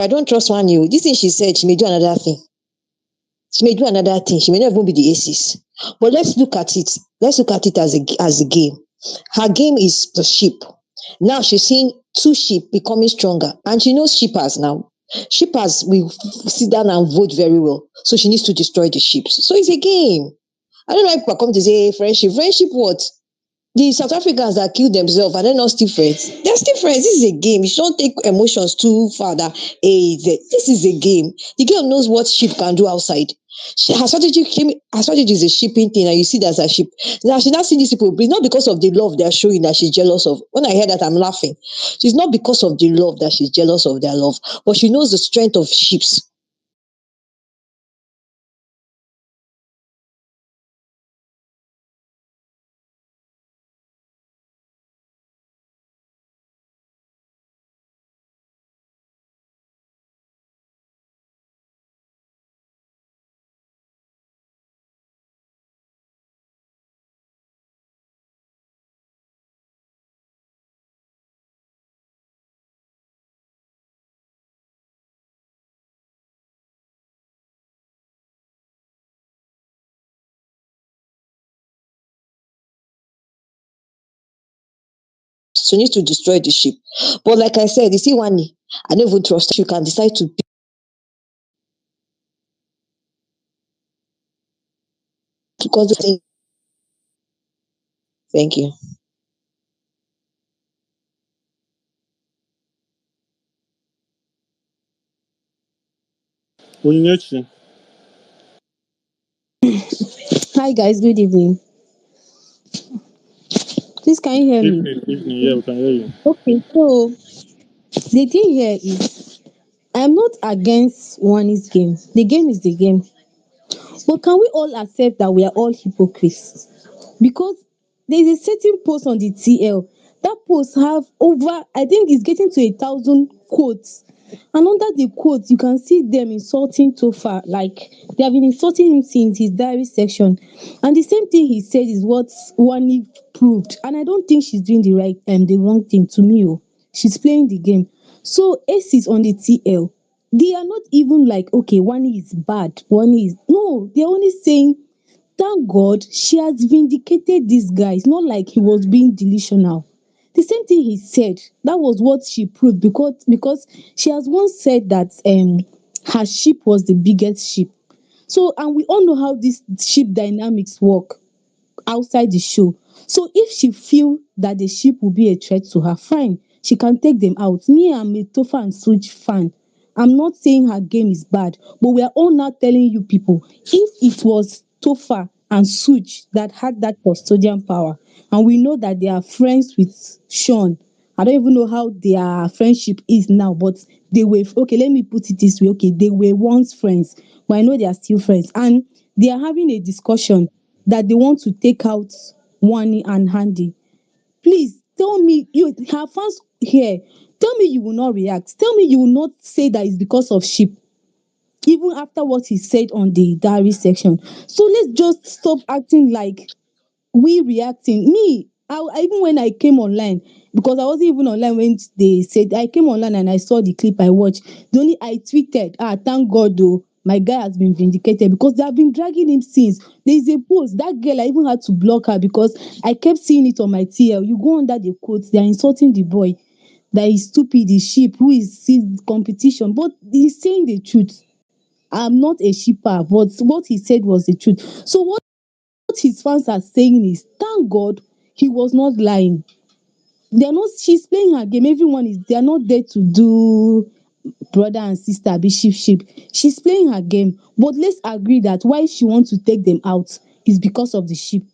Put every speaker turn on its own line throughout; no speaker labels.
I don't trust one you. This thing she said, she may do another thing. She may do another thing. She may not even be the aces. But let's look at it. Let's look at it as a game. Her game is the sheep. Now she's seeing two sheep becoming stronger, and she knows sheepers now. Sheepers will sit down and vote very well, so she needs to destroy the sheep. So it's a game. I don't know why people are coming to say friendship. Friendship what? The South Africans that killed themselves are they not still friends? They're still friends. This is a game. You shouldn't take emotions too far. This is a game. The girl knows what sheep can do outside. Her strategy is a shipping thing, and you see that's a sheep. Now she's not seeing these people, but it's not because of the love they're showing that she's jealous of. When I hear that, I'm laughing. She's not because of the love that she's jealous of their love, but she knows the strength of sheep. So she needs to destroy the sheep. But like I said, you see, one, I don't even trust you can decide to because the thing. Thank you.
Onyinyechi,
Hi guys, good evening. Please can you hear me?
evening, evening. Yeah, we can hear you.
Okay, so the thing here is I'm not against one game. The game is the game. But can we all accept that we are all hypocrites? Because there is a certain post on the TL. That post have over, I think it's getting to 1,000 quotes. And under the quotes, you can see them insulting Tofa. Like they have been insulting him since his diary section. And the same thing he said is what Wani proved. And I don't think she's doing the wrong thing to me. Oh. She's playing the game. So Ace is on the TL. They are not even like, okay, Wani is bad. Wani is no, they're only saying thank God she has vindicated this guy. It's not like he was being delusional. The same thing he said, that was what she proved because she has once said that her sheep was the biggest sheep. So and we all know how this sheep dynamics work outside the show. So if she feel that the sheep will be a threat to her, fine, she can take them out. Me, I'm a Tofa and Switch fan. I'm not saying her game is bad, but we are all now telling you people if it was Tofa and Switch that had that custodian power, and we know that they are friends with Sean. I don't even know how their friendship is now, but they were okay. Let me put it this way. Okay, they were once friends, but I know they are still friends, and they are having a discussion that they want to take out Wani and Handy. Please tell me, you her fans here, tell me you will not react. Tell me you will not say that it's because of sheep, even after what he said on the diary section. So let's just stop acting like we reacting. Me, even when I came online, because I wasn't even online when they said I came online and I saw the clip I watched. The only I tweeted, thank God though, my guy has been vindicated because they have been dragging him since. There is a post that girl I even had to block her because I kept seeing it on my TL. You go under the quotes, they are insulting the boy that is stupid, the sheep who is sees competition, but he's saying the truth. I'm not a sheeper, but what he said was the truth. So what his fans are saying is thank God he was not lying. They're not she's playing her game. Everyone is they're not there to do brother and sister be sheep. She's playing her game. But let's agree that why she wants to take them out is because of the sheep.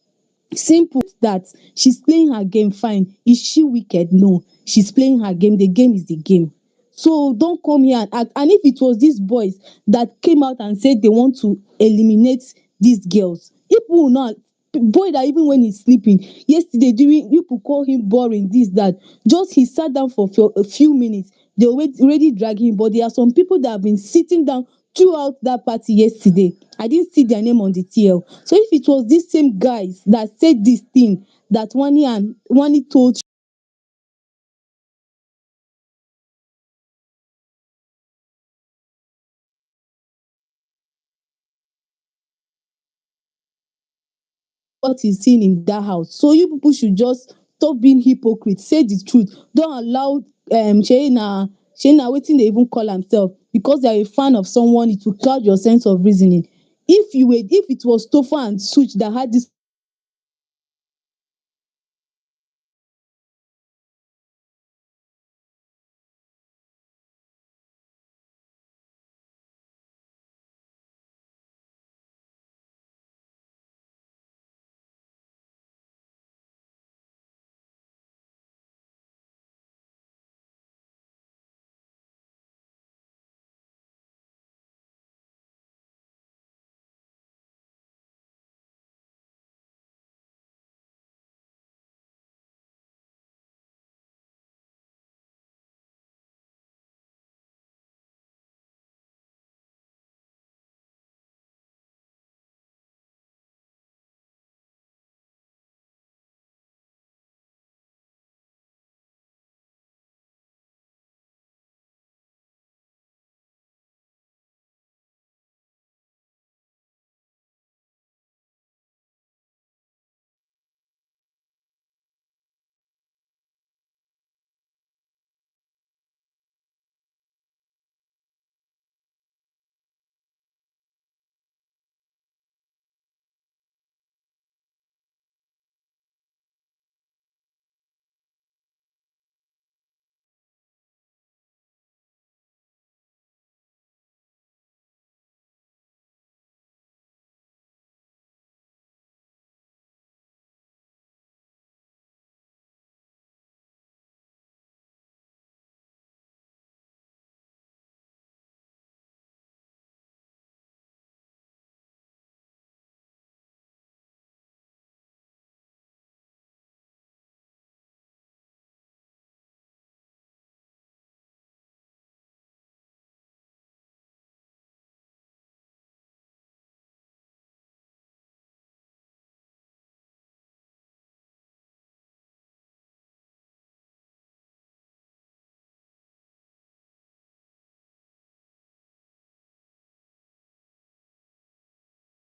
Simple that she's playing her game fine. Is she wicked? No. She's playing her game. The game is the game. So don't come here and act. And if it was these boys that came out and said they want to eliminate these girls, people will not. Boy that even when he's sleeping yesterday during people call him boring this that just he sat down for a few minutes they already drag him, but there are some people that have been sitting down throughout that party yesterday. I didn't see their name on the TL. So if it was these same guys that said this thing that Wani told, is seen in that house. So you people should just stop being hypocrite, say the truth. Don't allow shey na wetin dey even call am sef, because you are a fan of someone, it will cloud your sense of reasoning. If it was Tofa and Such that had this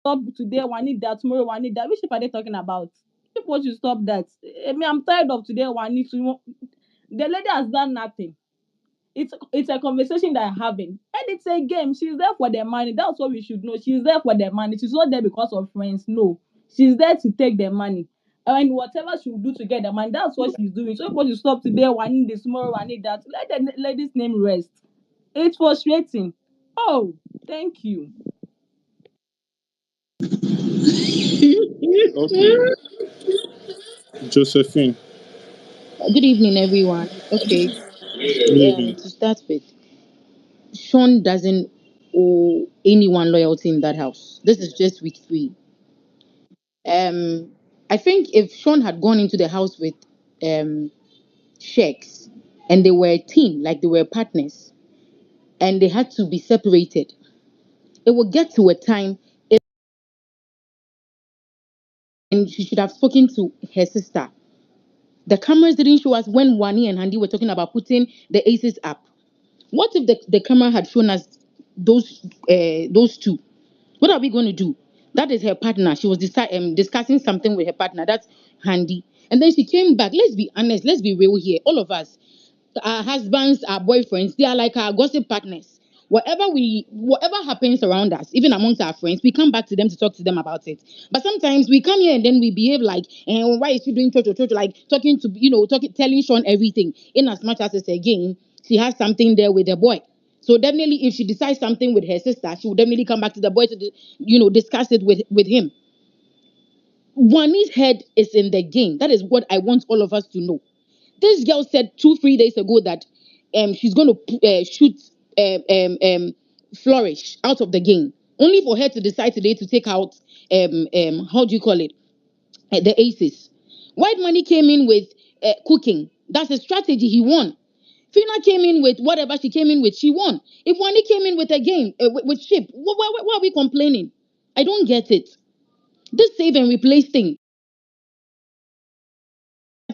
stop today, one need that, tomorrow one need that. Which ship are they talking about? People should stop that. I mean, I'm tired of today, one need to. The lady has done nothing. It's a conversation that I'm having, and it's a game. She's there for the money. That's what we should know. She's there for the money. She's not there because of friends. No, she's there to take the money. And whatever she will do to get the money, that's what she's doing. So people should stop today, one need this, tomorrow, one need that. Let the lady's name rest. It's frustrating. Oh, thank you.
Okay, Josephine.
Good evening, everyone. Okay,
Good evening.
to start with, Sean doesn't owe anyone loyalty in that house. This is just week three. Um, I think if Sean had gone into the house with um Sheiks and they were a team, like they were partners, and they had to be separated, it would get to a time, and she should have spoken to her sister. The cameras didn't show us when Wani and Handy were talking about putting the aces up. What if the camera had shown us those two? What are we going to do? That is her partner. She was discussing something with her partner. That's Handy. And then she came back. Let's be honest. Let's be real here. All of us, our husbands, our boyfriends, they are like our gossip partners. Whatever happens around us, even amongst our friends, we come back to them to talk to them about it. But sometimes we come here and then we behave like, why is she doing church, like talking to, telling Sean everything. In as much as it's a game, she has something there with the boy. So definitely, if she decides something with her sister, she will definitely come back to the boy to, discuss it with him. Wani's head is in the game. That is what I want all of us to know. This girl said 2 3 days ago that she's going to shoot Flourish out of the game, only for her to decide today to take out how do you call it, the aces. White Money came in with cooking. That's a strategy. He won. Fina came in with whatever she came in with. She won. If Wani came in with a game with Ship, why are we complaining? I don't get it. This save and replace thing,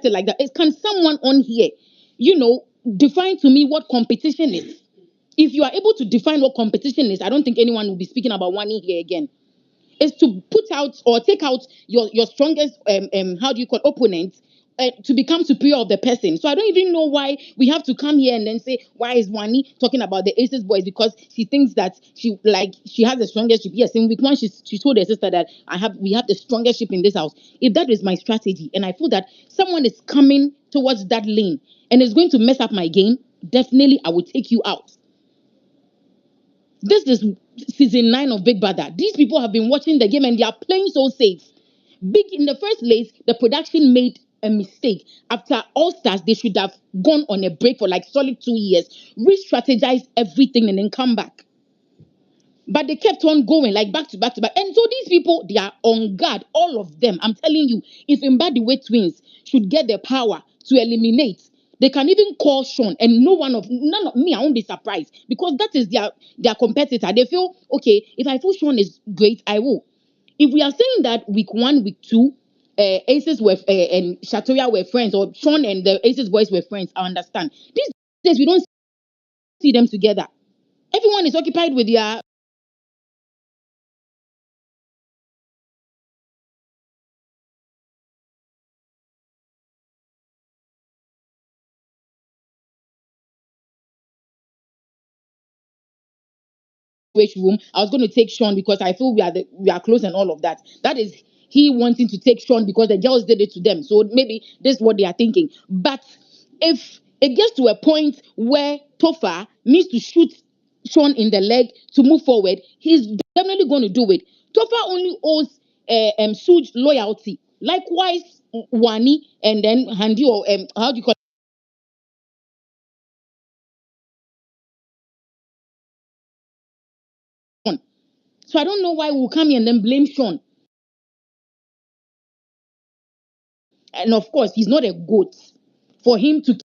like that. Can someone on here, define to me what competition is? If you are able to define what competition is, I don't think anyone will be speaking about Wani here again. is to put out or take out your strongest how do you call opponent, to become superior of the person. So I don't even know why we have to come here and then say, why is Wani talking about the Aces boys? Because she thinks that she has the strongest ship. Yes, in week one she told her sister that we have the strongest ship in this house. If that is my strategy, and I feel that someone is coming towards that lane and is going to mess up my game, definitely I will take you out. This is season 9 of Big Brother. These people have been watching the game and they are playing so safe. Big in the first place, the production made a mistake. After All Stars, they should have gone on a break for like solid 2 years, re-strategize everything, and then come back. But they kept on going like back to back to back. And so these people, they are on guard, all of them. I'm telling you, if Mbadiwe twins should get the power to eliminate, they can even call Sean, and none of me, I won't be surprised because that is their competitor. They feel okay, if I feel Sean is great, I will. If we are saying that week 1, week 2, Aces were and Shatoria were friends, or Sean and the Aces boys were friends, I understand. These days we don't see them together. Everyone is occupied with their which room. I was going to take Sean because I feel we are close and all of that. That is he wanting to take Sean because the girls did it to them. So maybe this is what they are thinking. But if it gets to a point where Tofa needs to shoot Sean in the leg to move forward, he's definitely going to do it. Tofa only owes Suj loyalty. Likewise, Wani and then Handi, or how do you call it? So I don't know why we'll come here and then blame Sean. And of course, he's not a goat for him to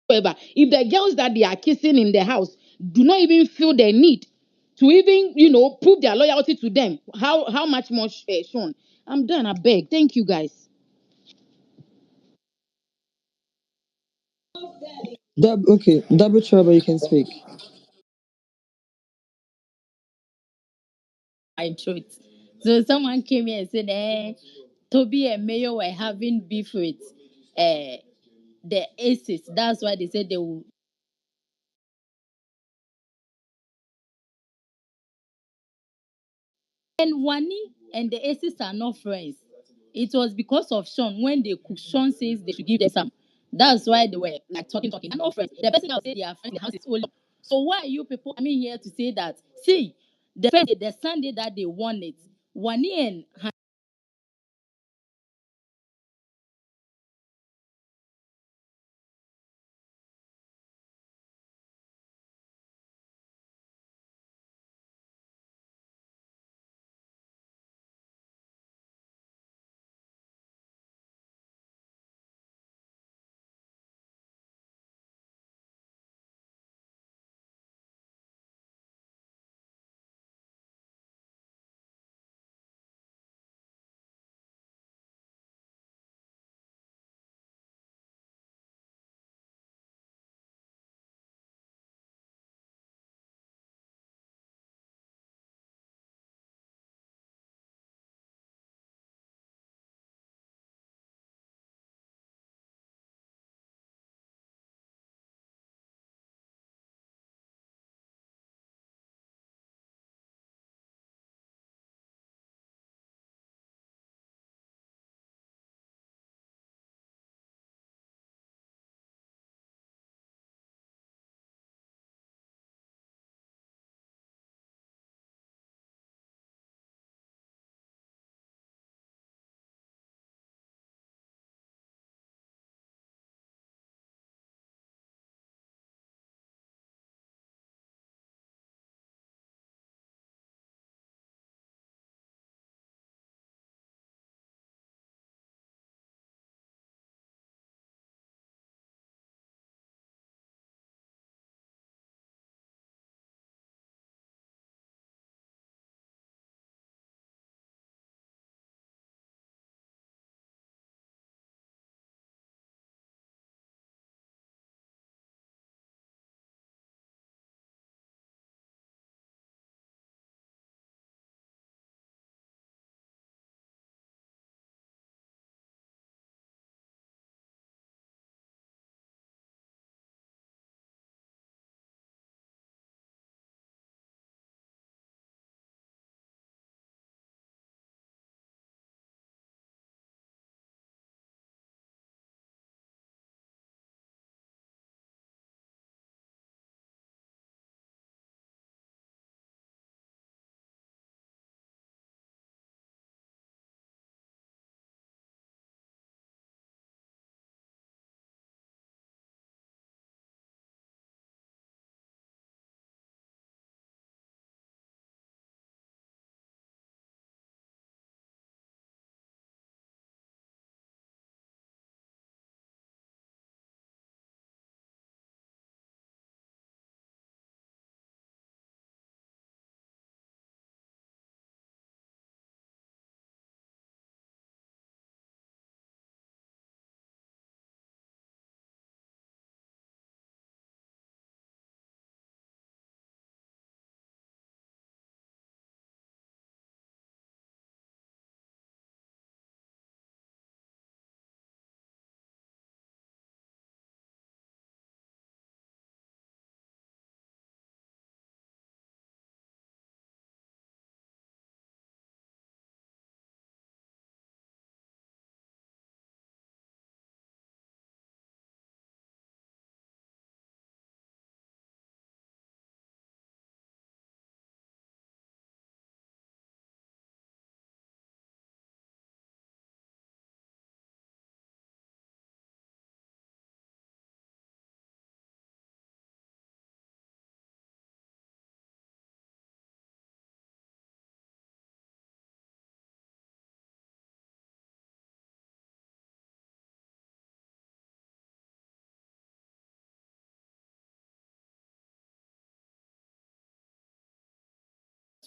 whoever. If the girls that they are kissing in the house do not even feel the need to even, prove their loyalty to them, how much more Sean? I'm done. I beg. Thank you, guys.
Okay, double trouble, you can speak.
My truth. So someone came here and said, Toby and Mayo were having beef with the aces. That's why they said they will. And Wani and the aces are not friends. It was because of Sean. When they cook, Sean says they should give them some. That's why they were like talking. They're not friends. The person that will say they are friends, the house is only. So why are you people coming here to say that? See, the first day, the Sunday that they won it, Wani and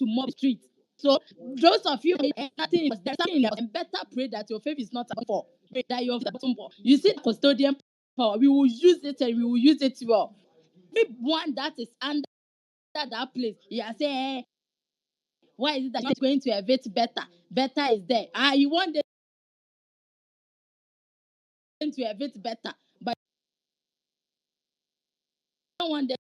to mob the street. So those of you nothing is there's something in your and better pray that your faith is not a for that your bottom for. You see the custodian power, we will use it and we will use it well. Everyone that is under that place, you are saying, why is it that you're going to evict better? Better is there. You want them to evict better, but you don't want them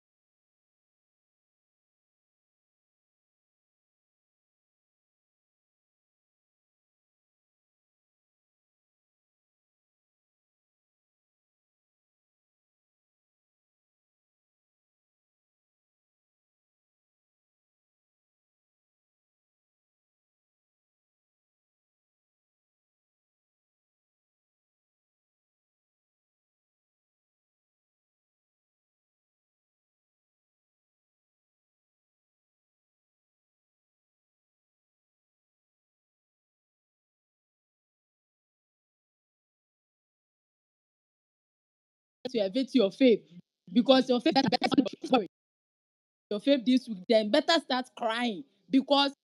to evict your faith because your faith your faith this week, then better start crying because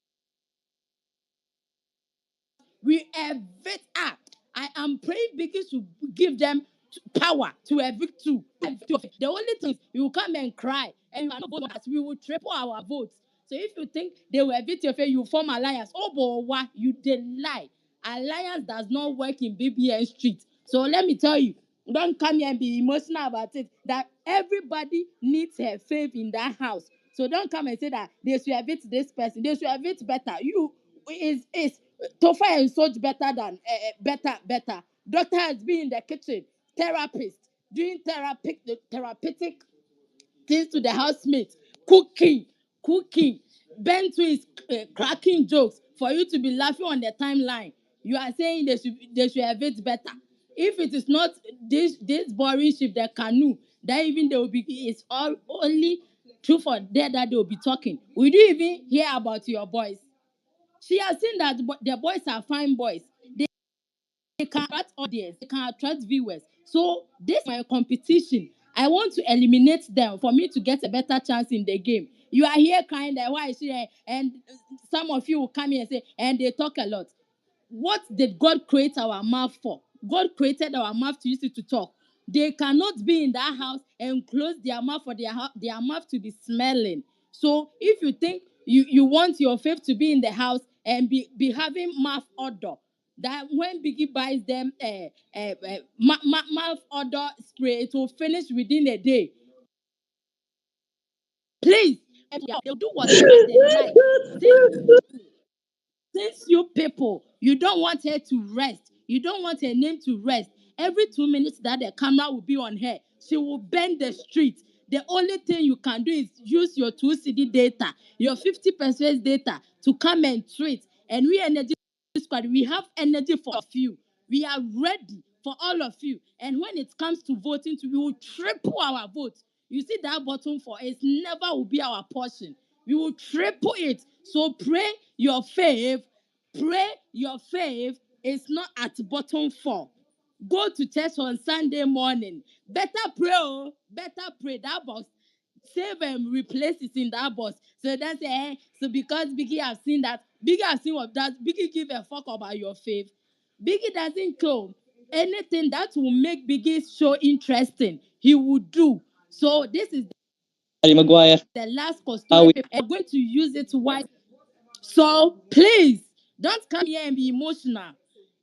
we evict up. I am praying because to give them power to evict too. The only thing is you will come and cry and you are not voting us. We will triple our votes. So if you think they will evict your faith, you form alliance. Oh boy, what you did lie. Alliance does not work in BBN street. So let me tell you, don't come here and be emotional about it. That everybody needs her faith in that house. So don't come and say that they should evict this person. They should evict better. You is Tofa and Soj better than better. Doctor has been in the kitchen, therapist, doing therapeutic things to the housemates, cooking. Bent is cracking jokes for you to be laughing on the timeline. You are saying they should have it better. If it is not this boring ship, the canoe, that even they will be it's all only true for there that they will be talking. We do even hear about your boys. She has seen that the boys are fine boys. They can attract audience, they can attract viewers. So this is my competition. I want to eliminate them for me to get a better chance in the game. You are here crying that why is she here? And some of you will come here and say, and they talk a lot. What did God create our mouth for? God created our mouth to use it to talk. They cannot be in that house and close their mouth for their mouth to be smelling. So if you think you want your faith to be in the house and be having mouth odor, that when Biggie buys them mouth odor spray, it will finish within a day. Please, they'll do whatever they like. Since you people, you don't want her to rest. You don't want her name to rest. Every 2 minutes that the camera will be on her, she will bend the street. The only thing you can do is use your 2 CD data, your 50% data to come and treat. And we energy squad, we have energy for you. We are ready for all of you. And when it comes to voting, we will triple our votes. You see that button for it never will be our portion. We will triple it. So pray your faith. Pray your faith is not at bottom 4. Go to church on Sunday morning. Better pray, oh. Better pray. That box. Save and replace it in that box. So that's so because Biggie have seen that. Biggie have seen what that. Biggie give a fuck about your faith. Biggie doesn't kill anything that will make Biggie's show interesting. He will do. So this is the last custodian. I'm going to use it wisely. So please don't come here and be emotional.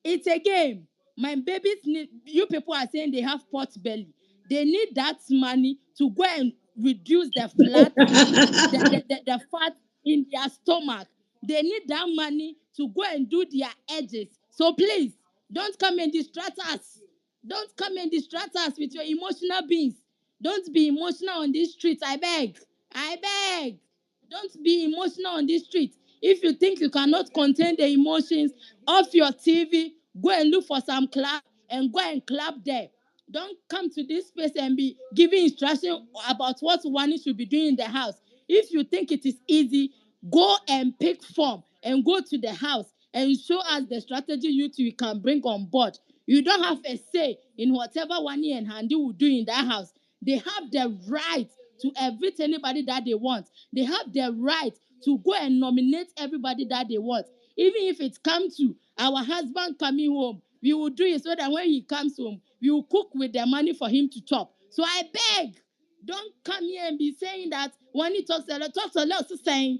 It's a game. My babies need you people are saying they have pot belly. They need that money to go and reduce the flat, the fat in their stomach. They need that money to go and do their edges. So please don't come and distract us. Don't come and distract us with your emotional beings. Don't be emotional on this street. I beg. I beg. Don't be emotional on this street. If you think you cannot contain the emotions, off your TV, go and look for some clap and go and clap there. Don't come to this space and be giving instruction about what one should be doing in the house. If you think it is easy, go and pick form and go to the house and show us the strategy you can bring on board. You don't have a say in whatever Wani and Handy will do in that house. They have the right to evict anybody that they want. They have the right to go and nominate everybody that they want. Even if it comes to our husband coming home, we will do it so that when he comes home, we will cook with the money for him to chop. So I beg, don't come here and be saying that when he talks a lot, say,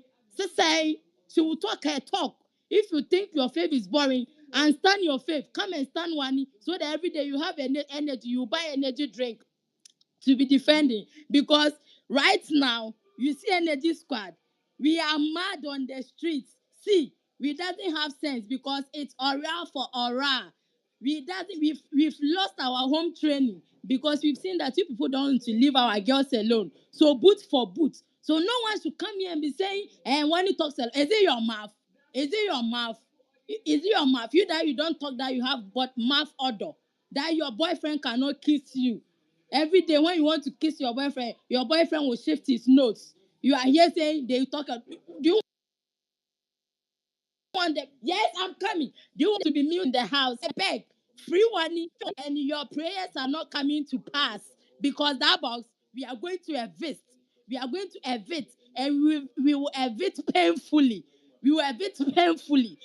she will talk her talk. If you think your faith is boring, and stand your faith, come and stand one so that every day you have energy, you buy energy drink to be defending. Because right now, you see Energy Squad, we are mad on the streets. See, we doesn't have sense because it's aura for aura. We've lost our home training because we've seen that you people don't want to leave our girls alone. So boot for boot. So no one should come here and be saying, and when you talk, is it your mouth? Is it your mouth? Is it your mouth? You that you don't talk that you have but mouth odor. That your boyfriend cannot kiss you. Every day when you want to kiss your boyfriend will shift his nose. You are here saying they talk. Do you want them? Yes, I'm coming. Do you want to be me in the house? I beg. Free one, and your prayers are not coming to pass because that box we are going to evict. We are going to evict, and we will evict painfully. We will evict painfully.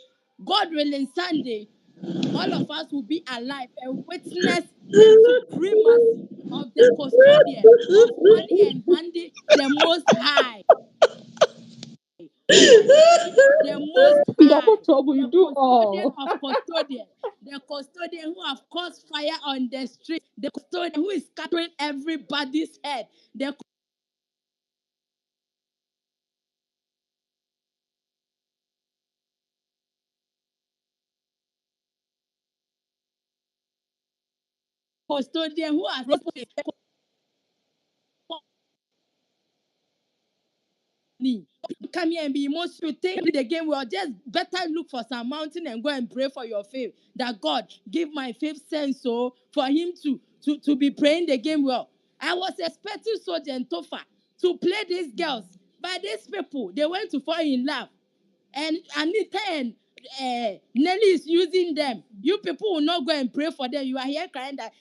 God willing, Sunday, all of us will be alive and witness the supremacy of the custodian of Wani and Handy, the Most High. The Most
Double
High,
trouble, you
the
do
custodian
all.
of custodian, the custodian who have caused fire on the street, the custodian who is scattering everybody's head, the custodian who has come here and be emotional. Think the game will just better look for some mountain and go and pray for your faith. That God give my faith sense so for him to be praying the game well. I was expecting Soja and Tofa to play these girls, but these people they went to fall in love. And Anita and Nelly is using them. You people will not go and pray for them. You are here crying that,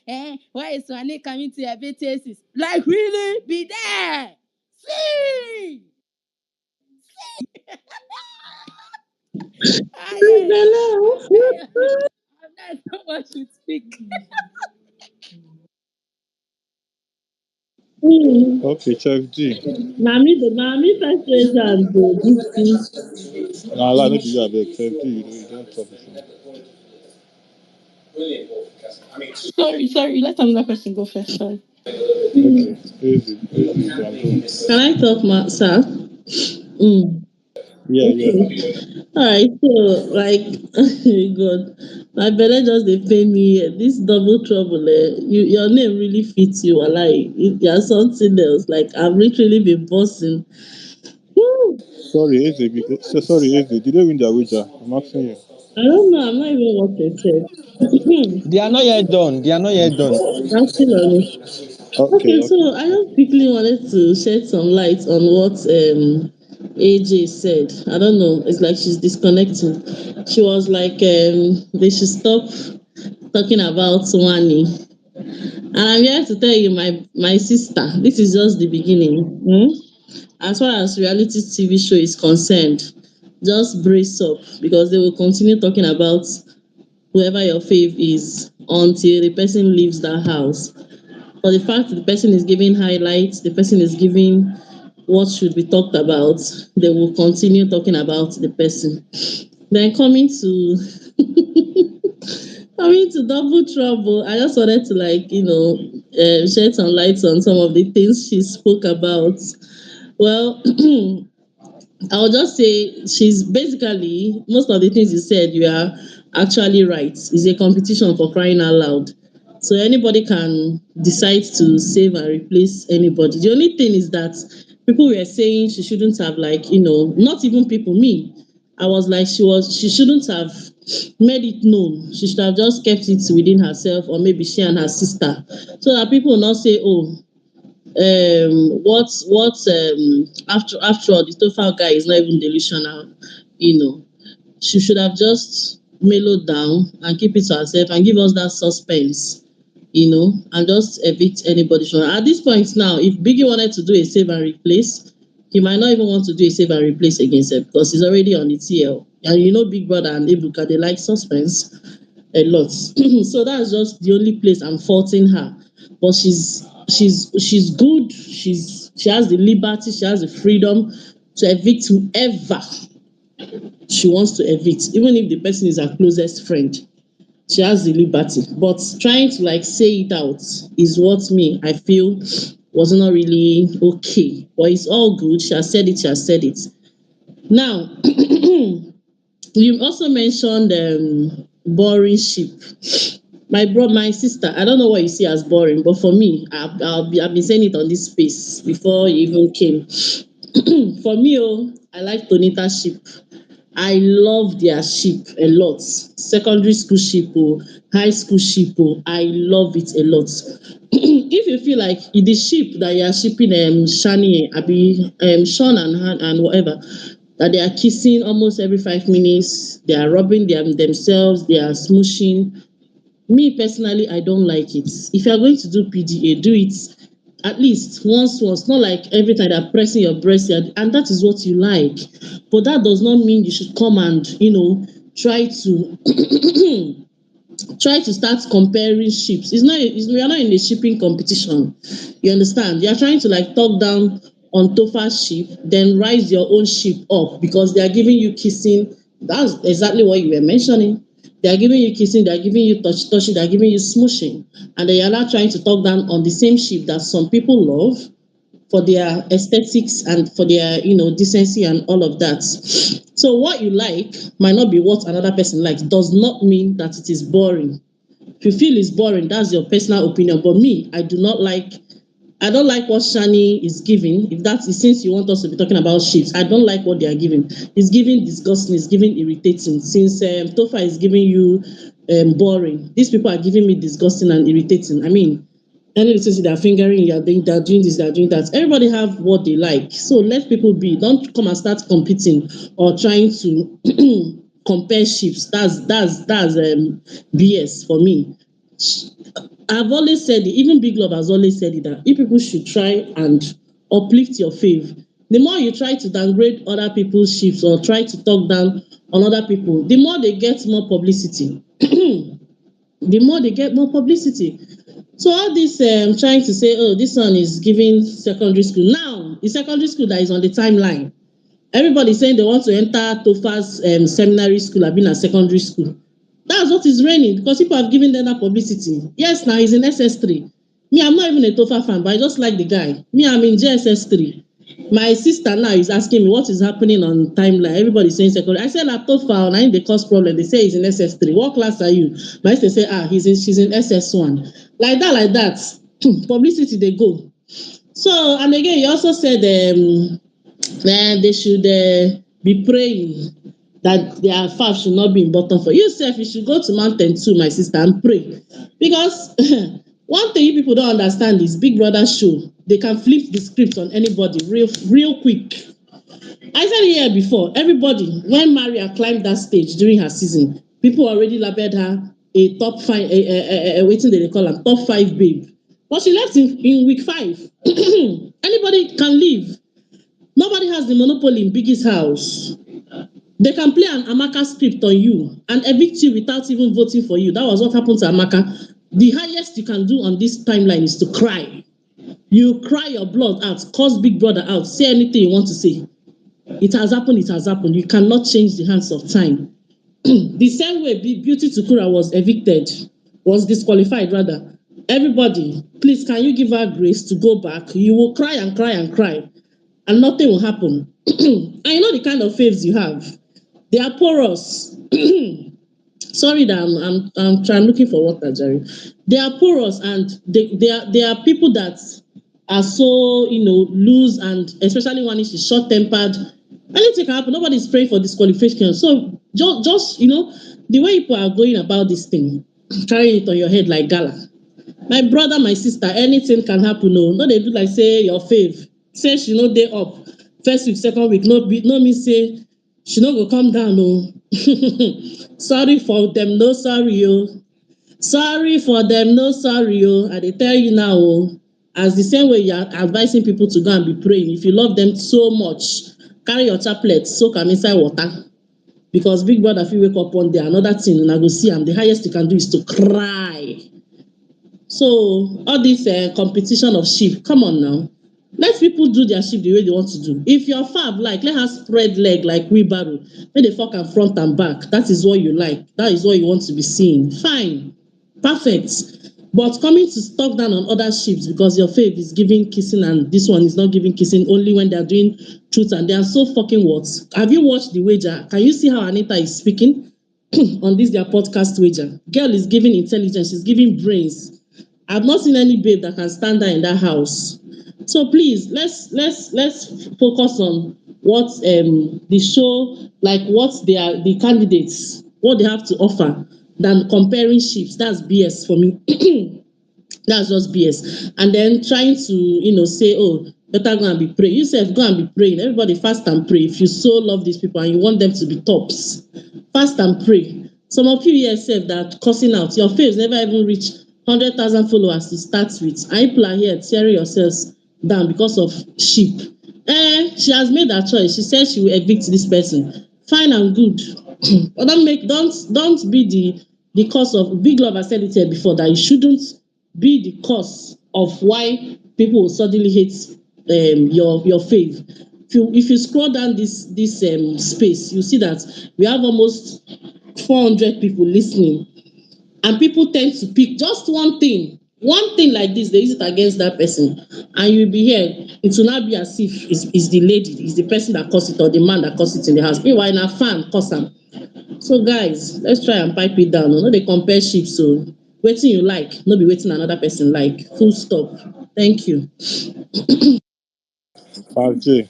why is Anita coming to your BTS? Like, really? Be there. See. I'm not so much to speak.
Okay, Chef G.
Na me first raise hand o dis thing.
Nah, lie, no be you, abeg. Chef G, you don't talk before.
Sorry, let another person go first. Sorry.
Okay, easy, you can go.
Can I talk, sir?
Yeah,
Okay. Alright, so like God, my belle just dey pain me here. This double trouble, your name really fits you. Like you are something else. Like I've literally been bossing. Woo!
Sorry, Eze. Sorry, Eze. Did they win their wager? I'm asking you.
I don't know. I'm not even watching said.
They are not yet done. They are not yet done.
I'm still on it.
Okay,
Okay, so
okay.
I just quickly wanted to shed some light on what AJ said. I don't know. It's like she's disconnecting. She was like, they should stop talking about Wani. And I'm here to tell you, my sister, this is just the beginning. As far as reality TV show is concerned, just brace up because they will continue talking about whoever your fave is until the person leaves that house. For the fact that the person is giving highlights, the person is giving what should be talked about, they will continue talking about the person. Then coming to double trouble, I just wanted to shed some lights on some of the things she spoke about. Well, I'll just say she's basically most of the things you said, you are actually right. It's a competition for crying out loud. So anybody can decide to save and replace anybody. The only thing is that people were saying she shouldn't have not even people, me. I was like she shouldn't have made it known. She should have just kept it within herself or maybe she and her sister. So that people will not say, oh, after all the Tofal guy is not even delusional, she should have just mellowed down and keep it to herself and give us that suspense, and just evict anybody from at this point now. If Biggie wanted to do a save and replace, he might not even want to do a save and replace against her because he's already on the TL. And you know, Big Brother and Ebuka, they like suspense a lot. So that's just the only place I'm faulting her. But she's good. She has the liberty, she has the freedom to evict whoever she wants to evict, even if the person is her closest friend. She has the liberty. But trying to like say it out is what me I feel was not really okay. But it's all good. She has said it, she has said it. Now, you also mentioned boring sheep. My sister, I don't know what you see as boring, but for me, I've been saying it on this space before you even came. For me, oh, I like Tonita sheep. I love their sheep a lot. Secondary school sheep, oh, high school sheep, oh, I love it a lot. If you feel like the sheep that you are shipping Shani, Abi, Sean and whatever, that they are kissing almost every 5 minutes, they are rubbing themselves, they are smooshing. Me personally, I don't like it. If you are going to do PDA, do it at least once, not like every time they're pressing your breast, and that is what you like. But that does not mean you should come and try to try to start comparing ships. We are not in a shipping competition. You understand? You are trying to like talk down on Tofa's ship, then rise your own ship up because they are giving you kissing. That's exactly what you were mentioning. They are giving you kissing, they are giving you touchy, they are giving you smooshing, and they are now trying to talk down on the same ship that some people love for their aesthetics and for their decency and all of that. So what you like might not be what another person likes, does not mean that it is boring. If you feel it's boring, that's your personal opinion. But me, I don't like what Shani is giving. If that is, since you want us to be talking about shifts, I don't like what they are giving. It's giving disgusting, it's giving irritating. Since Tofa is giving you boring, these people are giving me disgusting and irritating. I mean, any little they're fingering, they're doing this, they're doing that. Everybody have what they like. So let people be. Don't come and start competing or trying to compare ships. That's BS for me. I've always said it, even Big Love has always said it, that if people should try and uplift your fave, the more you try to downgrade other people's ships or try to talk down on other people, the more they get more publicity. The more they get more publicity. So all this trying to say, oh, this one is giving secondary school. Now, the secondary school that is on the timeline. Everybody saying they want to enter Tofa's seminary school, I've been at secondary school. That's what is raining because people have given them that publicity. Yes, now he's in SS3. Me, I'm not even a Tofa fan, but I just like the guy. Me, I'm in JSS3. My sister now is asking me what is happening on timeline. Everybody's saying secondary. I said, at Tofa, and they cause problem. They say he's in SS3. What class are you? My sister say, she's in SS1. Like that. Publicity, they go. So, and again, you also said man, they should be praying that their fat should not be in bottom for you. Sef, you should go to mountain too, my sister, and pray. Because one thing you people don't understand is Big Brother show. They can flip the script on anybody real quick. I said it here before. Everybody, when Maria climbed that stage during her season, people already labeled her a top five, waiting they call her top 5 babe. But she left in week 5. Anybody can leave. Nobody has the monopoly in Biggie's house. They can play an Amaka script on you and evict you without even voting for you. That was what happened to Amaka. The highest you can do on this timeline is to cry. You cry your blood out, cause Big Brother out, say anything you want to say. It has happened, it has happened. You cannot change the hands of time. The same way Beauty Tukura was evicted, was disqualified rather. Everybody, please, can you give her grace to go back? You will cry and cry and cry, and nothing will happen. And you know the kind of faves you have. They are porous. Sorry that I'm looking for water, Jerry. They are porous, and they are people that are so loose, and especially when she's short tempered. Anything can happen. Nobody's praying for disqualification. So just the way people are going about this thing, carrying it on your head like gala. My brother, my sister, anything can happen. No, they do like say your fave. Say she no dey up. First week, second week, no mean say she no go come down. No. Sorry for them, no sorry. Sorry for them, no sorry. I dey tell you now. As the same way you are advising people to go and be praying, if you love them so much, carry your chaplet, soak am inside water. Because big brother fit wake up one day, another thing una go see am, the highest you can do is to cry. So all this competition of sheep, come on now. Let people do their sheep the way they want to do. If your fab like, let her spread leg like wheelbarrow. Make the fuck am front and back. That is what you like. That is what you want to be seeing. Fine. Perfect. But coming to talk down on other sheep because your fave is giving kissing and this one is not giving kissing only when they are doing truth and they are so fucking what? Have you watched the wager? Can you see how Anita is speaking on this their podcast wager? Girl is giving intelligence. She's giving brains. I've not seen any babe that can stand there in that house. So please, let's focus on what the show, like what they are, the candidates, what they have to offer, than comparing ships. That's BS for me. That's just BS. And then trying to, say, oh, better go and be praying. You said go and be praying. Everybody fast and pray. If you so love these people and you want them to be tops, fast and pray. Some of you here said that cussing out. Your face never even reached 100,000 followers to start with. And people are here tearing yourselves down because of sheep. She has made her choice. She said she will evict this person. Fine and good. But don't be the cause of. Big Love, I said it here before, that you shouldn't be the cause of why people will suddenly hate your fave. If you scroll down this space, you see that we have almost 400 people listening, and people tend to pick just one thing like this. They use it against that person, and you'll be here. It will not be as if it's the lady, it's the person that caused it, or the man that caused it in the house. Meanwhile, in a fan cause am. So guys, let's try and pipe it down. No, they compare sheep. So wetin you like, no be wetin another person like. Full stop. Thank you.
5J.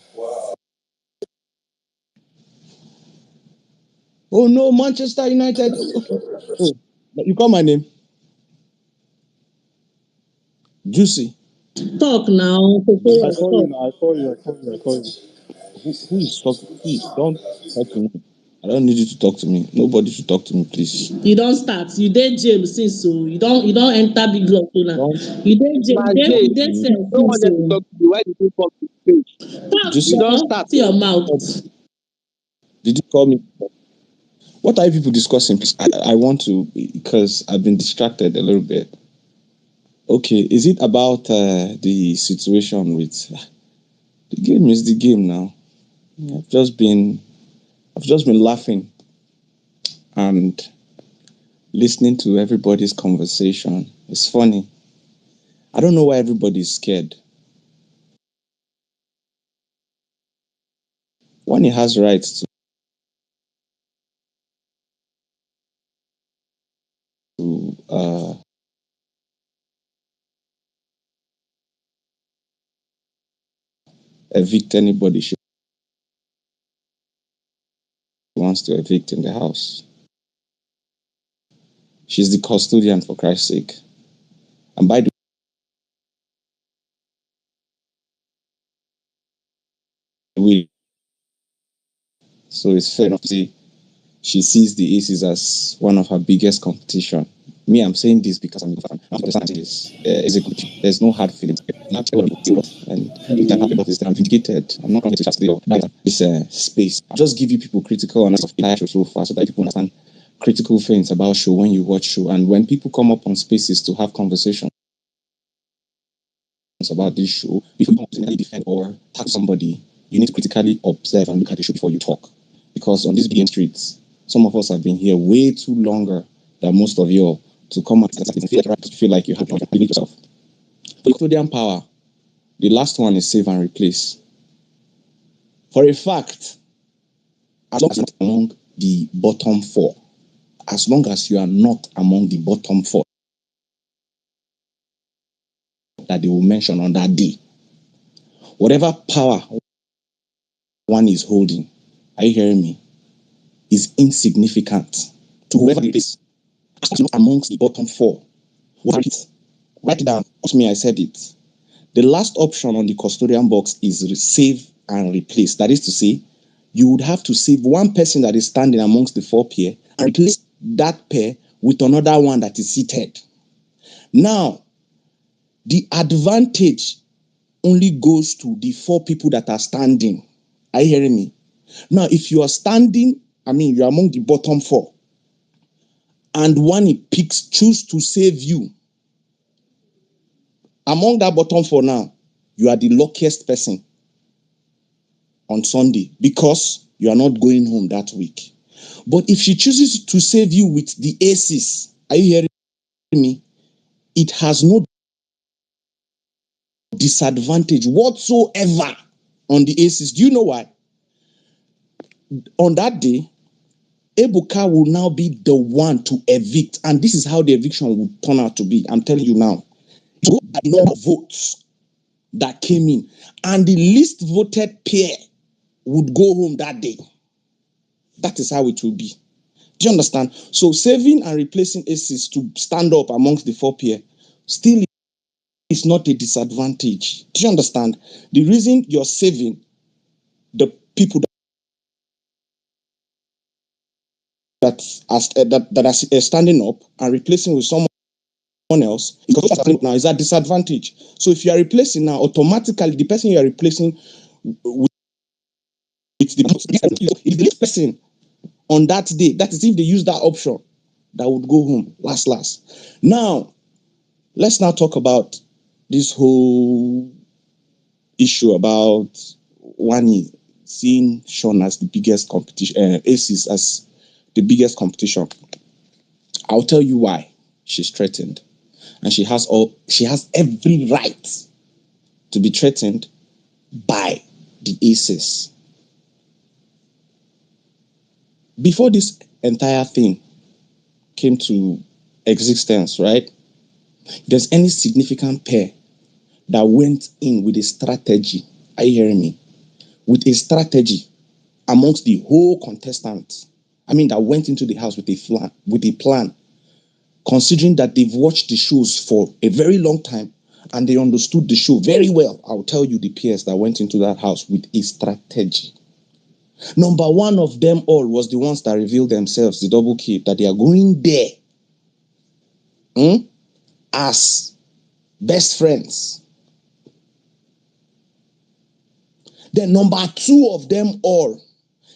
Oh no, Manchester United. Okay. Oh, you call my name? Juicy.
Talk now.
I call you
Talk.
now. I call you.
Who is talking? Please don't talk to me. I don't need you to talk to me. Nobody should talk to me, please.
You don't start. You dey jail since, so you don't enter big block now.
Don't
You dey jail.
My
You
J,
dey
you
cell
don't
since,
want them to
so
talk to you. Why did you talk to the page?
talk
just
You don't
now.
start.
See your mouth.
did you call me? What are you people discussing? Please, I want to, because I've been distracted a little bit. Okay, is it about the situation with the game? Is the game now? I've just been laughing and listening to everybody's conversation. It's funny. I don't know why everybody's scared. One, he has rights to evict anybody she wants to evict in the house. She's the custodian, for Christ's sake. And by the way, so it's fair enough to say she sees the Aces as one of her biggest competition. Me, I'm saying this because I'm a fan. I'm saying this is a good. There's no hard feelings. And if I'm happy about this, then I'm vindicated. I'm not going to just stay this space. I'll just give you people critical analysis of the entire show so far, so that people understand critical things about show when you watch show, and when people come up on spaces to have conversations about this show, before you constantly defend or tag somebody, you need to critically observe and look at the show before you talk. Because on these BN streets, some of us have been here way too longer than most of you all to come and feel like you have to believe yourself. For custodian power, the last one is save and replace. For a fact, as long as you're not among the bottom four, as long as you are not among the bottom four that they will mention on that day, whatever power one is holding, are you hearing me, is insignificant to whoever it is. As long as you're not amongst the bottom four, write it down. Trust me, I said it. The last option on the custodian box is save and replace. That is to say, you would have to save one person that is standing amongst the four pair and replace that pair with another one that is seated. Now, the advantage only goes to the 4 people that are standing. Are you hearing me? Now, if you are standing, you're among the bottom 4, and one choose to save you, among that bottom 4 now, you are the luckiest person on Sunday because you are not going home that week. But if she chooses to save you with the aces, are you hearing me? It has no disadvantage whatsoever on the aces. Do you know why? On that day, Ebuka will now be the one to evict, and this is how the eviction will turn out to be. I'm telling you now. Go by the number of votes that came in, and the least voted pair would go home that day. That is how it will be. Do you understand? So saving and replacing aces to stand up amongst the 4 pair still is not a disadvantage. Do you understand? The reason you're saving the people that are standing up and replacing with someone else, because now is a disadvantage. So if you are replacing now, automatically the person you are replacing with the least person on that day, that is if they use that option, that would go home last. Now, let's now talk about this whole issue about Wani seeing Sean as the biggest competition, Aces as the biggest competition. I'll tell you why she's threatened. And she has every right to be threatened by the Aces. Before this entire thing came to existence, right? There's any significant pair that went in with a strategy. Are you hearing me? With a strategy amongst the whole contestants. That went into the house with a plan, considering that they've watched the shows for a very long time and they understood the show very well. I'll tell you the pairs that went into that house with a strategy. Number 1 of them all was the ones that revealed themselves, the double K, that they are going there as best friends. Then number 2 of them all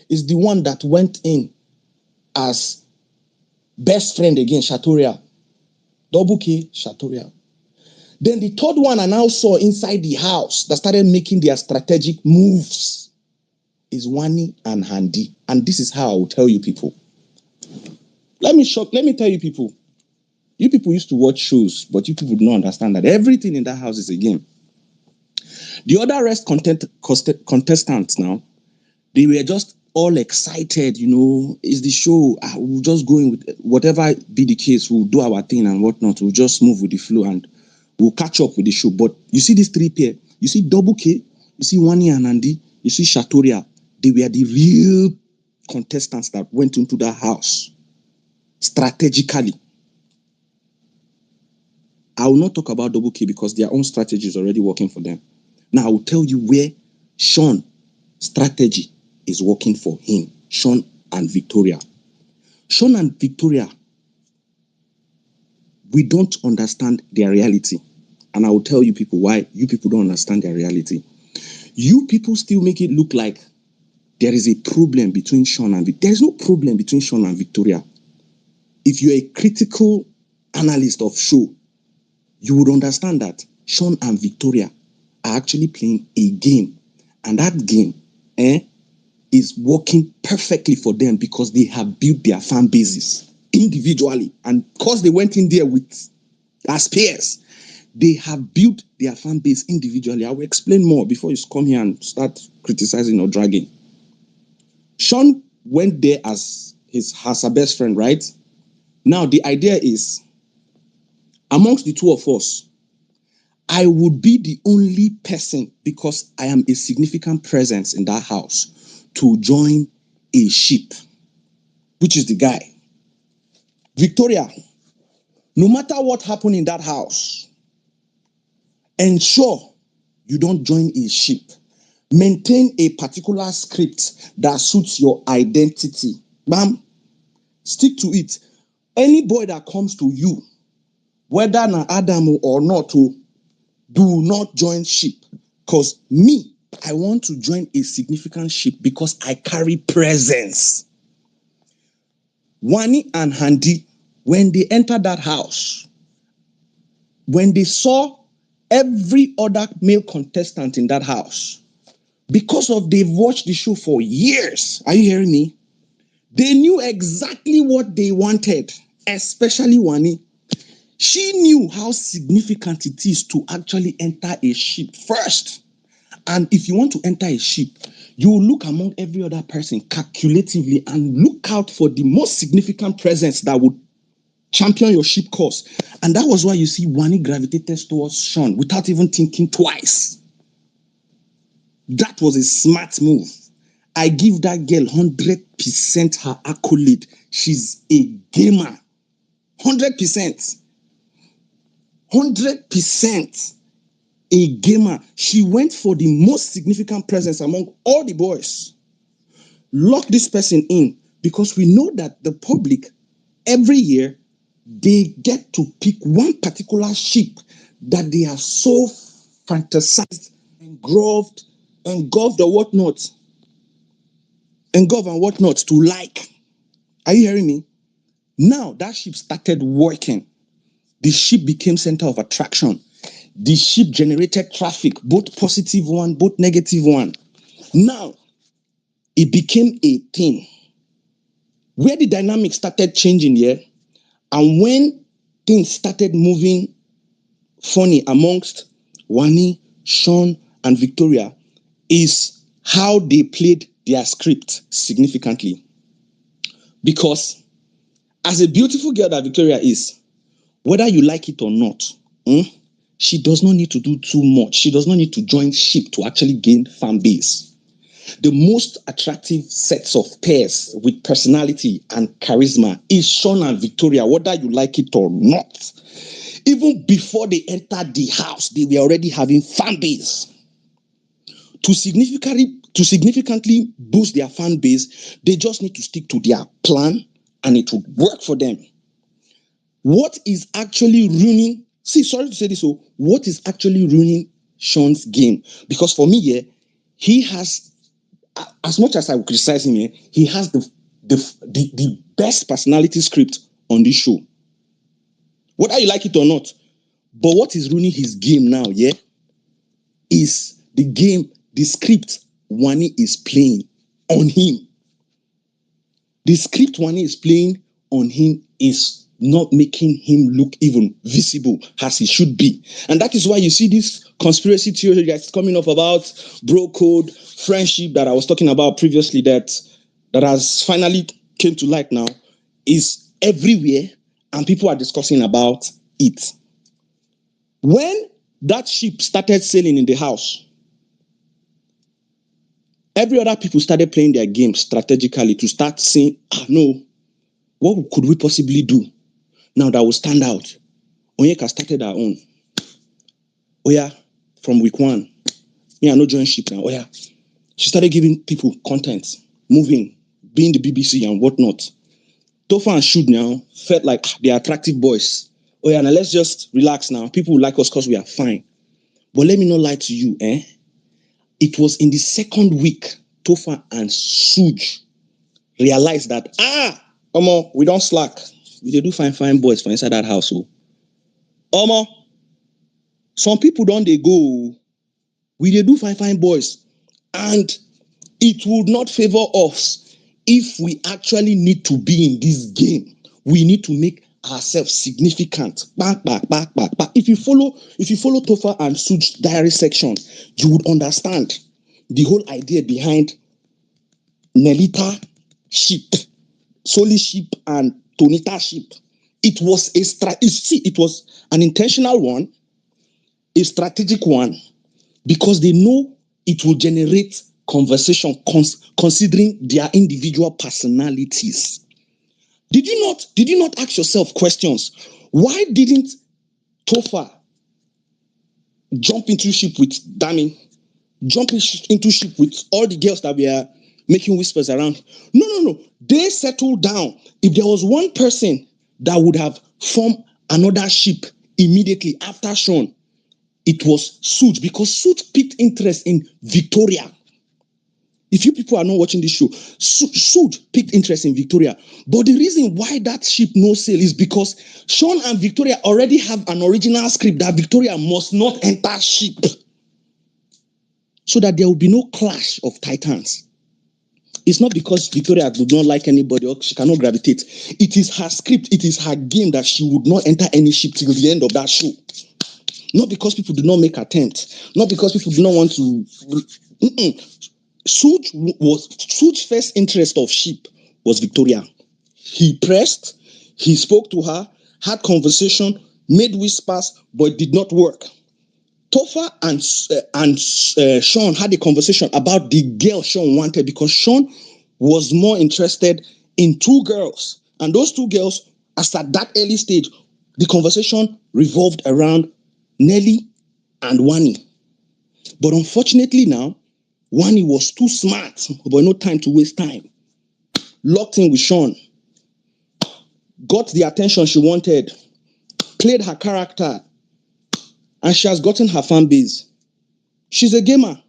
is the one that went in as best friend again, Shatoria. Double K, Shatoria. Then the 3rd one I now saw inside the house that started making their strategic moves is Wani and Handy. And this is how I will tell you people. Let me tell you people. You people used to watch shows, but you people don't understand that everything in that house is a game. The other rest contestants now, they were just all excited, it's the show. We'll just go in with whatever be the case. We'll do our thing and whatnot. We'll just move with the flow and we'll catch up with the show. But you see these 3 pair, you see Double K, you see Wani and Andy, you see Shatoria. They were the real contestants that went into that house strategically. I will not talk about Double K because their own strategy is already working for them. Now I will tell you where Sean's strategy is working for him. Sean and Victoria. Sean and Victoria, we don't understand their reality. And I will tell you people why you people don't understand their reality. You people still make it look like there is a problem between Sean and Victoria. There is no problem between Sean and Victoria. If you're a critical analyst of show, you would understand that Sean and Victoria are actually playing a game. And that game is working perfectly for them because they have built their fan bases individually. And because they went in there as pairs, they have built their fan base individually. I will explain more before you come here and start criticizing or dragging. Sean went there as her best friend, right? Now, the idea is, amongst the 2 of us, I would be the only person, because I am a significant presence in that house, to join a ship, which is the guy. Victoria, no matter what happened in that house, ensure you don't join a ship. Maintain a particular script that suits your identity. Bam. Stick to it. Any boy that comes to you, whether na Adam or not, do not join ship. Because me, I want to join a significant ship because I carry presence. Wani and Handi, when they entered that house, when they saw every other male contestant in that house, because of they've watched the show for years, are you hearing me? They knew exactly what they wanted, especially Wani. She knew how significant it is to actually enter a ship first. And if you want to enter a ship, you will look among every other person calculatively and look out for the most significant presence that would champion your ship cause. And that was why you see Wani gravitated towards Sean without even thinking twice. That was a smart move. I give that girl 100% her accolade. She's a gamer. 100%. 100% a gamer. She went for the most significant presence among all the boys. Lock this person in because we know that the public every year they get to pick one particular ship that they are so fantasized, engulfed or whatnot, engulfed and whatnot to like. Are you hearing me? Now that ship started working. The ship became center of attraction. The ship generated traffic, both positive one, both negative one. Now it became a thing where the dynamic started changing here, and when things started moving funny amongst Wani, Sean, and Victoria, is how they played their script significantly. Because as a beautiful girl that Victoria is, whether you like it or not, she does not need to do too much. She does not need to join ship to actually gain fan base. The most attractive sets of pairs with personality and charisma is Sean and Victoria, whether you like it or not. Even before they entered the house, they were already having fan base. To significantly boost their fan base, they just need to stick to their plan and it will work for them. What is actually ruining, sorry to say this, what is actually ruining Sean's game? Because for me, yeah, he has, as much as I would criticize him, yeah, he has the best personality script on this show. Whether you like it or not. But what is ruining his game now, yeah, is the game, the script Wani is playing on him. The script Wani is playing on him is not making him look even visible as he should be. And that is why you see this conspiracy theory that's coming up about bro code, friendship that I was talking about previously that has finally came to light now, is everywhere and people are discussing about it. When that ship started sailing in the house, every other people started playing their game strategically to start saying, no, what could we possibly do now that will stand out? Onyeka started her own. Oya, from week 1, I no join ship now. Oya, she started giving people content, moving, being the BBC and whatnot. Tofa and Shud now felt like they're attractive boys. Oya, now let's just relax now. People will like us because we are fine. But let me not lie to you, It was in the second week, Tofa and Suj realized that, we don't slack. We do fine boys for inside that house. Some people don't they go. We do fine boys. And it would not favor us if we actually need to be in this game. We need to make ourselves significant. Back. If you follow Tofa and Suj diary section, you would understand the whole idea behind Nelita ship, Soli ship, and Tonita ship. It was it was an intentional one, a strategic one, because they know it will generate conversation considering their individual personalities. Did you not ask yourself questions? Why didn't Tofa jump into ship with Dami? Jump into ship with all the girls that were making whispers around? No. They settled down. If there was one person that would have formed another ship immediately after Sean, it was Suit, because Suit piqued interest in Victoria. If you people are not watching this show, Suit piqued interest in Victoria. But the reason why that ship no sail is because Sean and Victoria already have an original script that Victoria must not enter ship, so that there will be no clash of titans. It's not because Victoria would not like anybody or she cannot gravitate. It is her script, it is her game that she would not enter any ship till the end of that show. Not because people do not make attempts, not because people do not want to. Suit's first interest of ship was Victoria. He pressed, he spoke to her, had conversation, made whispers, but it did not work. Topher and Sean had a conversation about the girl Sean wanted, because Sean was more interested in two girls. And those two girls, as at that early stage, the conversation revolved around Nelly and Wani. But unfortunately now, Wani was too smart, but no time to waste time. Locked in with Sean, got the attention she wanted, played her character, and she has gotten her fan base. She's a gamer.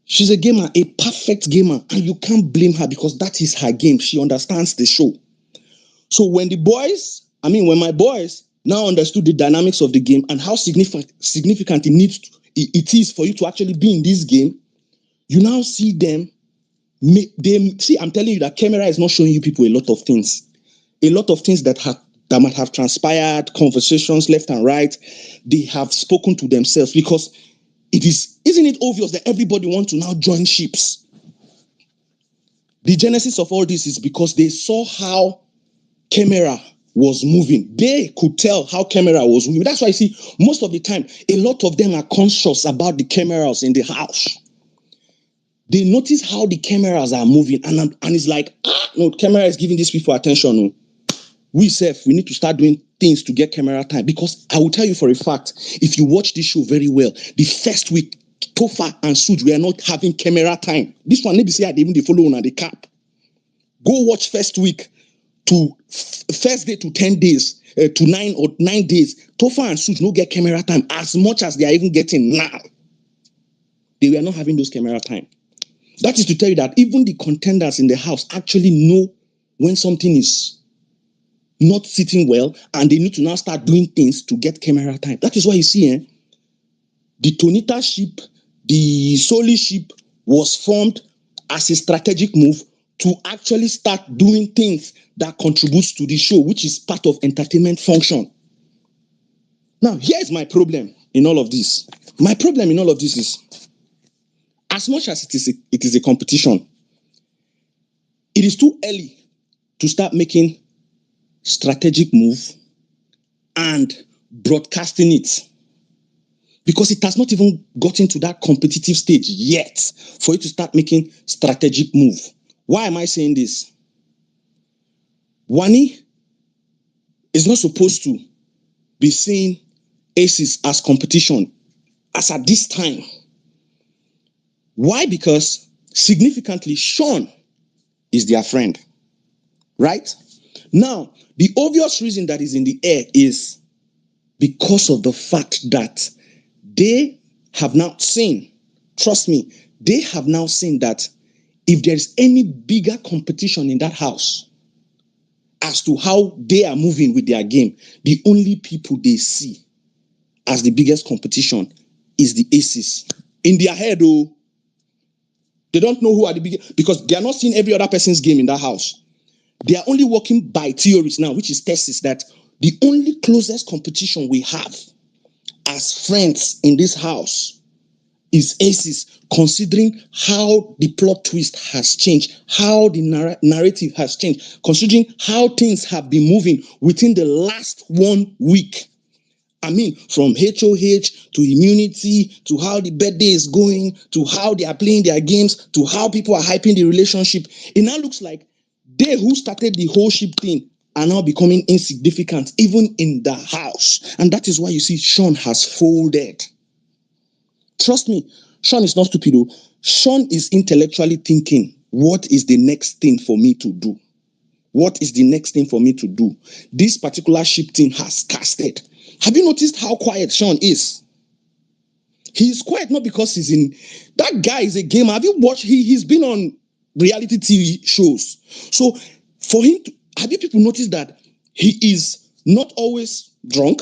She's a gamer, a perfect gamer, and you can't blame her because that is her game. She understands the show. So when when my boys now understood the dynamics of the game and how significant it is for you to actually be in this game, you now see them. I'm telling you that camera is not showing you people a lot of things that might have transpired, conversations left and right. They have spoken to themselves, because isn't it obvious that everybody wants to now join ships? The genesis of all this is because they saw how camera was moving. They could tell how camera was moving. That's why I see most of the time, a lot of them are conscious about the cameras in the house. They notice how the cameras are moving, and it's like, no, camera is giving these people attention. No. We need to start doing things to get camera time, because I will tell you for a fact, if you watch this show very well, the first week, Topher and Suj were not having camera time. This one, maybe say even they follow on the cap. Go watch first week to first day to 10 days, to 9 days. Topher and Suj no get camera time as much as they are even getting now. They were not having those camera time. That is to tell you that even the contenders in the house actually know when something is not sitting well, and they need to now start doing things to get camera time. That is why you see, the Tonita ship, the Soli ship was formed as a strategic move to actually start doing things that contributes to the show, which is part of entertainment function. Now, here's my problem in all of this. My problem in all of this is, as much as it is a competition, it is too early to start making strategic move and broadcasting it, because it has not even gotten to that competitive stage yet for you to start making strategic move. Why am I saying this? Wani is not supposed to be seeing Aces as competition as at this time. Why? Because significantly, Sean is their friend, right? Now, the obvious reason that is in the air is because of the fact that they have now seen, trust me, they have now seen that if there's any bigger competition in that house as to how they are moving with their game, the only people they see as the biggest competition is the Aces. In their head, though, they don't know who are the biggest, because they are not seeing every other person's game in that house. They are only working by theories now, which is thesis, that the only closest competition we have as friends in this house is Aces, considering how the plot twist has changed, how the narrative has changed, considering how things have been moving within the last 1 week. I mean, from HOH to immunity, to how the birthday is going, to how they are playing their games, to how people are hyping the relationship. It now looks like they who started the whole ship thing are now becoming insignificant, even in the house. And that is why you see Sean has folded. Trust me, Sean is not stupid. Sean is intellectually thinking, what is the next thing for me to do? What is the next thing for me to do? This particular ship team has casted. Have you noticed how quiet Sean is? He's quiet not because he's in. That guy is a gamer. Have you watched? He's been on reality TV shows. So for him, have you people noticed that he is not always drunk?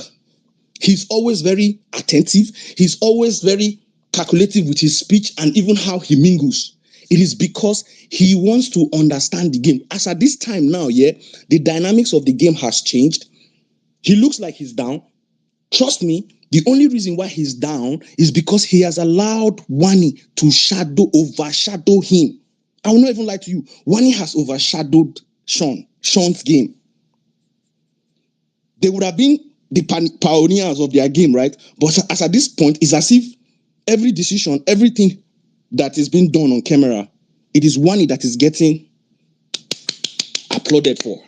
He's always very attentive. He's always very calculative with his speech and even how he mingles. It is because he wants to understand the game. As at this time now, the dynamics of the game has changed. He looks like he's down. Trust me, the only reason why he's down is because he has allowed Wani to overshadow him. I will not even lie to you. Wani has overshadowed Sean's game. They would have been the pioneers of their game, right? But as at this point, it's as if every decision, everything that is being done on camera, it is Wani that is getting applauded for.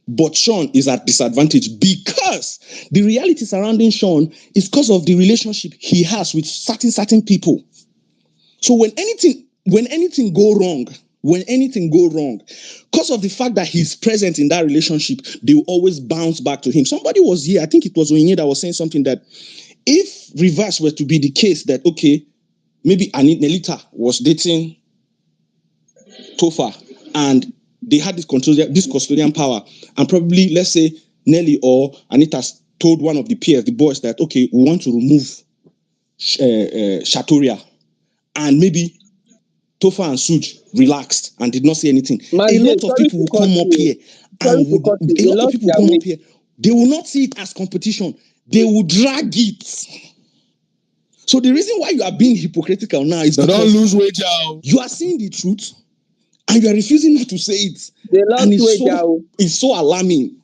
But Sean is at disadvantage because the reality surrounding Sean is because of the relationship he has with certain people. So when anything go wrong, because of the fact that he's present in that relationship, they will always bounce back to him. Somebody was here, I think it was Onye that was saying something that if reverse were to be the case, that okay, maybe Nelita was dating Tofa and they had this custodian power, and probably, let's say, Nelly or Anita told one of the peers, the boys, that okay, we want to remove Shatoria, and maybe Tofa and Suj relaxed and did not say anything. A lot of people will come up here they will not see it as competition. They will drag it. So the reason why you are being hypocritical now is because
don't lose weight, y'all.
You are saying the truth and you are refusing not to say it. And it's so alarming.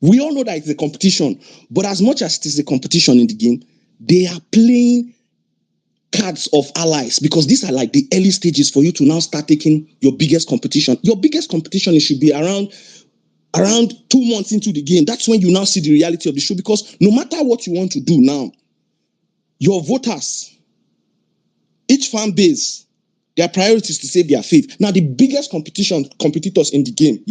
We all know that it's a competition, but as much as it is a competition in the game, they are playing cards of allies, because these are like the early stages for you to now start taking your biggest competition. Your biggest competition, it should be around 2 months into the game. That's when you now see the reality of the show, because no matter what you want to do now, your voters, each fan base, their priority is to save their faith. Now, the biggest competitors in the game,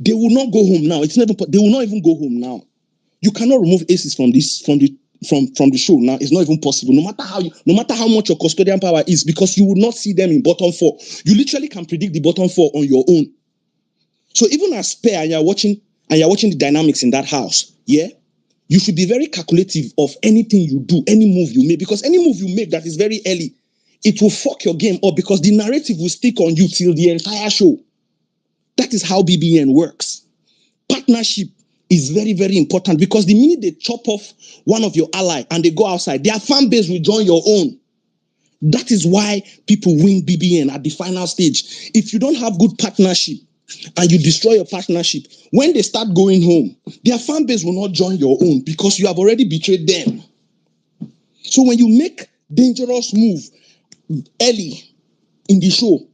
they will not go home now. They will not even go home now. You cannot remove aces from the show now. It's not even possible. No matter how much your custodian power is, because you will not see them in bottom 4. You literally can predict the bottom 4 on your own. So even as pair, and you're watching the dynamics in that house, you should be very calculative of anything you do, any move you make, because any move you make that is very early, it will fuck your game up, because the narrative will stick on you till the entire show. That is how BBN works. Partnership is very, very important, because the minute they chop off one of your ally and they go outside, their fan base will join your own. That is why people win BBN at the final stage. If you don't have good partnership and you destroy your partnership, when they start going home, their fan base will not join your own, because you have already betrayed them. So when you make dangerous move early in the show,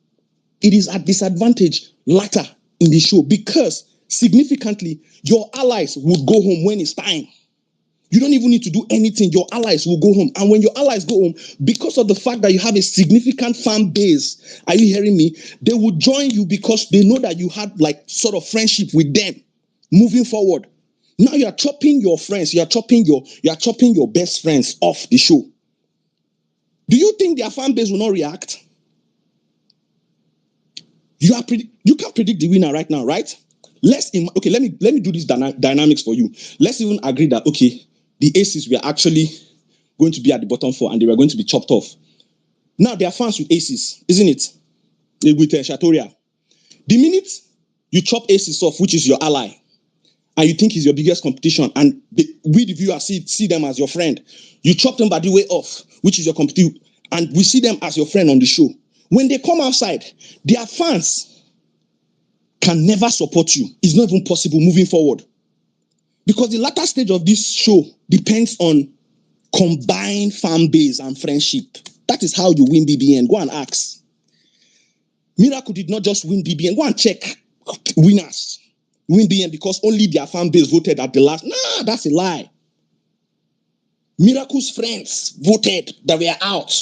it is at disadvantage later in the show, because significantly your allies would go home when it's time. You don't even need to do anything. Your allies will go home. And when your allies go home, because of the fact that you have a significant fan base, are you hearing me? They will join you because they know that you had like sort of friendship with them moving forward. Now you are chopping your friends, you are chopping your best friends off the show. Do you think their fan base will not react? You can't predict the winner right now, right? Let me do this dynamics for you. Let's even agree that okay, the aces were actually going to be at the bottom 4 and they were going to be chopped off. Now they are fans with aces, isn't it? With Shatoria. The minute you chop aces off, which is your ally, and you think he's your biggest competition, and we the viewers see them as your friend, you chop them by the way off, which is your competition, and we see them as your friend on the show. When they come outside, their fans can never support you. It's not even possible moving forward. Because the latter stage of this show depends on combined fan base and friendship. That is how you win BBN. Go and ask. Miracle did not just win BBN. Go and check winners. Win BBN because only their fan base voted at the last. Nah, that's a lie. Miracle's friends voted that we are out.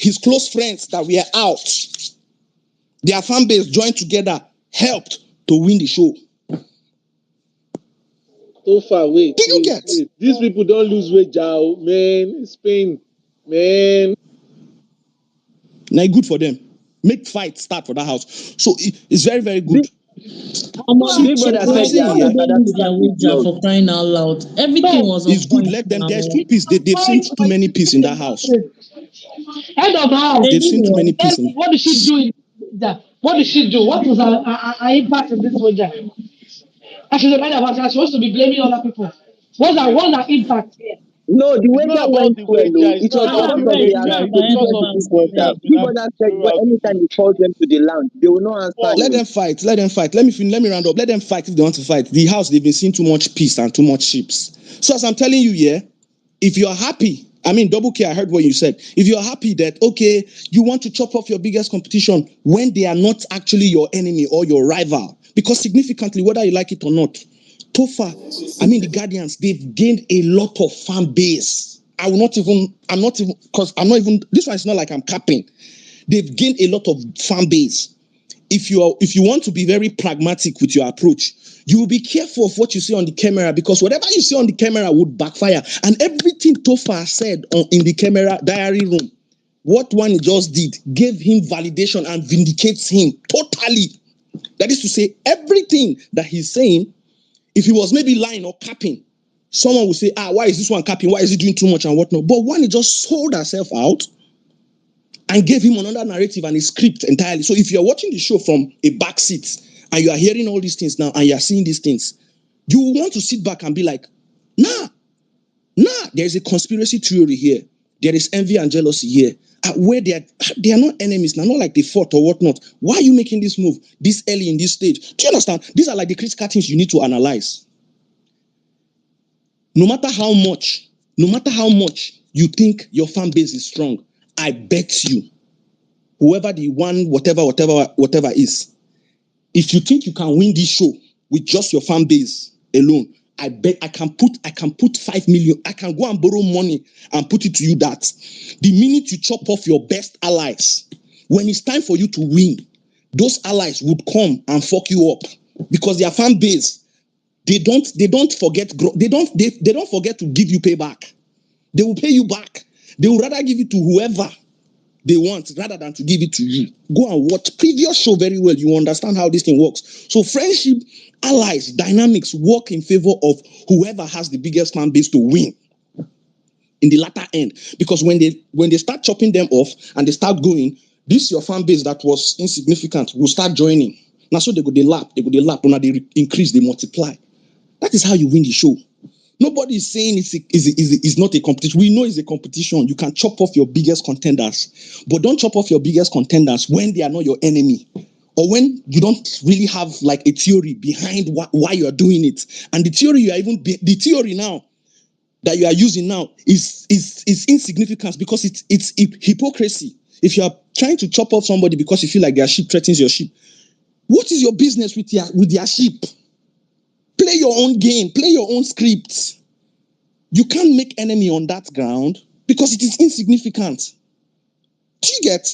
His close friends that we are out. Their fan base joined together, helped to win the show.
So far, wait.
Do you get?
These people don't lose weight, Jao. Man, Spain. Man.
Now good for them. Make fight start for that house. So it's very, very good.
Big Brother
I'm
said
saying
How
here,
did they lose their wager for crying out loud? Everything was on
it's good.
point
Let them.
now.
There's too peace. They've seen too many peace in that house.
Head of house.
They
They've
did
seen too many
what?
peace.
What did she do in that? What did she do? What was her impact in this project? And she's a head of house. She's supposed to be blaming other people. What's her impact here?
No, the
It's not
wager
about
went
the
well.
wager.
Oh.
It's
It
not
was
about
I'm
the
because of
right.
their
It's
wager.
not
It's
about head
give
of
because
them
of
the
the
house.
deep
peace that
water.
has been
Big
happening
Brother said, but
throughout the
anytime you call them to the lounge, they will not answer
four
you.
Let
weeks.
them fight. Let them fight. Let me round up. Let them fight if they want to fight. The house, they've been seeing too much peace and too much ships. So as I'm telling you here, if you're happy, I mean, double K, I heard what you said. If you're happy that, okay, you want to chop off your biggest competition when they are not actually your enemy or your rival, because significantly, whether you like it or not, Tofa, I mean, the Guardians, they've gained a lot of fan base. I'm not even, because this one is not like I'm capping. They've gained a lot of fan base. If you want to be very pragmatic with your approach, you will be careful of what you see on the camera, because whatever you see on the camera would backfire. And everything Tofa said in the camera diary room, what one just did gave him validation and vindicates him totally. That is to say, everything that he's saying, if he was maybe lying or capping, someone would say, why is this one capping? Why is he doing too much and whatnot? But one, he just sold herself out and gave him another narrative and a script entirely. So if you're watching the show from a back seat and you are hearing all these things now and you are seeing these things, you want to sit back and be like, nah, there's a conspiracy theory here. There is envy and jealousy here. Where they are not enemies now, not like they fought or whatnot. Why are you making this move this early in this stage? Do you understand? These are like the critical things you need to analyze. No matter how much you think your fan base is strong, I bet you, whoever the one, whatever is, if you think you can win this show with just your fan base alone, I bet I can put 5 million. I can go and borrow money and put it to you that the minute you chop off your best allies, when it's time for you to win, those allies would come and fuck you up, because their fan base, they don't forget they don't forget to give you payback. They will pay you back. They will rather give it to whoever they want rather than to give it to you. Go and watch previous show very well. You understand how this thing works. So friendship, allies, dynamics work in favor of whoever has the biggest fan base to win in the latter end. Because when they start chopping them off and they start going, this your fan base that was insignificant will start joining. Now so they go they lap, when they increase, they multiply. That is how you win the show. Nobody is saying it's not a competition. We know it's a competition. You can chop off your biggest contenders, but don't chop off your biggest contenders when they are not your enemy, or when you don't really have like a theory behind why you are doing it. And the theory the theory now that you are using now is insignificant, because it's hypocrisy. If you are trying to chop off somebody because you feel like their sheep threatens your sheep, what is your business with their sheep? Play your own game. Play your own script. You can't make enemy on that ground because it is insignificant. Do you get?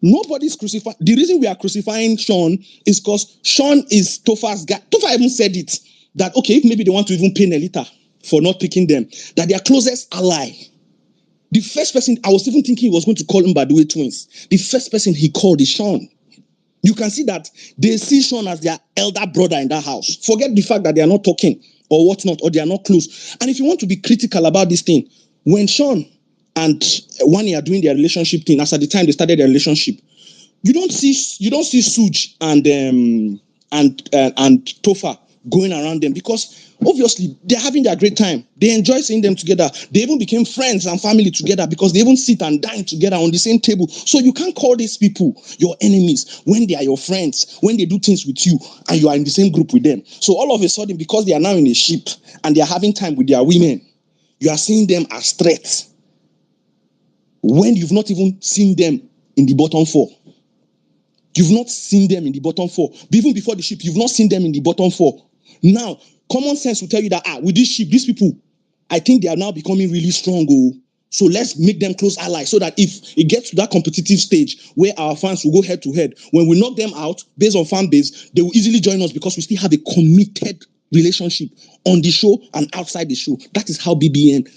Nobody's crucified. The reason we are crucifying Sean is because Sean is Tofa's guy. Tofa even said it, that okay, if maybe they want to even pay Nelita for not picking them, that their closest ally, the first person, I was even thinking he was going to call him by the way twins. The first person he called is Sean. You can see that they see Sean as their elder brother in that house. Forget the fact that they are not talking or whatnot, or they are not close. And if you want to be critical about this thing, when Sean and Wani are doing their relationship thing, as at the time they started their relationship, you don't see Suj and Tofa going around them, because obviously they're having their great time. They enjoy seeing them together. They even became friends and family together, because they even sit and dine together on the same table. So you can't call these people your enemies when they are your friends, when they do things with you and you are in the same group with them. So all of a sudden, because they are now in a ship and they are having time with their women, you are seeing them as threats when you've not even seen them in the bottom four. You've not seen them in the bottom four. Even before the ship, you've not seen them in the bottom four. Now, common sense will tell you that, with this ship, these people, I think they are now becoming really strong. So let's make them close allies, so that if it gets to that competitive stage where our fans will go head to head, when we knock them out based on fan base, they will easily join us, because we still have a committed relationship on the show and outside the show. That is how BBN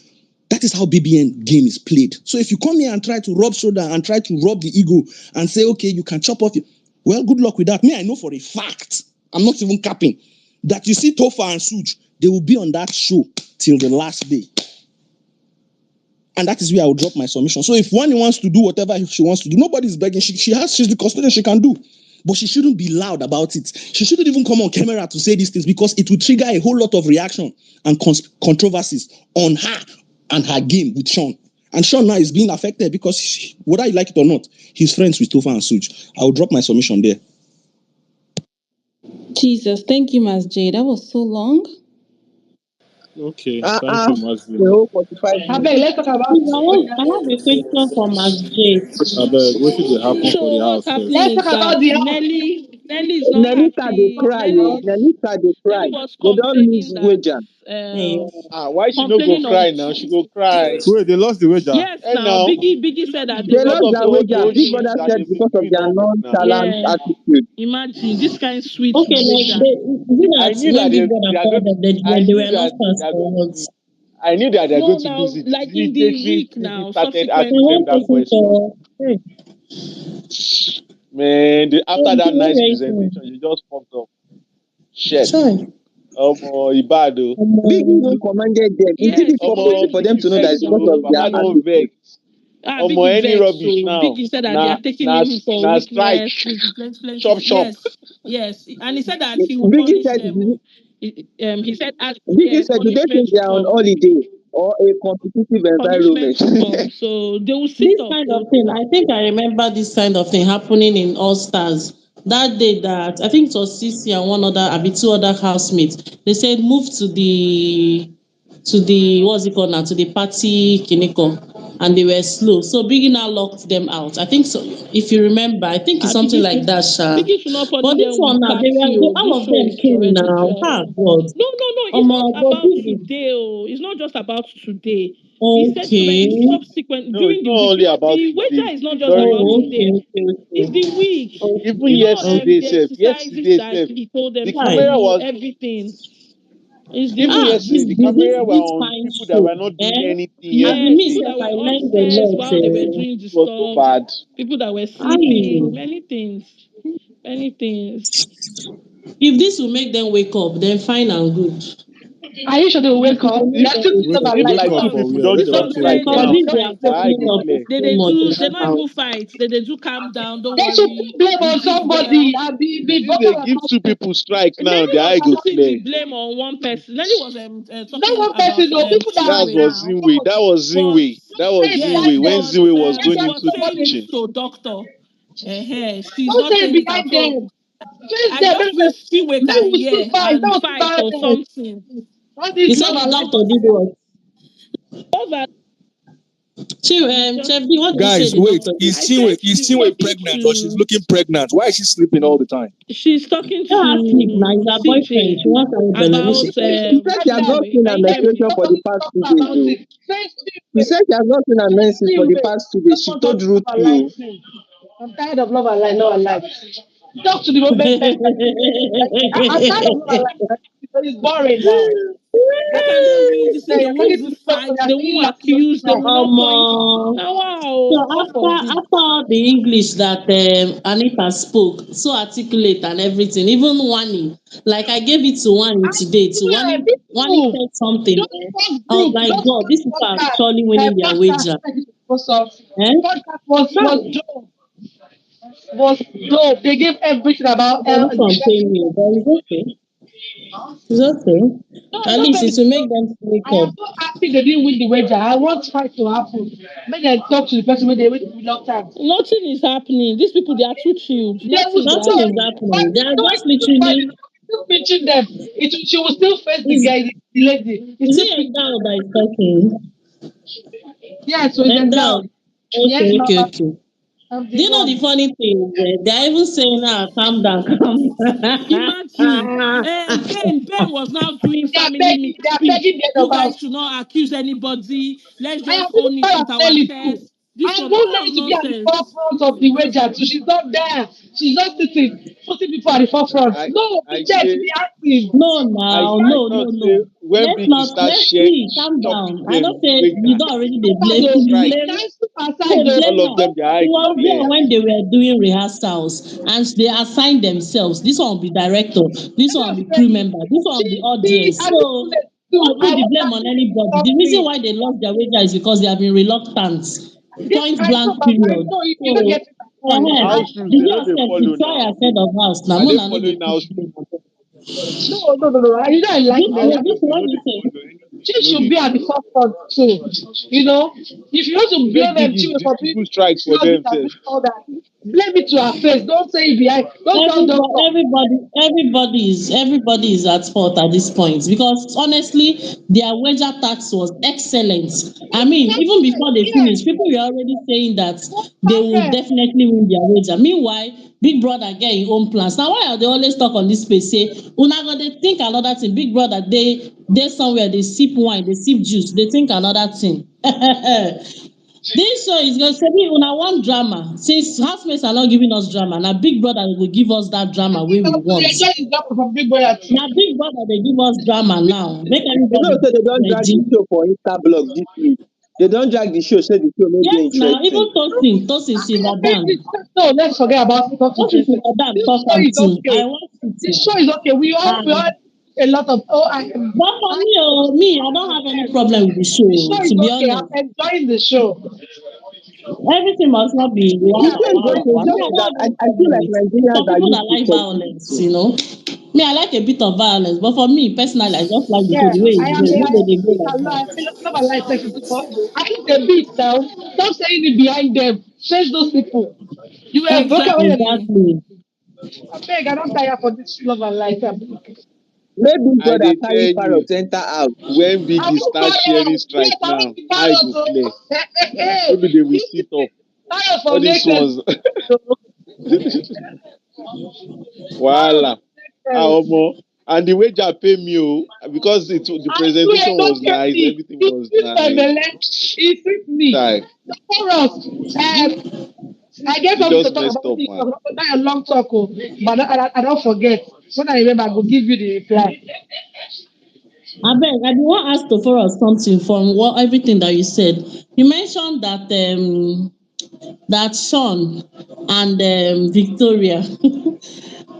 game is played. So if you come here and try to rub shoulder and try to rub the ego and say, okay, you can chop off it, well, good luck with that. Me, I know for a fact, I'm not even capping, that you see Tofa and Suj, they will be on that show till the last day. And that is where I will drop my submission. So if one wants to do whatever she wants to do, nobody's begging. She's the custodian, she can do. But she shouldn't be loud about it. She shouldn't even come on camera to say these things because it will trigger a whole lot of reaction and controversies on her and her game with Sean. And Sean now is being affected because whether you like it or not, he's friends with Tofa and Suj. I will drop my submission there.
Jesus, thank you, Mas J. That was so long.
Okay, thank you, Mazli.
The whole 45
I
minutes.
beg, let's talk about
I have a question for Ms. J.
I beg, what should happen
So
for the
what's
house first?
happening
let's
is
talk
that
about the house.
Nelly is not
Nelita, they
happy.
cry. Nelita, they cry.
Nelly was
They don't lose
complaining
wager.
that
Why she no go
complaining
cry
on
now? She go cry.
Wait, they lost the wager.
yes
And
now
now,
Biggie said that they
They
because
lost
of
their
all the
wager.
old
Big
shit
Brother
that
said
they've been
because of
doing
their
all week now.
nonchalant
yeah.
attitude.
Imagine this kind of sweet
Okay, like
wager.
I knew that
when Big Brother
they are
called
going.
them, they
I
were
knew
not
that
fast
they are
for
going to
words.
lose. I knew that they are
No,
going to
now
lose it.
like in the
Immediately,
week
Phoebe
now,
started
They
asking
subsequent
them
won't
that
take it
question.
for hey,
Man, after that nice
very
presentation, you just pumped up. Shit.
sorry.
Ibado.
Big even commended them. Is it
yes, he
hypocrisy
commended
for
the
them
Biggie
to know that
security
it's
vex,
because
guard.
oh,
of their
Baba no
attitude?
vex.
Biggie
Any
vex.
rubbish
So
now.
Biggie said that they are taking him for
Na strike.
weakness, plenty.
Chop.
Yes, and he said that he will
Biggie
punish
said,
them. He said as
Biggie said, do they
punishment
think they
to
are on
come.
holiday or a competitive
Punishment
environment?
to come. So they will sit
This
up.
kind of thing, I think I remember this kind of thing happening in All Stars. That day that I think it was Sisi and one other, I mean two other housemates, they said move to the what's it called now, to the party Kiniko, and they were slow. So Biggie now locked them out. I think so. If you remember, I think it's something like that, Sha.
Biggie should not
But
punish
this
them
one
with
now,
party.
all
This
of
show
them
is
came
already
now.
done.
Ah, God.
No, it's not
But
about
Biggie,
today. Oh. It's not just about today. He said so
okay.
many subsequent
No, it's
during the
not
week.
only about
The wager
today.
is not just about
Oh,
During
today. It's the
okay.
week.
even
Okay.
yesterday,
The
Okay.
self,
exercises that he told them
the
to
Right.
camera
do,
was
everything. It's the
even
week.
yesterday. The camera were
This
on
fine
people that
show,
were not doing
eh?
anything
I mean,
Yes,
me
people
yesterday.
self,
that
I
were
learned a
upstairs
lot.
while they were doing the
It was so
stuff,
bad.
people that were
Aye.
sleeping, many things. Many things.
If this will make them wake up, then fine and good.
Are you sure they will wake up? They
If
are still
if
thinking
Wake up,
about
if
life.
wake
like
up
two
for
Because
people
where?
don't
Wake
this
join
up
one
for where?
strike
they
Because
don't
now,
if they are
fight.
I
talking of
declare.
too much,
They
it's
don't
out.
even fight. They do calm down, don't
They should put
worry.
blame
We
on
do it
somebody.
well.
And be
Since
better
they
than
give two people strike now,
Nelly
the
was
eye go
putting the
clear.
blame on one person. Nelly was
not
talking
one
about
person, no people that are
That
Chinwe
was
now.
Zinwe. That was
But
Zinwe. That
say
was
it
yes,
Zinwe.
behind
When
them.
but
Zinwe was
Say
going
she
that
was
into the
saying it
somebody.
kitchen.
to doctor. She's
Don't
not
say it
saying it at
behind
all.
them. Face
I
them.
just wish Chinwe
Maybe
can
we still
hear
fight. That
and
was
fight or
embarrassment.
something.
All this
He said
love
the
and life.
doctor did what?
Those are just
Chef D, what did you say
Guys,
the
wait.
doctor did?
I said
Is
she's
Chinwe
talking
pregnant or she's
to
looking pregnant? Why is she sleeping all the time?
she's talking
Let her sleep now. It's
to
her boyfriend.
CJ
She wants her
about
belly.
She said she has not
Chinwe.
seen
Can
her
you hear me?
menstruation for the past 2 days.
About
Though.
it. Face
She said she has not seen her menses for the past 2 days. She
Don't
told
want
Ruth
to love and life.
you.
I'm tired of love and life. No and life. Talk to the moment. I'm tired of love and life. It's boring now.
How can they win this thing? They
You're
won't
talking
even
to somebody.
fight.
You're
They
saying
won't
you're
accuse. They will not point.
um,
Now,
so
wow, God forbid.
after all the English that Anita spoke, so articulate and everything, even Wani, like I gave it to Wani today. To
yeah,
Wani
people.
said something.
Those first
I was
group,
like,
those
God, these
first
people are
podcast,
surely winning their
podcast,
wager. Eh?
the podcast was
Right.
was dope. They gave everything about
But this one pain me, but it's okay. It's okay.
no,
At
not
least it
very.
will make them wake
I am
up.
so happy they didn't win the wager. I want fight to happen. Make them talk to the person when they wait a long time.
Nothing is happening. These people, they are too chilled.
They will
Nothing is
Nothing
still
is
happening.
happening. They are
no,
just
it's still fighting.
literally.
It's still pinching them. She will still face the
Is,
guy, the lady. It's
is
still
it
pinching.
Endowed that is talking?
Yeah, so it's them down.
Endowed.
Yes,
Okay, okay,
Mama.
okay.
I'm
Do
the
you know the
one.
funny thing? They're even saying, calm down, calm
Imagine.
down.
Ben was now doing family meet
They are
speech.
begging them
You guys
about.
should not accuse anybody. Let's
I am
just
even
own it
proud
with
of
our
Nelly too.
chest. This
I
one,
want
what kind
Nelly
of
to be at the
nonsense?
forefront of the wager too. She's not there. she's just sitting, putting people at the forefront. No,
I
be there to
say
be active.
No,
I
now,
I
no,
thought
no,
say
no.
when Biggie start
Let's
share
see, calm
chopping
down. I don't
them
say you
waiter,
don't already they blame
Aside, oh,
strike,
blame
cancel
no
aside, oh.
blame
all of
her.
them their eye
It
go
was
clear.
there when they were doing rehearsals and they assigned themselves. This one will be director, this
Let
one
us
will be crew
say,
member, this one will be
see,
audience.
I need to
So
let you.
don't put
I
the
want
blame
her
on
to
anybody.
stop
The reason
me.
why they lost their wager is because they have been reluctant.
Yes,
Point
I know,
blank
but I
period.
know you don't
So
get it at the point. I
House rules
the
they
girl
don't dey
said she
follow
try
now.
ahead of house. Now
Are they
Mona no dey
following
put
house
blame
rules?
on them.
no. You don't like
This
me.
House
I
this
rules they
what
no
you
dey
say.
follow. Anything
She
they no
should
dey
be at the
do.
forefront too. You know, if you want to
Make
blame them,
Biggie
Chiwe for being
distribute strike for
sluggish and
themselves.
doing all that, blame it to her face. Don't say it behind. Don't tell doctor.
Everybody is at fault at this point because honestly, their wager tax was excellent. I mean, even before they
Yeah,
finished, people were already saying that they will
perfect.
definitely win their wager. Meanwhile, Big Brother get im own plans. Now, why are they always talk on this space? Say, una go dey think another thing. Big Brother, they somewhere, they sip wine, they sip juice, they think another thing. This show is going to be una one drama. Since housemates are not giving us drama, now Big Brother will give us that drama wey we
You're
want.
just example from Big Brother too.
Now Big Brother they give us drama now. Make
You know,
everybody
say they don't drag the
ready.
show for Insta blog this week. They don't drag the show, say the show no
Yes,
dey
now even
interesting.
Tosin Silva Dan.
No, let's forget about what's
Tosin
interesting.
Silva Dan
This
talk
show
am
is
too. I
okay.
watch it
This
too.
show is okay. We all
And
a lot of
but for me, me, I don't have any problem with the
the
show.
show is
To be
okay. I'm
honest,
enjoying the show.
everything must not be
The
wahala,
show is
wahala,
okay.
wahala.
It's
Me,
just
I don't
that
have
I,
any
I feel
problem
like
with it. There's
Nigerians
some
are
people
used
that
to
like violence,
toxicity.
you know. Me, I like a bit of violence, but for me personally, I just like the show
Yeah,
the way it's going.
I
Maybe they go
think
like that.
I love my life section people. I think they beat now. Stop saying it behind them. Change those people. You were broken when you
Exactly.
Exactly.
I beg, I don't tire for this love and life.
Maybe
I
brother
dey
carry
tell
parrot
you,
enter house.
when
I
Biggie
will
start sharing
fire. Yes,
strike
I
now,
will
eye
fire
go
too.
clear.
Hey,
Maybe they will sit up.
fire
All
for
these
make sense.
ones, voila. Ah,
Sense.
omo. And the wager pay me because the
I swear,
presentation
don't
was
get
nice,
me.
everything
You
was
twist my
nice.
belly. It fits me.
Like,
For us, I get
you
something to
just
talk
messed
about.
up, man.
Not a long talk, but I don't forget. When I remember, I will give you the reply.
I do want to ask Tofora something from what everything that you said. You mentioned that Sean and Victoria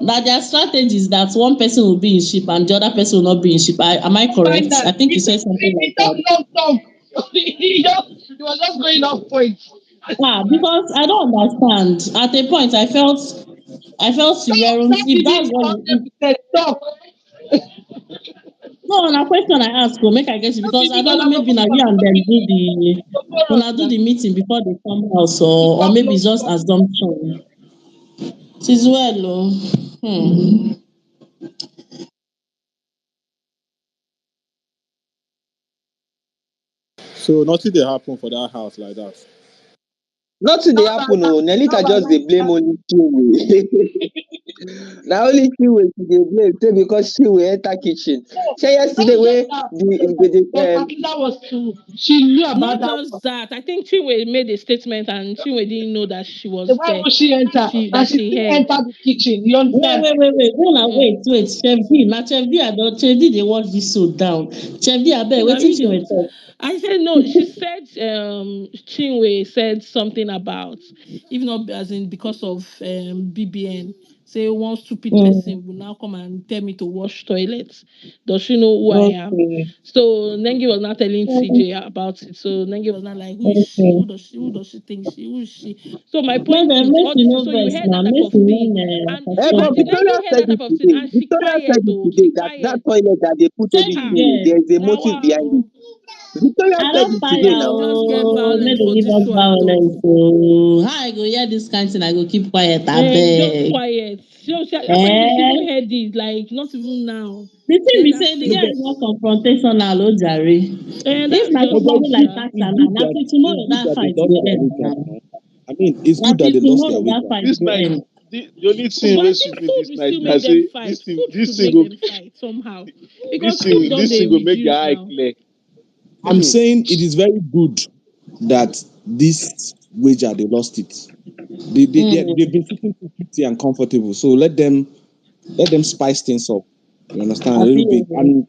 that their strategy is that one person will be in ship and the other person will not be in ship. Am I
Find
correct?
that.
I think you said something
He
like
talk
that.
long talk. He was just going off point.
Because I don't understand. At a point, I felt
Talk.
Sierra.
That
If
did
that's
it.
what you,
100% talk.
no, na question I ask go make I get it
Not
because
be
I
me,
don't
but
know
I'm
maybe na you and them do the
for us
una do
now.
the meeting before they come house
He
or
talk
maybe
long
it's just
talk.
assumption. It is well oh.
So nothing dey happen for that house like that.
Nothing dey happen oh. Nelita just dey blame only Chinwe. Na only Chinwe she dey blame say because Chinwe enter kitchen. Shey yesterday
Not just
wey
that.
the
But at least that was true. She knew about
Not
that one.
just that. I think Chinwe made a statement and Chinwe didn't know that she
The
was
why
there.
would she enter? And
That
she
she
still
heard.
entered the kitchen. You
Wait,
understand?
wait, wait, wait. Una
Mm.
wait. Chef D. Na Chef D I don Chef D dey watch this show down. Chef D abeg
Now
wetin
you
Chinwe
don't.
talk?
I said no. She said Chinwe said something about even not as in because of BBN. Say one stupid person will now come and tell me to wash toilets. Does she know who I am?
Okay.
So Nengi was not telling
Okay.
CJ about it. So Nengi was not like, who is she?
Okay.
Who does she think she? Who is she? So my
Make
point
dem
is,
make
all
you
this.
no
So you
vex
heard
na
that type
make
of
you
thing,
wan
and
but
imagine
Custodian.
Victoria
Nengi heard
said
that
it
type of thing,
today.
and she
Victoria said
quiet.
it
Oh, she
today that
quiet.
toilet that they put
Say
only
the
Ah,
Chinwe,
girl.
there is a
now
motive behind it.
wow.
Victoria
I
said
don
it today
tire
They
now.
just get
oh. Make
violent
dem
for
give
this
us
show at all.
violence oh. How I go hear this kind thing I go keep quiet
And just
abeg.
quiet. So that's why I said she
Eh?
even heard it, like not even now.
The thing
Said
be
that
say the
same.
girl is not confrontational oh jare.
And
If
that's
na
No,
just
but
somebody
it,
like
Sha.
Tasha now, na till tomorrow
it's good
that
that they
fight
lost
go
their
end
wager
now.
now. I mean, it's
Na
good that
till
they lost their
tomorrow that
wager.
fight
This
go
night,
end.
the only thing
But I
wey
think
sweet me
food
this
will
night
still
na
make them
say
fight. Food should
this thing
make
go
them fight somehow. Because
this
food
thing
don't
this
they
thing go make their
reduce
eye
now.
clear.
I'm saying it is very good that this wager they lost it. They've
Mm.
been sitting comfy and comfortable. So let them spice things up. You understand a little bit.
Abi,
And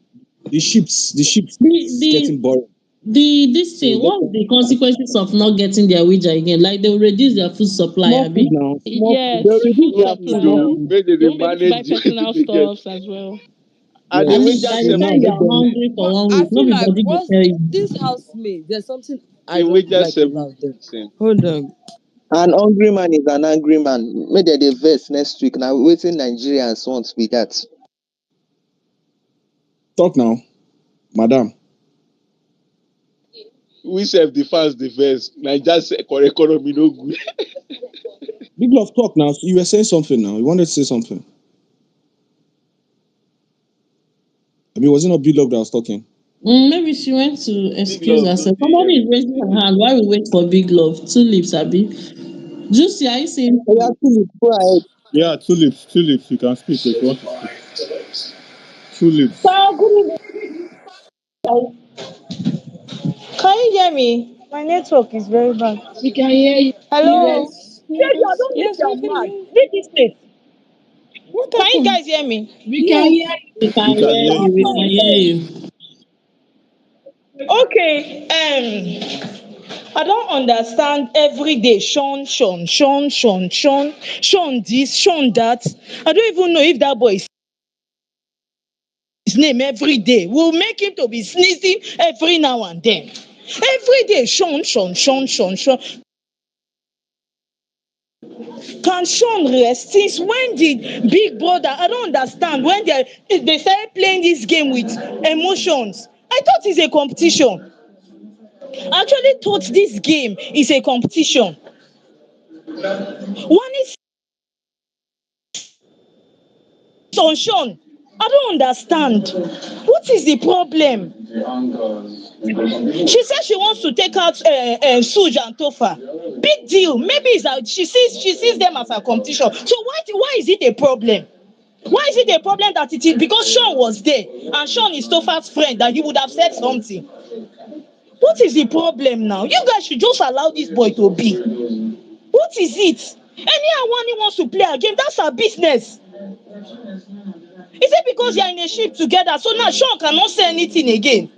the ships is
the
getting boring.
this
So
thing,
let
what's
them
the consequences of not getting their wage again? Like they will reduce their food supply,
small food
Abi.
now, small food,
Yes,
They reduce
food
their
small food,
food,
small
supply.
oh,
food.
make they
They
dey
won't be able to buy
manage the
personal
they get.
stuffs as well.
And
Yes.
the
And
wage
it's by the
So now
time you
let
are
them
hungry for
But
one
I
week,
feel
nobody
like
go
what's
tell you.
this housemate? There's something I
in
don't
wages
like
seven
about them.
percent.
Hold on.
An hungry man is an angry man. Make dem dey vex next week. Na wetin Nigerians want be that.
talk now, madam.
We self the fans the first. Naija economy no good.
Big love, talk now. You were saying something now. You wanted to say something. I mean, was it not Big Love that was talking?
Maybe she went to
Big
excuse
love do
herself.
the
Somebody is raising her hand while we wait for big love. Two lips, Abi. Juicy, are you saying
Oya
something?
Philip, go ahead.
Yeah, tulips, tulips. You can speak if you want to speak. Tulips.
So good evening. Can you hear me? My network is very bad. We can hear you. Hello.
Yes,
Yes, I
yes,
don't think
yes, we
you're
can
mad.
hear you.
Leave this place.
What
Can you
happened?
guys hear me? We can
Yes.
hear
We can
We can
hear
hear
you.
you.
We can hear you.
you. Okay. I don't understand every day. Sean this, Sean that. I don't even know if that boy is his name every day. We'll make him to be sneezing every now and then. Every day, Sean. Can Sean rest? Since when did Big Brother? I don't understand. When they started playing this game with emotions. I thought it's a competition. I actually thought this game is a competition. One is on Sean. I don't understand. What is the problem? She said she wants to take out Suj and Tofa. Big deal. Maybe it's that she sees them as a competition. So why is it a problem? Why is it a problem that it is because Sean was there and Sean is Tofa's friend that he would have said something? What is the problem now? You guys should just allow this boy to be. What is it? Anyhow, when he wants to play a game, that's our business. Is it because they are in a ship together? So now Sean cannot say anything again.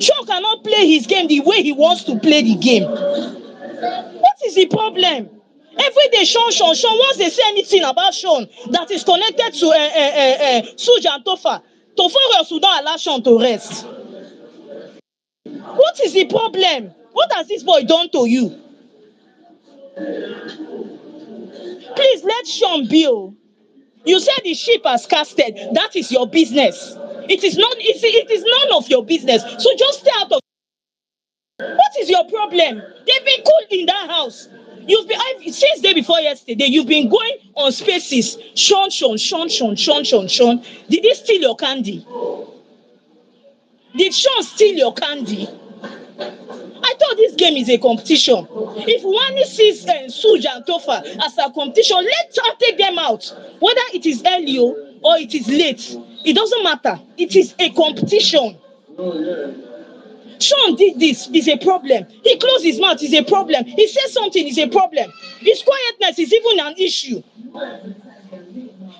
Sean cannot play his game the way he wants to play the game. What is the problem? Every day, Sean. Once they say anything about Sean that is connected to Suj and Tofa, Tofa will not allow Sean to rest. What is the problem? What has this boy done to you? Please let Sean be. You said the ship has casted. That is your business. It is not. It is none of your business. So just stay out of. What is your problem? They've been cool in that house. Since day before yesterday. You've been going on spaces. Sean. Did he steal your candy? Did Sean steal your candy? I thought this game is a competition. If one sees Suj and Tofa as a competition, let her take them out. Whether it is early or it is late, it doesn't matter. It is a competition. Sean did this is a problem. He closed his mouth is a problem. He said something is a problem. His quietness is even an issue.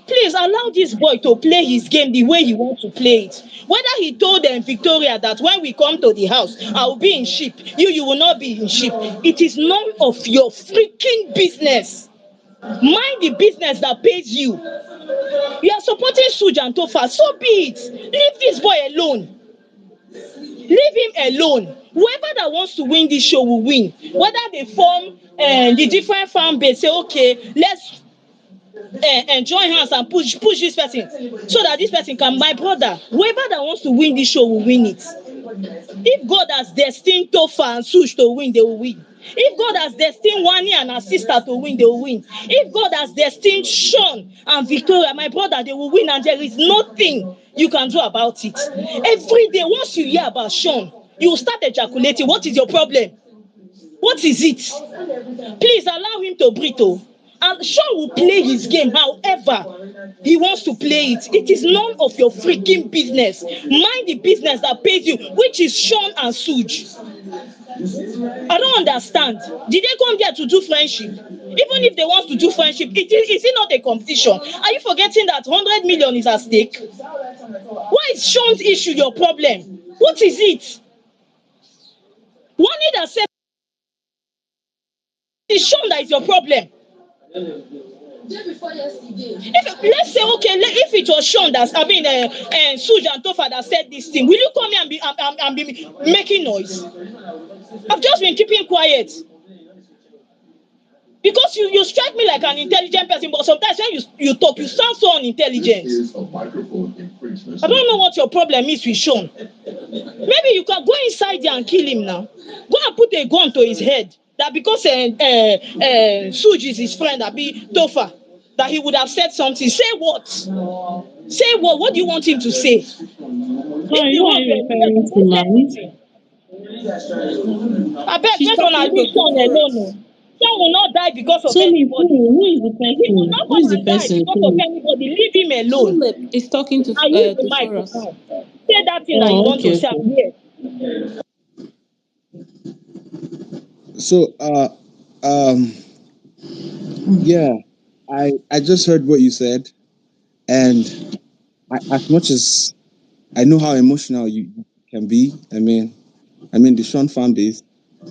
Please allow this boy to play his game the way he wants to play it. Whether he told Victoria that when we come to the house, I will be in ship. You will not be in ship. It is none of your freaking business. Mind the business that pays you. You are supporting Suj and Tofa. So be it. Leave this boy alone. Leave him alone. Whoever that wants to win this show will win. Whether they form the different fan base, say, okay, let's join hands and push this person so that this person can, my brother, whoever that wants to win this show will win it. If God has destined Tofa and Sush to win, they will win. If God has destined Wani and her sister to win, they will win. If God has destined Sean and Victoria, my brother, they will win, and there is nothing you can do about it. Every day, once you hear about Sean, you will start ejaculating. What is your problem? What is it? Please allow him to breathe. Oh. And Sean will play his game however he wants to play it. It is none of your freaking business. Mind the business that pays you, which is Sean and Suj. I don't understand. Did they come there to do friendship? Even if they want to do friendship, is it not a competition? Are you forgetting that 100 million is at stake? Why is Sean's issue your problem? What is it? One need accept it's Sean that is your problem. If let's say okay, if it was Sean that's Suj and Tofa that said this thing, will you come here and be making noise? I've just been keeping quiet. Because you strike me like an intelligent person, but sometimes when you talk, you sound so unintelligent. I don't know what your problem is with Sean. Maybe you can go inside there and kill him now. Go and put a gun to his head. That because Suj is his friend, that be Tofa, that he would have said something. Say what? Say what? What do you want him to say? If the
Who are
husband
you referring to,
don't say
man?
anything. I bet
She's
make una
talking to
leave Sean alone.
Totoras.
Sean will not die because of
Show me
anybody.
who is the
He will
person?
not
Who
come
is the
and die
person?
because
Show
of
me.
anybody. Leave him alone.
Philip is talking to
I use the mic
Totoras.
now. Say that thing that you
Oh,
want to
okay,
say.
okay.
I'm here.
So, yeah, I just heard what you said, and as much as I know how emotional you can be, I mean the Sean fan base.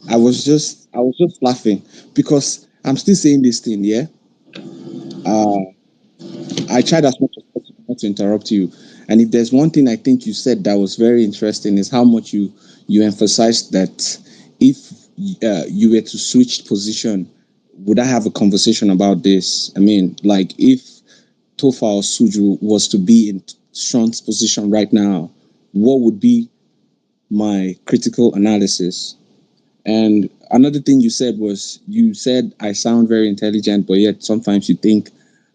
I was just laughing because I'm still saying this thing. Yeah, uh, I tried as much as possible not to interrupt you. And if there's one thing I think you said that was very interesting is how much you emphasized that if you were to switch position, would I have a conversation about this? I mean, like if Tofa or Suju was to be in Sean's position right now, what would be my critical analysis? And another thing you said was you said I sound very intelligent, but yet sometimes you think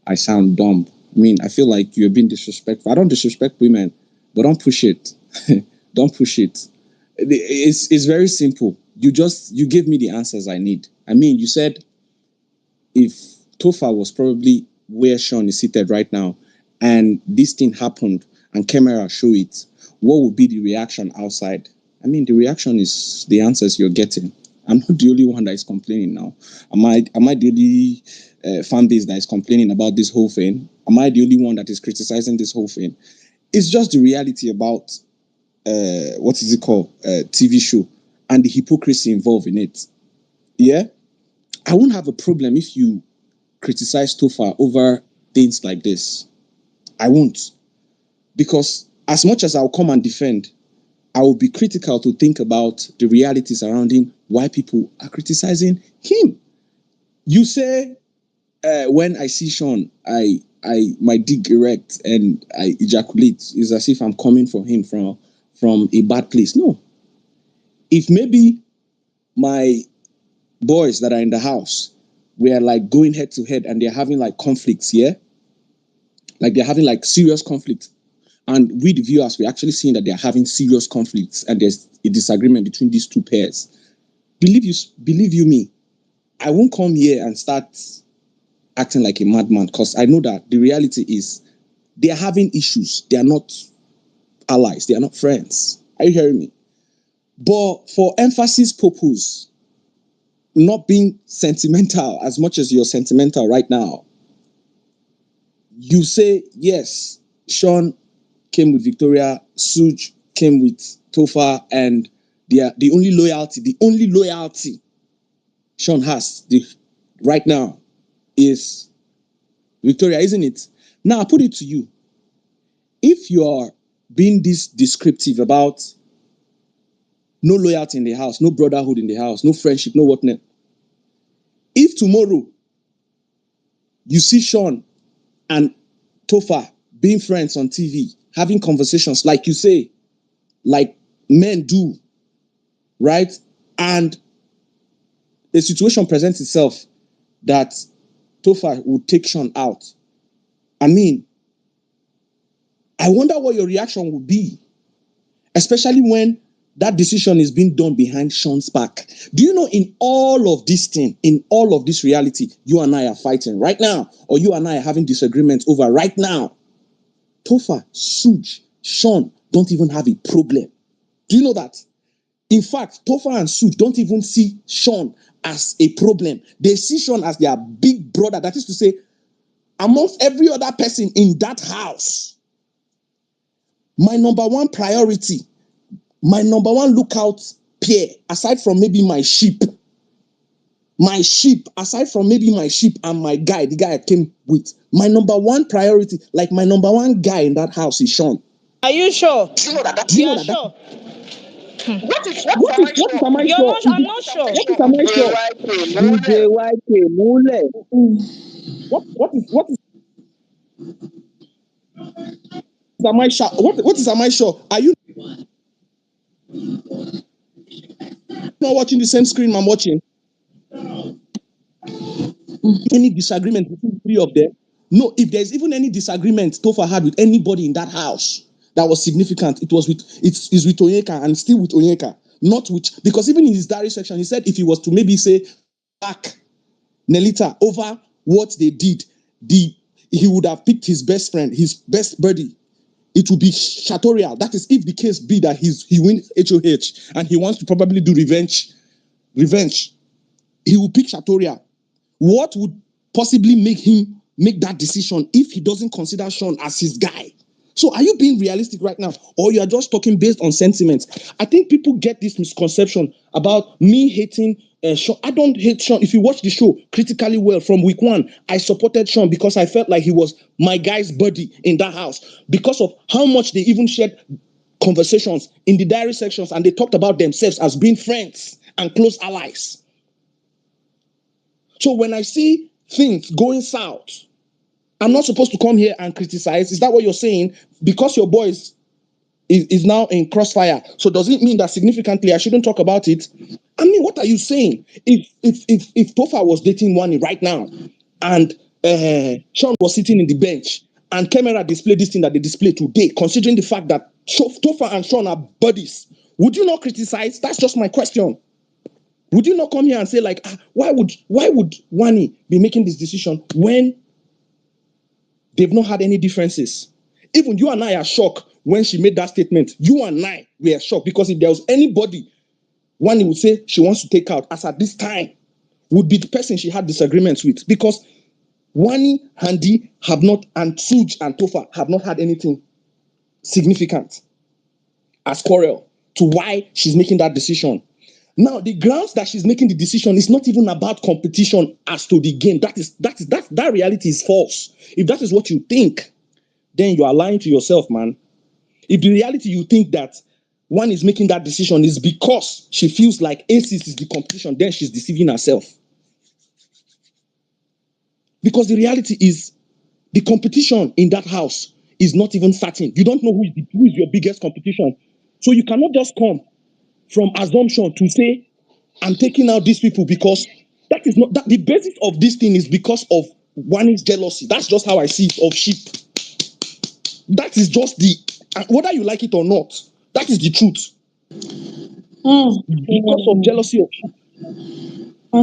I sound dumb. I mean, I feel like you're being disrespectful. I don't disrespect women, but don't push it. Don't push it. It's very simple. You give me the answers I need. I mean, you said if Tofa was probably where Sean is seated right now, and this thing happened and camera show it, what would be the reaction outside? I mean, the reaction is the answers you're getting. I'm not the only one that is complaining now. Am I the only fan base that is complaining about this whole thing? Am I the only one that is criticizing this whole thing? It's just the reality about what is it called, TV show, and the hypocrisy involved in it. Yeah, I won't have a problem if you criticize Tofa over things like this. I won't. Because as much as I'll come and defend, I will be critical to think about the reality surrounding why people are criticizing him. You say, when I see Sean, I my dick erect and I ejaculate. It's as if I'm coming for him from a bad place. No. If maybe my boys that are in the house were like going head to head and they're having like conflicts, yeah? Like they're having like serious conflict. And we, the viewers, we're actually seeing that they're having serious conflicts and there's a disagreement between these two pairs. Believe you me, I won't come here and start acting like a madman because I know that the reality is they are having issues. They are not allies. They are not friends. Are you hearing me? But for emphasis purpose, not being sentimental as much as you're sentimental right now, you say, yes, Sean came with Victoria, Suj came with Tofa, and the only loyalty Sean has right now is Victoria, isn't it? Now I put it to you. If you are being this descriptive about no loyalty in the house, no brotherhood in the house, no friendship, no whatnot, if tomorrow you see Sean and Tofa being friends on TV, having conversations like you say, like men do, right? And a situation presents itself that Tofa would take Sean out. I mean, I wonder what your reaction would be, especially when that decision is being done behind Sean's back. Do you know in all of this thing, in all of this reality, you and I are fighting right now, or you and I are having disagreements over right now? Topher, Suj, Sean don't even have a problem. Do you know that? In fact, Topher and Suj don't even see Sean as a problem. They see Sean as their big brother. That is to say, amongst every other person in that house, my number one priority, my number one lookout peer, aside from maybe my sheep, aside from maybe my sheep and my guy, the guy I came with, my number one priority, like my number one guy in that house is Sean.
Are you sure?
Do you know that?
You are sure?
What am I
You're
sure?
not. I'm not sure.
What am I sure?
DJ YK, Mule.
What is am I sure? What is am I sure? Are you not watching the same screen I'm watching? Any disagreement between the three of them? No, if there's even any disagreement Topher had with anybody in that house that was significant, it was with it's with Onyeka and still with Onyeka, not with, because even in his diary section, he said if he was to maybe say back Nelita over what they did, he would have picked his best friend, his best buddy. It would be Chatorial. That is if the case be that he wins HOH and he wants to probably do revenge. He will pick Chatorial. What would possibly make him make that decision if he doesn't consider Sean as his guy? So are you being realistic right now, or you are just talking based on sentiment? I think people get this misconception about me hating Sean. I don't hate Sean. If you watch the show critically well from week one, I supported Sean because I felt like he was my guy's buddy in that house because of how much they even shared conversations in the diary sections, and they talked about themselves as being friends and close allies. So when I see things going south, I'm not supposed to come here and criticize. Is that what you're saying? Because your boy is now in crossfire. So does it mean that significantly I shouldn't talk about it? I mean, what are you saying? If Topher was dating Wani right now and Sean was sitting in the bench and camera displayed this thing that they display today, considering the fact that Topher and Sean are buddies, would you not criticize? That's just my question. Would you not come here and say like, why would Wani be making this decision when they've not had any differences? Even you and I are shocked when she made that statement. You and I were shocked because if there was anybody Wani would say she wants to take out as at this time would be the person she had disagreements with, because Wani, Handi have not, and Suj and Topher have not had anything significant as quarrel to why she's making that decision. Now, the grounds that she's making the decision is not even about competition as to the game. That reality is false. If that is what you think, then you are lying to yourself, man. If the reality you think that one is making that decision is because she feels like Aces is the competition, then she's deceiving herself. Because the reality is the competition in that house is not even starting. You don't know who is your biggest competition. So you cannot just come from assumption to say, I'm taking out these people because that is not that the basis of this thing is because of one is jealousy. That's just how I see it, of sheep. That is just whether you like it or not, that is the truth. Because of jealousy of sheep.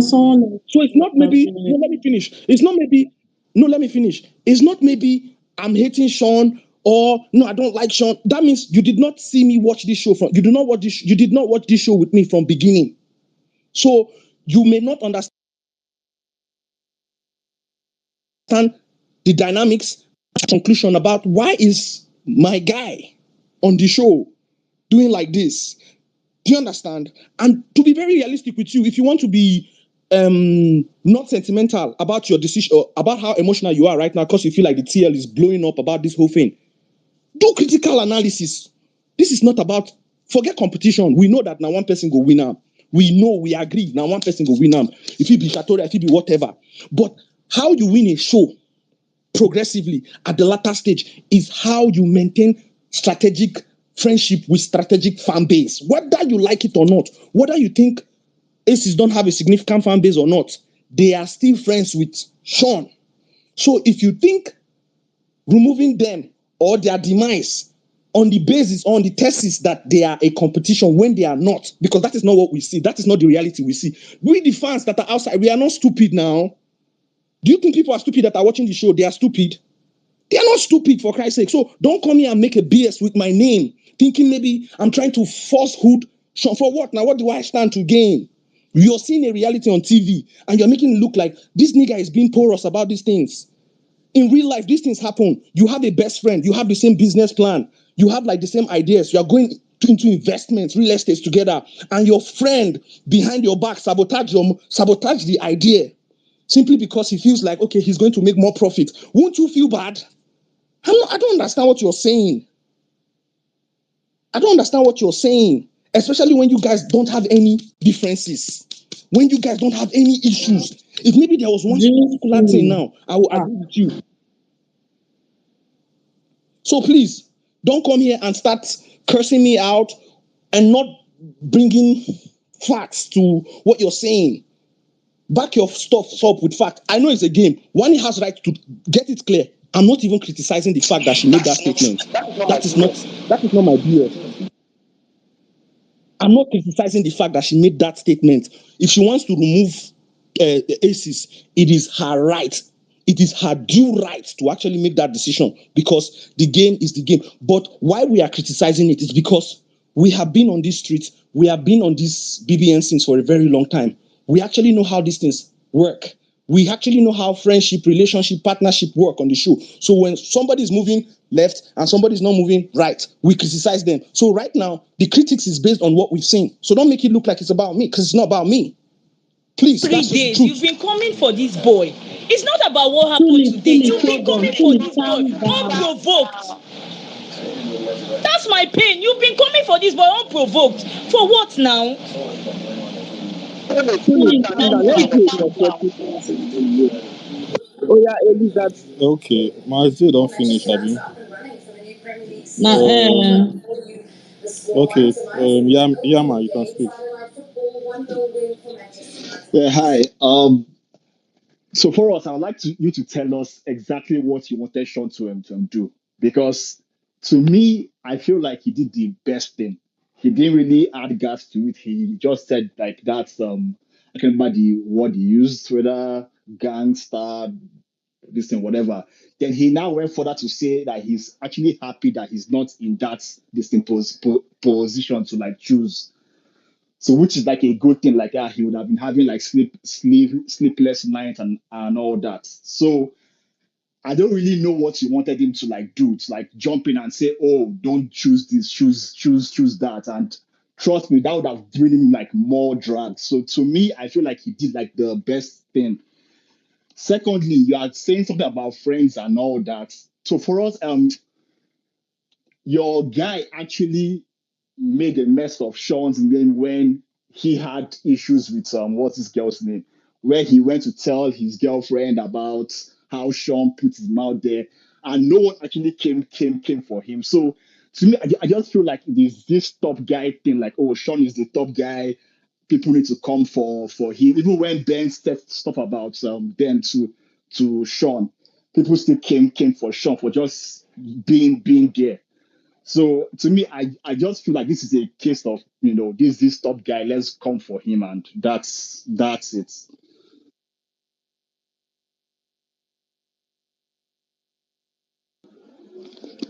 So it's not maybe, no, let me finish. It's not maybe, no, let me finish. It's not maybe I'm hating Sean or no, I don't like Sean. That means you did not see me watch this show you did not watch this show with me from beginning. So you may not understand the dynamics, conclusion about why is my guy on the show doing like this. Do you understand? And to be very realistic with you, if you want to be not sentimental about your decision or about how emotional you are right now because you feel like the TL is blowing up about this whole thing, do critical analysis. This is not about, forget competition. We know that now one person go win out. We know, we agree, now one person go win out. If it be Chateau, if it be whatever. But how you win a show progressively at the latter stage is how you maintain strategic friendship with strategic fan base. Whether you like it or not, whether you think Aces don't have a significant fan base or not, they are still friends with Sean. So if you think removing them or their demise on the basis, on the thesis that they are a competition when they are not, because that is not what we see. That is not the reality we see. We, the fans that are outside, we are not stupid now. Do you think people are stupid that are watching the show? They are stupid. They are not stupid, for Christ's sake. So don't come here and make a BS with my name, thinking maybe I'm trying to falsehood. For what? Now, what do I stand to gain? You're seeing a reality on TV, and you're making it look like this nigga is being porous about these things. In real life, these things happen. You have a best friend. You have the same business plan. You have like the same ideas. You are going into investments, real estate together, and your friend behind your back sabotage the idea simply because he feels like, okay, he's going to make more profit. Won't you feel bad? I don't understand what you're saying. I don't understand what you're saying, especially when you guys don't have any differences, when you guys don't have any issues. If maybe there was one particular thing now, I will agree with you. So please, don't come here and start cursing me out and not bringing facts to what you're saying. Back your stuff up with facts. I know it's a game. One has right to get it clear. I'm not even criticizing the fact that she made that statement. That is not my BS. I'm not criticizing the fact that she made that statement. If she wants to remove the aces, it is her right. It is her due right to actually make that decision because the game is the game. But why we are criticizing it is because we have been on these streets, we have been on these BBN scenes for a very long time. We actually know how these things work. We actually know how friendship, relationship, partnership work on the show. So when somebody is moving left and somebody is not moving right, we criticize them. So right now, the critics is based on what we've seen. So don't make it look like it's about me, because it's not about me. Please,
3
that's just the
days,
truth.
you've been coming for this boy. It's not about what happened today. You've been coming for this boy unprovoked. That's my pain. You've been coming for this boy unprovoked. For what now?
Oh yeah, Elizabeth.
Okay, my still don't finish, Abi.
Now,
Okay, Yama, you can speak.
Yeah, hi. So for us, I would like you to tell us exactly what you wanted Sean to do, because to me, I feel like he did the best thing. He didn't really add gas to it. He just said like that's I can't remember the word he used, whether gangster, this thing, whatever. Then he now went further to say that he's actually happy that he's not in that this thing position to like choose. So which is like a good thing, like he would have been having like sleepless nights and all that. So I don't really know what you wanted him to like do, to like jump in and say, oh, don't choose this, choose that. And trust me, that would have given him like more drag. So to me, I feel like he did like the best thing. Secondly, you are saying something about friends and all that. So for us, your guy actually made a mess of Sean's name when he had issues with what's his girl's name, where he went to tell his girlfriend about how Sean put his mouth there, and no one actually came for him. So to me, I just feel like there's this top guy thing, like, oh, Sean is the top guy. People need to come for him. Even when Ben said stuff about Ben to Sean, people still came for Sean for just being there. So to me, I just feel like this is a case of, this top guy, let's come for him, and that's it.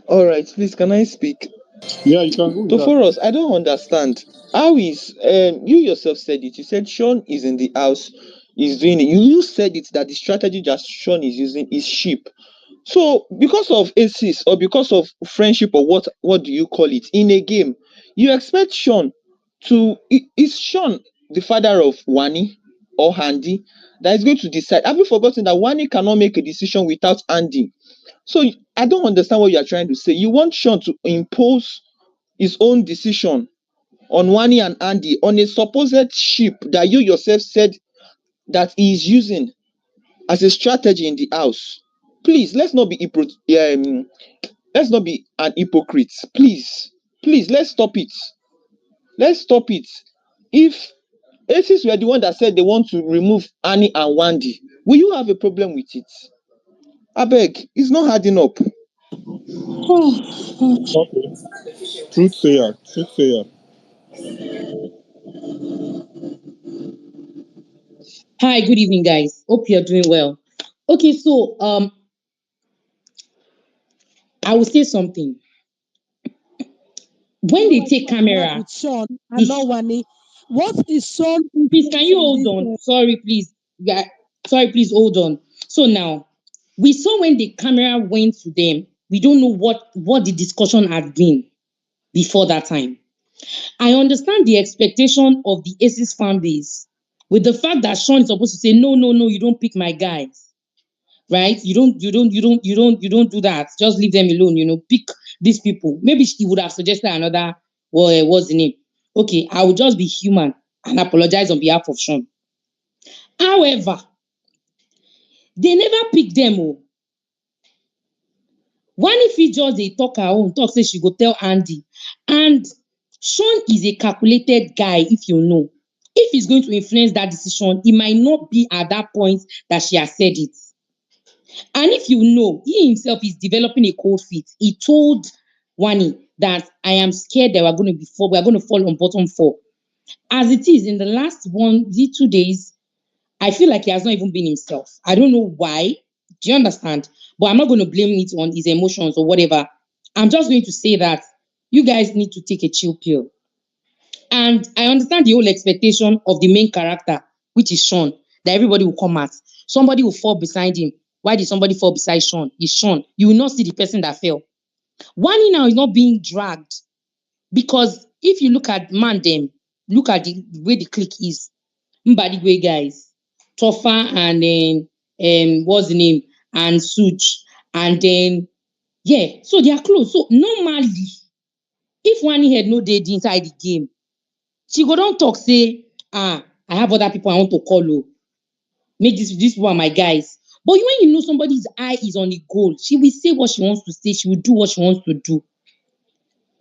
All right, please, can I speak?
Yeah, you can go with
So
that.
for us, I don't understand. How is you yourself said it? You said Sean is in the house, is doing it. You said it that the strategy that Sean is using is sheep. So because of aces or because of friendship or what do you call it in a game, you expect Sean is Sean the father of Wani or Handy that is going to decide? Have you forgotten that Wani cannot make a decision without Andy? So I don't understand what you are trying to say. You want Sean to impose his own decision on Wani and Andy on a supposed sheep that you yourself said that he is using as a strategy in the house. Please, let's not be an hypocrite. Please, let's stop it. Let's stop it. If Aces were the one that said they want to remove Annie and Wandy, will you have a problem with it? I beg, it's not adding up.
Okay. Truth sayer. Truth sayer.
Hi, good evening, guys. Hope you're doing well. Okay, so I will say something. When they take camera,
With Sean and
this
not Wani. What is Sean
please can
influence
you
on
hold
this?
on? Sorry, please. Yeah, sorry, please hold on. So now we saw when the camera went to them, we don't know what the discussion had been before that time. I understand the expectation of the Aces fan base with the fact that Sean is supposed to say, no, no, no, you don't pick my guys. Right? You don't do that. Just leave them alone, pick these people. Maybe he would have suggested another, well, what's the name? Okay, I will just be human and apologize on behalf of Sean. However, they never pick them. Oh. One if he just they talk her own, talk say she go tell Andy. And Sean is a calculated guy, if you know. If he's going to influence that decision, it might not be at that point that she has said it. And if you know, he himself is developing a cold feet. He told Wani that I am scared that we're going to fall on bottom four. As it is, in the last 2 days, I feel like he has not even been himself. I don't know why. Do you understand? But I'm not going to blame it on his emotions or whatever. I'm just going to say that you guys need to take a chill pill. And I understand the whole expectation of the main character, which is Sean, that everybody will come at. Somebody will fall beside him. Why did somebody fall beside Sean? It's Sean. You will not see the person that fell. Wani now is not being dragged because if you look at Mandem, look at the way the clique is. Mbadigwe guys, Tofa and then what's the name? And Such. And then yeah, so they are close. So normally, if Wani had no dead inside the game, she go don talk say, I have other people I want to call. Oh. Make this one my guys. But when you know somebody's eye is on the goal, she will say what she wants to say. She will do what she wants to do.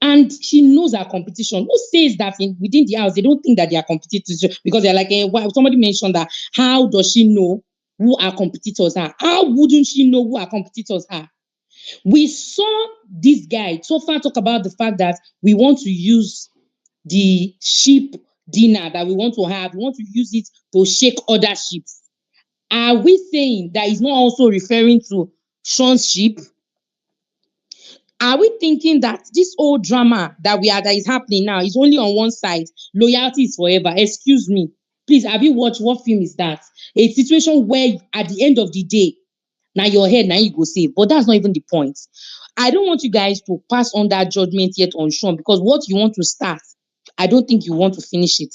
And she knows her competition. Who says that within the house, they don't think that they are competitors because they're like, somebody mentioned that. How does she know who our competitors are? How wouldn't she know who our competitors are? We saw this guy so far talk about the fact that we want to use the ship dinner that we want to have. We want to use it to shake other ships. Are we saying that it's not also referring to Sean's ship? Are we thinking that this whole drama that is happening now is only on one side? Loyalty is forever. Excuse me. Please, have you watched what film is that? A situation where at the end of the day, now your head, now you go save. But that's not even the point. I don't want you guys to pass on that judgment yet on Sean because what you want to start, I don't think you want to finish it.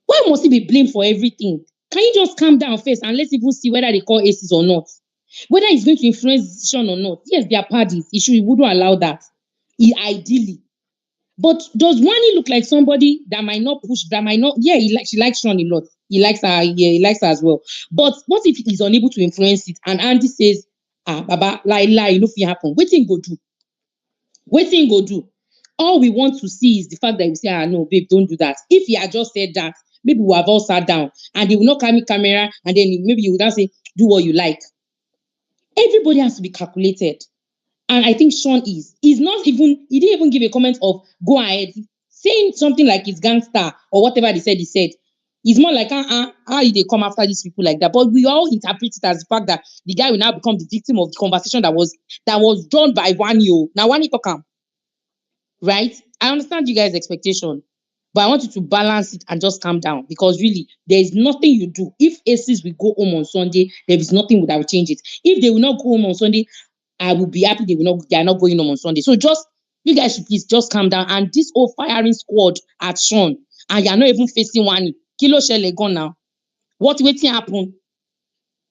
Why must he be blamed for everything? Can you just calm down first and let's even see whether they call aces or not? Whether it's going to influence decision or not. Yes, they are parties. He wouldn't allow that. Ideally. But does Wani look like somebody that might not push, that might not, yeah, she likes Sean a lot. He likes her, yeah, he likes her as well. But what if he's unable to influence it and Andy says, Baba, lie, you know if it happen. What thing go do? What thing go do? All we want to see is the fact that we say, no, babe, don't do that. If he had just said that, maybe we have all sat down and they will not carry camera and then maybe you would now say, do what you like. Everybody has to be calculated. And I think Sean he's not even, he didn't even give a comment of go ahead. Saying something like it's gangster or whatever he said. It's more like, how did they come after these people like that? But we all interpret it as the fact that the guy will now become the victim of the conversation that was done by Wanyo. Now Wani talk, right? I understand you guys' expectation, but I want you to balance it and just calm down because really, there is nothing you do. If Aces will go home on Sunday, there is nothing that will change it. If they will not go home on Sunday, I will be happy they are not going home on Sunday. So just you guys should please just calm down. And this whole firing squad at Sean, and you're not even facing one kilo shell gone now. What waiting happen?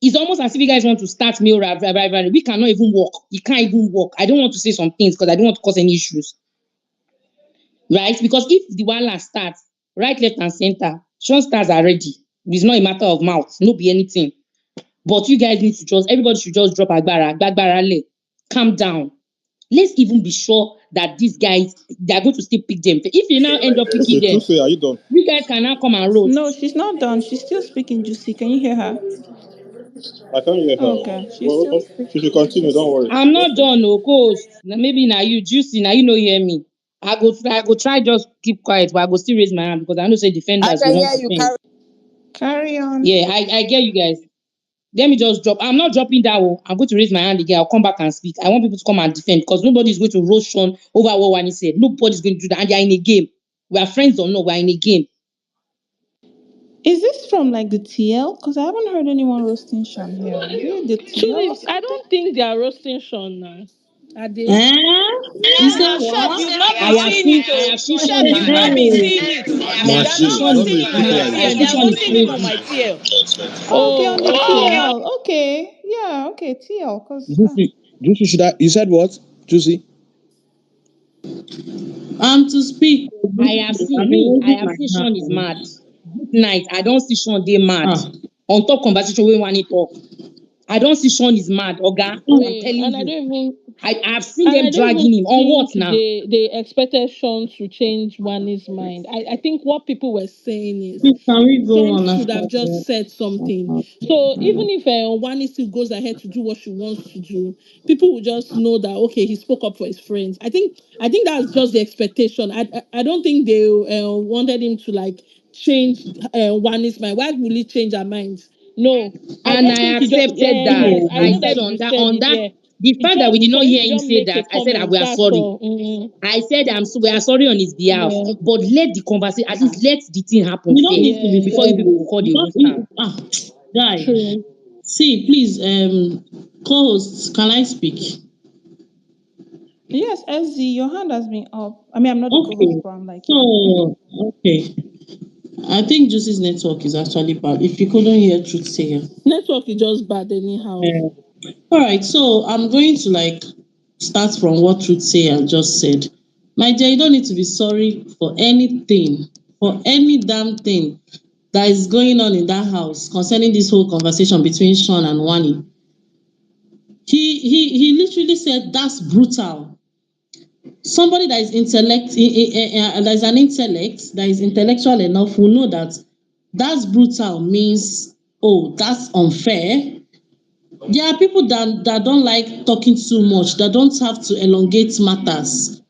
It's almost as if you guys want to start meal rivalry. We cannot even walk. You can't even walk. I don't want to say some things because I don't want to cause any issues. Right? Because if the wala starts, right, left, and center, Sean stars are ready. It's not a matter of mouth, no be anything. But you guys need to everybody should just drop agbara, calm down. Let's even be sure that these guys, they're going to still pick them. If you now end up picking
Okay,
them,
truth sayer, are you done?
you guys can now come and roast.
No, she's not done. She's still speaking, Juicy. Can you hear her?
I can't hear her.
Okay, she's still
She
speaking.
should continue. Don't worry.
I'm not done, no coach. Maybe now you juicy, now you know hear me. I go try just keep quiet, but I go still raise my hand because I know say defenders go want defend.
Carry on.
Yeah, I get you guys. Let me just drop. I'm not dropping that one. I'm going to raise my hand again. I'll come back and speak. I want people to come and defend because nobody's going to roast Sean over what Wani said. Nobody's going to do that. And they're in a game. We are friends or not, we're in a game.
Is this from like the TL? Because I haven't heard anyone roasting Sean here. Is it the TL or
Truly, I
something?
don't think they are roasting Sean now. Are they?
Eh? You say
Chef,
what?
you've not
I
been
have
seeing
seen
it,
I
oh.
have seen
Chef,
Sean is
you've
mad.
not been
Hey,
seeing it.
I
They
have
are
seen
not
Maxine,
Sean
don't
is
roasting
be
him on your
mad.
repeating
I
TL.
have
They
seen
are
Sean is
roasting him on
crazy.
my TL.
Okay, on the
Oh,
TL. Okay. Yeah, okay, TL. Because
Juicy, should I? You said what? Juicy.
to speak.
I have
I've
seen
been
me. I
raising
have
my
seen Sean is
hand.
mad. This night, I don't see Sean they mad.
Ah.
On top conversation, we want it talk. I don't see Sean is mad, Oga. I'm
wait,
telling
and I
you.
don't even
I've seen
and
them
I don't even
dragging him. On what
think
now?
they expected Sean to change Wani's mind. I think what people were saying is
Please, can we go
Sean
on
should
after
have just
that?
said something. So even if Wani still goes ahead to do what she wants to do, people will just know that okay, he spoke up for his friends. I think that's just the expectation. I don't think they wanted him to like change Wani's mind. Why will he change her minds? No, I
And
just
I
think he just
accepted that.
yes, I
I
know
said
that you said
on
it.
that
Yeah,
the
it's
fact that we did
just
not
for him
hear
to
him
just
say
make a
that, I said that
comment.
we are
That's
sorry.
all.
I said we are sorry on his behalf,
Yeah,
but let the conversation at least let the thing happen
You don't need
first
to be
yeah,
before you people will
sorry.
call
You
the
don't,
rooster.
guy.
true.
See, please, co-hosts, can I speak?
yes, SZ, your hand has been up. I mean, I'm not the co-host,
Okay.
but I'm like, yeah.
So, okay. I think Juicy's network is actually bad. If you couldn't hear truth sayer.
Network is just bad anyhow.
All right, so I'm going to like start from what Truth Sayer just said. My dear, you don't need to be sorry for anything, for any damn thing that is going on in that house concerning this whole conversation between Sean and Wani. He literally said that's brutal. Somebody that is that is an intellect, that is intellectual enough will know that that's brutal means, oh, that's unfair. There are people that don't like talking too much, that don't have to elongate matters.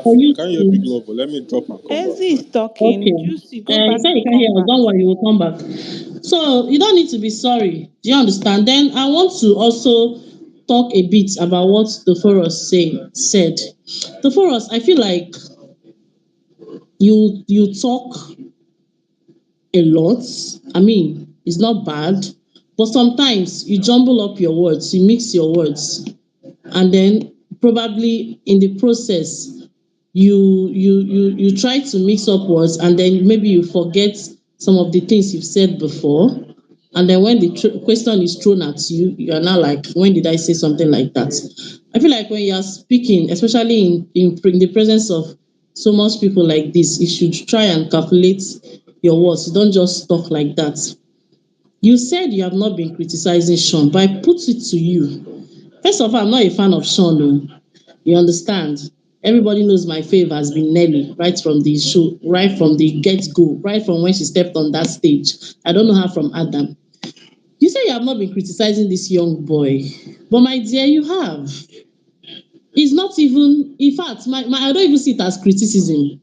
For
I
you
can't hear Big
to,
Love, but let me drop and come back.
SZ is talking.
okay.
Juicy, go
You
back
said you
and
can't hear
come
us,
back.
don't worry, you will come back. So you don't need to be sorry. Do you understand? Then I want to also talk a bit about what the Foros said. The Foros, I feel like you talk a lot. I mean, it's not bad, but sometimes you jumble up your words, you mix your words, and then probably in the process you try to mix up words, and then maybe you forget some of the things you've said before, and then when the question is thrown at you, you are now like, when did I say something like that? I feel like when you are speaking, especially in the presence of so much people like this, you should try and calculate your words. You don't just talk like that. You said you have not been criticizing Sean, but I put it to you. First of all, I'm not a fan of Sean. You understand? Everybody knows my fave has been Nelly right from the show, right from the get-go, right from when she stepped on that stage. I don't know her from Adam. You say you have not been criticizing this young boy, but my dear, you have. It's not even, in fact, I don't even see it as criticism.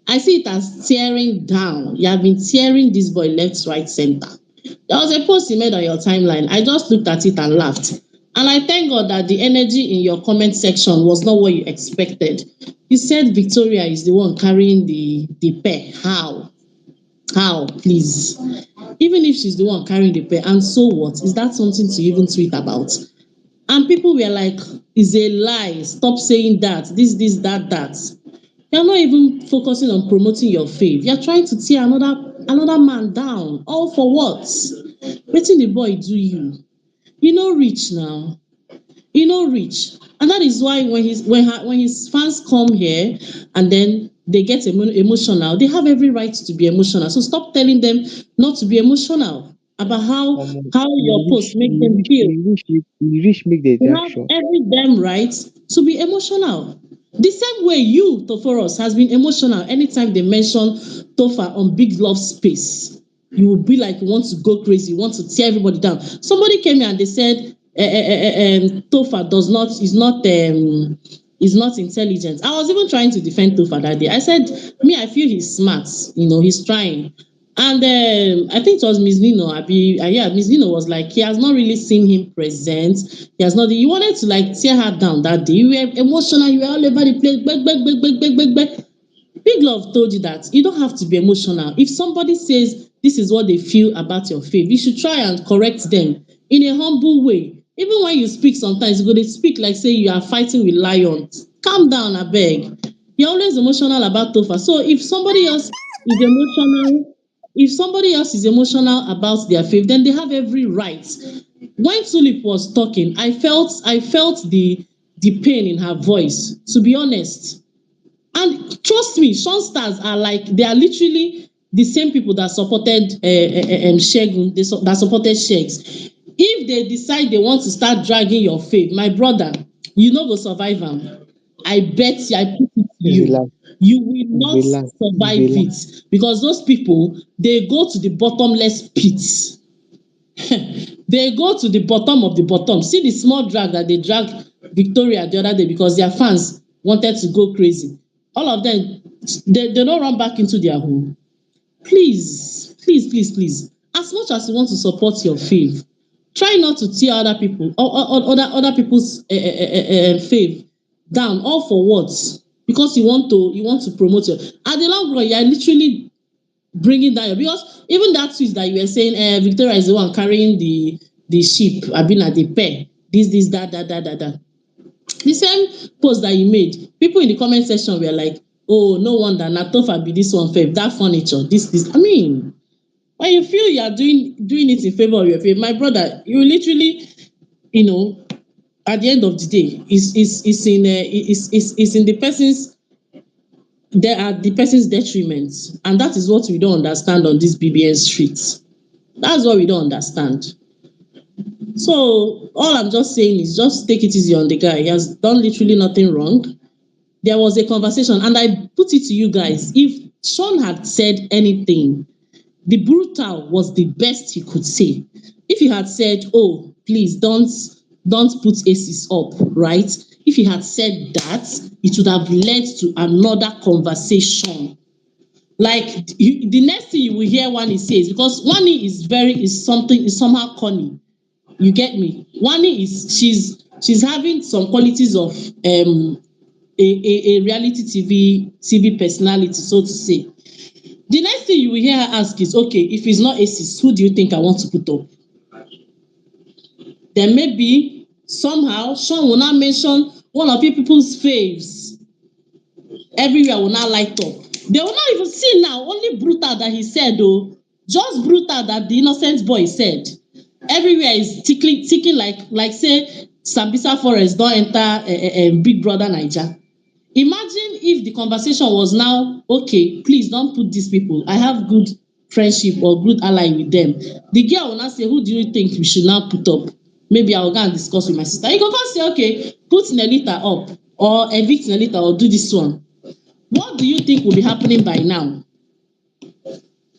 I see it as tearing down. You have been tearing this boy left, right, center. There was a post you made on your timeline. I just looked at it and laughed. And I thank God that the energy in your comment section was not what you expected. You said Victoria is the one carrying the pair. How? How, please? Even if she's the one carrying the pair, and so what? Is that something to even tweet about? And people were like, it's a lie. Stop saying that. This, that. You're not even focusing on promoting your faith. You're trying to tear another man down. All for what? Wetin the boy do you? You no rich now. You no rich. And that is why when his fans come here and then they get emotional, they have every right to be emotional. So stop telling them not to be emotional about how your post makes them feel.
You wish make the
You have
reaction.
every damn right to be emotional. The same way you, Toforos, has been emotional anytime they mention Tofa on Big Love Space. you will be like you want to go crazy, you want to tear everybody down. Somebody came here and they said Tofa is not intelligent. I was even trying to defend Tofa that day. I said, me, I feel he's smart, he's trying. And I think it was Miss Nino. Yeah, Miss Nino was like, he has not really seen him present. He has not. He wanted to like tear her down that day. You were emotional. You were all over the place. Beg. Big Love told you that you don't have to be emotional. If somebody says this is what they feel about your faith, you should try and correct them in a humble way. Even when you speak, sometimes you go to speak like say you are fighting with lions. Calm down, abeg. You're always emotional about Tofa. So if somebody else is emotional about their faith, then they have every right. When Tulip was talking, I felt the pain in her voice. To be honest, and trust me, Sean stars are like they are literally the same people that supported Shegun, that supported Shegs. If they decide they want to start dragging your faith, my brother, you no go survive am. I bet you, I put it to
It's a
you,
lie.
you will
It's
not
a lie. It's a
survive
lie.
it because those people they go to the bottomless pits. They go to the bottom of the bottom. See the small drag that they dragged Victoria the other day because their fans wanted to go crazy. All of them, they don't run back into their home. Please. As much as you want to support your faith, try not to tear other people or other people's faith down. All for what? Because you want to promote your. At the long run, you are literally bringing down your, because even that tweet that you were saying Victoria is the one carrying the sheep abina the pair this that the same post that you made, people in the comment section were like, oh, no wonder na Tofa be this one faith, that furniture this I mean, when you feel you are doing it in favor of your faith, my brother, you literally, you know at the end of the day is in the person's, they are the person's detriment, and that is what we don't understand on this BBN streets. That's what we don't understand. So all I'm just saying is just take it easy on the guy. He has done literally nothing wrong. There was a conversation, and I put it to you guys. If Sean had said anything, the brutal was the best he could say. If he had said, "Oh, please don't put aces up," right? If he had said that, it would have led to another conversation. Like the next thing you will hear Wani says, because Wani is somehow corny. You get me? Wani is she's having some qualities of a reality TV personality, so to say. The next thing you will hear her ask is, okay, if it's not Aces, who do you think I want to put up? Then maybe somehow Sean will not mention one of people's faves. Everywhere will not light up. They will not even see now, only brutal that he said, though. Just brutal that the innocent boy said. Everywhere is ticking like say Sambisa Forest don't enter Bigbrother Naija. Imagine if the conversation was now, okay, please don't put these people. I have good friendship or good ally with them. The girl will not say, who do you think we should now put up? Maybe I will go and discuss with my sister. You can say, okay, put Nelita up or evict Nelita or do this one. What do you think will be happening by now?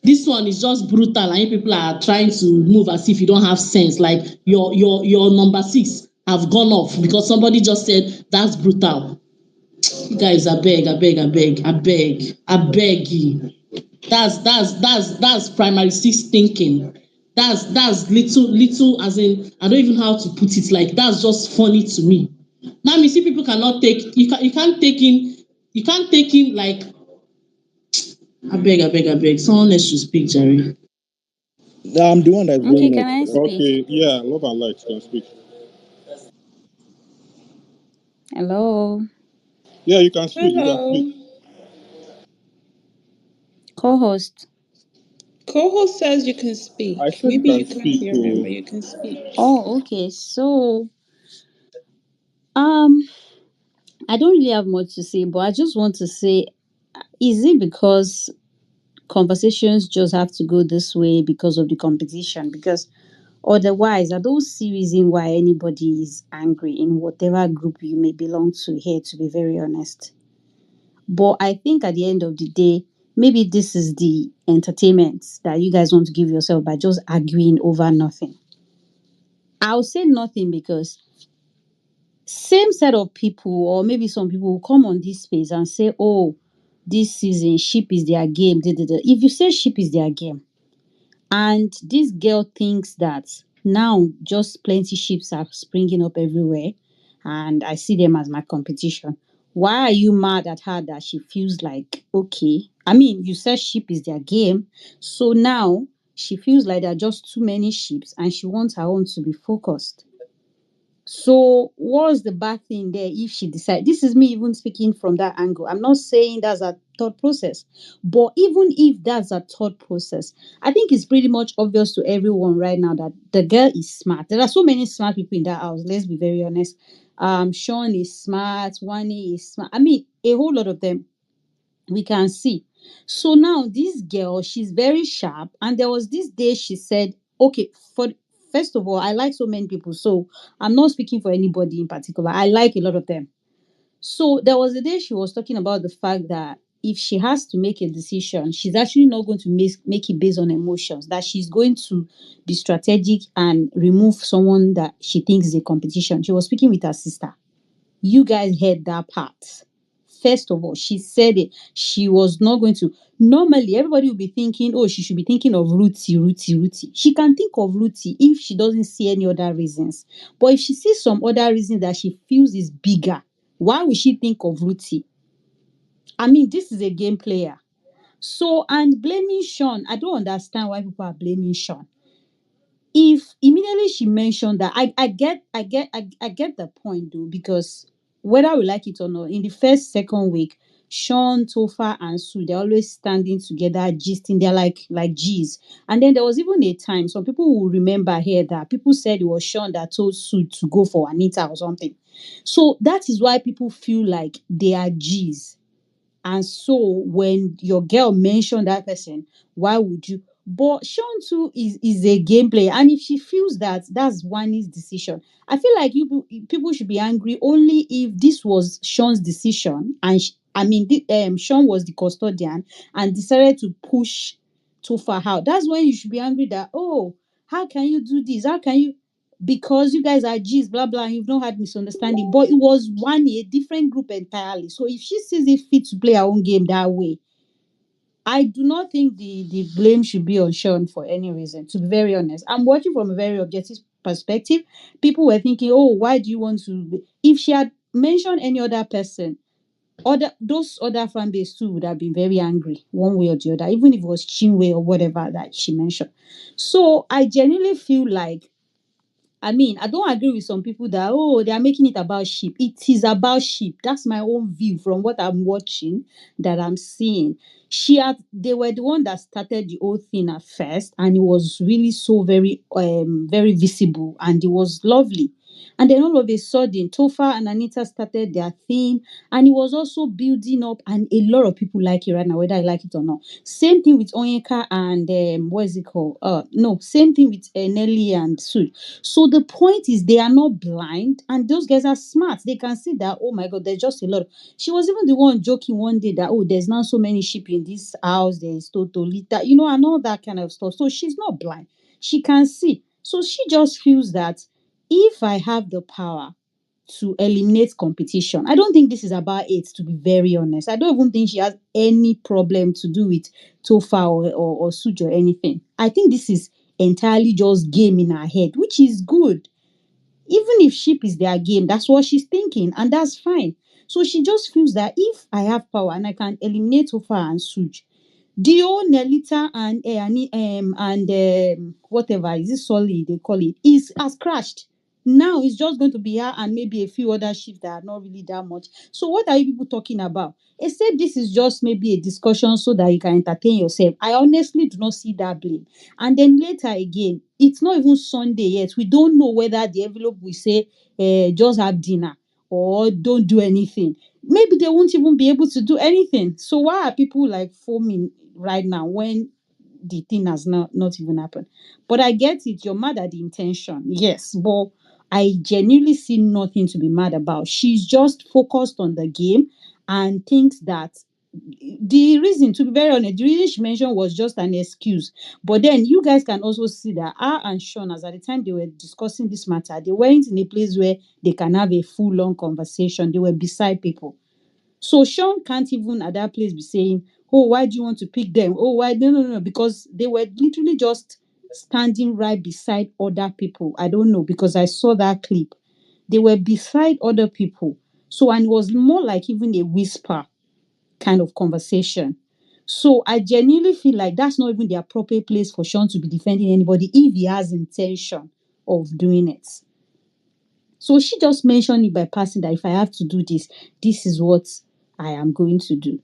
This one is just brutal, and people are trying to move as if you don't have sense. Like your number 6 have gone off because somebody just said that's brutal. Guys, I beg you. That's primary 6 thinking. That's little, as in, I don't even know how to put it. Like, that's just funny to me. Now me see people cannot take, you can't take him like, I beg. Someone else should speak, Jerry.
I'm the one that's
Okay,
going
can
next.
I speak?
Okay, yeah, love and light can speak.
Hello,
Yeah, you can speak. You can speak.
Hello.
co-host.
Co-host says you can
I
speak.
said you
Maybe
can
you can't
speak.
hear him,
Oh,
but you can speak.
Oh, okay. So, um, I don't really have much to say, but I just want to say, is it because conversations just have to go this way because of the competition? Because otherwise, I don't see reason why anybody is angry in whatever group you may belong to here, to be very honest. But I think at the end of the day,
maybe this is the entertainment that you guys want to give yourself by just arguing over nothing. I'll say nothing because same set of people, or maybe some people will come on this space and say, oh, this season, ship is their game. Da, da, da. If you say ship is their game, and this girl thinks that now just plenty ships are springing up everywhere, and I see them as my competition. Why are you mad at her that she feels like, okay? I mean, you said ship is their game. So now she feels like there are just too many ships and she wants her own to be focused. So what's the bad thing there if she decides? This is me even speaking from that angle. I'm not saying that's a thought process, but even if that's a thought process, I think it's pretty much obvious to everyone right now that the girl is smart. There are so many smart people in that house. Let's be very honest. Sean is smart. Wani is smart. I mean, a whole lot of them we can see. So now this girl, she's very sharp, and there was this day she said, okay, for first of all, I like so many people, so I'm not speaking for anybody in particular. I like a lot of them. So there was a day she was talking about the fact that if she has to make a decision, she's actually not going to make it based on emotions, that she's going to be strategic and remove someone that she thinks is a competition. She was speaking with her sister. You guys heard that part. First of all, she said it. She was not going to. Normally, everybody will be thinking, oh, she should be thinking of Ruti. She can think of Ruti if she doesn't see any other reasons. But if she sees some other reason that she feels is bigger, why would she think of Ruti? I mean, this is a game player. So, and blaming Sean, I don't understand why people are blaming Sean. If immediately she mentioned that, I get the point though, because whether we like it or not, in the first second week, Sean, Tofa, and Sue, they're always standing together, gisting. They're like G's. And then there was even a time, some people will remember here that people said it was Sean that told Sue to go for Anita or something. So that is why people feel like they are G's. And so when your girl mentioned that person, why would you? But Sean too is a game player, and if she feels that that's Wani's decision, I feel like people should be angry only if this was Sean's decision, and Sean was the custodian and decided to push too far out. That's when you should be angry that, oh, how can you do this? How can you? Because you guys are G's, blah blah, and you've not had misunderstanding. But it was one a different group entirely. So if she sees it fit to play her own game that way, I do not think the blame should be on Sean for any reason. To be very honest, I'm watching from a very objective perspective. People were thinking, oh, why do you want to? If she had mentioned any other person, those other fan base too would have been very angry one way or the other, even if it was Chinwe or whatever that she mentioned. So I genuinely feel like, I mean, I don't agree with some people that, oh, they are making it about sheep. It is about sheep. That's my own view from what I'm watching, that I'm seeing. They were the one that started the whole thing at first, and it was really so very visible, and it was lovely. And then all of a sudden, Tofa and Anita started their thing, and it was also building up, and a lot of people like it right now, whether I like it or not. Same thing with Onyeka and what is it called? No, same thing with Nelly and Sue. So the point is, they are not blind, and those guys are smart. They can see that, oh my God, there's just a lot. She was even the one joking one day that, oh, there's now so many sheep in this house. There's Totolita, and all that kind of stuff. So she's not blind. She can see. So she just feels that if I have the power to eliminate competition, I don't think this is about it, to be very honest. I don't even think she has any problem to do with Tofa or Suji or anything. I think this is entirely just game in her head, which is good. Even if sheep is their game, that's what she's thinking, and that's fine. So she just feels that if I have power and I can eliminate Tofa and Suj, the old Nelita and whatever is it solid they call it is has crashed. Now it's just going to be her and maybe a few other ships that are not really that much. So what are you people talking about? Except this is just maybe a discussion so that you can entertain yourself. I honestly do not see that blame. And then later again, it's not even Sunday yet. We don't know whether the envelope will say just have dinner or don't do anything. Maybe they won't even be able to do anything. So why are people like foaming right now when the thing has not even happened? But I get it. You're mad at the intention, yes, but I genuinely see nothing to be mad about. She's just focused on the game and thinks that the reason, to be very honest, the reason she mentioned was just an excuse. But then you guys can also see that her and Sean, as at the time they were discussing this matter, they weren't in a place where they can have a full-on conversation. They were beside people. So Sean can't even at that place be saying, "Oh, why do you want to pick them? Oh, why?" No, no, no, because they were literally just standing right beside other people. I don't know, because I saw that clip. They were beside other people. So, and it was more like even a whisper kind of conversation. So I genuinely feel like that's not even the appropriate place for Sean to be defending anybody if he has intention of doing it. So she just mentioned it by passing that if I have to do this, this is what I am going to do.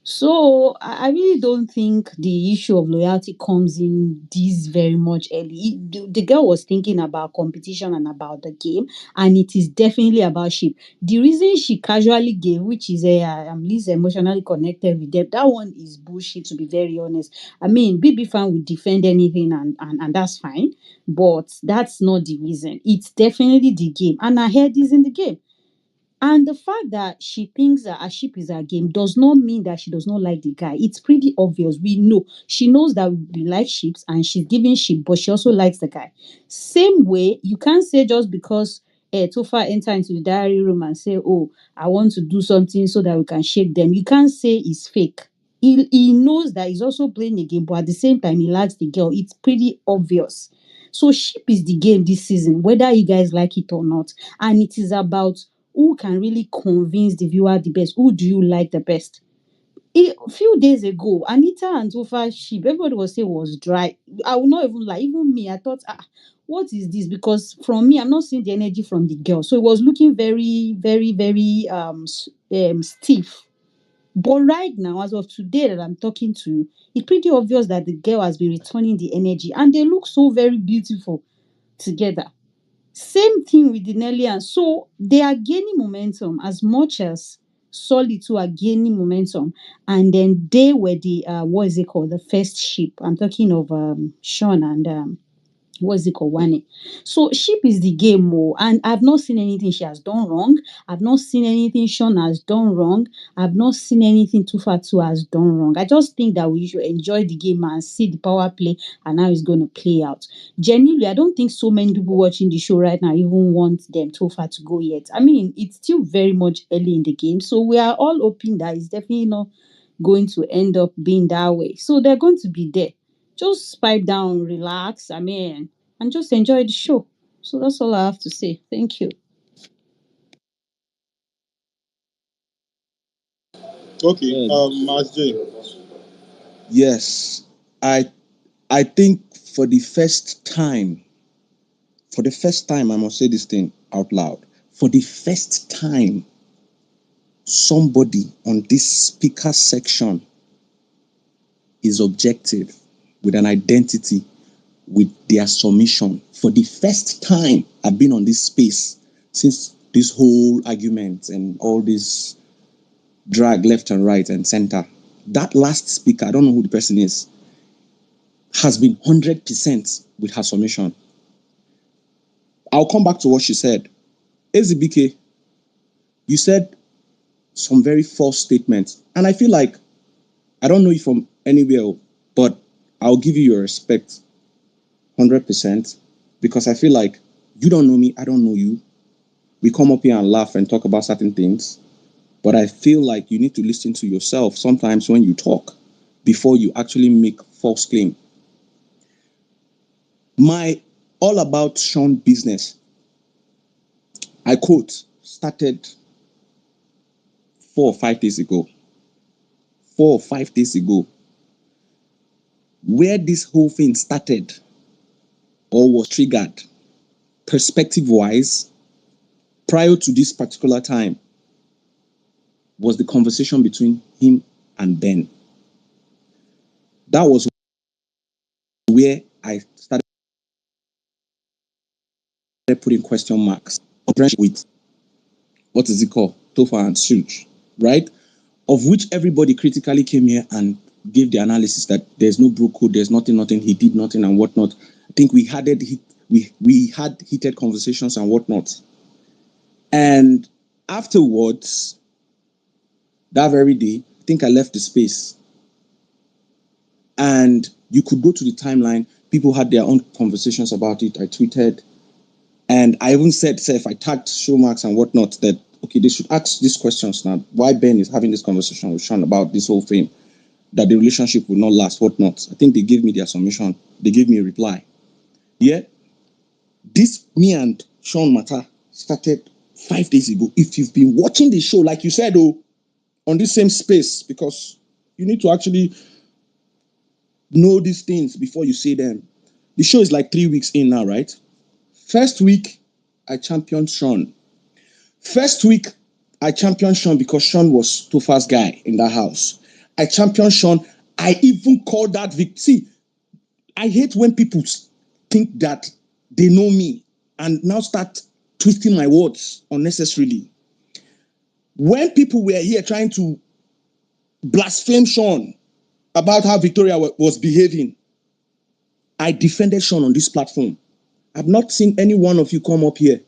So I really don't think the issue of loyalty comes in this very much early. The girl was thinking about competition and about the game, and it is definitely about sheep. The reason she casually gave, which is I'm least emotionally connected with them, that one is bullshit, to be very honest. I mean, BB fan would defend anything, and that's fine, but that's not the reason. It's definitely the game, and her head is in the game. And the fact that she thinks that a ship is her game does not mean that she does not like the guy. It's pretty obvious. We know. She knows that we like ships and she's giving ship, but she also likes the guy. Same way, you can't say just because Tofa enter into the diary room and say, "Oh, I want to do something so that we can shake them." You can't say it's fake. He knows that he's also playing a game, but at the same time, he likes the girl. It's pretty obvious. So ship is the game this season, whether you guys like it or not. And it is about who can really convince the viewer the best. Who do you like the best? A few days ago, Anita and Tofa ship, everybody was saying was dry. I will not even lie. Even me, I thought, what is this? Because from me, I'm not seeing the energy from the girl. So it was looking very, very, very stiff. But right now, as of today that I'm talking to you, it's pretty obvious that the girl has been returning the energy and they look so very beautiful together. Same thing with the Nelly, and so they are gaining momentum as much as Solid too are gaining momentum. And then they were the what is it called? The first ship. I'm talking of Sean and what's it called? Wani. So sheep is the game more, and I've not seen anything she has done wrong. I've not seen anything Sean has done wrong. I've not seen anything Tufatu has done wrong. I just think that we should enjoy the game and see the power play and how it's going to play out. Genuinely, I don't think so many people watching the show right now even want them Tofa to go yet. I mean, it's still very much early in the game, so we are all hoping that it's definitely not going to end up being that way. So they're going to be there. Just pipe down, relax, I mean, and just enjoy the show. So that's all I have to say. Thank you.
Okay,
Um,
Mas J.
yes, I I think for the first time, I must say this thing out loud. For the first time, somebody on this speaker section is objective with an identity with their submission. For the first time, I've been on this space since this whole argument and all this drag left and right and center. That last speaker, I don't know who the person is, has been 100% with her submission. I'll come back to what she said. AZBK, you said some very false statements. And I feel like, I don't know you from anywhere, but I'll give you your respect 100% because I feel like you don't know me, I don't know you. We come up here and laugh and talk about certain things, but I feel like you need to listen to yourself sometimes when you talk before you actually make false claim. My all about Sean business, I quote, started 4 or 5 days ago. 4 or 5 days ago. Where this whole thing started or was triggered, perspective wise, prior to this particular time, was the conversation between him and Ben. That was where I started putting question marks with what is it called? Tofa and Such, right? Of which everybody critically came here and gave the analysis that there's no bro code, there's nothing, he did nothing and whatnot. I think we had heated conversations and whatnot. And afterwards, that very day, think I left the space. And you could go to the timeline. People had their own conversations about it. I tweeted. And I even said, say, if I tagged Showmax and whatnot, that, okay, they should ask these questions now. Why Ben is having this conversation with Sean about this whole thing, that the relationship will not last, whatnot. I think they gave me their submission. They gave me a reply. Yeah. This, me and Sean matter started 5 days ago. If you've been watching the show, like you said, on this same space, because you need to actually know these things before you say them. The show is like 3 weeks in now, right? First week, I championed Sean. First week, I championed Sean because Sean was Tofa's guy in that house. I championed Sean. I even called that See, I hate when people think that they know me and now start twisting my words unnecessarily. When people were here trying to blaspheme Sean about how Victoria was behaving, I defended Sean on this platform. I've not seen any one of you come up here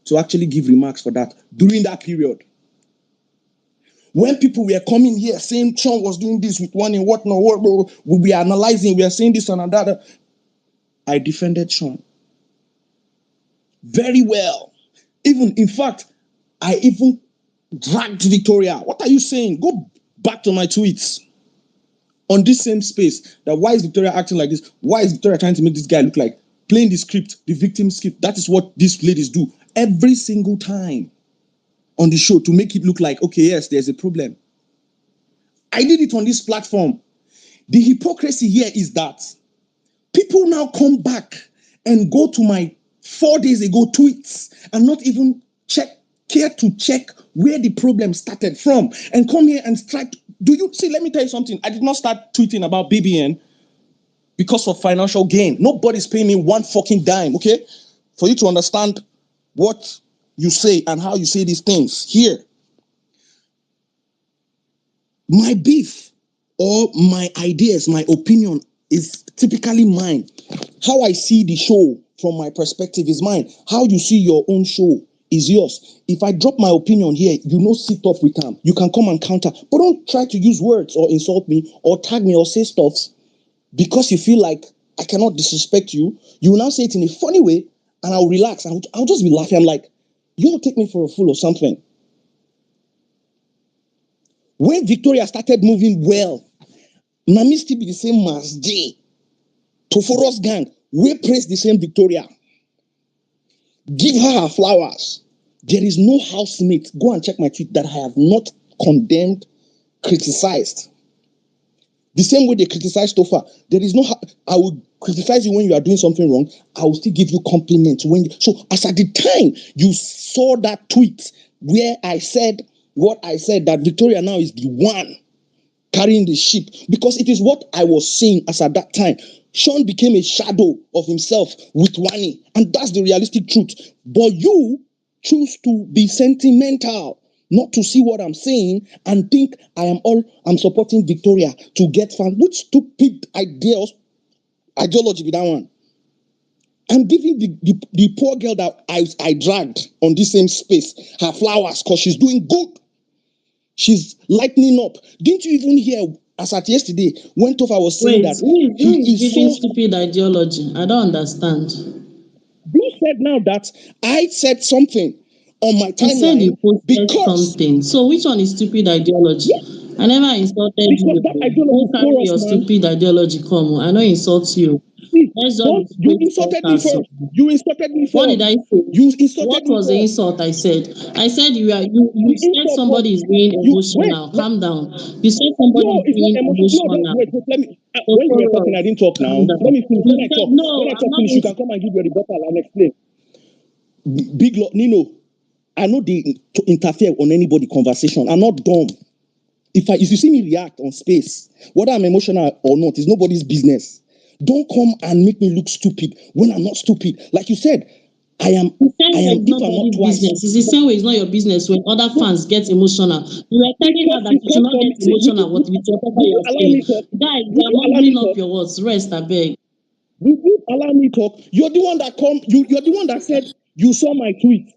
to actually give remarks for that during that period. When people were coming here saying Sean was doing this with one and whatnot, we were analyzing, we are saying this and that, I defended Sean very well. Even, in fact, I even dragged Victoria. What are you saying? Go back to my tweets on this same space. That why is Victoria acting like this? Why is Victoria trying to make this guy look like playing the script, the victim script? That is what these ladies do every single time on the show to make it look like, okay, yes, there's a problem. I did it on this platform. The hypocrisy here is that people now come back and go to my 4 days ago tweets and not even care to check where the problem started from and come here and strike. Do you see? Let me tell you something. I did not start tweeting about BBN because of financial gain. Nobody's paying me one fucking dime, okay? For you to understand what you say and how you say these things here. My beef or my ideas, my opinion is typically mine. How I see the show from my perspective is mine. How you see your own show is yours. If I drop my opinion here, sit up with them. You can come and counter, but don't try to use words or insult me or tag me or say stuff because you feel like I cannot disrespect you. You will now say it in a funny way and I'll relax. I'll just be laughing. I'm like, you don't take me for a fool or something. When Victoria started moving well, Nami still be the same as J. Toforos gang, we praise the same Victoria. Give her flowers. There is no housemate. Go and check my tweet that I have not condemned, criticized. The same way they criticize Tofa. There is no. I will criticize you when you are doing something wrong. I will still give you compliments so. As at the time you saw that tweet where I said what I said, that Victoria now is the one carrying the ship, because it is what I was seeing as at that time. Sean became a shadow of himself with Wani, and that's the realistic truth. But you choose to be sentimental, not to see what I'm saying and think I'm supporting Victoria to get fans. Which stupid ideology be that one? I'm giving the poor girl that I dragged on this same space her flowers because she's doing good. She's lightening up. Didn't you even hear as at yesterday when Tofa was saying that
who is giving stupid ideology? I don't understand.
You said now that I said something on my
You said you
timeline
posted
because
something. So which one is stupid ideology?
yes,
I never insulted
because
you.
that ideology
Don't
is
carry
porous,
your
man.
stupid ideology come. I don't insult you.
See,
Let's just
don't
be
you
straight
insulted me
talkers.
first. You insulted me
What did
first.
I say?
You insulted
What
me
was the
first.
insult I said? I said you
The
said
insult was
somebody is being
you wait.
emotional. Calm down. You said somebody
No,
is
it's not
being
emotion. No,
emotional.
wait. Let me.
So
When you were
follow
talking, I
us.
didn't talk. Now
Calm down.
let me finish.
You
When I
said
talk, when
no,
I
I'm
talk
not
finish,
going
you
to.
can come and give your rebuttal and explain. Big Nino, I know they to interfere on anybody conversation. I'm not dumb. If you see me react on space, whether I'm emotional or not, it's nobody's business. Don't come and make me look stupid when I'm not stupid. Like you said, I am.
The same way it's
If I'm not
nobody's
twice,
business. It's the same way it's not your business when other fans get emotional. You were telling her
because
that
you
you should
come
not
from.
get
See,
emotional with whatever
will
you
you
are
allow
saying.
me talk?
Guys, you
Will
are
you allow me
mumbling up
talk?
your words. Rest, I beg.
Will you allow me talk? You're the one that come. You're the one that said you saw my tweet.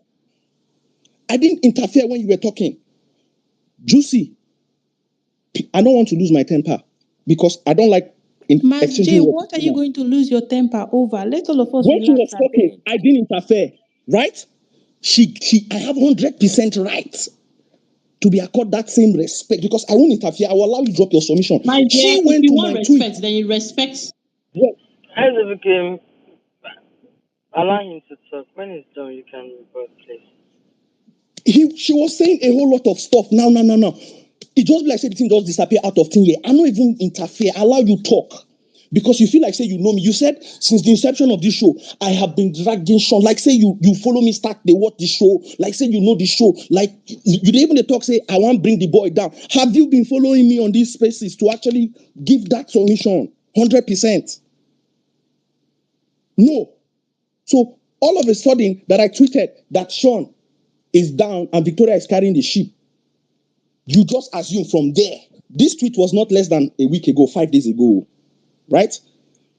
I didn't interfere when you were talking. Juicy, I don't want to lose my temper because I don't like
Mas J,
exchanging words.
what are you going to lose your temper over? Let all of us
When she was
relax a
talking,
bit.
I didn't interfere, right? I have 100% right to be accorded that same respect because I won't interfere. I will allow you to drop your submission.
My dear,
She
if
went
you
to
want
my
respect,
tweet.
then you respect.
Yeah.
As it became, allow him to talk. When it's done, you can report, please.
She was saying a whole lot of stuff. No. It just be like say the thing just disappear out of thin air. I don't even interfere. I allow you talk. Because you feel like say you know me. You said since the inception of this show, I have been dragging Sean. Like say you follow me, start they watch the show. Like say you know the show. Like you dey even dey talk say I want bring the boy down. Have you been following me on these spaces to actually give that submission 100%? No. So all of a sudden that I tweeted that Sean is down and Victoria is carrying the ship, you just assume from there. This tweet was not less than a week ago, 5 days ago, right?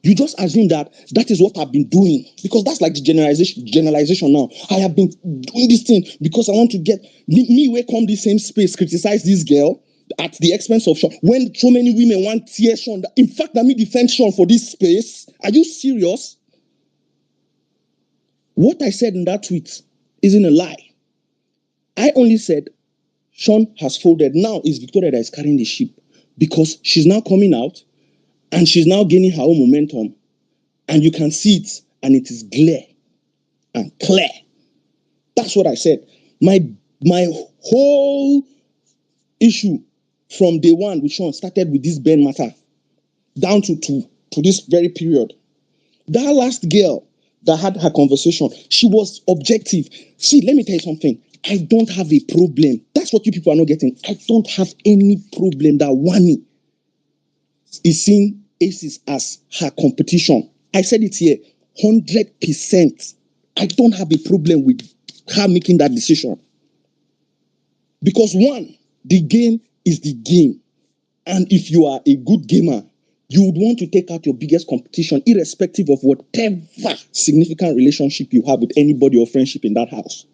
You just assume that is what I've been doing because that's like the generalization now. I have been doing this thing because I want to get me where come the same space, criticize this girl at the expense of Sean. When so many women want tear Sean, in fact, let me defend Sean for this space. Are you serious? What I said in that tweet isn't a lie. I only said Sean has folded. Now it's Victoria that is carrying the ship because she's now coming out and she's now gaining her own momentum. And you can see it, and it is clear and clear. That's what I said. My whole issue from day one with Sean started with this Ben matter down to this very period. That last girl that had her conversation, she was objective. See, let me tell you something. I don't have a problem. That's what you people are not getting. I don't have any problem that Wani is seeing Aces as her competition. I said it here, 100%. I don't have a problem with her making that decision. Because one, the game is the game. And if you are a good gamer, you would want to take out your biggest competition, irrespective of whatever significant relationship you have with anybody or friendship in that house.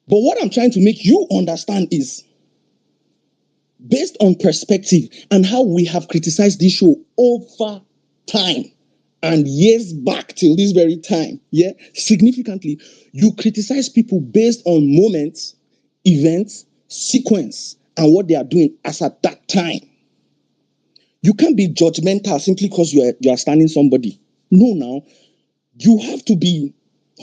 But what I'm trying to make you understand is, based on perspective and how we have criticized this show over time and years back till this very time, yeah, significantly, you criticize people based on moments, events, sequence, and what they are doing as at that time. You can't be judgmental simply because you are standing somebody. No, now, you have to be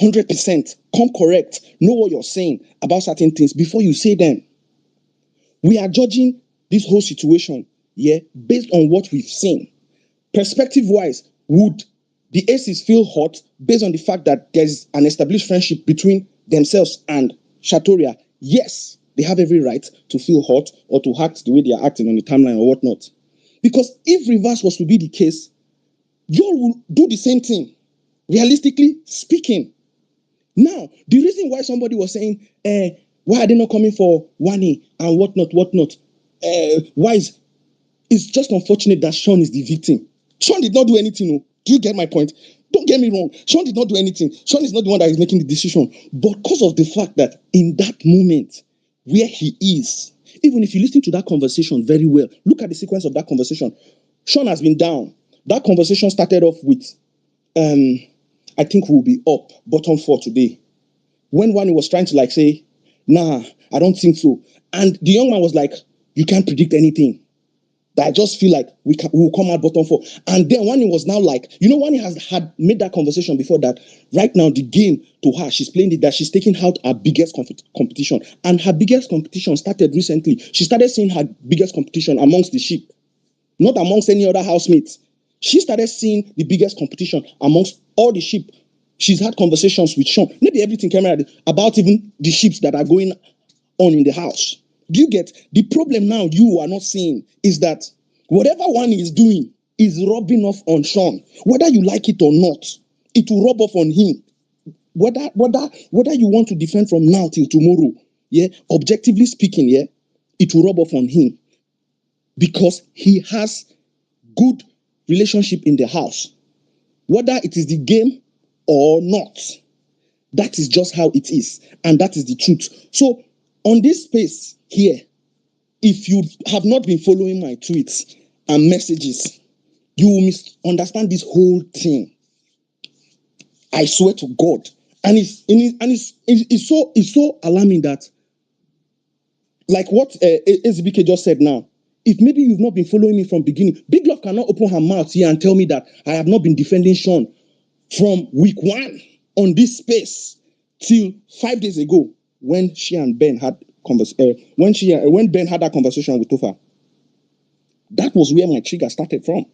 100%, come correct, know what you're saying about certain things before you say them. We are judging this whole situation, yeah, based on what we've seen. Perspective-wise, would the Aces feel hot based on the fact that there's an established friendship between themselves and Shatoria? Yes, they have every right to feel hot or to act the way they are acting on the timeline or whatnot. Because if reverse was to be the case, you will do the same thing, realistically speaking. Now, the reason why somebody was saying, why are they not coming for Wani and whatnot, why is it's just unfortunate that Sean is the victim. Sean did not do anything. No. Do you get my point? Don't get me wrong. Sean did not do anything. Sean is not the one that is making the decision. But because of the fact that in that moment where he is, even if you listen to that conversation very well, look at the sequence of that conversation. Sean has been down. That conversation started off with, I think we'll be up, bottom 4 today. When Wani was trying to like say, nah, I don't think so. And the young man was like, you can't predict anything. That I just feel like we will come out bottom 4. And then Wani was now like, Wani had made that conversation before that. Right now, the game to her, she's playing it that she's taking out her biggest competition. And her biggest competition started recently. She started seeing her biggest competition amongst the sheep, not amongst any other housemates. She started seeing the biggest competition amongst all the sheep. She's had conversations with Sean, maybe everything came out about even the sheep that are going on in the house. Do you get the problem now? You are not seeing is that whatever one is doing is rubbing off on Sean, whether you like it or not. It will rub off on him. Whether you want to defend from now till tomorrow, yeah, objectively speaking, yeah, it will rub off on him because he has good relationship in the house, whether it is the game or not. That is just how it is, and that is the truth. So on this space here, if you have not been following my tweets and messages, you will misunderstand this whole thing. I swear to God. And it's so alarming that, like what SBK just said now, if maybe you've not been following me from beginning, Big Love cannot open her mouth here and tell me that I have not been defending Sean from week 1 on this space till 5 days ago when she and Ben had when Ben had that conversation with Tofa. That was where my trigger started from.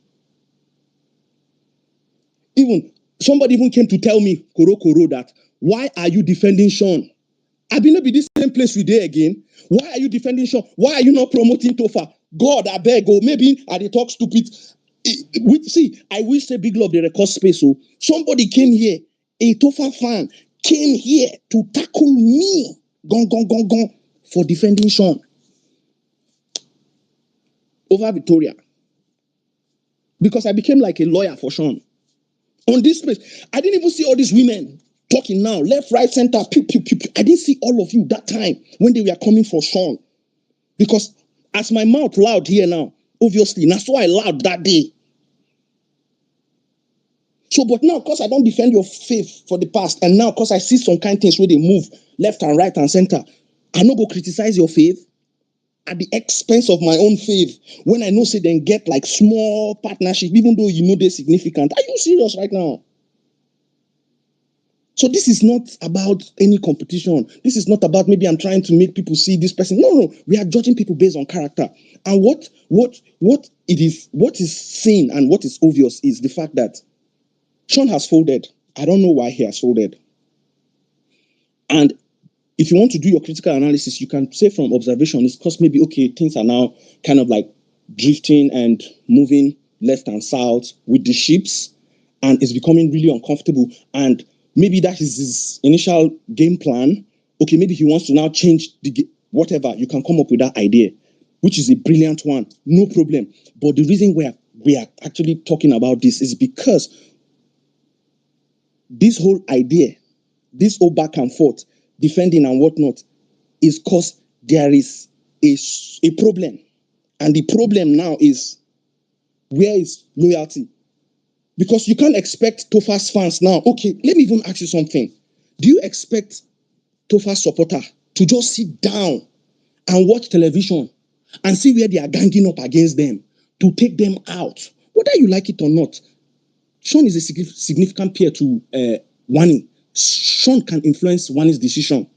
Even somebody even came to tell me, Koro, that why are you defending Sean? I be not be this same place we there again. Why are you defending Sean? Why are you not promoting Tofa? God, I beg, or maybe I dey talk stupid. See, I wish say Big Love the record space. So somebody came here, a Tofa fan came here to tackle me, gone, for defending Sean over Victoria. Because I became like a lawyer for Sean. On this space, I didn't even see all these women talking now, left, right, center, pew. I didn't see all of you that time when they were coming for Sean. Because as my mouth loud here now, obviously, that's why I loud that day. So, but now, because I don't defend your faith for the past, and now, because I see some kind of things where they move left and right and center, I no go criticize your faith at the expense of my own faith when I know say then get like small partnership, even though you know they're significant. Are you serious right now? So this is not about any competition. This is not about maybe I'm trying to make people see this person. No. We are judging people based on character. And what is seen and what is obvious is the fact that Sean has folded. I don't know why he has folded. And if you want to do your critical analysis, you can say from observation, it's because maybe, okay, things are now kind of like drifting and moving left and south with the ships, and it's becoming really uncomfortable. And maybe that is his initial game plan. Okay, maybe he wants to now change whatever. You can come up with that idea, which is a brilliant one. No problem. But the reason we are actually talking about this is because this whole idea, this whole back and forth, defending and whatnot, is because there is a problem. And the problem now is, where is loyalty? Because you can't expect Tofa's fans now. Okay, let me even ask you something. Do you expect Tofa's supporter to just sit down and watch television and see where they are ganging up against them to take them out? Whether you like it or not, Sean is a significant peer to Wani. Sean can influence Wani's decision.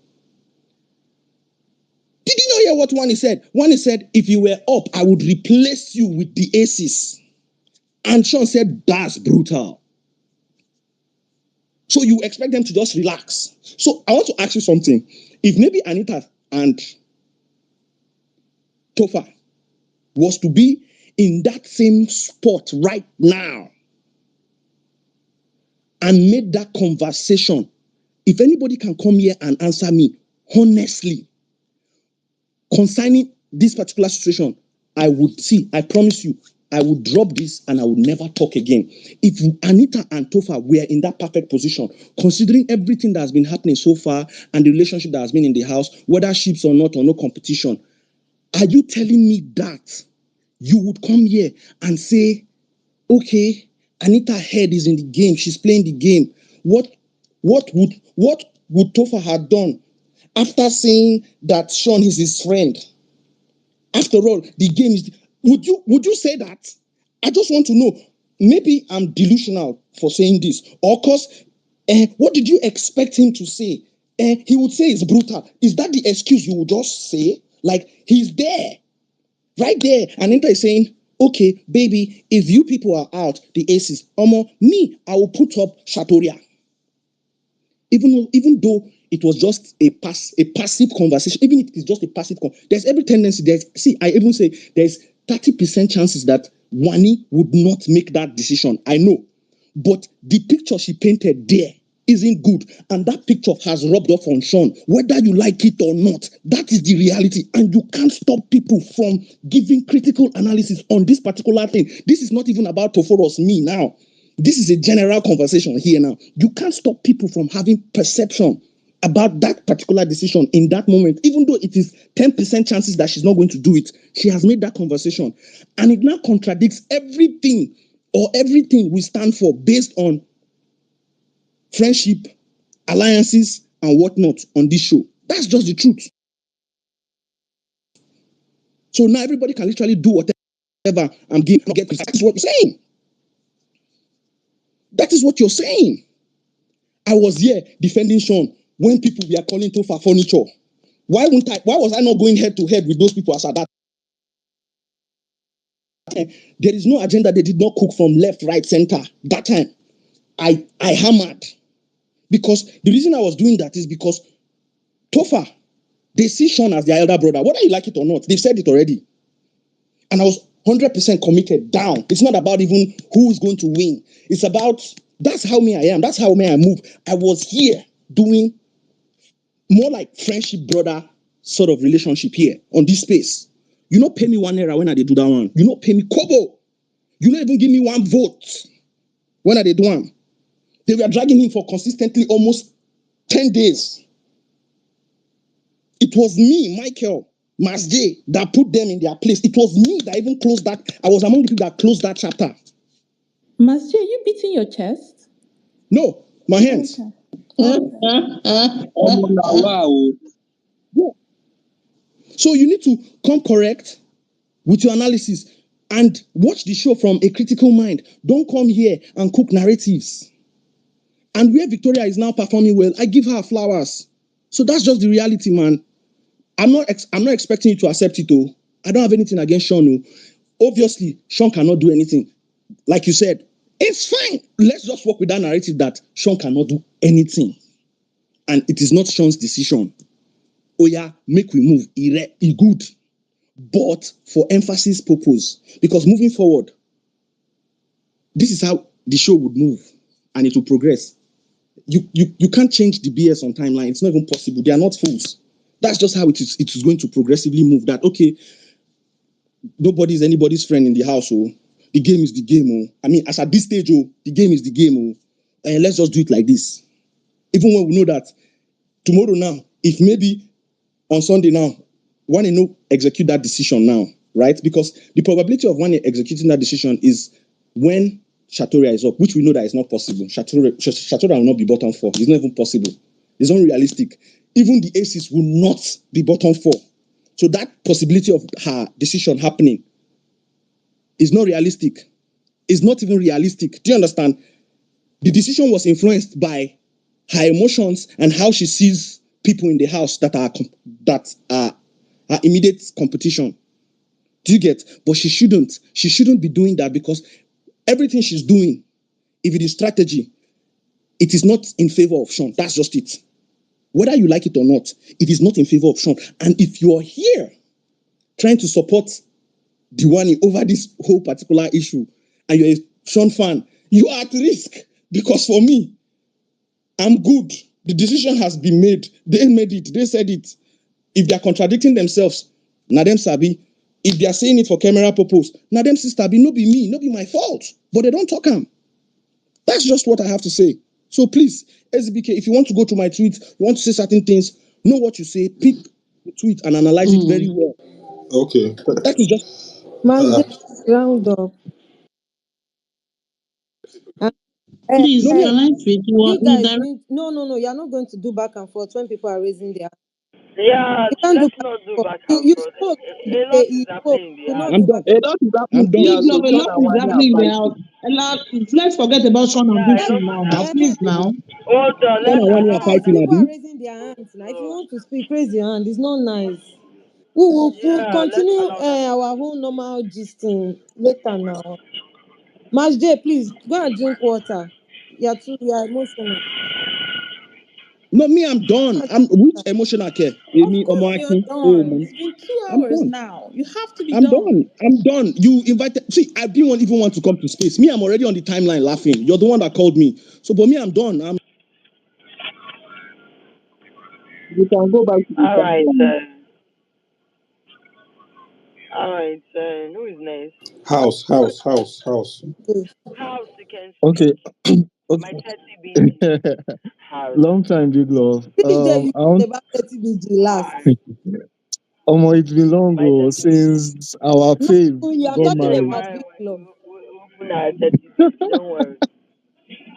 Did you not hear what Wani said? Wani said, if you were up, I would replace you with the aces. And Sean said, that's brutal. So you expect them to just relax. So I want to ask you something. If maybe Anita and Tofa was to be in that same spot right now and made that conversation, if anybody can come here and answer me honestly concerning this particular situation, I would see, I promise you, I would drop this and I would never talk again. If Anita and Tofa were in that perfect position, considering everything that has been happening so far and the relationship that has been in the house, whether ships or not or no competition, are you telling me that you would come here and say, okay, Anita's head is in the game, she's playing the game. What would Tofa have done after saying that Sean is his friend? After all, the game is. Would you say that? I just want to know. Maybe I'm delusional for saying this, or cause what did you expect him to say? He would say it's brutal. Is that the excuse you would just say? Like he's there, right there, and Inter is saying, "Okay, baby, if you people are out, the aces, me, I will put up Shatoria." Even though it was just a passive conversation, even if it's just a passive there's every tendency I even say there's 30% chances that Wani would not make that decision. I know. But the picture she painted there isn't good. And that picture has rubbed off on Sean. Whether you like it or not, that is the reality. And you can't stop people from giving critical analysis on this particular thing. This is not even about Toforos, me now. This is a general conversation here now. You can't stop people from having perception about that particular decision in that moment, even though it is 10% chances that she's not going to do it. She has made that conversation. And it now contradicts everything we stand for based on friendship, alliances, and whatnot on this show. That's just the truth. So now everybody can literally do whatever I'm giving. That is what you're saying. That is what you're saying. I was here defending Sean when people were calling Tofa furniture. Why was I not going head to head with those people as at that time? There is no agenda. They did not cook from left, right, center. That time, I hammered. Because the reason I was doing that is because Tofa, they see Sean as their elder brother. Whether you like it or not, they've said it already. And I was 100% committed down. It's not about even who is going to win. It's about, that's how me I am. That's how me I move. I was here doing more like friendship brother sort of relationship here on this space. You not pay me 1 naira when I did do that one. You not pay me kobo. You not even give me 1 vote when I did do one. They were dragging him for consistently almost 10 days. It was me, Michael Masjay, that put them in their place. It was me that even closed that. I was among the people that closed that chapter.
Masjay, you beating your chest?
No, my hands.
Okay.
Wow.
Yeah. So you need to come correct with your analysis and watch the show from a critical mind. Don't come here and cook narratives. And where Victoria is now performing well, I give her flowers. So that's just the reality, man. I'm not expecting you to accept it, though. I don't have anything against Sean. No. Obviously, Sean cannot do anything. Like you said, it's fine. Let's just work with that narrative that Sean cannot do anything. And it is not Sean's decision. Oh yeah, make we move. He good. But for emphasis purpose. Because moving forward, this is how the show would move. And it will progress. You can't change the BS on timeline. It's not even possible. They are not fools. That's just how it is going to progressively move. That, okay, nobody is anybody's friend in the house. Oh, the game is the game. Oh, I mean, as at this stage, oh, the game is the game. Oh, and let's just do it like this. Even when we know that tomorrow now, if maybe on Sunday now, one no execute that decision now, right? Because the probability of one executing that decision is when Shatoria is up, which we know that is not possible. Shatoria will not be bottom 4. It's not even possible. It's unrealistic. Even the aces will not be bottom 4. So that possibility of her decision happening is not realistic. It's not even realistic. Do you understand? The decision was influenced by her emotions and how she sees people in the house that are her immediate competition. Do you get? But she shouldn't. She shouldn't be doing that because everything she's doing, if it is strategy, it is not in favor of Sean. That's just it. Whether you like it or not, it is not in favor of Sean. And if you are here trying to support Diwani over this whole particular issue, and you're a Sean fan, you are at risk. Because for me, I'm good. The decision has been made. They made it. They said it. If they're contradicting themselves, na them sabi. If they are saying it for camera purpose, na them sister be, no be me, no be my fault. But they don't talk am. That's just what I have to say. So please, SBK, if you want to go to my tweet, you want to say certain things, know what you say, pick the tweet and analyze it very well.
Okay.
That is just
Man's round up. Uh,
Please,
no
can I speak?
you
You
guys
direct.
need no. You're not going to do back and forth when people are raising their.
Yeah,
You can't do
let's
back
not
and
do
forth.
back
You
and
you
forth.
spoke.
A lot is
You spoke.
happening in the
Do
house.
not
I'm
do
done.
back
A lot is
I'm
happening in the
done.
house.
Big
So
love, a
Sean
lot
and
is
Wani are
happening in the house.
fighting.
Let's forget about Sean and
Yeah, a
Victor
lot
now.
is
Now,
and
happening.
please, now.
Hold on,
Sean
let's
and Wani are
guys,
fighting,
analyze.
people
Abi.
are raising their hands now. If you
So,
want to speak, raise your hand. It's not nice. We'll
yeah, let's
continue
allow them.
our whole normal gisting later now. Match day, please go and drink water. You're emotional.
No, me, I'm
Go
done.
and
I'm
drink
which
water.
emotional care?
Of
Amy
course you're
Omoakin. Oh
done.
man.
It's been 2
I'm
hours
done.
now. You have to be
I'm
done.
done. I'm done. You invited. See, I didn't even want to come to space. Me, I'm already on the timeline laughing. You're the one that called me. So, but me, I'm done.
You can go back to the
All right,
timeline.
who is next?
House.
Good.
House, you can speak.
Okay.
My
Okay.
30 bit. Harry.
Long time, big love.
DJ, you
I want.
about 30 BG last.
It's been long
My
ago
30 BG.
since our
No,
fave
you are
got
talking
married.
about big love.
Open our 30 BG. Don't worry.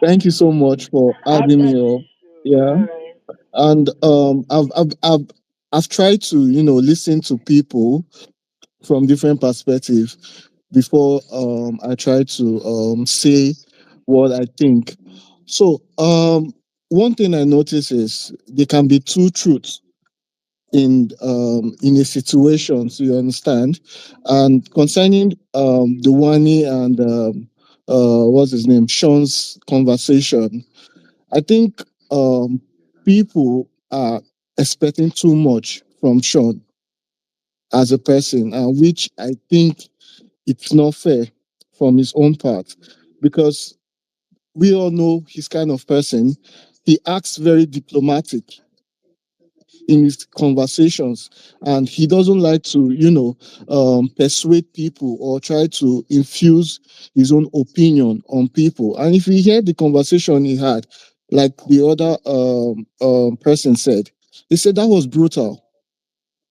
Thank you so much for having
After
me
this
up.
show,
Yeah,
alright.
and I've tried to listen to people from different perspectives before I try to say what I think. So one thing I notice is there can be two truths in a situation, so you understand. And concerning the Wani and what's his name, Sean's conversation, I think people are expecting too much from Sean as a person, which I think it's not fair from his own part, because we all know his kind of person. He acts very diplomatic in his conversations, and he doesn't like to persuade people or try to infuse his own opinion on people. And if you hear the conversation he had, like the other person said, he said that was brutal.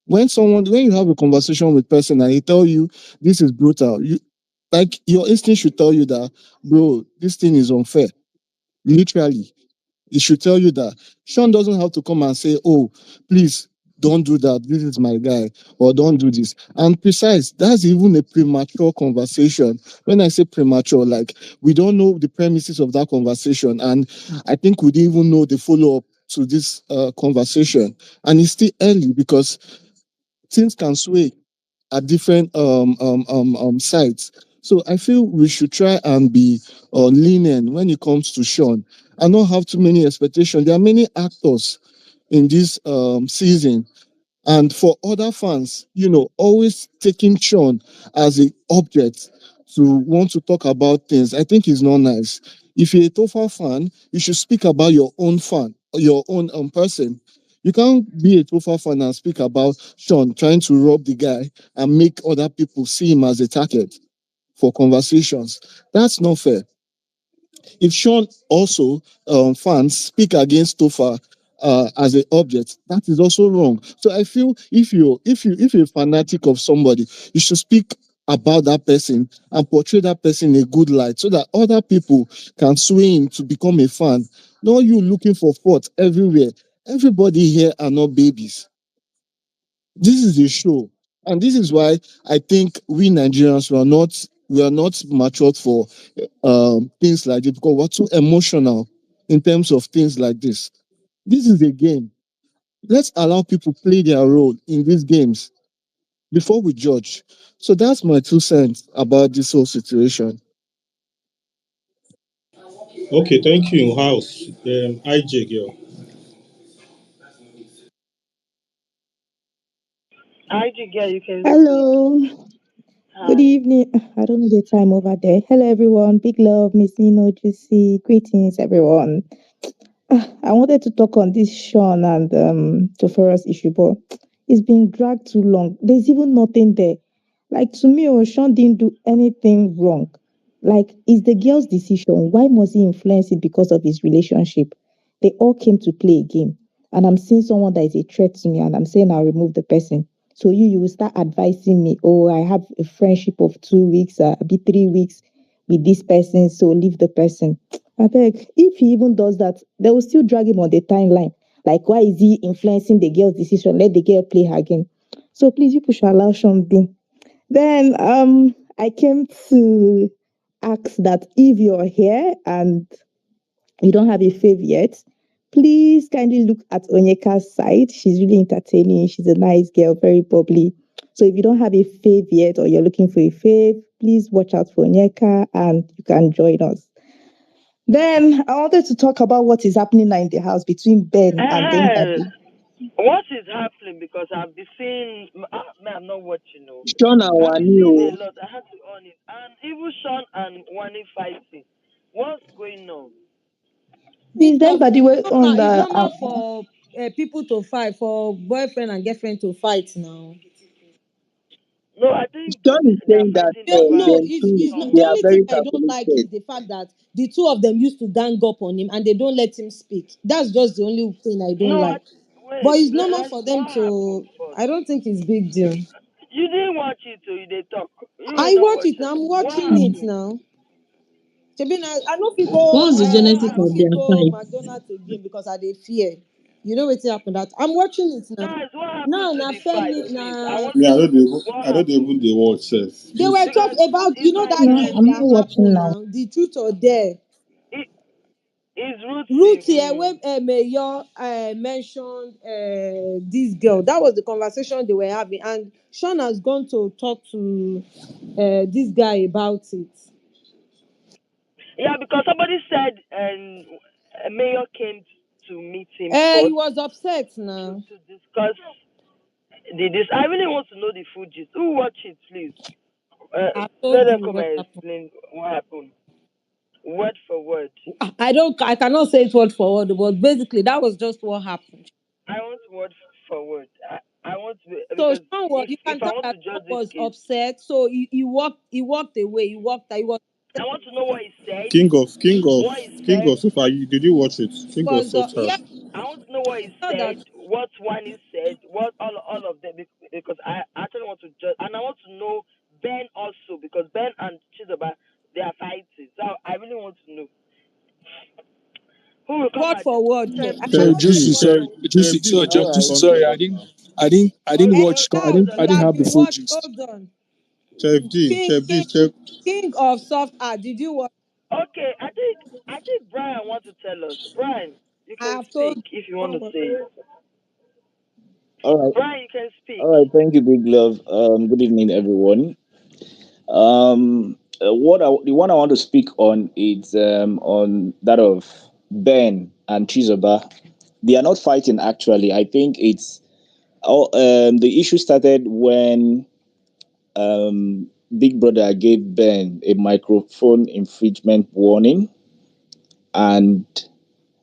When you have a conversation with person and he tell you this is brutal, you, like, your instinct should tell you that, bro, this thing is unfair. Literally, it should tell you that. Sean doesn't have to come and say, oh, please don't do that, this is my guy, or don't do this. And besides, that's even a premature conversation. When I say premature, like, we don't know the premises of that conversation, and I think we didn't even know the follow-up to this conversation. And it's still early because things can sway at different sites. So I feel we should try and be lenient when it comes to Sean, and not have too many expectations. There are many actors in this season, and for other fans, always taking Sean as a object to want to talk about things, I think is not nice. If you're a Tofa fan, you should speak about your own fan, your own person. You can't be a Tofa fan and speak about Sean trying to rob the guy and make other people see him as a target for conversations. That's not fair. If Sean also fans speak against Tofa as an object, that is also wrong. So I feel if you're a fanatic of somebody, you should speak about that person and portray that person in a good light so that other people can sway in to become a fan. Not you looking for fault everywhere. Everybody here are not babies. This is a show, and this is why I think we Nigerians we are not matured for things like this, because we're too emotional in terms of things like this. This is a game. Let's allow people play their role in these games before we judge. So that's my 2 cents about this whole situation.
Okay, thank you, House. IJ girl.
IG girl, you can speak.
Hello, good
Hi.
evening. I don't know the time over there. Hello, everyone. Big love, Miss Nino, Juicy. Greetings, everyone. I wanted to talk on this Sean and Tofera's issue, but it's been dragged too long. There's even nothing there. Like, to me, Sean didn't do anything wrong. Like, it's the girl's decision. Why must he influence it because of his relationship? They all came to play a game. And I'm seeing someone that is a threat to me, and I'm saying I'll remove the person. So you will start advising me, oh, I have a friendship of 2 weeks, be 3 weeks with this person, so leave the person. I beg, if he even does that, they will still drag him on the timeline. Like, why is he influencing the girl's decision? Let the girl play her game. So please, you should allow Sean be. Then I came to ask that if you're here and you don't have a fave yet, please kindly look at Onyeka's side. She's really entertaining. She's a nice girl, very bubbly. So if you don't have a fave yet or you're looking for a fave, please watch out for Onyeka and you can join us. Then I wanted to talk about what is happening now in the house between Ben and then
Hey,
Daddy.
what is happening? Because I've been seeing, man, I'm not watching, no.
Sean and
I've been
Wani
seeing a
o.
lot. I had to on it. And even Sean and Wani fighting. What's going on?
Is
Big
then
love.
Daddy went on
It's
the
normal for people to fight, for boyfriend and girlfriend to fight now.
No, I think
Sean is
they are
saying that
fighting
Yeah,
over
no,
they
it's not,
they
the
are
only thing
very
I don't like is
calculated.
the fact that the two of them used to gang up on him and they don't let him speak. That's just the only thing I don't
no.
like. But
Wait,
it's normal
let's
for them
what happened
to.
first?
I don't think it's big deal.
You didn't watch it, so you did talk. You were
I
not
watch it
watching.
now. I'm
What
watching it
happened?
now. Shebi, I know if you go.
What's the
What
genesis
I know
of
if
happened?
you
their
go
fight?
McDonald's again because I dey fear. You know what's happened? That I'm watching it now.
Guys, what happened
Now,
to
na
the fight,
Femi,
please? I
na
want
Me,
to
I
know.
don't even,
What
I don't
happened?
even they watch self.
they were
This
Because
talking about
it's like
No,
that
I'm
that
not
happened
watching now.
now. The truth or dare.
it is
Ruth
rooting.
here, when Mayor mentioned this girl, that was the conversation they were having, and Sean has gone to talk to this guy about it.
Yeah, because somebody said a mayor came to meet him
He
first
was upset now.
to discuss this. I really want to know the full gist. Who watch it, please?
I
Let
told
them
you
come
what
and
happened.
explain what happened, word for word.
I cannot say it word for word, but basically that was just what happened.
I want word for word. I want to
So
because
Sean was, you
if
can
I
tell
want
that
to
Sean
judge this
was
case,
upset. So he walked away. He was
I want to know what he said.
King of, King of,
What he
King
said.
of so far. Did you watch it? King of soft
yeah,
house.
I want to know what he
I
said,
that
what one he said, what all of them because I actually want to judge and I want to know Ben also because Ben and Chizoba they are fighting. So I really want to know who will come
word
at
for word.
Chef
I
Sorry,
Chef
cannot say
D.
Juicy.
word
Chef,
Sorry,
for
Juicy.
Chef D,
Sorry,
All right.
Juicy.
continue.
Sorry, I didn't
Okay,
watch.
hold
I
on.
didn't. I
you
didn't
have
have the
been
full
watch.
gist.
Hold on.
Chef D,
King,
Chef D,
king,
Chef.
king of soft art. Did you watch?
Okay, I think Brian wants to tell us. Brian, you
I
can
have told
speak if you want to
you.
say.
All right.
Brian, you can speak.
All right. Thank you, Big Love. Good evening, everyone. The one I want to speak on is on that of Ben and Chizoba. They are not fighting actually. I think it's the issue started when Big Brother gave Ben a microphone infringement warning, and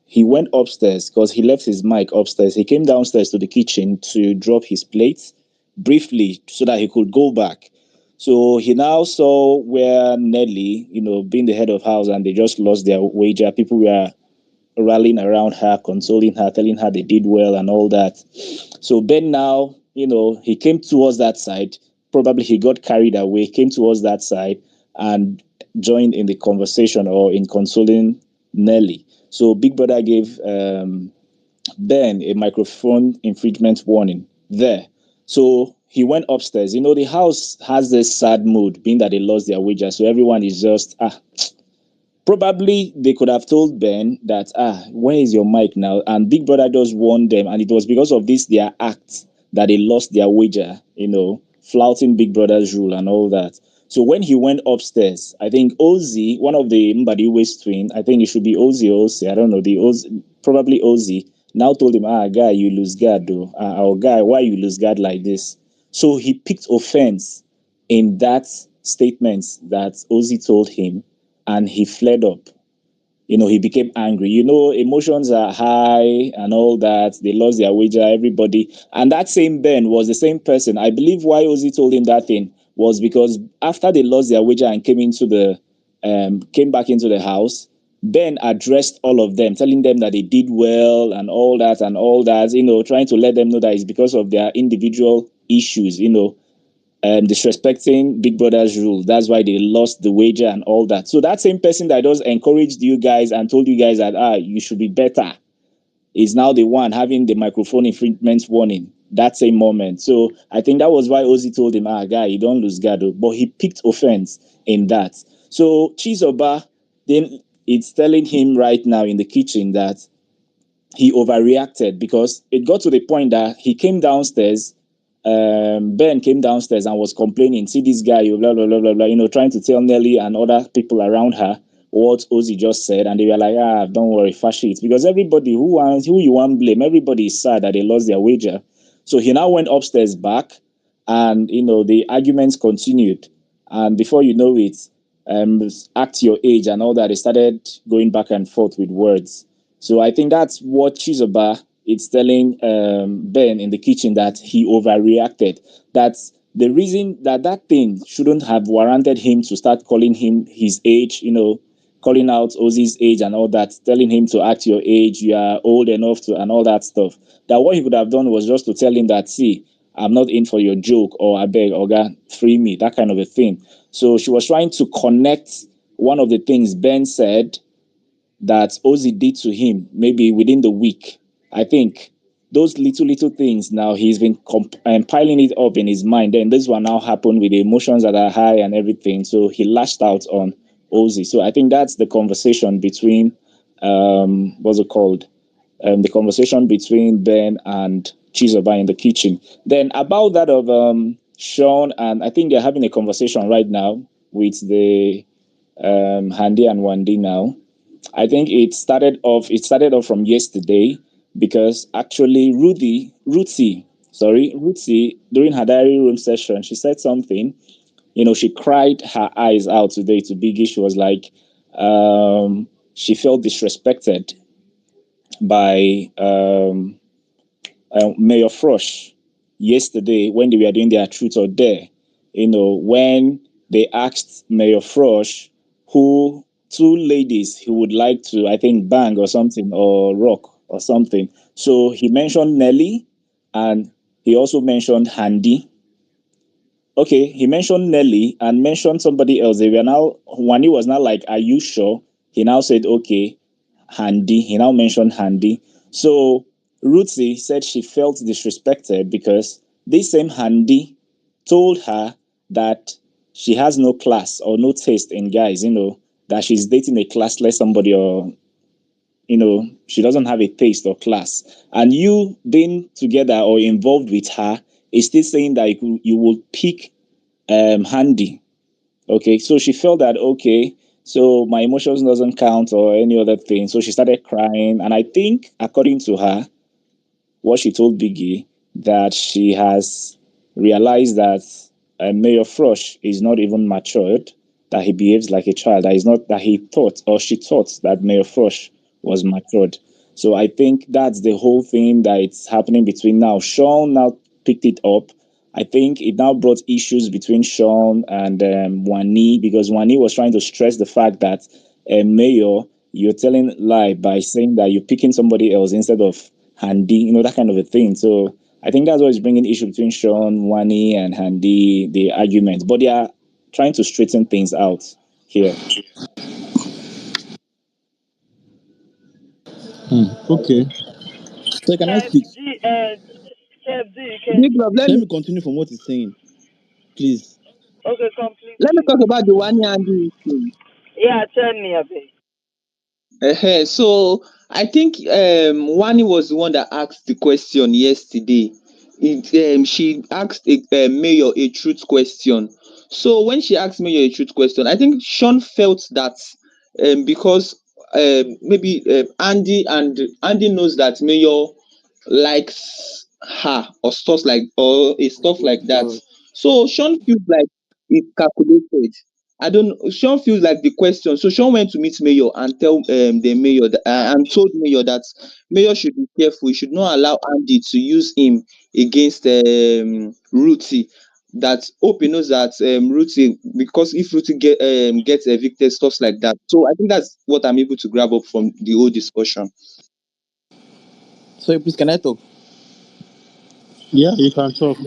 he went upstairs because he left his mic upstairs. He came downstairs to the kitchen to drop his plates briefly so that he could go back. So he now saw where Nelly, being the head of house, and they just lost their wager. People were rallying around her, consoling her, telling her they did well and all that. So Ben now, he came towards that side. Probably he got carried away, came towards that side and joined in the conversation or in consoling Nelly. So Big Brother gave Ben a microphone infringement warning there. So he went upstairs. The house has this sad mood, being that they lost their wager. So everyone is just, probably they could have told Ben that, where is your mic now? And Big Brother just warned them. And it was because of this, their act, that they lost their wager, flouting Big Brother's rule and all that. So when he went upstairs, I think Ozzy, one of the Mbadi West twin, I think it should be Ozzy or Ozzy, I don't know, probably Ozzy, now told him, guy, you lose guard though. Or guy, why you lose guard like this? So he picked offense in that statement that Ozzy told him, and he fled up. He became angry. Emotions are high and all that. They lost their wager, everybody. And that same Ben was the same person. I believe why Ozzy told him that thing was because after they lost their wager and came back into the house, Ben addressed all of them, telling them that they did well and all that, trying to let them know that it's because of their individual issues, disrespecting Big Brother's rule. That's why they lost the wager and all that. So that same person that just encouraged you guys and told you guys that you should be better is now the one having the microphone infringement warning that same moment. So I think that was why Ozzy told him, guy, you don't lose guard. But he picked offense in that. So Chizoba, then it's telling him right now in the kitchen that he overreacted because it got to the point that he came downstairs. Ben came downstairs and was complaining, see this guy, you blah, blah, blah, blah, blah, trying to tell Nelly and other people around her what Ozzy just said. And they were like, don't worry, fash it. Because everybody who you want blame, everybody is sad that they lost their wager. So he now went upstairs back and, the arguments continued. And before you know it, act your age and all that, they started going back and forth with words. So I think that's what Chizoba is telling Ben in the kitchen, that he overreacted. That
the reason that that thing shouldn't have warranted him to start calling him his age, calling out Ozzy's age and all that, telling him to act your age, you are old enough to, and all that stuff. That what he could have done was just to tell him that, see, I'm not in for your joke, or I beg, Oga, free me, that kind of a thing. So she was trying to connect one of the things Ben said that Ozzy did to him maybe within the week. I think those little things now he's been piling it up in his mind. Then this one now happened with the emotions that are high and everything. So he lashed out on Ozzy. So I think that's the conversation between what's it called? The conversation between Ben and Chizoba in the kitchen. Then about that of Sean, and I think they're having a conversation right now with the Handy and Wandy now. I think it started off from yesterday because actually Ruthie, during her diary room session, she said something. She cried her eyes out today to Biggie. She was like, she felt disrespected by Mayor Frosh yesterday when they were doing their truth or dare. When they asked Mayor Frosh who two ladies he would like to, I think, bang or something, or rock or something. So he mentioned Nelly and he also mentioned Handy. Okay, he mentioned Nelly and mentioned somebody else. They were now, Wani was now like, are you sure? He now said, okay, Handy. He now mentioned Handy. So Ruthie said she felt disrespected because this same Handy told her that she has no class or no taste in guys, that she's dating a classless somebody, or she doesn't have a taste or class. And you being together or involved with her is still saying that you will pick Handy. Okay, so she felt that, okay, so my emotions doesn't count or any other thing. So she started crying. And I think, according to her, what she told Biggie, that she has realized that Mayor Frosh is not even matured, that he behaves like a child, that is not that he thought or she thought that Mayor Frosh was matured. So I think that's the whole thing that it's happening between now. Sean now picked it up. I think it now brought issues between Sean and Wani, because Wani was trying to stress the fact that Mayor, you're telling lie by saying that you're picking somebody else instead of Handy, that kind of a thing. So I think that's what is bringing issue between Sean, Wani, and Handy, the argument. But they are trying to straighten things out here.
Okay. So can I
Chef
speak?
G, Chef G, you can.
Big love, let
Let
me
me continue from what he's saying, please.
Okay, complete,
let me
please.
talk about the one year and the thing.
Yeah, tell me a bit.
So I think Wani was the one that asked the question yesterday. She asked Mayor a truth question. So when she asked Mayor a truth question, I think Sean felt that because maybe Andy knows that Mayor likes her or stuff like that. So Sean feels like it's calculated. I don't know. Sean feels like the question. So Sean went to meet Mayor and tell the mayor and told Mayor that Mayor should be careful. He should not allow Andy to use him against Ruthie. That Hope he knows that Ruthie, because if Ruthie gets evicted, stuff like that. So I think that's what I'm able to grab up from the whole discussion.
So please, can I talk?
Yeah, you can talk.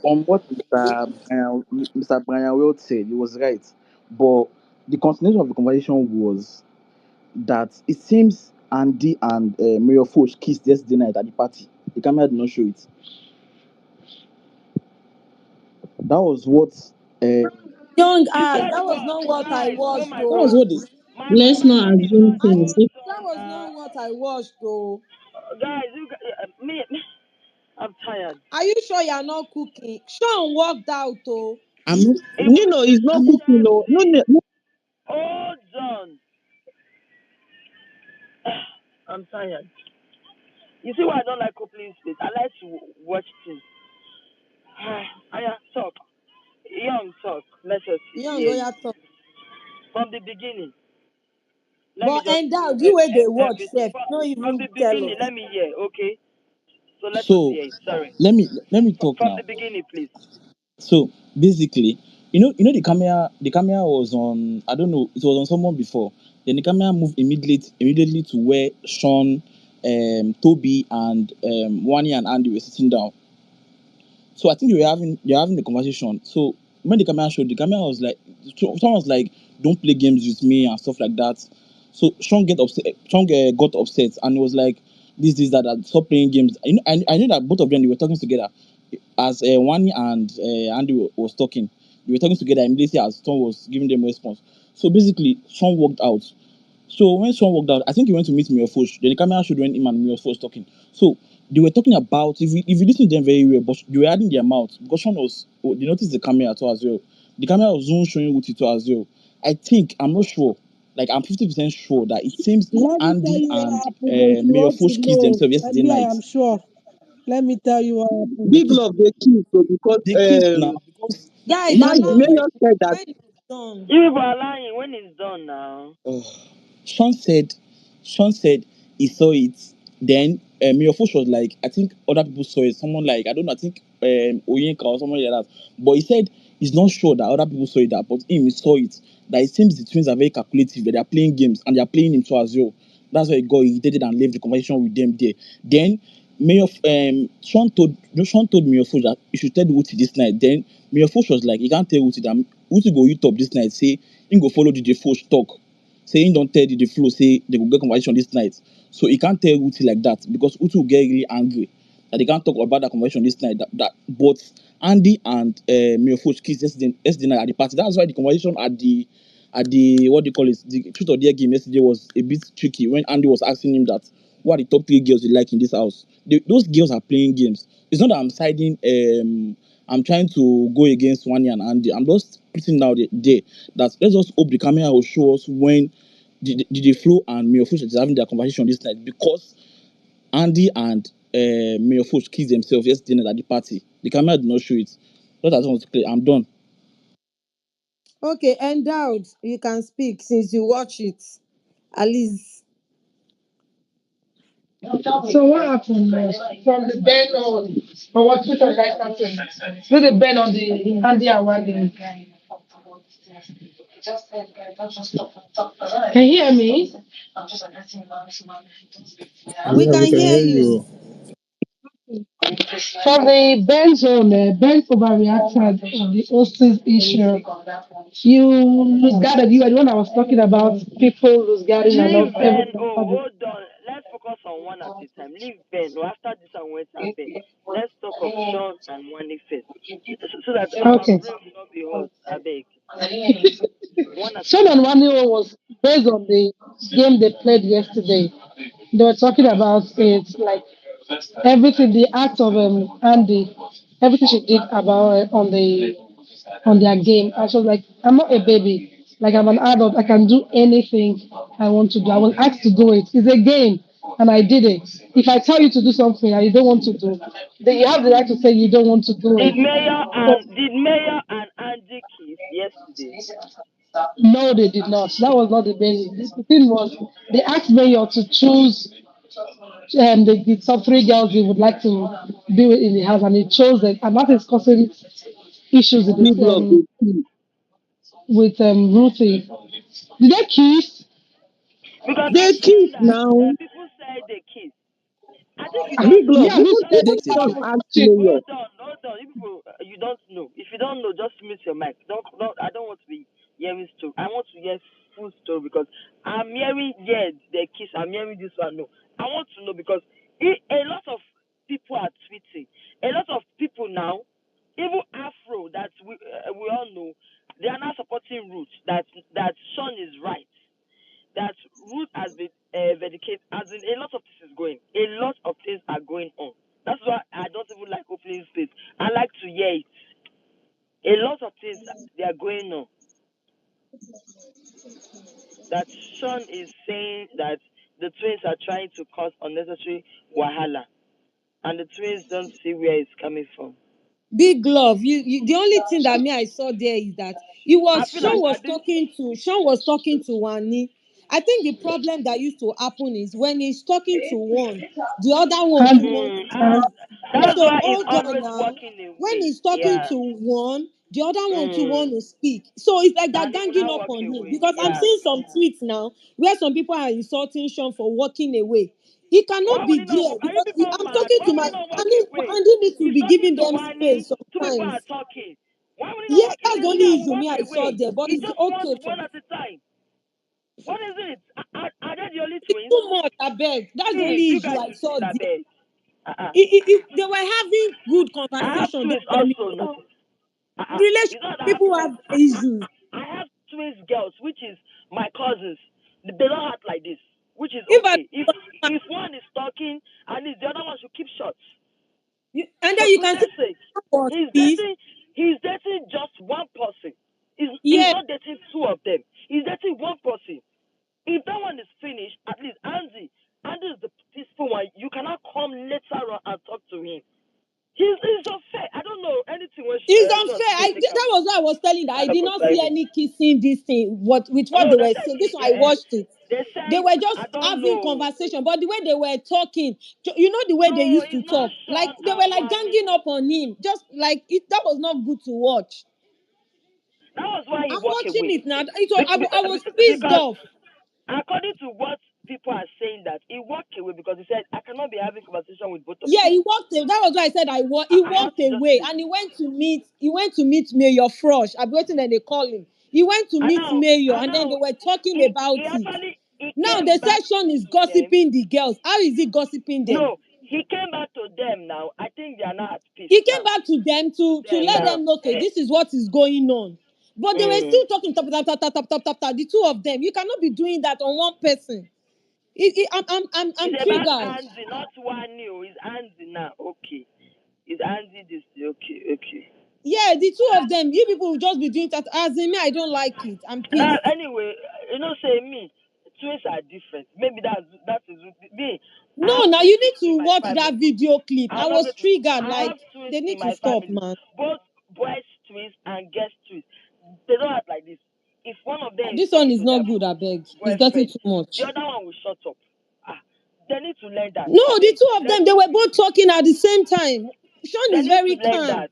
On what Mr. Brian Weld said, he was right. But the continuation of the conversation was that it seems Andy and Mayor Foch kissed yesterday night at the party. The camera did not show it. That was what.
Young
You
eye,
said
that was
what?
not what I
Guys, oh
watched
my
That was
though.
God.
what this.
Let's
My
not
phone is on
assume things.
That
airplane
was
now.
not what I watched though.
Guys, me, I'm tired.
Are you sure you're not cooking? Sean walked out though.
I'm not.
It was
It's not
I'm not.
cooking.
Chef
No, no,
Z.
no.
Hold on. I'm tired. You see why I don't like opening space? I like to watch things. Aya, talk. Young, talk. Let's just
Young
hear
go
you.
ya talk.
From the beginning, let me
But
just
and
know
that you where they watch
everything.
chef, no
From
even
the
tell
beginning,
us.
let me hear, okay? So let us
So
hear it. Sorry.
let me talk
From
now.
the beginning, please. So basically, the camera was on, I don't know, it was on someone before. Then the camera moved immediately to where Sean, Toby, and Wani and Andy were sitting down. So I think they were having the conversation. So when the camera showed, the camera was like, someone was like, "Don't play games with me" and stuff like that. So Sean get upset. Sean got upset and was like, "This, that, that. Stop playing games." I knew that both of them, they were talking together. As Wani and Andy was talking, they were talking together immediately as Sean was giving them a response. So basically, Sean walked out. So when Sean walked out, I think he went to meet Miofosh. Then the camera showed when him and Miofosh talking. So they were talking about, if you listen to them very well, but they were adding their mouth because Sean was, they noticed the camera too as well. The camera was zoom showing Uti too as well. I'm not sure. Like I'm 50% sure that it seems
Let me tell
Andy
you what
and
happened. Though, if you
Mayor
want to
Foch kissed
know,
themselves yesterday
maybe I
night.
am sure. Let me tell you what happened.
Big love they kill so because
They kissed now because
Guys,
my
allow
like
mayor said that
when it's done.
Mm. Mm.
You people are lying when it's done now.
Sean said, Sean said he saw it. Then Mayor Foch was like, I think other people saw it. Someone like, I don't know, I think Oyenka or someone like that. But he said he's not sure that other people saw it, that, but him, he saw it. That it seems the twins are very calculative, that they are playing games and they are playing him too as well. That's why he got irritated and left the conversation with them there. Then Sean told Mayor Foch that he should tell Uti this night. Then Mayor Foch was like, he can't tell Uti that Uti go YouTube this night, say he go follow DJ Foch talk. Say him don't tell the flow, say they will get conversation this night. So he can't tell Uti like that because Uti will get really angry that they can't talk about that conversation this night. But Andy and Mayor Foch kissed yesterday night at the party. That's why the conversation at the what do you call it, the truth or dare game yesterday was a bit tricky when Andy was asking him that what are the top 3 girls you like in this house. Those girls are playing games. It's not that I'm siding. I'm trying to go against Wani and Andy. I'm just putting out there that let's just hope the camera will show us when the Flo and Mio Fush is having their conversation this night, because Andy and Mio Fush kissed themselves yesterday night at the party. The camera did not show it. What I just want to play. I'm done.
Okay, endowed. You can speak since you watch it. At least.
So what happened from the ban on, or what Twitter guys happened? With the ban on the Andy Awadi. Can you hear me?
We
Yeah, we
can
can
hear
hear
you.
you.
From the ban zone, ban overreacted on the hosting issue. You lose guarded. You were the one I was talking about people lose guarding and
Leave
not
Ben.
everything.
Oh, hold on. Let's focus on one at a time. Leave Ben. No, after this, I went to Ben. Let's talk of Sean and Wani first, so that our
Okay.
brain will not be hot. I beg. One at a
Sean and
time.
Wani was based on the game they played yesterday. They were talking about it, like everything, the act of Andy, everything she did about on their game. I was like, I'm not a baby. Like I'm an adult. I can do anything I want to do. I was asked to do it. It's a game, and I did it. If I tell you to do something and you don't want to do, then you have the right to say you don't want to do it. So
Did Mayor and Andy kiss yesterday?
no, they did not. That was not the basis. The thing was, they asked Mayor to choose the top 3 girls he would like to be with in the house, and he chose them, and that is causing issues with
big love they kill.
Ruthie. Did they kiss?
Because
They
I've
kiss
seen that
now.
people say they kiss. I think you
Big
don't know.
love.
Yeah,
Even
who
Just
said
even
that I
Sean
was
asked
watching?
Mayor.
hold on. You people, you don't know. If you don't know, just mute your mic. Don't. I don't want to be hearing story. I want to hear full story because I'm hearing the kiss. I'm hearing this one. No, I want to know because a lot of people are tweeting. A lot of people now, even Afro that we all know, they are now supporting Roots. That Sean is right, that Ruth has been vindicated. As in, a lot of things is going. A lot of things are going on. That's why I don't even like opening space. I like to hear it. A lot of things they are going on. That Sean is saying that the twins are trying to cause unnecessary wahala, and the twins don't see where it's coming from.
Big love. You the only thing that me I saw there is that it
I
was
feel like I didn't.
Sean was talking to Wani. I think the problem that used to happen is when he's talking to one, the other one too
And
wants to
And
talk.
That's
So
why he's
hold on
always
now.
walking
When
away.
he's talking
Yeah.
to one, the other one to want
Mm.
to speak. So it's like they're
And he will
ganging
not
up
walk
on him.
away.
Because I'm
Yeah.
seeing some tweets now where some people are insulting Sean for walking away. He
Why
cannot
would
be
he not?
there
Are you
because
people
I'm
mad?
talking
Why
to
would
my
he not walk away?
Andy needs to
He's
be
talking
giving
to
them
Wani.
space
Two people are
sometimes.
talking. Why would he not
Yeah,
walk? He
that's the
literally
only
have
issue me
walked
I saw
away.
there, but
He
it's
just wants
okay for
one
me.
at a time. What is it? Are they the only
It's
twins?
too much, I beg. That's the
Please,
only
you
issue
guys
I
should see
saw
that
there.
bed. Uh-uh.
They were having good
I have
conversation.
twins
Don't get me
also. No.
wrong.
It's
Relationship
not that I have
people
twins.
have issues.
I have twins girls, which is my cousins. They don't act like this, which is
If I
okay. If one is talking and the other one should keep short.
and
For
then you can see
goodness sake,
for
he's
peace.
dating just one person. He's
Yeah,
not dating two of them. He's dating one person. If that one is finished, at least Andy is the peaceful one. You cannot come later on and talk to him. He's unfair. I don't know anything when
it's
Sean
unfair.
speak. They can
That was what I was telling that I
stand up
did
for
not see
silence.
any kissing this thing. With what
No,
they
they
were
said
saying. This one I watched it.
they
They
said
were
I
just
don't
having
know.
conversation, but the way they were talking, you know the way they
No,
used to
it's not
talk, like
Sean
they were
and
like
Wani.
ganging up on him, just like it. That was not good to watch.
That was why he
I'm
walked
watching
away.
it now. I was pissed
Because
off.
according to what people are saying, that he walked away because he said, I cannot be having conversation with both of
Yeah,
you.
he walked away. That was why I said he
I have
walked
to just
away
leave.
and he went to meet Mayor Frosh. I'm waiting that they call him. He went to meet Mayor
I
and then they
know.
were talking about
He
it.
actually
Now
came
the
back
session is
to them.
gossiping the girls. How is he gossiping them?
No, he came back to them now. I think they are not at peace
He came
now.
back to them to
Them
let
now.
them know, okay, this is what is going on. But they were still talking tap tap tap tap tap tap tap tap. The two of them. You cannot be doing that on one person. I'm
It's about
triggered.
Andy, not one new. It's Andy now. Okay. It's Andy this. Okay.
Yeah, the two of them. You people will just be doing that. As in me, I don't like it. I'm
Now,
pissed.
anyway, say me. Twins are different. Maybe that is me. I
No,
have
now
twins
you need
in
to
my
watch that
family.
video clip. I
I'm not
was
going to.
triggered.
I
Like
have twins
they
in
need to
my
stop,
family.
man.
Both boys twins and girls twins. They don't act like this. If one of them is
This one
talking
is
to
not
their
good, I beg. It's getting
boyfriend,
too
the
much.
other one will shut up. Ah, they need to learn that.
No,
I
the
beg.
two of them, they were both talking at the same time. Sean
They
is
need to
very
learn
calm.
that.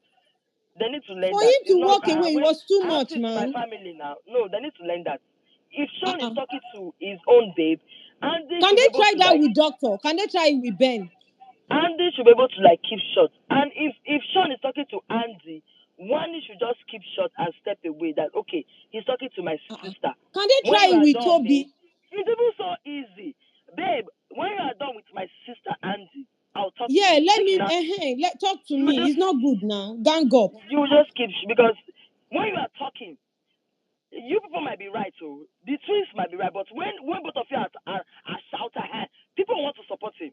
They need to learn
For
that.
him
It's
to
not
walk away, it
when
was too
I have
much,
twins in my
man.
family now. No, they need to learn that. If Sean is
Uh-uh.
talking to his own babe, Andy
Can
should be
they
able
try
to
that
like
with Doctor? Can they try it with Ben?
Andy should be able to like keep short. And if Sean is talking to Andy, one should just keep short and step away. That okay, he's talking to my
Uh-uh.
sister.
Can they
When
try
you
it
are
with
done, babe,
Toby?
it's even so easy, babe. When you are done with my sister Andy, I'll talk to
Yeah,
you.
let
Make it
me
now.
talk to
You
me.
just
It's not good now. Gang up.
keep because when you are talking, you people might be right, so the twins might be right, but when both of you are shouting, people want to support him.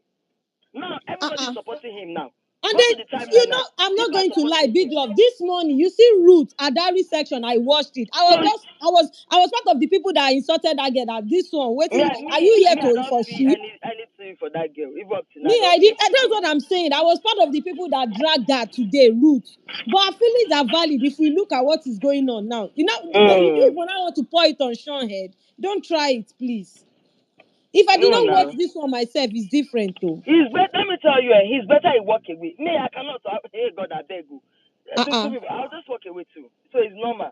Now everybody is
Uh-uh.
supporting him now.
And
Go to the
then,
timeline now.
I'm not
People are
going to lie,
supporting
Big
him.
Love. This morning, you see Ruth Adari section. I watched it.
So
I was part of the people that insulted that girl. That this one, waiting.
yeah,
Are you here
I
to
don't
for
feel
sheep?
anything for that girl. Even up to now,
Me,
I don't
I
feel
did.
anything
That's
for
what
her.
I'm saying. I was part of the people that dragged that today, Ruth. But our feelings are valid if we look at what is going on now. You when I want to pour it on Sean head, don't try it, please. If I did
No,
not watch
now.
this one myself, it's different though.
He's better. Let me tell you, he's better. He walk away. Me, I cannot. Hey God, I beg you. Two
Uh-uh.
people, I'll just walk away too. So it's normal.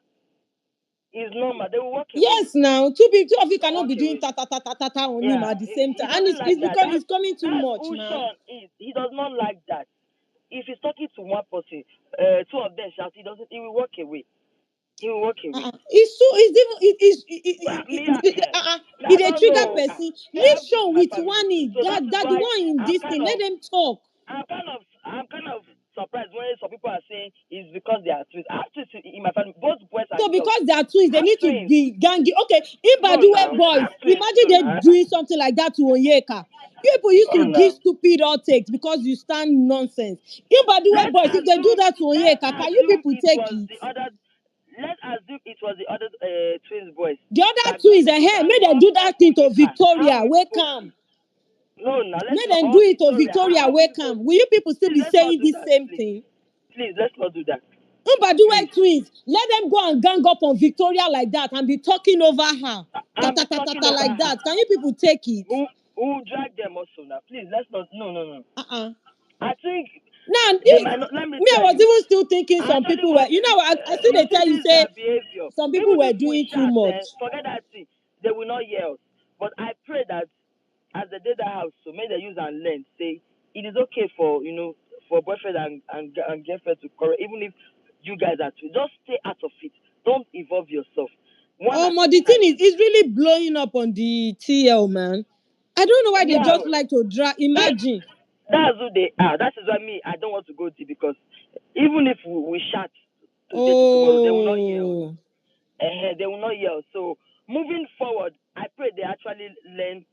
It's normal. They will walk away.
Yes, now two of you
They'll
cannot
walk
be doing
away.
ta ta ta ta ta ta on him
Yeah,
at the same
he
time, and
doesn't like that.
it's coming too
That's
much,
who
man.
Sean is. He does not like that. If he's talking to one person, two of them shout, he doesn't. He will walk away. He will walk away.
It's so it's even
Me, I
it a
don't
trigger
know.
person.
Me, I
Leave
have kids in
Sean
my
with
family too,
one
so that is
that the
why
one in
I'm
this
kind
thing. Let
of,
them talk.
I'm kind of surprised when some people are saying it's because they are twins. I have twins in my family, both boys
So
and girls.
because they are twins, they
I have
need to
twins.
be gangy. Okay, if
No, now
Baduwe
I
boys,
have twins
imagine
too
they
now.
doing something like that to Onyeka. People used
No,
to
now.
give stupid outtakes because you stand nonsense. If Baduwe boys, if they do that to Onyeka, can you people
It
take
was
it?
the other. Let's assume it was the other twins boys
The other
that
twins ahead,
gang
make them
up
do
on
that thing to
Onyeka. How
Victoria.
we
Wake
supposed to?
come.
No, now let's
Make
not.
them do
Or
it to
Victoria.
Victoria.
How we
Wake
supposed?
come. Will you people still
Please,
be
let's not
saying
do
the
that.
same
Please,
thing?
let's not do that.
Mbaduwe
Please.
twins, let them go and gang up on Victoria like that and be talking over her. Ta
I'm
ta ta ta
talking
ta
over
like
her.
that. Can you people take it?
Who drag them also now? Please, let's not. No.
Uh-uh.
I think
Now
they might not. Let me
Me, I
tell
was
you.
even still thinking
I
some
actually
people were,
want
I see
you
they
see
tell you
this
say
their behavior.
some people
Even
were
if we
doing too
shout,
much.
forget that thing. They will not hear us. But I pray that as they did that house, so may they use and learn. Say it is okay for for boyfriend and girlfriend to correct, even if you guys are two. Just stay out of it. Don't involve yourself. One at
But
a
the thing
time.
is, it's really blowing up on the TL, man. I don't know why they
Yeah,
just like to drag. Imagine.
that's who they are. That is why me, I don't want to go deep because even if we shout today to tomorrow, they will not hear us.
Oh,
They will not hear us. So moving forward, I pray they actually learn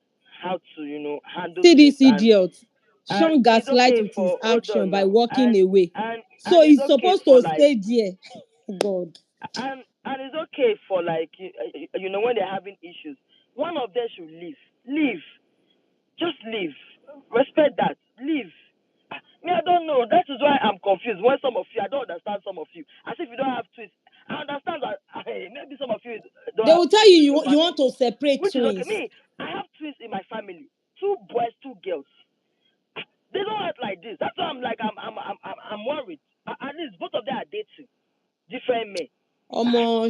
how to handle
see
things,
this idiot.
and
Sean
it's
gaslight
okay
with his
for hold
action
on
by
now,
walking
and
away.
and
So
and it's
he's
okay
supposed
for
to
like
stay there. God.
and it's okay for like when they're having issues, one of them should leave, just leave, respect that, leave. Me, I don't know. That is why I'm confused. When some of you, I don't understand some of you. As if you don't have twins. I understand that maybe some of you don't
They
have
will tell
twins
you
in your
you want
family,
to separate
which is okay.
twins.
Me, I have twins in my family, two boys, two girls. They don't act like this. That's why I'm like I'm worried. At least both of them are dating different men.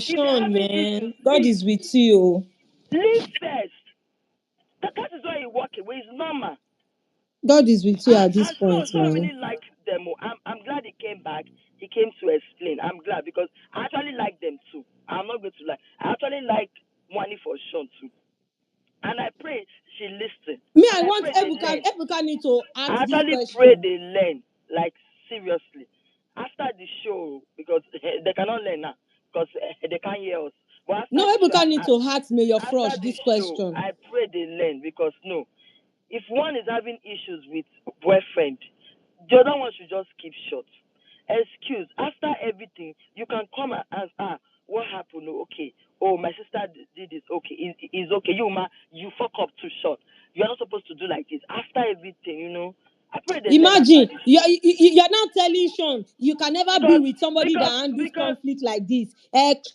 If they're
Sean,
having issues,
man. God is with you.
leave first. That is why you walk away. It's normal.
God is with you at this
And
point,
so I
man.
really like them. I'm glad he came back. He came to explain. I'm glad because I actually like them too. I'm not going to lie. I actually like Wani for Sean too. And I pray she listened.
Me, I
And I
want
pray they learn.
Ebuka need to ask
I
this
actually pray
question.
they learn. Like seriously. After the show, because they cannot learn now. Because they can't hear us. But after
No,
the show,
Ebuka need to ask Mayor
after
Frosh
the
this
show,
question.
I pray they learn because no. If one is having issues with boyfriend, the other one should just keep short. Excuse. After everything, you can come and ask, what happened? Oh, okay. Oh, my sister did this. Okay, it's okay. You fuck up too short. You're not supposed to do like this. After everything, I pray they learn after
Imagine
this.
you're now telling Sean you can never be
Because
with somebody that
because
handles
because
conflict like this.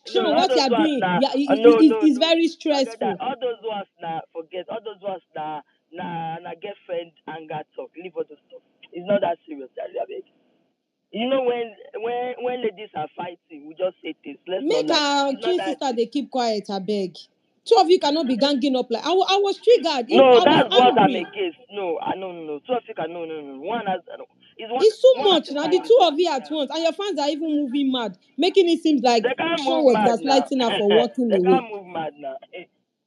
no,
Sean,
all
what
those
you're
ones
doing,
now.
yeah,
No, no,
is
no.
very
Forget that.
stressful.
All those ones now. Forget all those ones now. Na girlfriend anger talk. Leave all those stuff. It's not that serious, Abeg. When ladies are fighting, we just say things. Let's not
Make
lie.
our
It's not
twin
that
sister
deep.
they keep quiet, I beg. Two of you cannot be ganging up like I was triggered.
No,
I was
that's what I'm
angry.
against. No, no. Two Africa, no, no, no. One has is
It's too
one at
much
a
now. The
time.
two of you at once, and your fans are even moving mad, making it seem like
They can't
Sean
move
was
mad now.
gaslighting her for walking
They
away.
can't move mad now.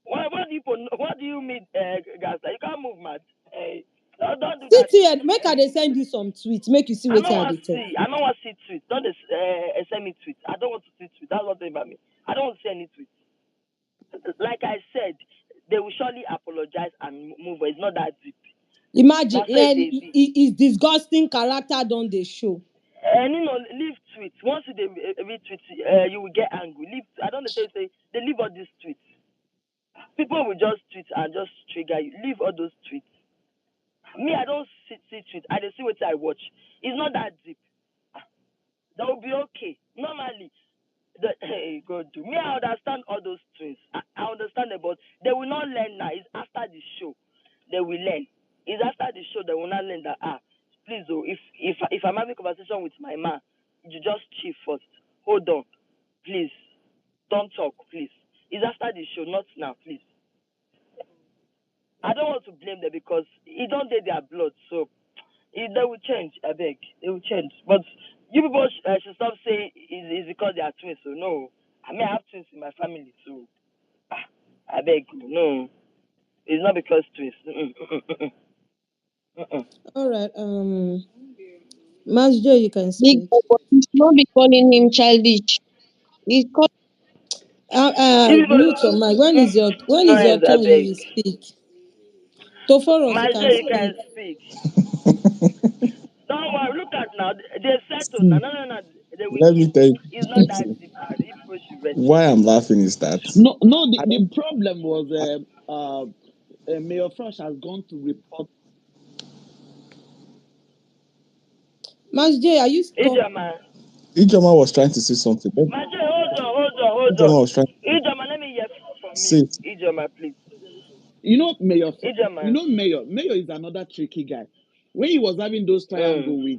What do you mean, guys? You can't move mad. Hey, don't do that.
CTN, make her they send you some tweets, make you see
I
what
don't
they
want to
talk.
see. I don't want to see tweets. Don't send me tweets. I don't want to see tweets. That's what they about me. I don't want to see any tweets. Like I said, they will surely apologize and move on. It's not that deep.
Imagine,
That's why they be.
it's disgusting character done the show.
And leave tweets. Once they retweet, you will get angry. Leave. I don't know. Say they leave all these tweets. People will just tweet and just trigger you. Leave all those tweets. Me, I don't see tweets. I just see what I watch. It's not that deep. That will be okay. Normally, hey, God, do me. I understand all those tweets. I understand it, but they will not learn now. It's after the show they will learn. It's after the show they will not learn that please, if I'm having a conversation with my man, you just chill first. Hold on, please. Don't talk, please. It's after the show, not now, please. I don't want to blame them because it don't take their blood, so they will change. I beg, they will change. But you people should stop saying it's because they are twins. So no, I mean I have twins in my family, so I beg, no, it's not because twins.
All right, Mas Joe, you can
Big
speak.
but you should not be calling him childish. He's called
You people,
Mute your mic. When is your
noise, I
turn? You
beg.
will speak. Toforos, you
My
can
dear, you can
speak.
speak. Don't worry. Look at now. They settled.
See,
No, no, no, no. They will
let me
heal.
tell you
It's not that deep. You people should rest.
why I'm laughing is that
No, no.
I
The
don't.
problem was Mayor Fresh has gone to report.
Mas J, are you talk?
Ijama.
Ijoma was trying to say something.
My dear, hold on.
Ijoma was trying to
Ijama, let me hear from
say
you.
it.
Ijama, please.
You know, Mayor.
Ijama.
You know, Mayor. Mayor is another tricky guy.
when he was having those triangle with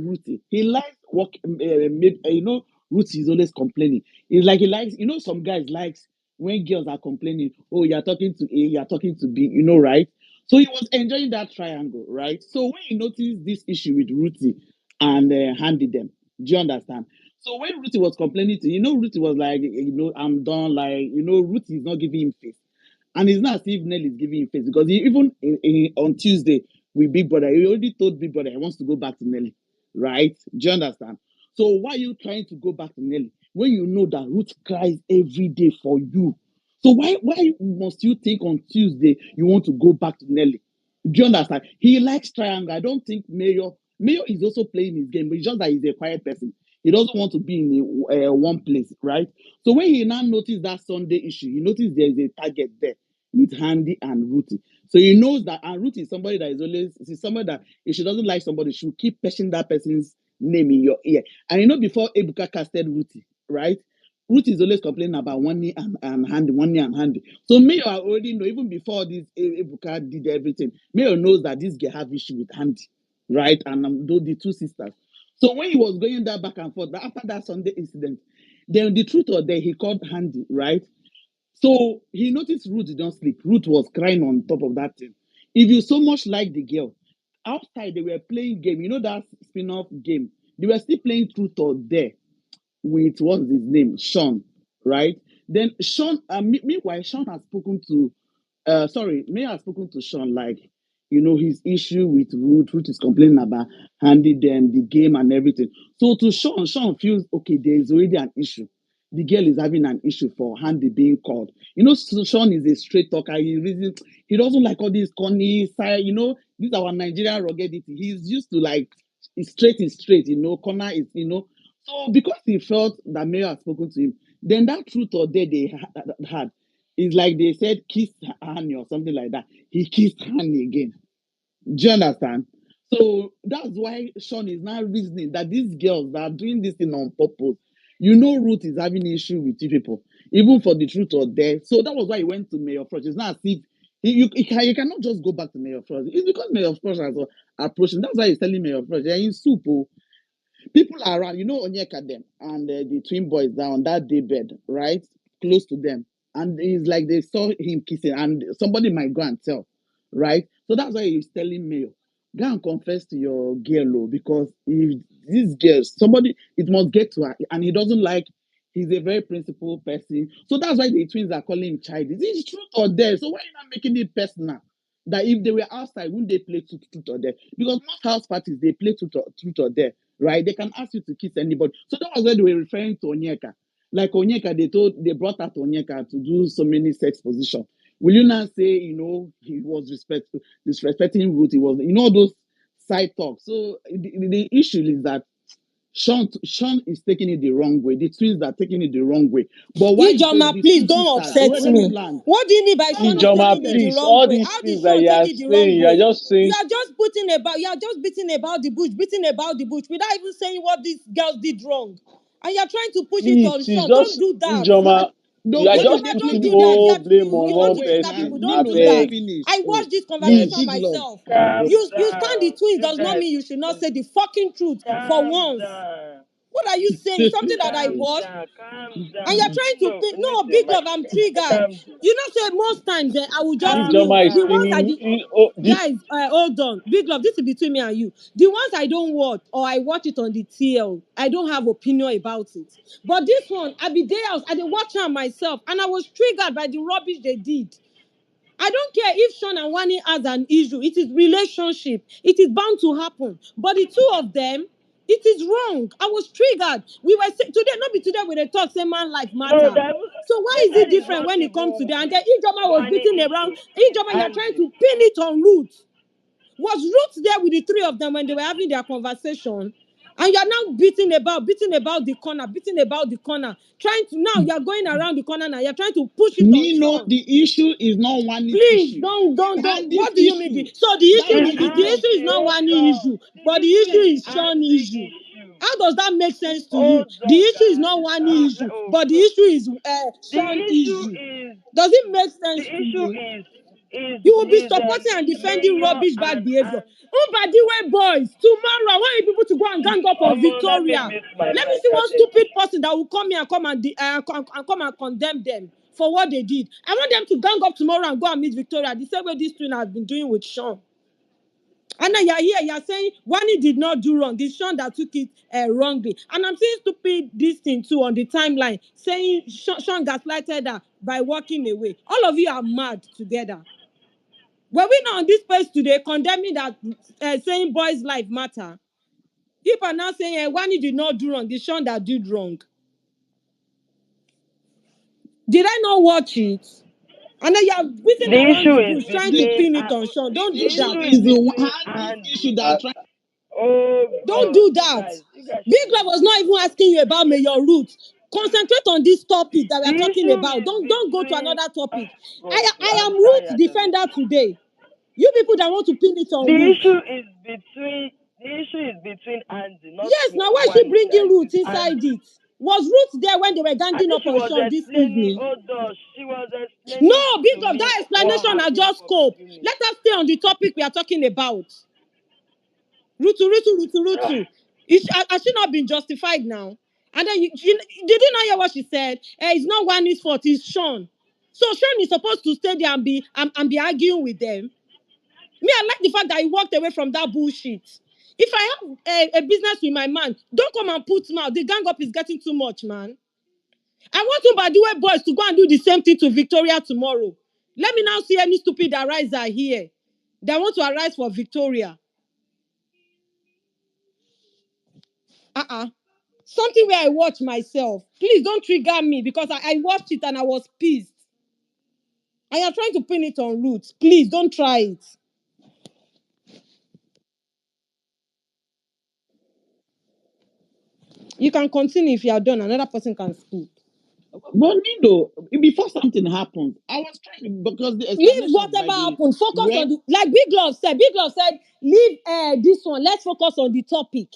Ruthie, he likes work. Ruthie is always complaining. It's like he likes, some guys likes when girls are complaining. Oh, you're talking to A, you're talking to B. Right? So he was enjoying that triangle, right? So when he noticed this issue with Ruthie and handed them, do you understand? So when Ruthie was complaining to, Ruthie was like, I'm done. Like, Ruthie is not giving him face. And it's not as if Nelly is giving him face because even on Tuesday with Big Brother, he already told Big Brother he wants to go back to Nelly, right? Do you understand? So why are you trying to go back to Nelly when you know that Ruth cries every day for you? So why must you think on Tuesday you want to go back to Nelly? Do you understand? He likes triangle. I don't think Mayor is also playing his game, but it's just that he's a quiet person. He doesn't want to be in one place, right? So when he now noticed that Sunday issue, he noticed there is a target there with Handy and Ruthie. So he knows that, and Ruthie is somebody that she's somebody that if she doesn't like somebody, she'll keep pushing that person's name in your ear. And before Ebuka casted Ruthie, right? Ruth is always complaining about one knee and Handy, one knee and Handy. So Mayor already know, even before this Ebuka did everything, Mayor knows that this girl have issue with Handy, right? And the two sisters. So when he was going that back and forth, after that Sunday incident, then the truth or dare, he called Handy, right? So he noticed Ruth did not sleep. Ruth was crying on top of that thing. If you so much like the girl, outside they were playing game. That spin-off game. They were still playing truth or dare with what's his name, Sean, right? Then Sean, meanwhile, Sean has spoken to, Mayor has spoken to Sean, like, his issue with Ruth. Ruth is complaining about Handy, then the game and everything. So to Sean feels, okay, there is already an issue. The girl is having an issue for Handy being called. So Sean is a straight talker. He doesn't like all these corny side, this is our Nigerian ruggedity. He's used to like, straight is straight, corner is, So because he felt that Mayor had spoken to him, then that truth or dare they had is like they said, kiss Honey or something like that. He kissed Honey again. Do you understand? So that's why Sean is now reasoning that these girls that are doing this thing on purpose, Ruth is having issue with you people, even for the truth or dare. So that was why he went to Mayor Frost. It's not as if you cannot just go back to Mayor Frost. It's because Mayor Frost has approached him. That's why he's telling Mayor Frost, they're in soup. People are around, Onyeka them and the twin boys down on that day bed, right? Close to them. And it's like they saw him kissing, and somebody might go and tell, right? So that's why he's telling Mayo, go and confess to your girl, because if this girl, somebody, it must get to her, and he doesn't like, he's a very principled person. So that's why the twins are calling him child. Is it truth or dare? So why are you not making it personal? That if they were outside, wouldn't they play truth or dare? Because most house parties, they play truth or dare, right? They can ask you to kiss anybody. So that was why they were referring to Onyeka. Like Onyeka, they brought out Onyeka to do so many sex positions. Will you not say, he was disrespecting Ruth? He was, all those side talks. So the issue is that Sean is taking it the wrong way. The twins are taking it the wrong way. But why
Ijoma,
the
please
two
don't
sisters?
upset
Let me
me.
land.
What do you mean by Sean is
Ijoma,
taking it the
please,
wrong
all
way?
these
How did
things that
Sean
you
take
are
it the wrong
saying, you are
way?
just saying,
You are just beating about the bush, beating about the bush without even saying what these girls did wrong. And you're trying to push it on
please
Sean. Don't
just,
do that.
Ijoma, you are
Okay,
just
Ijoma,
then
don't
putting
do
please
that.
let
all
You're,
blame
you,
on
you
no
want
one
to
wait
trigger
now.
people.
person.
Don't
I
Nino,
do
don't
that.
beg,
finish.
I
Oh,
watched this
Big
conversation
love.
myself.
Big,
You
Calm
stand the
down.
twins
You
does not
guys,
mean you should not say the fucking truth for
calm
once.
down.
What are you saying? Something that I
Calm
watched.
down. Calm
And
down.
you're trying to
No,
pin.
mute
No,
your
big
mic.
love, I'm triggered.
Calm down.
You know, say most times I will just
Calm
mute.
Ijoma is
The ones I
down.
spinning,
did.
this,
Guys, hold on. Big love, this is between me and you. The ones I don't watch or I watch it on the TL, I don't have opinion about it. But this one, I be there, I did watch her myself, and I was triggered by the rubbish they did. I don't care if Sean and Wani has an issue. It is relationship. It is bound to happen. But the two of them, it is wrong. I was triggered. We were today, not be today with a talk, say man life
No,
matter.
that
So why is
that
it
is
different
not
when it comes to
even
that? And then Ijoma was
one
beating around.
issue.
Ijoma, you're
And
trying to pin it on Ruth. Was Ruth there with the three of them when they were having their conversation? And you're now beating about the corner, Trying to now you're going around the corner now. You're trying to push it on
Nino,
Sean.
the issue is not Wani's
Please
issue.
don't.
It's Handy's
What do you mean?
issue.
So the
That's
issue,
it's
why
the
the girl.
issue is
Andy.
not
Hold
one
on.
issue,
The
but the
issue
issue
is
is Sean
Andy
issue.
issue.
How does that make sense to you?
Hold
The
on,
issue is not
guys.
one issue,
Oh
but the
God.
issue is
The
Sean
issue
issue.
is
Does it make
the
sense to
issue
you?
is
You will be
is
supporting and defending
mayor
rubbish bad
and
behavior. Ubadiwe boys, tomorrow I want you people to go and gang up on
let me
Victoria.
mute my
Let me
mic,
see
I
one
beg.
stupid person that will come here and come and condemn them for what they did. I want them to gang up tomorrow and go and meet Victoria the same way this twin has been doing with Sean. And then you're here, you're saying Wani did not do wrong. It's Sean that took it wrongly. And I'm seeing stupid this thing too on the timeline, saying Sean gaslighted her by walking away. All of you are mad together. Were we not on this page today condemning that, saying boys' life matter? People are now saying Wani did not do wrong. It's Sean that did wrong. Did I not watch it? And then you're beating
The
around
issue
the
is
bush trying to
between
pin it on Sean.
The
Don't do
issue
that.
the issue
is
is
the
between
hardest issue
Andy.
that trying.
Oh
Don't
God,
do that.
you guys
Big
should
Love was not even asking you about Mayor Ruth. Concentrate on this topic that we
the
are talking
issue
about.
is
Don't go to
between
another topic.
God,
I
I'm
am Ruth
tired of it.
defender today. You people that want to pin it on
The
Ruth.
issue is between Andy, not
Yes, now why is she
Wani,
bringing
guys.
Ruth
It's
inside
Andy.
it? Was Ruth there when they were
I
ganging
think
up
she
on
was
Sean this
explaining.
evening?
Oh gosh, she was
No,
explaining
Big
to
Love,
me
that
what
explanation are
happened
just
from
scope.
beginning.
Let us stay on the topic we are talking about. Rutu. Has she not been justified now? And then did you not hear what she said? It's not Wani's fault, it's Sean. So Sean is supposed to stay there and be arguing with them. Me, I like the fact that he walked away from that bullshit. If I have a business with my man, don't come and put mouth. The gang up is getting too much, man. I want Ubadiwe boys to go and do the same thing to Victoria tomorrow. Let me now see any stupid ariser here that want to arise for Victoria. Something where I watch myself. Please don't trigger me because I watched it and I was pissed. I am trying to pin it on Roots. Please don't try it. You can continue if you are done. Another person can speak.
But Nido, before something happens, I was trying because the
Leave
explanation by
whatever
the
happened. Focus
red
on the, like Big Love said. Big Love said, leave this one. Let's focus on the topic.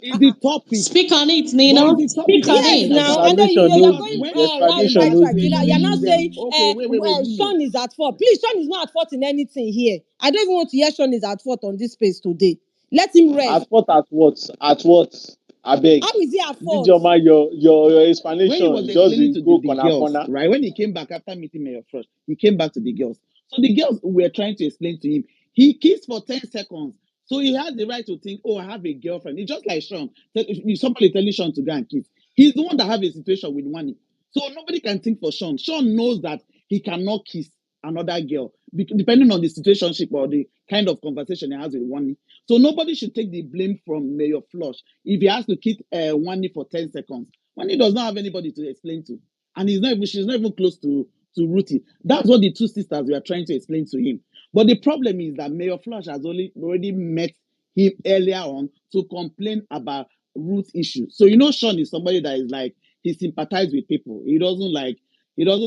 is the topic.
Speak on it,
But
Nino.
the topic
Speak
we are
on
Yes,
talking
it.
The
now,
about
and then
explanation
you are
knows
because
going
when
the
round
explanation
by
knows
track.
the
You're now
issue.
saying
okay, wait, Nido.
Sean is at fault. Please, Sean is not at fault in anything here. I don't even want to hear Sean is at fault on this space today. Let him rest.
At what? At what? At what? I beg.
How is he at
Did
fault?
your man your
When he
explanation
was
just
explaining
dey
to
go
the
corner
girls,
corner?
right? When he came back after meeting Mayor Frost, he came back to the girls. So the girls were trying to explain to him. He kissed for 10 seconds. So he had the right to think, oh, I have a girlfriend. It's just like Sean. If somebody telling Sean to go and kiss, he's the one that have a situation with money. So nobody can think for Sean. Sean knows that he cannot kiss another girl, depending on the situationship or the kind of conversation he has with Wani. So nobody should take the blame from Mayor Flush if he has to kiss Wani for 10 seconds. Wani does not have anybody to explain to. And she's not even close to Ruthie. That's what the two sisters were trying to explain to him. But the problem is that Mayor Flush has already met him earlier on to complain about Ruth issues. So Sean is somebody that is like he sympathizes with people. He doesn't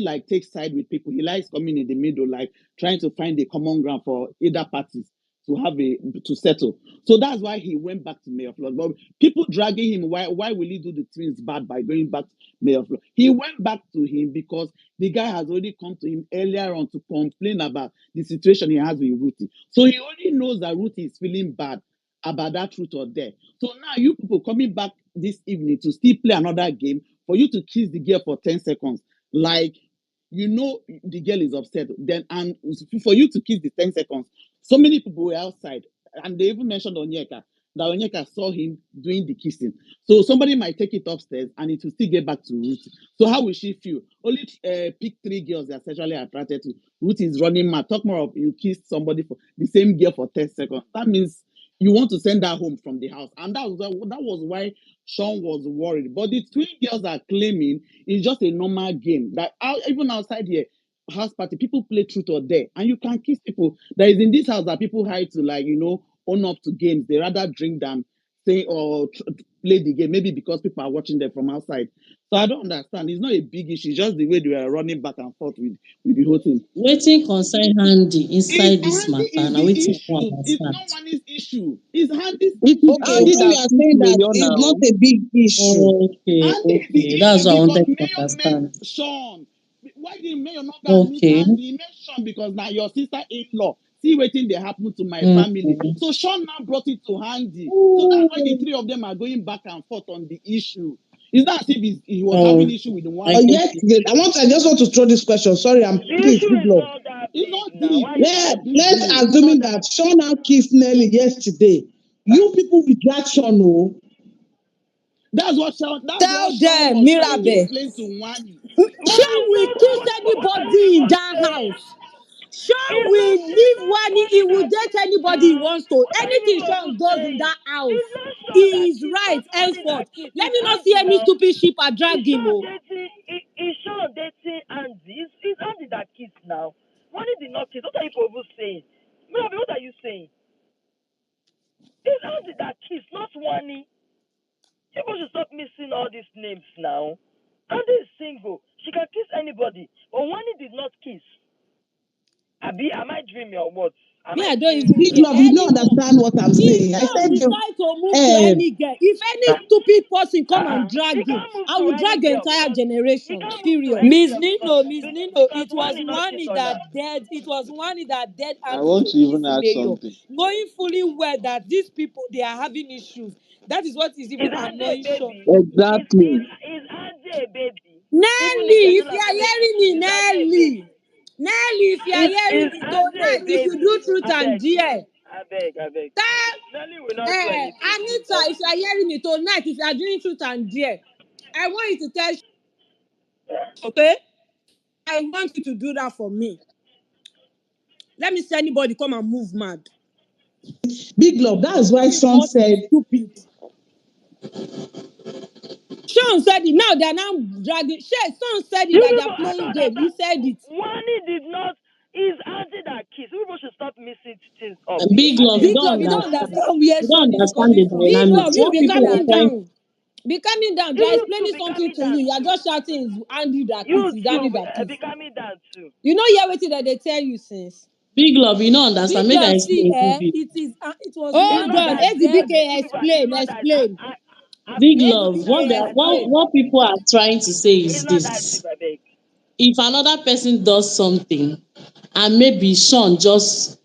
like take side with people. He likes coming in the middle, like trying to find a common ground for either parties to settle. So that's why he went back to Mayor Flood. But people dragging him, why will he do the things bad by going back to Mayor Flood? He went back to him because the guy has already come to him earlier on to complain about the situation he has with Ruthie. So he already knows that Ruthie is feeling bad about that truth or dare. So now you people coming back this evening to still play another game for you to kiss the girl for 10 seconds. Like, the girl is upset. Then, and for you to kiss the 10 seconds, so many people were outside. And they even mentioned Onyeka, that Onyeka saw him doing the kissing. So somebody might take it upstairs and it will still get back to Ruth. So how will she feel? Only pick 3 girls they are sexually attracted to. Ruth is running mad. Talk more of you kissed somebody for the same girl for 10 seconds. That means you want to send her home from the house. And that was why Sean was worried. But the twin girls are claiming it's just a normal game. That even outside here, house party, people play truth or dare. And you can kiss people. That is in this house that people hide to own up to games. They rather drink than say or play the game. Maybe because people are watching them from outside. So I don't understand. It's not a big issue. It's just the way they are running back and forth with the whole thing.
Waiting concern Handy inside this
Handy
matter.
is
Now
the
waiting
issue.
for
It's
understand.
no one's issue. It's Handy's
It is
issue.
Okay,
Andy
that
you are
six
saying that
million
it's not
now.
a big issue.
Okay,
Handy is the
that's
issue
what I
because
wanted to
Mayor met
understand.
Sean.
why the mayor not go meet
Okay.
Andy? He met Sean because now your sister-in-law. See wetin dey happen to my family. So Sean now brought it to Andy. So that's why the three of them are going back and forth on the issue. It's not as if he was having issue with the one.
Yesterday, I just want to throw this question. Sorry, I'm
The
please,
issue
big
is
love.
not that big now. Why is it a big
Let's
deal?
assuming that Sean now kissed Nelly yesterday. You people will drag Sean, oh.
That's what Sean. That's
Tell
what Sean
them,
was trying to
Mirabe.
explain to Wani.
Sean will kiss
What are
anybody
you
in
even
that
saying?
house. Sean
It's
will
not
leave Wani. He will
that
date
kiss
anybody he
now.
wants to.
What are you
Anything
people
Sean does in
saying?
that house
It's not Sean that
is
kiss,
right
not Wani
henceforth.
that kiss.
Let
It's
me not see
Andy
any
now.
stupid ship I drag
Is
him.
Sean
Oh.
dating? Is Sean dating Andy? It's Andy that kiss now. Wani did not kiss. What are you people saying? Maybe what are you saying? It's Andy that kiss, not Wani. People should stop missing all these names now. Andy is single. She can kiss anybody. But Wani did not kiss. Abi, am I dreaming or what?
Me, I don't even
Big
care.
love, you don't
Anyone.
understand what I'm
If
saying. I
Sean
said you
decide to move to any girl, if any stupid person come and
He
drag him,
can't move
I
to
will
any
drag the
girl
entire
because he
generation.
can't move to
Period.
any
Miss
girl
Nino, Miss Nino,
because
it was
Wani not kiss
Wani
on her.
that dead. It was Wani that dead
I
Andy
want
to
to
kiss
even add
Mayor,
something.
knowing fully well that these people they are having issues. That is what is even
Is Andy a
annoying Sean.
baby?
Exactly.
Is Andy a baby? Even if
Nelly,
they do
if you
not
are
make
hearing
it,
me,
is Andy a
Nelly.
baby?
Nelly, if you are hearing
Is
me
Andy a
tonight, if you
baby?
do truth
I
and
beg.
dare,
I beg.
tell
Nelly will not do anything.
Anita, if you are hearing me tonight, if you are doing truth and dare, I want you to tell, okay? I want you to do that for me. Let me see anybody come and move mad.
big love. That's why
This is
Sean
what is
said
stupid. Sean said it. Now they're now dragging. Sean said it
You
that they're
people, I
playing
don't
game. He
understand.
said it.
Wani did not. Is Andy that kiss? People should stop mixing things up here.
Big
I
love,
beg.
you
Big
don't
Love, you don't
understand.
understand where
You
Sean
don't
is
understand
coming
the
from.
Big
Sean
love,
dynamics.
you
is
What
be
people are
calming
trying
down. Be calming down. They are
You too
explaining
be
something
coming
to you.
down
You are
too.
just shouting, "Is Andy that
You
kiss? Is
too
Andy that
be
kiss?"
coming down too.
You know, hear what they tell you since.
Big love, you don't
Big
understand. Make I
Love, see,
explain a bit.
it was
It's
Hold
Wani
not
on,
that
that dead.
you
SDBK,
people. It's
explain,
not that
explain.
I
Big love,
it's not
SDBK,
that
explain.
what people are trying to say is
it's not that
this.
deep. I beg.
If another person does something and maybe Sean just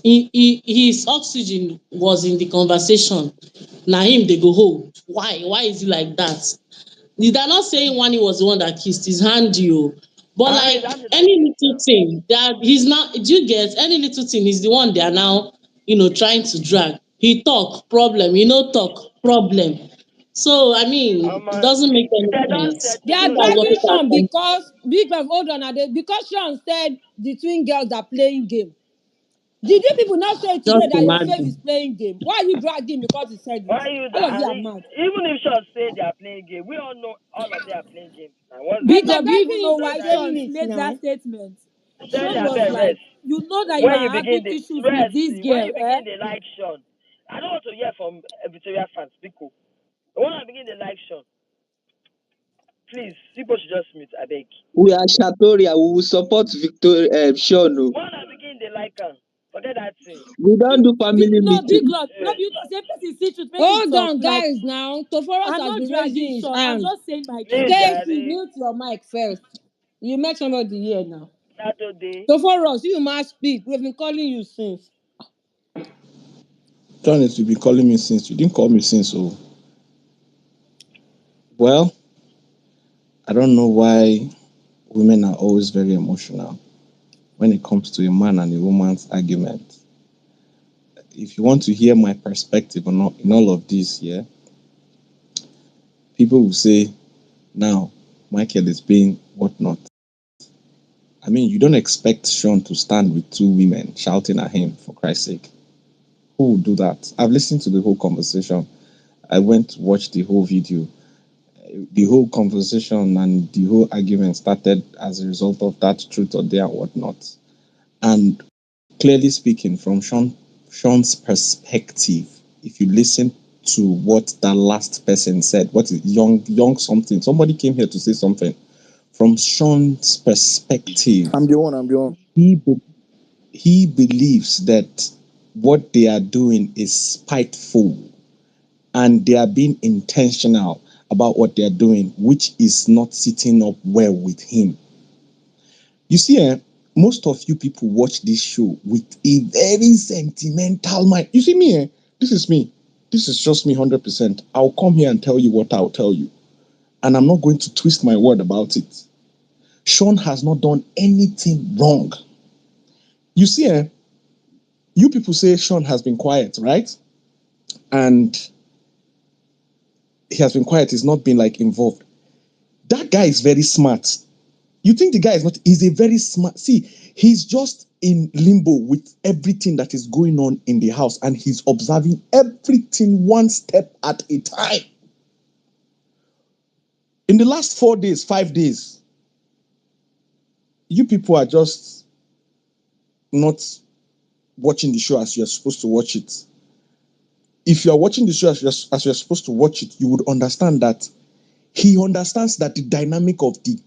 his oxygen was in the conversation, na him they go hold. Why is it like that? They're not saying Wani was the one that kissed his hand, you. But
It's
like
Andy that
any
kiss
little
now.
thing that he's not, do you get any little thing? He's the one they are now, trying to drag. He talk problem, talk problem. So I mean, it doesn't make any
They don't
sense.
They
settle.
I
are
think that's
They
what
dragging
people are
Sean
settle.
trying.
because Big Love, hold on, because Sean said the twin girls are playing game. Did you people not say today
Just
that your face is
imagine.
playing game? Why are you dragging because he said it?
Why you
All of you
that?
are mad.
Even if Sean say they are playing game, we all know all of them are playing games. Now what's the
I
Big
beg,
Love,
issue?
do you
I
even
even
know
So
why
that
explaining
Sean
it
made that
now.
statement?
tell
Sean
their
was
best
like,
rest.
you know that you
When you
are having
begin the
issues with
rest,
this
when
girl,
you
eh?
begin the like Sean, I don't want to hear from Victoria fans. Because when I begin the like Sean, please, people should just mute. I beg.
We are Shatoria. We will support Victoria Sean. Oh.
When I begin the like her, forget that thing.
We don't do family
No, Big
meeting.
Love, no, you know, say person see truth, make it
Hold
talk.
on,
Like,
guys. Now, Toforos
I'm
has
not
been
dragging
raising his
Sean. I'm
hand.
just saying my
Please,
truth.
Stacy,
Daddy,
mute your mic first. You met somebody here now.
Saturday.
Toforos, you must speak. We've been calling you since.
Johnny, you've been calling me since. You didn't call me since, so well, I don't know why women are always very emotional when it comes to a man and a woman's argument. If you want to hear my perspective on in all of this, yeah, people will say, now, Michael is being whatnot. I mean, you don't expect Sean to stand with two women shouting at him, for Christ's sake. Who would do that? I've listened to the whole conversation. I went to watch the whole video. The whole conversation and the whole argument started as a result of that truth or dare and whatnot. And clearly speaking, from Sean's perspective, if you listen to what that last person said, what is young something, somebody came here to say something. From Sean's perspective,
I'm the one.
he believes that what they are doing is spiteful and they are being intentional about what they are doing, which is not sitting up well with him. You see, most of you people watch this show with a very sentimental mind. You see me, this is me. This is just me 100%. I'll come here and tell you what I'll tell you. And I'm not going to twist my word about it. Sean has not done anything wrong. You see, you people say Sean has been quiet, right? And he has been quiet. He's not been like involved. That guy is very smart. You think the guy is not? He's a very smart. See, he's just in limbo with everything that is going on in the house, and he's observing everything one step at a time. In the last 4 days, 5 days, you people are just not watching the show as you're supposed to watch it. If you are watching the show as you're supposed to watch it, you would understand that he understands that the dynamic of the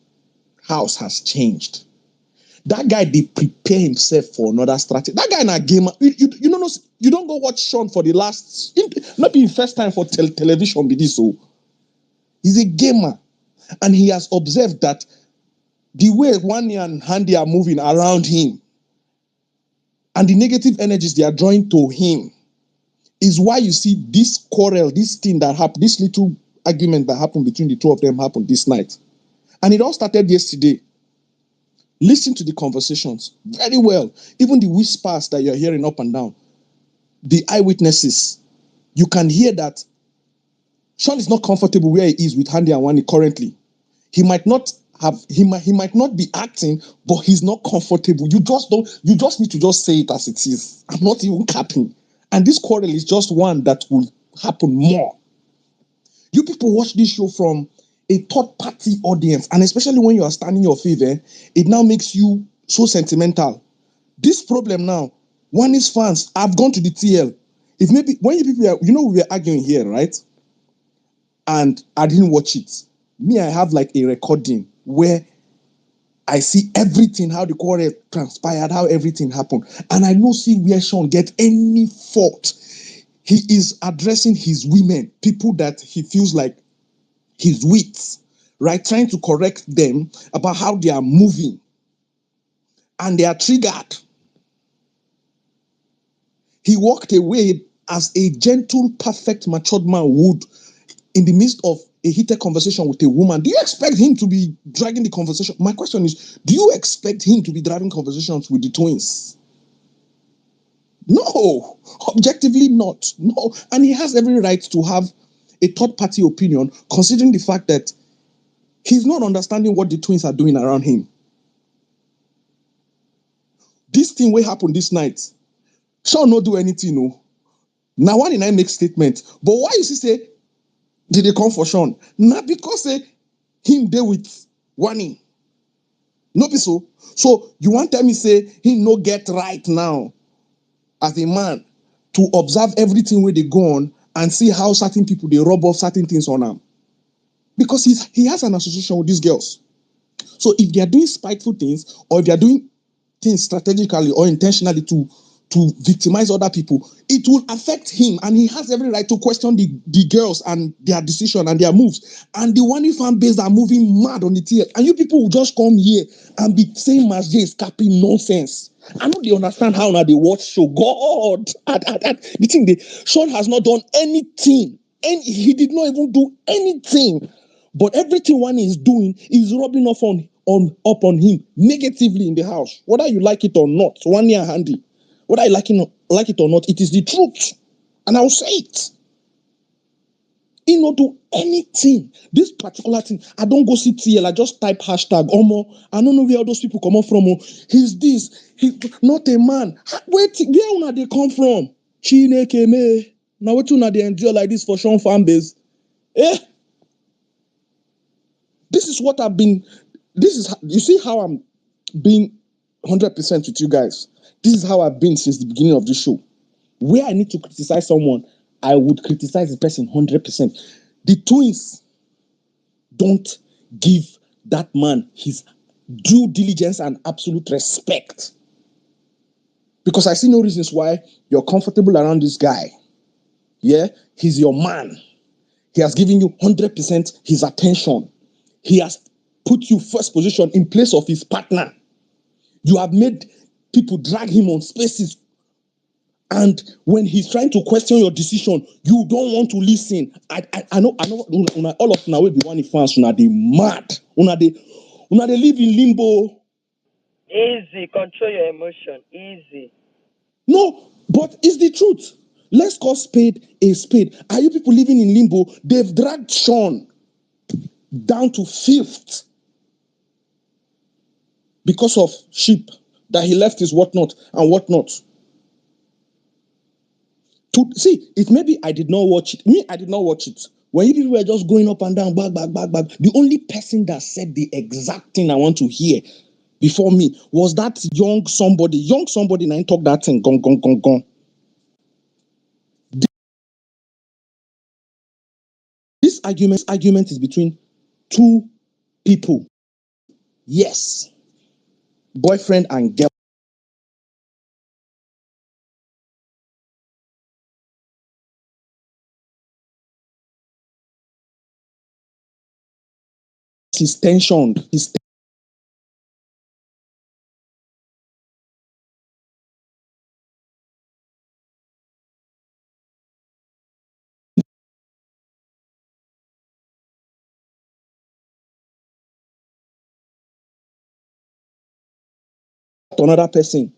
house has changed. That guy, they prepare himself for another strategy. That guy in a gamer, you don't go watch Sean for the last, not be first time for television be this. So he's a gamer, and he has observed that the way Wani and Handy are moving around him and the negative energies they are drawing to him is why you see this quarrel, this thing that happened, this little argument that happened between the two of them happened this night. And it all started yesterday. Listen to the conversations very well. Even the whispers that you're hearing up and down, the eyewitnesses, you can hear that Sean is not comfortable where he is with Handy and Wani currently. He might not be acting, but he's not comfortable. You just need to just say it as it is. I'm not even capping. And this quarrel is just one that will happen more. You people watch this show from a third-party audience, and especially when you are standing your favor, it now makes you so sentimental. This problem now, one is fans. I've gone to the TL. If maybe when you people, we were arguing here, right? And I didn't watch it. Me, I have like a recording where I see everything, how the quarrel transpired, how everything happened, and I don't see where Sean get any fault. He is addressing his women, people that he feels like he's with, right? Trying to correct them about how they are moving. And they are triggered. He walked away as a gentle, perfect, matured man would in the midst of a heated conversation with a woman. Do you expect him to be dragging the conversation? My question is, do you expect him to be driving conversations with the twins? No, objectively not. No, and he has every right to have a third-party opinion, considering the fact that he's not understanding what the twins are doing around him. This thing will happen this night. Sean not do anything, no. Now one in I make statement, but why you say did they come for Sean? Not because him there with Wani. No be so. So you want tell me say he no get right now as a man to observe everything where they go on and see how certain people they rub off certain things on him. Because he has an association with these girls. So if they are doing spiteful things, or if they are doing things strategically or intentionally to victimize other people, it will affect him, and he has every right to question the girls and their decision and their moves. And the one fan base are moving mad on the tier, and you people will just come here and be saying Mas J is capping nonsense. I know they understand how now they watch show. God, the thing Sean has not done anything, and he did not even do anything. But everything one is doing is rubbing off on him negatively in the house, whether you like it or not. One year handy, whether I like it or not, it is the truth, and I will say it. He not do anything. This particular thing, I don't go see TL. I just type hashtag Omo. I don't know where all those people come up from. He's this. He's not a man. Wait, where una they come from? Chineke me. Now what una they endure like this for Sean fan base? Eh? This is what I've been. You see how I'm being 100% with you guys. This is how I've been since the beginning of this show. Where I need to criticize someone, I would criticize the person 100%. The twins don't give that man his due diligence and absolute respect. Because I see no reasons why you're comfortable around this guy. Yeah, he's your man. He has given you 100% his attention. He has put you first position in place of his partner. You have made people drag him on spaces. And when he's trying to question your decision, you don't want to listen. I know, all of now will be one fans, they mad. They live in limbo.
Easy, control your emotion. Easy.
No, but it's the truth. Let's call spade a spade. Are you people living in limbo? They've dragged Sean down to fifth because of sheep that he left his whatnot and whatnot. To see, it maybe I did not watch it. Me, I did not watch it. When you people were just going up and down, back, the only person that said the exact thing I want to hear before me was that young somebody, and I talk that thing, gone. This argument is between two people. Yes, boyfriend and girl. He's tensioned. To another person.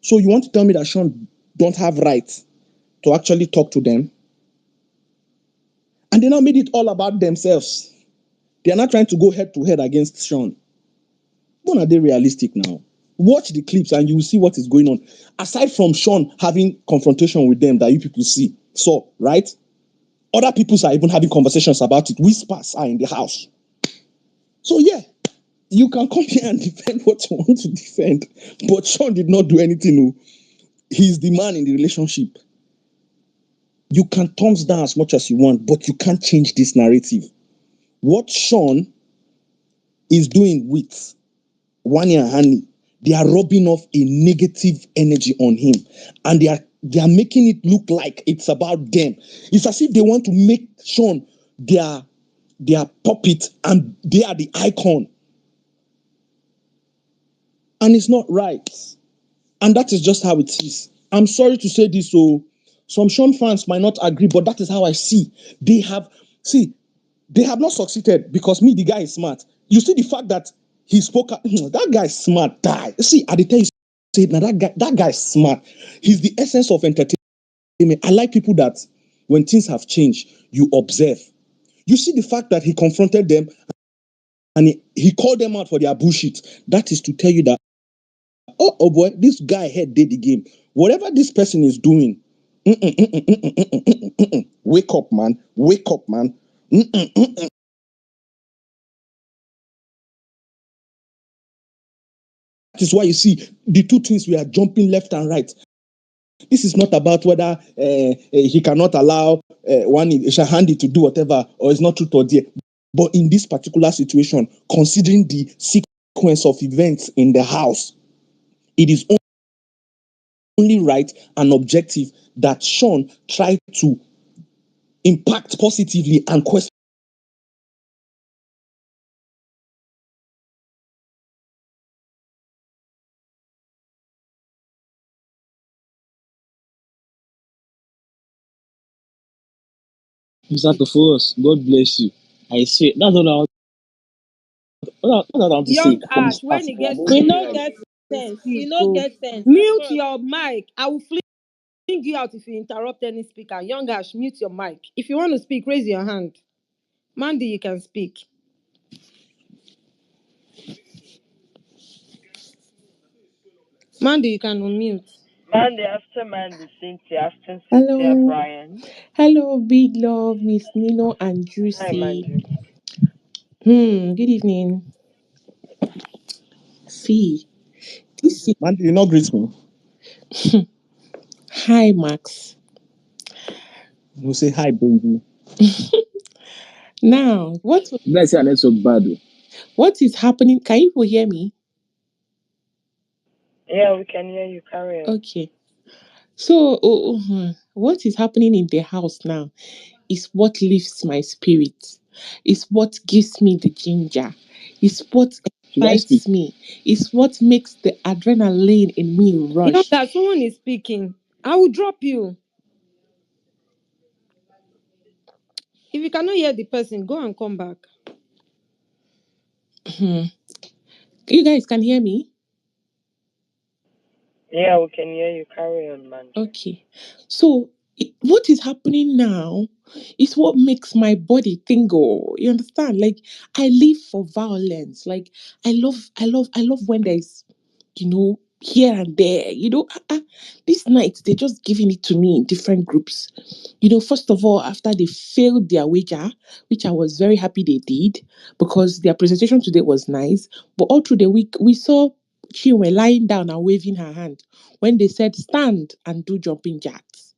So you want to tell me that Sean don't have rights to actually talk to them? And they now made it all about themselves. They are not trying to go head to head against Sean. When are they realistic now? Watch the clips and you will see what is going on. Aside from Sean having confrontation with them that you people see, so right? Other people are even having conversations about it. Whispers are in the house. So yeah, you can come here and defend what you want to defend. But Sean did not do anything. No. He's the man in the relationship. You can thumbs down as much as you want, but you can't change this narrative. What Sean is doing with Wani and Hani, they are rubbing off a negative energy on him, and they are making it look like it's about them. It's as if they want to make Sean their puppet, and they are the icon, and it's not right. And that is just how it is. I'm sorry to say this, so some Sean fans might not agree, but that is how I see. They have not succeeded because the guy is smart. You see the fact that he spoke, that guy is smart, die. See, at the time you say, now that guy is smart. He's the essence of entertainment. I like people that when things have changed, you observe. You see the fact that he confronted them and he called them out for their bullshit. That is to tell you that, oh boy, this guy had did the game. Whatever this person is doing, wake up, man. Wake up, man. That is why you see the two things we are jumping left and right. This is not about whether he cannot allow Shahandi to do whatever or it's not truth or dare. But in this particular situation, considering the sequence of events in the house, it is only right and objective that Sean tried to impact positively and question.
Mr. Tofos, God bless you. I swear, that's what I want to say
Young
from the
Ash,
start.
when he gets
You
sense,
no
he
get
will
sense.
speak.
You no
Go.
get sense.
Mute your mic. I will fling you out if you interrupt any speaker. Young Ash, mute your mic. If you want to speak, raise your hand. Mandy, you can speak. Mandy, you can unmute.
Mandy after Mandy, Cynthia after Cynthia,
Hello,
Brian.
hello, big love, Miss Nino and
Hi,
Juicy.
Mandy.
Good evening. See, this is
Man, you not greet me.
hi, Max.
You say hi, baby.
Now,
Let's say that's so bad.
what is happening? Can you people hear me?
Yeah, we can hear you. Carry on.
Okay. So, what is happening in the house now is what lifts my spirit. It's what gives me the ginger. It's what
Should I speak?
excites me. It's what makes the adrenaline in me
Now
rush.
that someone is speaking, I will drop you. If you cannot hear the person, go and come back.
Hmm. You guys can hear me?
Yeah, we can hear you. Carry on, man.
Okay. So what is happening now is what makes my body tingle. You understand? Like I live for violence. Like I love when there's, here and there. This night they're just giving it to me in different groups. First of all, after they failed their wager, which I was very happy they did, because their presentation today was nice. But all through the week, we saw Chinwe lying down and waving her hand when they said stand and do jumping jacks.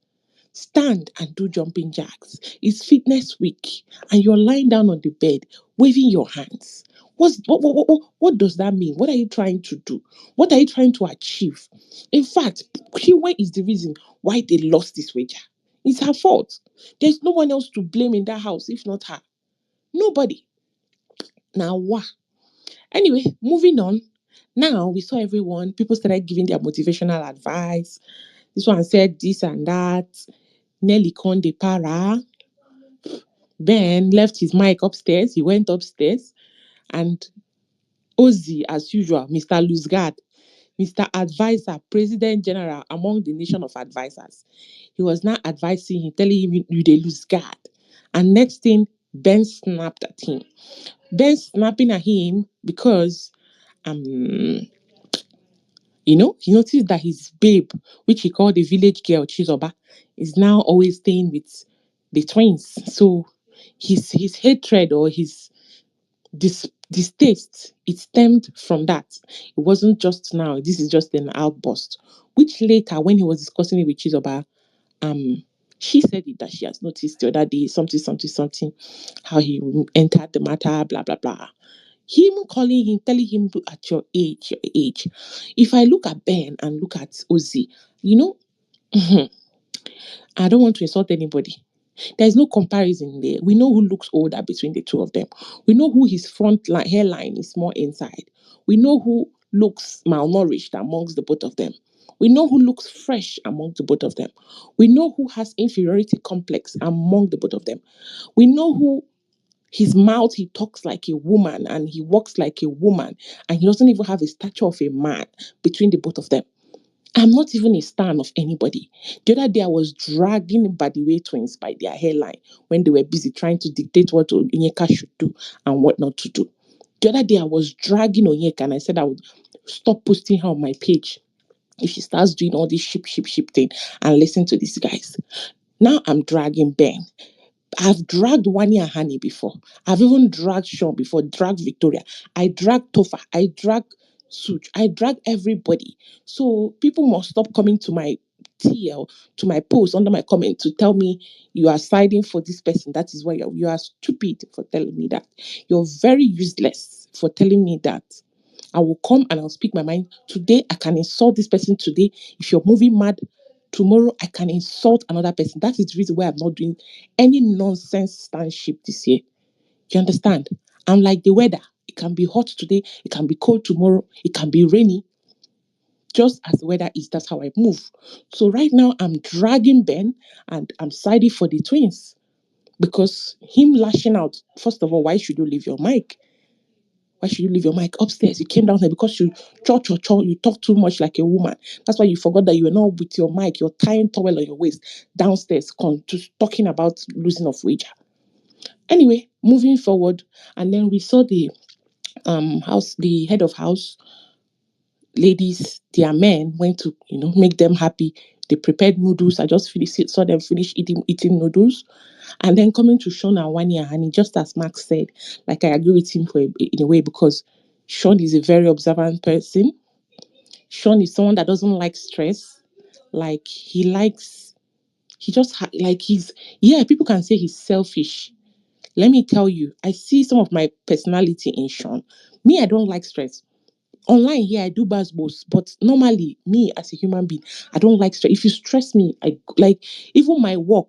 Stand and do jumping jacks. It's fitness week, and you're lying down on the bed, waving your hands. What does that mean? What are you trying to do? What are you trying to achieve? In fact, Chinwe is the reason why they lost this wager. It's her fault. There's no one else to blame in that house if not her. Nobody. Now, what? Anyway, moving on. Now we saw everyone, people started giving their motivational advice. This one said this and that. Nelly Conde para. Ben left his mic upstairs. He went upstairs. And Ozzy, as usual, Mr. Luzgard, Mr. Advisor, President General among the nation of advisors. He was now advising him, telling him, you they lose guard. And next thing, Ben snapped at him. Ben snapping at him because um he noticed that his babe, which he called the village girl, Chizoba, is now always staying with the twins. So his hatred or his distaste, it stemmed from that. It wasn't just now. This is just an outburst. Which later, when he was discussing it with Chizoba, she said it that she has noticed the other day, something, something, something, how he entered the matter, blah, blah, blah. Him calling him, telling him at your age, your age. If I look at Ben and look at Ozzy, you know, I don't want to insult anybody. There's no comparison there. We know who looks older between the two of them. We know who his front line, hairline is more inside. We know who looks malnourished amongst the both of them. We know who looks fresh among the both of them. We know who has inferiority complex among the both of them. We know who his mouth, he talks like a woman and he walks like a woman, and he doesn't even have a stature of a man between the both of them. I'm not even a stan of anybody. The other day, I was dragging Badiwe twins by their hairline when they were busy trying to dictate what Onyeka should do and what not to do. The other day, I was dragging Onyeka and I said I would stop posting her on my page if she starts doing all this ship thing and listen to these guys. Now I'm dragging Ben. I've dragged Wani and Hani before. I've even dragged Sean before, dragged Victoria. I dragged Tofa. I dragged Such. I drag everybody. So people must stop coming to my TL, to my post under my comment to tell me you are siding for this person. That is why you are stupid for telling me that. You're very useless for telling me that. I will come and I'll speak my mind. Today, I can insult this person today. If you're moving mad, tomorrow I can insult another person. That is the reason why I'm not doing any nonsense standship this year. You understand? I'm like the weather. It can be hot today, it can be cold tomorrow, it can be rainy. Just as the weather is, that's how I move. So right now I'm dragging Ben and I'm siding for the twins. Because him lashing out, first of all, why should you leave your mic? Why should you leave your mic upstairs? You came down here because you talk too much like a woman. That's why you forgot that you were not with your mic, you're tying towel on your waist downstairs, just talking about losing of wager. Anyway, moving forward, and then we saw the head of house ladies, their men went to make them happy. They prepared noodles. I just saw them finish eating noodles. And then coming to Sean and Wani and Hani, just as Max said, like I agree with him in a way because Sean is a very observant person. Sean is someone that doesn't like stress. Like he just like yeah, people can say he's selfish. Let me tell you, I see some of my personality in Sean. Me, I don't like stress. Online here, I do buzz but normally, me as a human being, I don't like stress. If you stress me, I like even my work.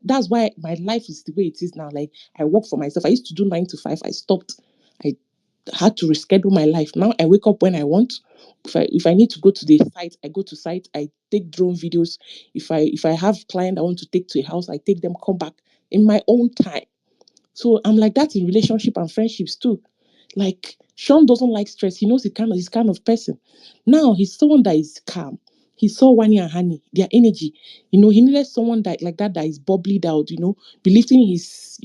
That's why my life is the way it is now. Like I work for myself. I used to do 9 to 5. I stopped. I had to reschedule my life. Now I wake up when I want. If I need to go to the site, I go to site. I take drone videos. If I have client I want to take to a house, I take them, come back in my own time. So I'm like that in relationship and friendships too. Like Sean doesn't like stress. He knows he's kind of person. Now he's someone that is calm. He saw Wani and Hani, their energy. He needed someone that is bubbly, that would, be lifting his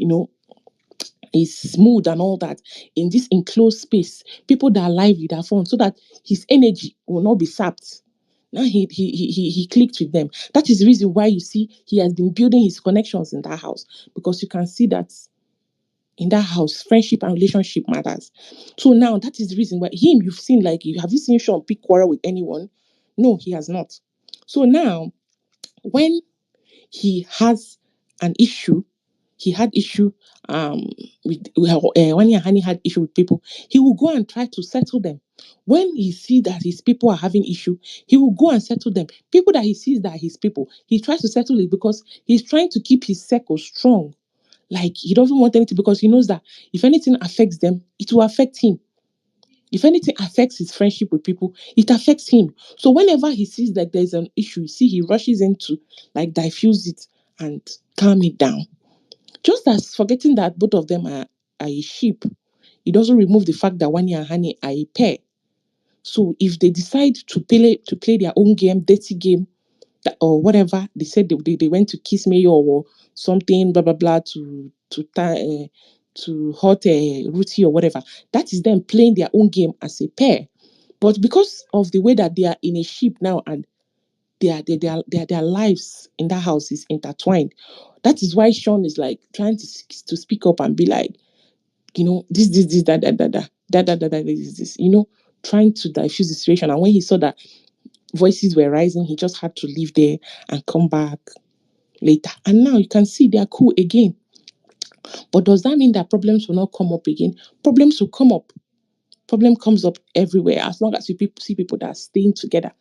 mood and all that in this enclosed space. People that are lively, that are fun, so that his energy will not be sapped. Now he clicked with them. That is the reason why you see he has been building his connections in that house, because you can see that in that house, friendship and relationship matters. So now that is the reason why you've seen, like, have you seen Sean pick quarrel with anyone? No, he has not. So now when he has an issue, he had issue with when Hani had issue with people, he will go and try to settle them. When he see that his people are having issue, he will go and settle them. People that he sees that are his people, he tries to settle it, because he's trying to keep his circle strong. Like, he doesn't want anything, because he knows that if anything affects them, it will affect him. If anything affects his friendship with people, it affects him. So whenever he sees that there's an issue, you see, he rushes into, like, diffuse it and calm it down. Just as forgetting that both of them are a sheep, it doesn't remove the fact that Wani and Hani are a pair. So if they decide to play their own game, dirty game, or whatever, they said they went to kiss me or something, blah blah blah, to hurt Ruthie or whatever. That is them playing their own game as a pair. But because of the way that they are in a ship now, and their lives in that house is intertwined, that is why Sean is like trying to speak up and be like, this, that, this, trying to diffuse the situation. And when he saw that voices were rising, he just had to leave there and come back later. And now you can see they are cool again. But does that mean that problems will not come up again? Problems will come up. Problem comes up everywhere. As long as you see people that are staying together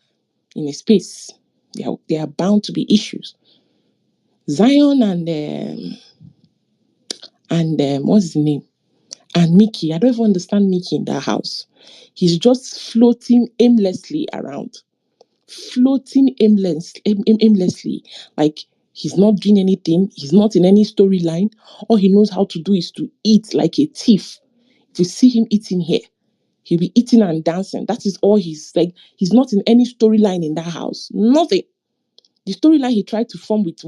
in a space, there are bound to be issues. Zion and what's his name? And Mickey. I don't even understand Mickey in that house. He's just floating aimlessly around. Aimlessly. Like, he's not doing anything. He's not in any storyline. All he knows how to do is to eat like a thief. If you see him eating here, he'll be eating and dancing. That is all he's like. He's not in any storyline in that house. Nothing. The storyline he tried to form with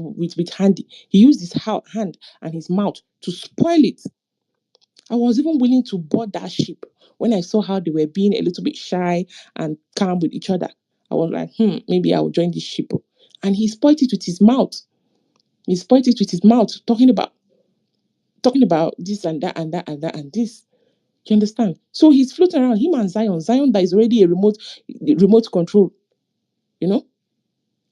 Handy, he used his hand and his mouth to spoil it. I was even willing to board that ship when I saw how they were being a little bit shy and calm with each other. I was like, maybe I will join this ship. And he spoiled it with his mouth. He spoiled it with his mouth, talking about this and that and that and that and this. You understand? So he's floating around, him and Zion. Zion that is already a remote control, you know?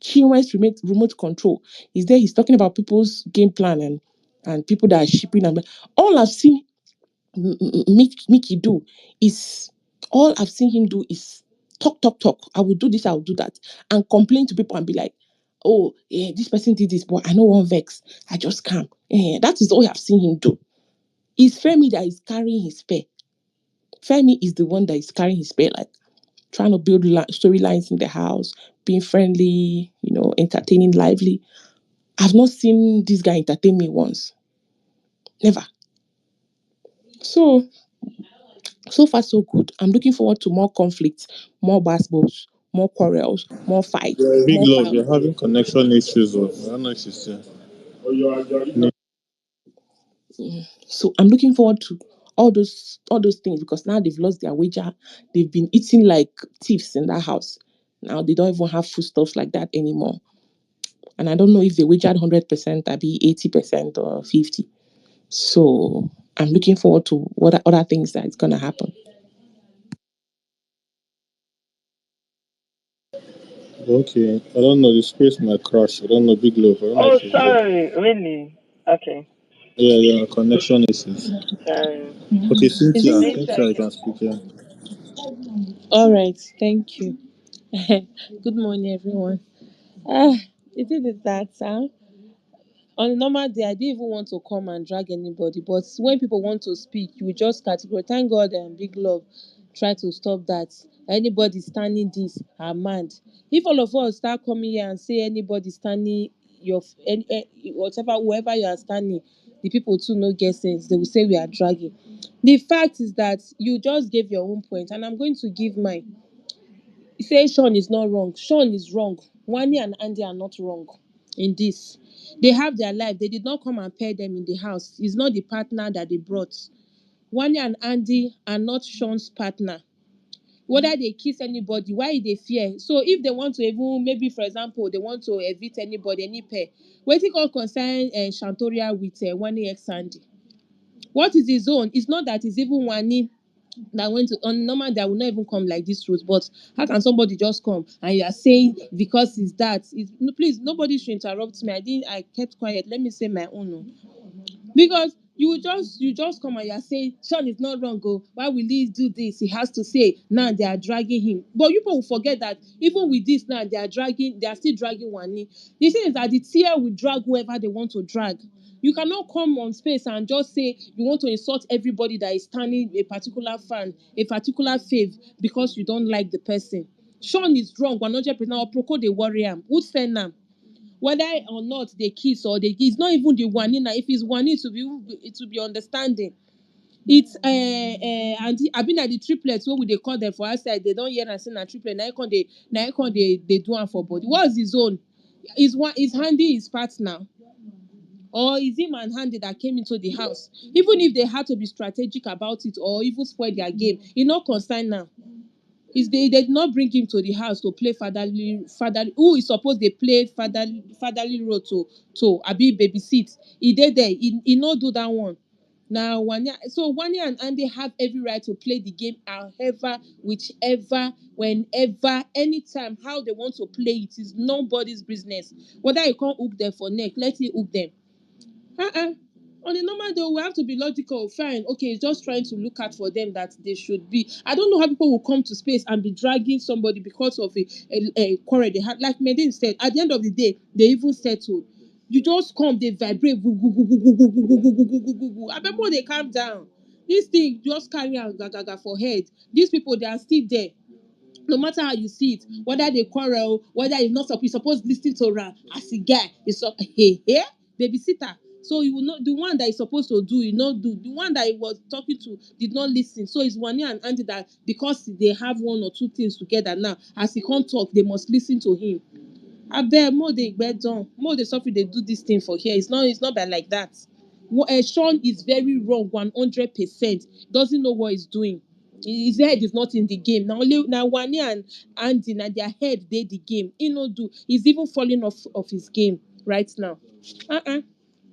Chinwen's remote control. He's there, he's talking about people's game plan and people that are shipping. And all I've seen Mickey do is all I've seen him do is talk. I will do this, I will do that, and complain to people and be like, oh, yeah, this person did this, but I know one vex. I just can't. That is all I've seen him do. It's Femi that is carrying his pair. Femi is the one that is carrying his pair, like trying to build storylines in the house, being friendly, entertaining, lively. I've not seen this guy entertain me once. Never. So far so good. I'm looking forward to more conflicts, more basketballs, more quarrels, more fights,
Big
more
love, you're
fireworks.
having connection issues. Oh. I don't know if you see.
So I'm looking forward to all those things, because now they've lost their wager. They've been eating like thieves in that house. Now they don't even have foodstuffs like that anymore. And I don't know if they wagered 100%, I'll be 80% or 50. So I'm looking forward to what other things that is gonna happen.
Okay, I don't know. The space might crash. I don't know. Big love. I don't know
Oh,
if you there.
sorry. Really? Okay.
Yeah, connection issues.
Sorry.
Okay,
Is it
Cynthia,
me?
Cynthia,
you can speak here.
All right, thank you. Good morning, everyone. Ah, it is that, huh? On a normal day, I didn't even want to come and drag anybody. But when people want to speak, you just categorize. Thank God and big love try to stop that. Anybody standing this are mad. If all of us start coming here and say anybody standing whatever whoever you are standing, the people too no get sense. They will say we are dragging. The fact is that you just gave your own point, and I'm going to give mine. You say Sean is not wrong. Sean is wrong. Wani and Andy are not wrong in this. They have their life. They did not come and pair them in the house. It's not the partner that they brought. Wani and Andy are not Sean's partner. Whether they kiss anybody, why they fear? So if they want to even, maybe for example, they want to evict anybody, any pair, wetin come concern Shantoria with Wani x Sandy? What is his own? It's not that it's even Wani that went to on normal that will not even come like this route. But how can somebody just come and you are saying because it's that? It's, no, please, nobody should interrupt me. I kept quiet. Let me say my own. No. Because you just come and you are saying Sean is not wrong. Go, why will he do this? He has to say now they are dragging him. But people will forget that even with this now they are still dragging Wani. The thing is that the tier will drag whoever they want to drag. You cannot come on space and just say you want to insult everybody that is standing a particular fan, a particular fave because you don't like the person. Sean is wrong 100%. Or Proko they worry him. Who's fair now? Whether or not they kiss or they kiss, not even the one in. If it's one, it will be understanding. It's and I've been at the triplets. What would they call them for outside? They don't hear and say na triplet. Now they do one for body. What's his own? Is Handy his partner? Or is him and Handy that came into the house? Even if they had to be strategic about it or even spoil their game, it not concern now. Is they did not bring him to the house to play fatherly who is supposed they play fatherly role to abi babysit. He did there. He not do that one. Now Wanya and Andy have every right to play the game however, whichever, whenever, anytime, how they want to play it is nobody's business. Whether you can't hook them for neck, let it hook them. Uh-uh. On a normal day, we have to be logical. Fine, okay, just trying to look out for them that they should be. I don't know how people will come to space and be dragging somebody because of a quarrel they had. Like Medin said, at the end of the day, they even settled. You just come, they vibrate. I remember they calm down. This thing just carry on gaga for head. These people, they are still there. No matter how you see it, whether they quarrel, whether you're supposed to listen to her as a guy, hey, babysitter. So you will not the one that is supposed to do, you not do. The one that he was talking to did not listen. So it's Wani and Andy that because they have one or two things together now, as he can't talk, they must listen to him. Abeg, more they get done. More they suffer they do this thing for here. It's not bad like that. Sean is very wrong 100%. Doesn't know what he's doing. His head is not in the game. Now Wani and Andy, now their head they the game. He no do. He's even falling off of his game right now. Uh-uh.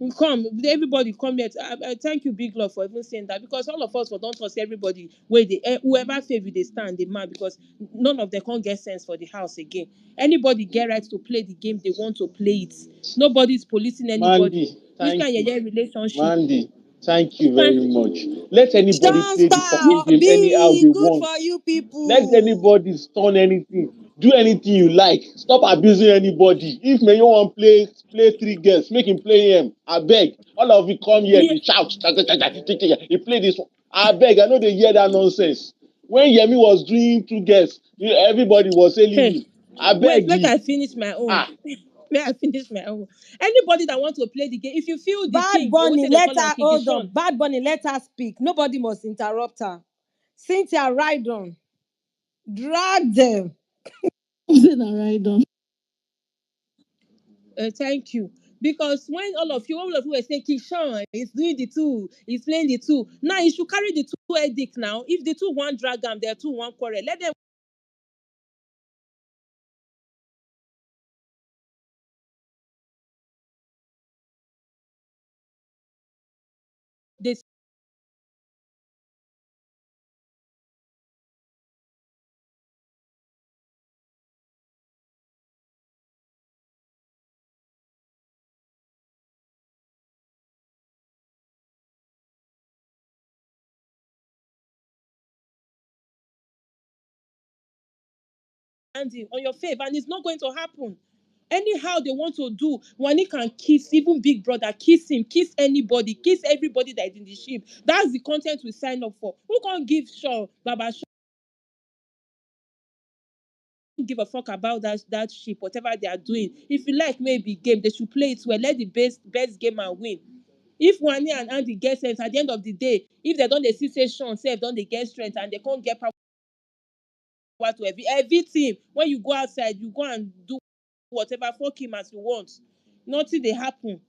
We come, everybody come here. I thank you, Big Love, for even saying that because all of us for don't trust everybody where they whoever favor they stand the man because none of them can't get sense for the house again. Anybody get right to play the game they want to play it. Nobody's policing anybody.
Mandy,
Which
thank
kind of
you.
relationship?
Mandy, thank
Which
you
kind?
very much. Let anybody
Sean
play the fucking
Star,
game anyhow
be
they
good
want.
for you
Let
people.
anybody stun anything. Do anything you like. Stop abusing anybody. If Mayo want play three girls, make him play him. I beg. All of you come here,
Yeah.
they shout. He play this one. I beg. I know they hear that nonsense. When Yemi was doing two girls, everybody was saying leave
Hey,
him. I
wait,
beg
let
you.
I finish my own.
Ah,
May I finish my own? Anybody that wants to play the game, if you feel the
Bad
king or what
Bunny,
they
let
call him
her
king is
hold on.
Sean.
Bad Bunny, let her speak. Nobody must interrupt her. Cynthia, ride on. Drag them.
Then I ride on.
Thank you. Because when all of you were saying Sean is doing the two, he's playing the two. Now you should carry the two edict now. If the two one drag them, they're two one quarrel. Let them they stand on your favor, and it's not going to happen. Anyhow they want to do, Wani can kiss even big brother, kiss him, kiss anybody, kiss everybody that is in the ship. That's the content we sign up for. Who can't give Shaw, Baba Shaw, give a fuck about that ship, whatever they are doing. If you like maybe game, they should play it well. Let the best game and win. If Wani and Andy get sense at the end of the day, if they don't they see say Sean sef don't they get strength and they can't get power to every team, when you go outside, you go and do whatever, fuck him as you want. Nothing they happen.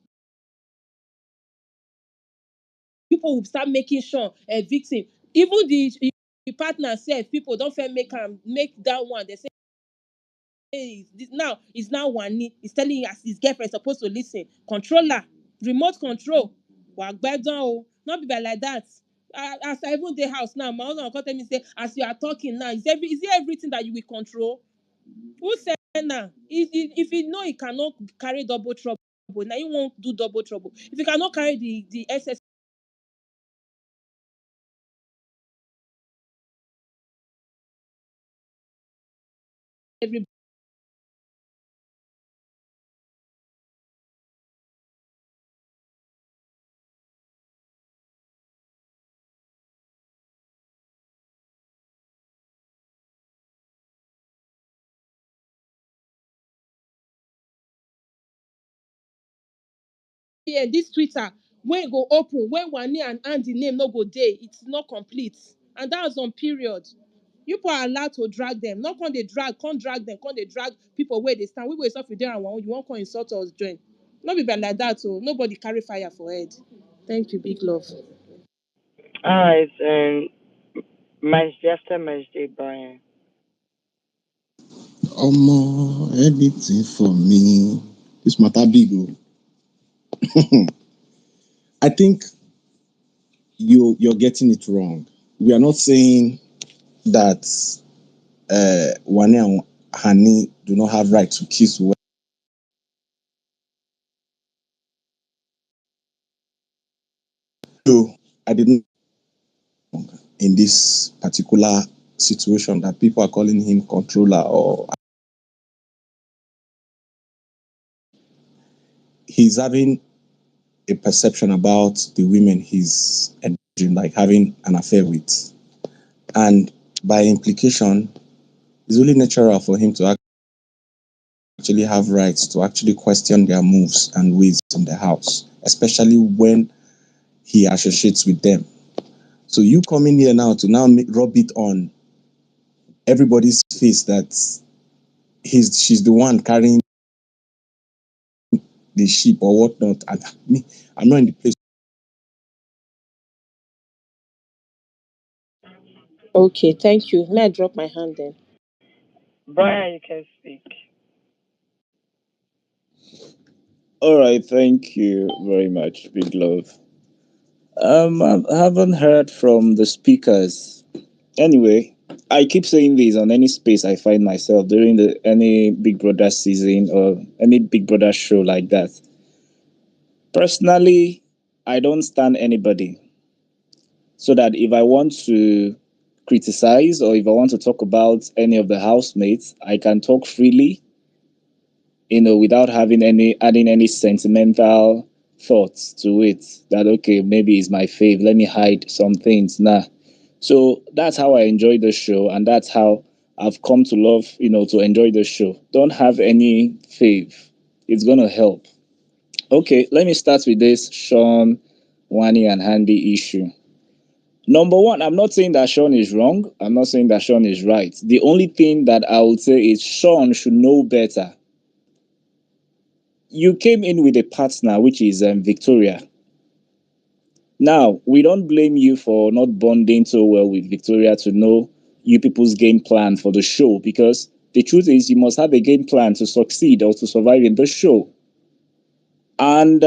People will start making Sean a victim. Even the partner self, people don't fair make that one. They say, hey, now it's now Wani. He's telling us his girlfriend supposed to listen. Controller, remote control. Wagbedon, not be by like that. As I even the house now, my husband will tell me say, as you are talking now, is it everything that you will control? Who said now? If you know he cannot carry double trouble, now you won't do double trouble. If you cannot carry the excess, everybody. Yeah, this Twitter, when it go open, when Wani and Andy name no go day, it's not complete. And that was on period. You people are allowed to drag them. Not when they can't drag them, can't they drag people where they stand. We were with there and one, you won't come insult us, join. Not be bad like that, so nobody carry fire for head. Thank you, big love.
Alright, and my day, Brian.
Anything for me. This matter big. I think you're getting it wrong. We are not saying that Wane and Hani do not have right to kiss. So I didn't in this particular situation that people are calling him controller, or he's having a perception about the women he's engaging, like having an affair with. And by implication, it's only natural for him to actually have rights to actually question their moves and ways in the house, especially when he associates with them. So you come in here now to rub it on everybody's face that she's the one carrying the ship or whatnot. And me, I'm not in the place.
Okay, thank you. May I drop my hand then?
Brian, you can speak.
All right, thank you very much, Big Love. I haven't heard from the speakers. Anyway, I keep saying this on any space I find myself during any Big Brother season or any Big Brother show like that. Personally, I don't stand anybody. So that if I want to criticize or if I want to talk about any of the housemates, I can talk freely, without having adding any sentimental thoughts to it. That okay, maybe it's my fave. Let me hide some things. Nah. So that's how I enjoy the show, and that's how I've come to love, to enjoy the show. Don't have any fave. It's gonna help. Okay, let me start with this Sean, Wani, and Handy issue. Number one, I'm not saying that Sean is wrong. I'm not saying that Sean is right. The only thing that I would say is Sean should know better. You came in with a partner, which is Victoria. Now, we don't blame you for not bonding so well with Victoria to know you people's game plan for the show, because the truth is you must have a game plan to succeed or to survive in the show. And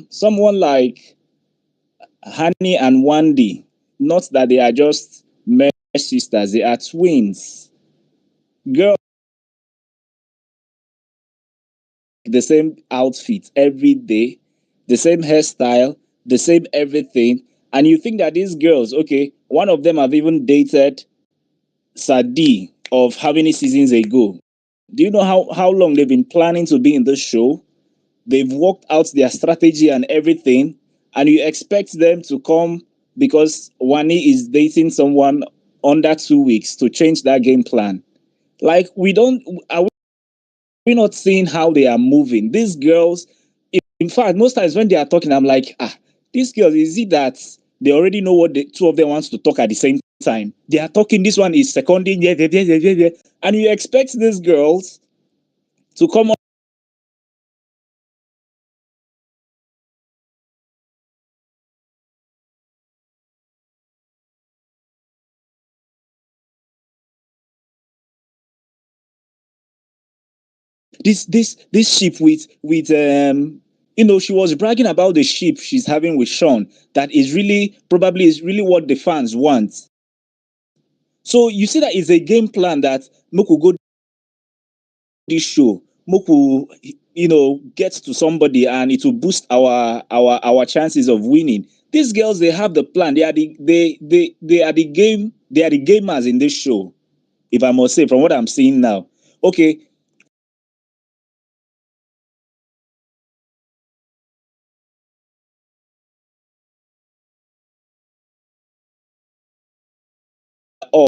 someone like Hani and Wandy, not that they are just mere sisters, they are twins. Girl, the same outfit every day, the same hairstyle, the same everything. And you think that these girls, okay, one of them have even dated Sadi of how many seasons ago? Do you know how long they've been planning to be in this show? They've worked out their strategy and everything, and you expect them to come because Wani is dating someone under 2 weeks to change that game plan. Like, we don't, are we not seeing how they are moving? These girls, in fact, most times when they are talking, I'm like, these girls, is it that they already know what the two of them wants to talk at the same time? They are talking, this one is seconding, yeah. And you expect these girls to come up this ship with she was bragging about the ship she's having with Sean that is really probably is really what the fans want. So you see that it's a game plan that Moku go this show, Moku gets to somebody and it will boost our chances of winning. These girls, they have the plan. They are the gamers in this show, if I must say, from what I'm seeing now. Okay, or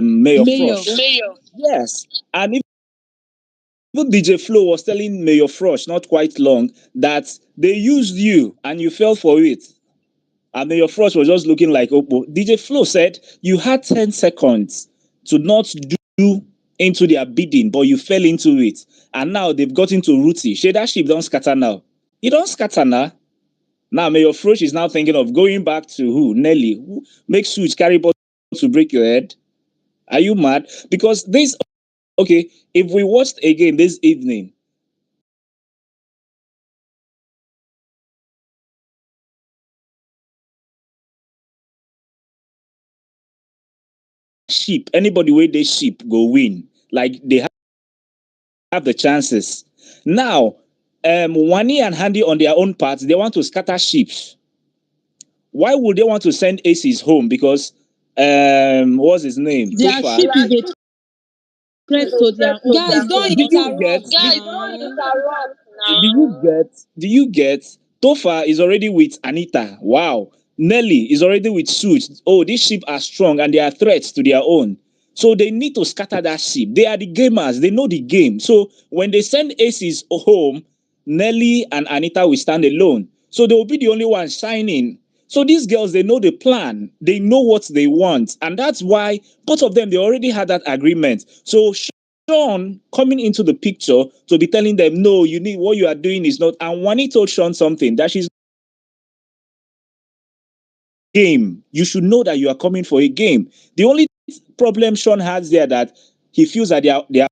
Mayor
Mayor.
Frost. Yes, and even DJ Flo was telling Mayor Frost not quite long that they used you and you fell for it. And Mayor Frost was just looking like Oppo. DJ Flo said you had 10 seconds to not do into their bidding, but you fell into it. And now they've got into Ruti. Shey that ship don't scatter now. You don't scatter now. Now Mayor Frost is now thinking of going back to who? Nelly. Who make switch carry ball to break your head. Are you mad? Because this, okay, if we watched again this evening, sheep, anybody where they sheep go win. Like they have the chances. Now, Wani and Handy on their own part, they want to scatter sheep. Why would they want to send Aces home? Because what's his name?
Their
Tofa.
ship is a threat to their own.
Guys, don't
Do you get?
interrupt now.
Do you get? Tofa is already with Anita. Wow. Nelly is already with Suits. Oh, these sheep are strong and they are threats to their own. So they need to scatter that sheep. They are the gamers. They know the game. So when they send Aces home, Nelly and Anita will stand alone. So they will be the only ones shining. So these girls, they know the plan. They know what they want. And that's why both of them, they already had that agreement. So Sean coming into the picture to be telling them, no, you need what you are doing is not. And Wani told Sean something that she's game. You should know that you are coming for a game. The only problem Sean has there that he feels that they are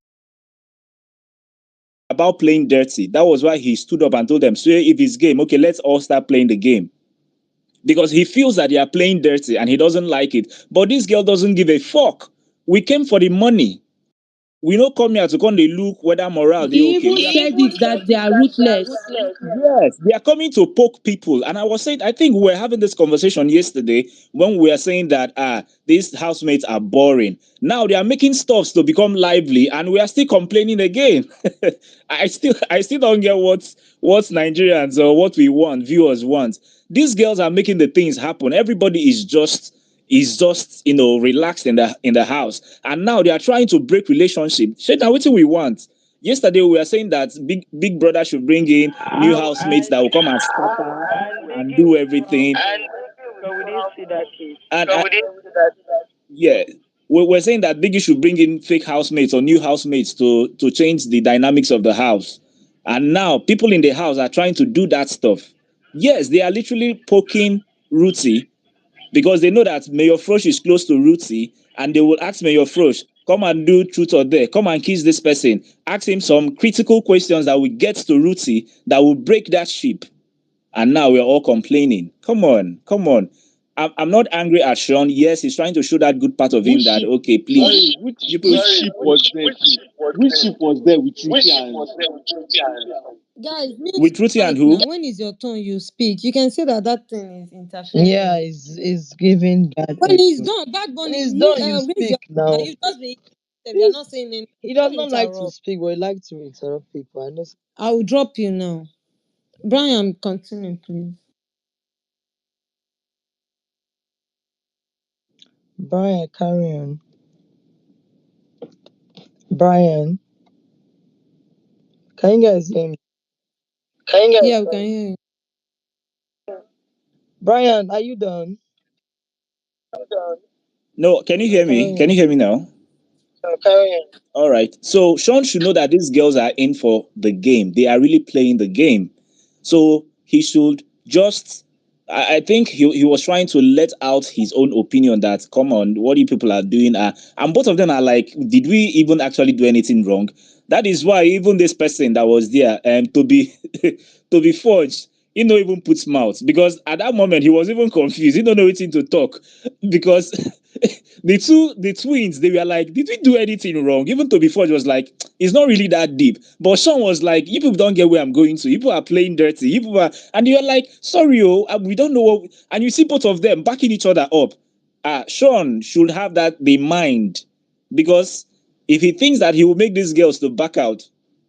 about playing dirty. That was why he stood up and told them, so if it's game, okay, let's all start playing the game. Because he feels that they are playing dirty and he doesn't like it. But this girl doesn't give a fuck. We came for the money. We don't come here to come they look whether morale they
He
okay.
even said it that they are ruthless.
Yes, they are coming to poke people. And I was saying, I think we were having this conversation yesterday when we were saying that these housemates are boring. Now they are making stuffs to become lively, and we are still complaining again. I still don't get what's Nigerians or what we want, viewers want. These girls are making the things happen. Everybody is just relaxed in the house. And now they are trying to break relationship. Shit, now what we want? Yesterday we were saying that Big Brother should bring in new housemates that will come and scatter
And
and
Biggie
do
will come,
everything.
but we didn't see that case.
And yeah, we're saying that Biggie should bring in fake housemates or new housemates to change the dynamics of the house. And now people in the house are trying to do that stuff. Yes, they are literally poking Ruti because they know that Mayor Frosh is close to Ruti, and they will ask Mayor Frosh, come and do truth or dare, come and kiss this person, ask him some critical questions that will get to Ruti that will break that ship. And now we're all complaining. Come on, come on. I'm not angry at Sean. Yes, he's trying to show that good part of
Which
him that
ship?
okay, please,
Sorry,
you
which
people.
ship was there too? Which ship was there with Truty and
Guys, mute
With Ruthie
your
and
mic
who?
now. When it's your turn, you speak. You can say that that thing is interfering.
Yeah, it's giving bad
When he's
echo.
done, Bad
When
Bunny,
it's done, you
raise your
speak
mic now.
now.
You just be you're not
This
saying anything.
he does
Don't
not like to
interrupt.
speak, but he like to interrupt people. I know.
I will drop you now. Brian, continue, please.
Brian, carry on. Brian, can you guys hear me?
Yeah, we can hear you.
Brian, are you done?
No, can you hear me?
Carry
Can you
on.
hear me now? All right. So Sean should know that these girls are in for the game. They are really playing the game. So he should just. I think he was trying to let out his own opinion that, come on, what you people are doing. And both of them are like, did we even actually do anything wrong? That is why even this person that was there, to be to be forged, he not even puts mouth because at that moment he was even confused. He don't know anything to talk because the twins, they were like, did we do anything wrong? Even Toby Forge was like, it's not really that deep. But Sean was like, you people don't get where I'm going to. You people are playing dirty. You people are, and you're like, sorry, we don't know what. And you see both of them backing each other up. Sean should have that the mind because if he thinks that he will make these girls to back out,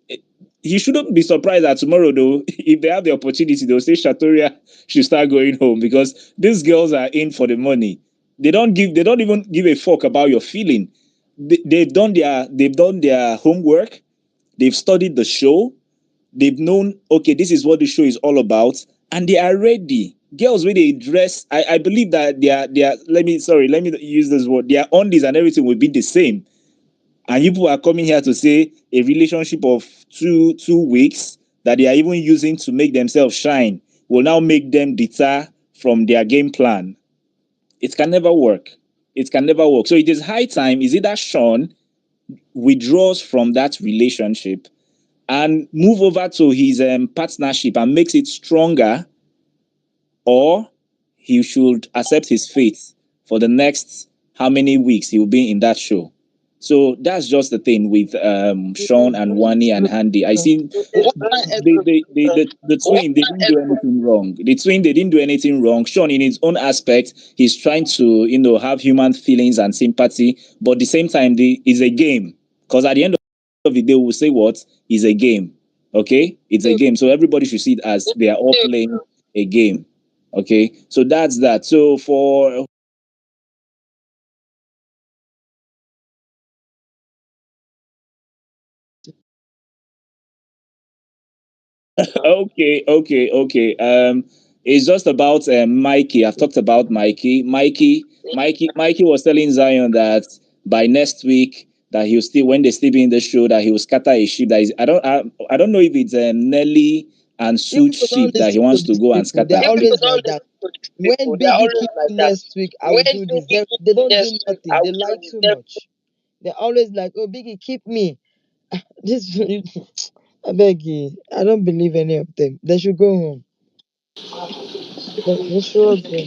eh, he shouldn't be surprised that tomorrow, though, if they have the opportunity, they'll say Shatoria should start going home because these girls are in for the money. They don't even give a fuck about your feeling. They've done their homework. They've studied the show. They've known, okay, this is what the show is all about, and they are ready. Girls when they dress, I believe that they are let me use this word, their undies and everything will be the same. And you people are coming here to say a relationship of two weeks that they are even using to make themselves shine will now make them deter from their game plan. It can never work. It can never work. So it is high time. Is it that Sean withdraws from that relationship and move over to his partnership and makes it stronger, or he should accept his fate for the next how many weeks he will be in that show. So that's just the thing with Sean and Wani and Handy. I see the twin, they didn't do anything wrong. The twin, they didn't do anything wrong. Sean, in his own aspect, he's trying to, have human feelings and sympathy, but at the same time, it's a game. Because at the end of the day, we'll say what is a game. Okay, it's a game. So everybody should see it as they are all playing a game. Okay, so that's that. So for okay. It's just about Mikey. I've talked about Mikey. Mikey was telling Zion that by next week that he'll still, when they still be in the show, that he will scatter a ship. That is, I don't know if it's Nelly and
You
Suit
people don't
ship that he
listen to
wants to
these
go and
people. They're
scatter.
always like that. When Biggie keep me next week, I will do this. They don't do nothing. They lie too much. They're always like, oh, Biggie, keep me. This, I beg you. I don't believe any of them. They should go home. They should go.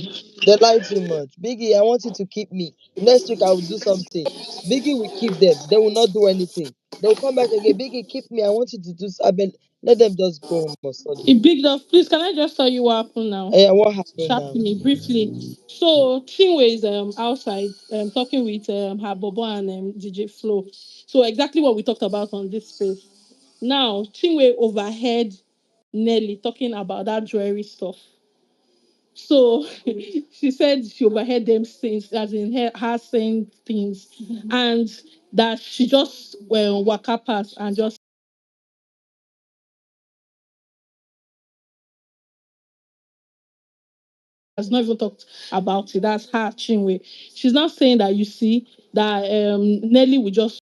They lie too much. Biggie, I want you to keep me. Next week, I will do something. Biggie will keep them. They will not do anything. They will come back again. Biggie, keep me. I want you to do. I mean, let them just go home or something.
Big Love, please, can I just tell you what happened now?
Yeah, what happened now?
Sharply, briefly. So Chinwe is outside talking with her Bobo and DJ Flo. So exactly what we talked about on this space. Now Chinwe overheard Nelly talking about that jewelry stuff. So she said she overheard them saying, as in her saying things, and that she just waka past and just has not even talked about it. That's her Chinwe. She's not saying that you see that Nelly will just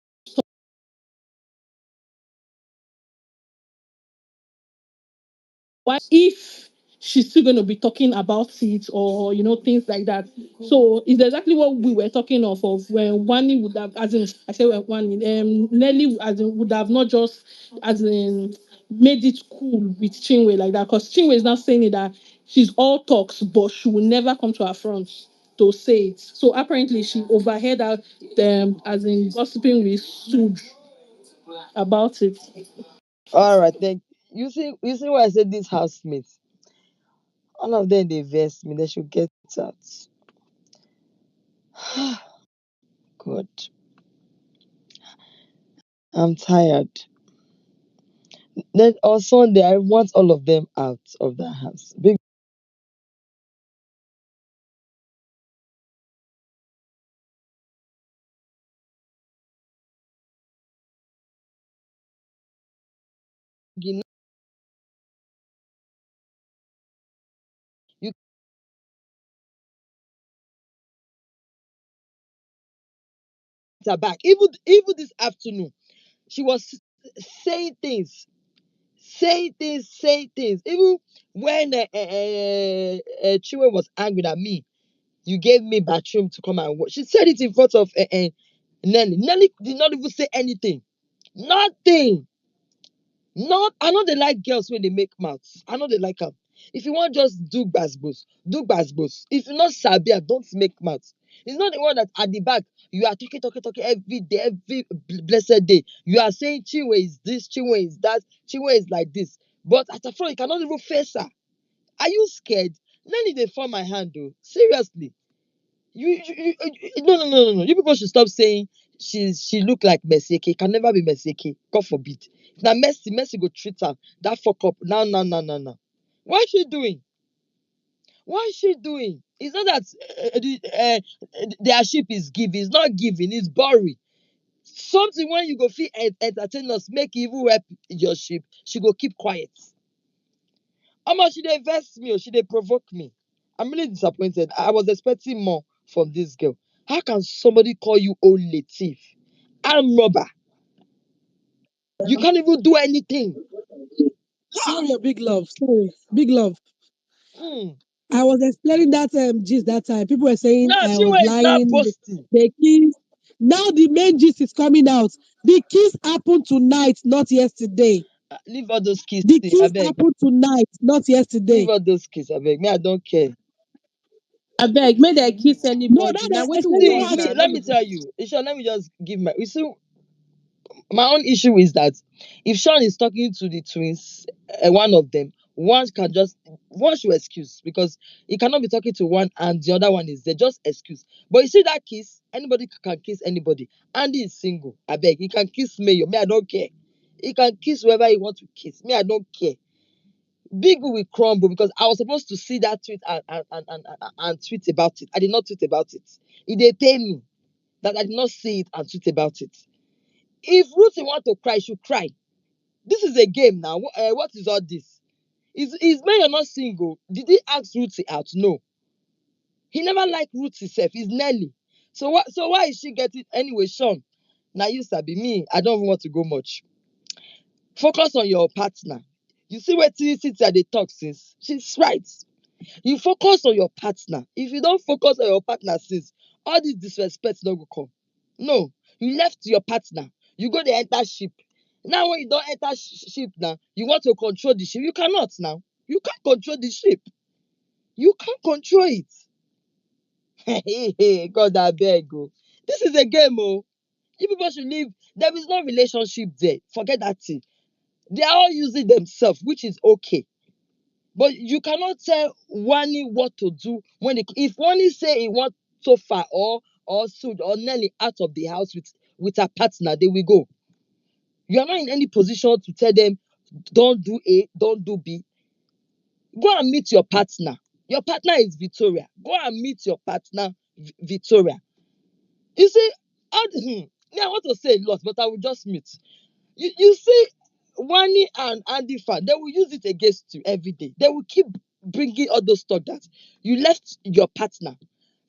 why if she's still going to be talking about it, or things like that. So it's exactly what we were talking of when Wani would have, as in I say when Wani, Nelly as in would have not just as in made it cool with Chinwe like that, because Chinwe is not saying it that she's all talks, but she will never come to her front to say it. So apparently she overheard her as in gossiping with Sud about it.
All right, thank you. See why I said these housemates. All of them they vex me. They should get out. God, I'm tired. Then on Sunday, I want all of them out of the house. Big you you get her back. Even this afternoon, she was saying things, saying things. Even when Chinwe was angry at me, you gave me bathroom to come and watch. She said it in front of Nelly. Nelly did not even say anything. Nothing. Not I know they like girls when they make mouths. I know they like them. If you want just do basbos, do basbos. If you're not sabia, don't make mouths. It's not the one that at the back you are talking every day, every blessed day. You are saying Chinwe is this, Chinwe is that, Chinwe is like this. But at the front, you cannot even face her. Are you scared? Nelly, they form my hand though. Seriously. No. You people should stop saying she look like Messi. Can never be Messi. God forbid. Now Messi go treat her that fuck up. No. What is she doing? What is she doing? It's not that their ship is giving. It's not giving. It's boring. Something when you go feel entertain us, make you even help your ship. She go keep quiet. How much she dey vex me or she dey provoke me? I'm really disappointed. I was expecting more from this girl. How can somebody call you old thief? I'm robber. You can't even do anything.
Sorry, big love. Sorry, big love.
Hmm.
I was explaining that gist that time. People were saying
Now
I
Chinwe
was
is not
lying.
boasting.
The kiss. Now the main gist is coming out. The kiss happened tonight, not yesterday.
Leave all those kids.
The
I
kiss
beg.
happened tonight, not
Leave
yesterday.
all those kids. I beg. Me, I don't care.
I beg, may they kiss
No,
anybody.
that
Now
they're
what we
See,
talk
explaining
now?
me,
No
let
be
me tell you. Isha, let me just give my. You see, my own issue is that if Sean is talking to the twins, one of them, one should excuse because he cannot be talking to one and the other one is there. Just excuse. But you see that kiss, anybody can kiss anybody. Andy is single. I beg, he can kiss Mayo. Me, I don't care. He can kiss whoever he wants to kiss. Me, I don't care. Big will crumble because I was supposed to see that tweet and tweet about it. I did not tweet about it. It they pay me that I did not see it and tweet about it. If Ruthie want to cry, she should cry. This is a game now. What is all this? Is Mayor not single? Did he ask Ruthie out? No. He never liked Ruthie self. It's Nelly. So why is she getting anyway, Sean? Now you sabi me. I don't even want to go much. Focus on your partner. You see where Titi they talk since. She's right. You focus on your partner. If you don't focus on your partner since, all this disrespect don't go come. No, you left your partner. You go to enter ship. Now when you don't enter ship now, you want to control the ship. You cannot now. You can't control the ship. You can't control it. Hey, God, I beg you. This is a game, oh. You people should leave. There is no relationship there. Forget that thing. They are all using themselves, which is okay. But you cannot tell Wani what to do if Wani say he want Sofa or Sud or Nelly out of the house with her partner, they will go. You are not in any position to tell them don't do A, don't do B. Go and meet your partner. Your partner is Victoria. Go and meet your partner, Victoria. You see, I want to say a lot, but I will just mute. You see, Wani and Andy fan, they will use it against you every day. They will keep bringing all those stuff that you left your partner.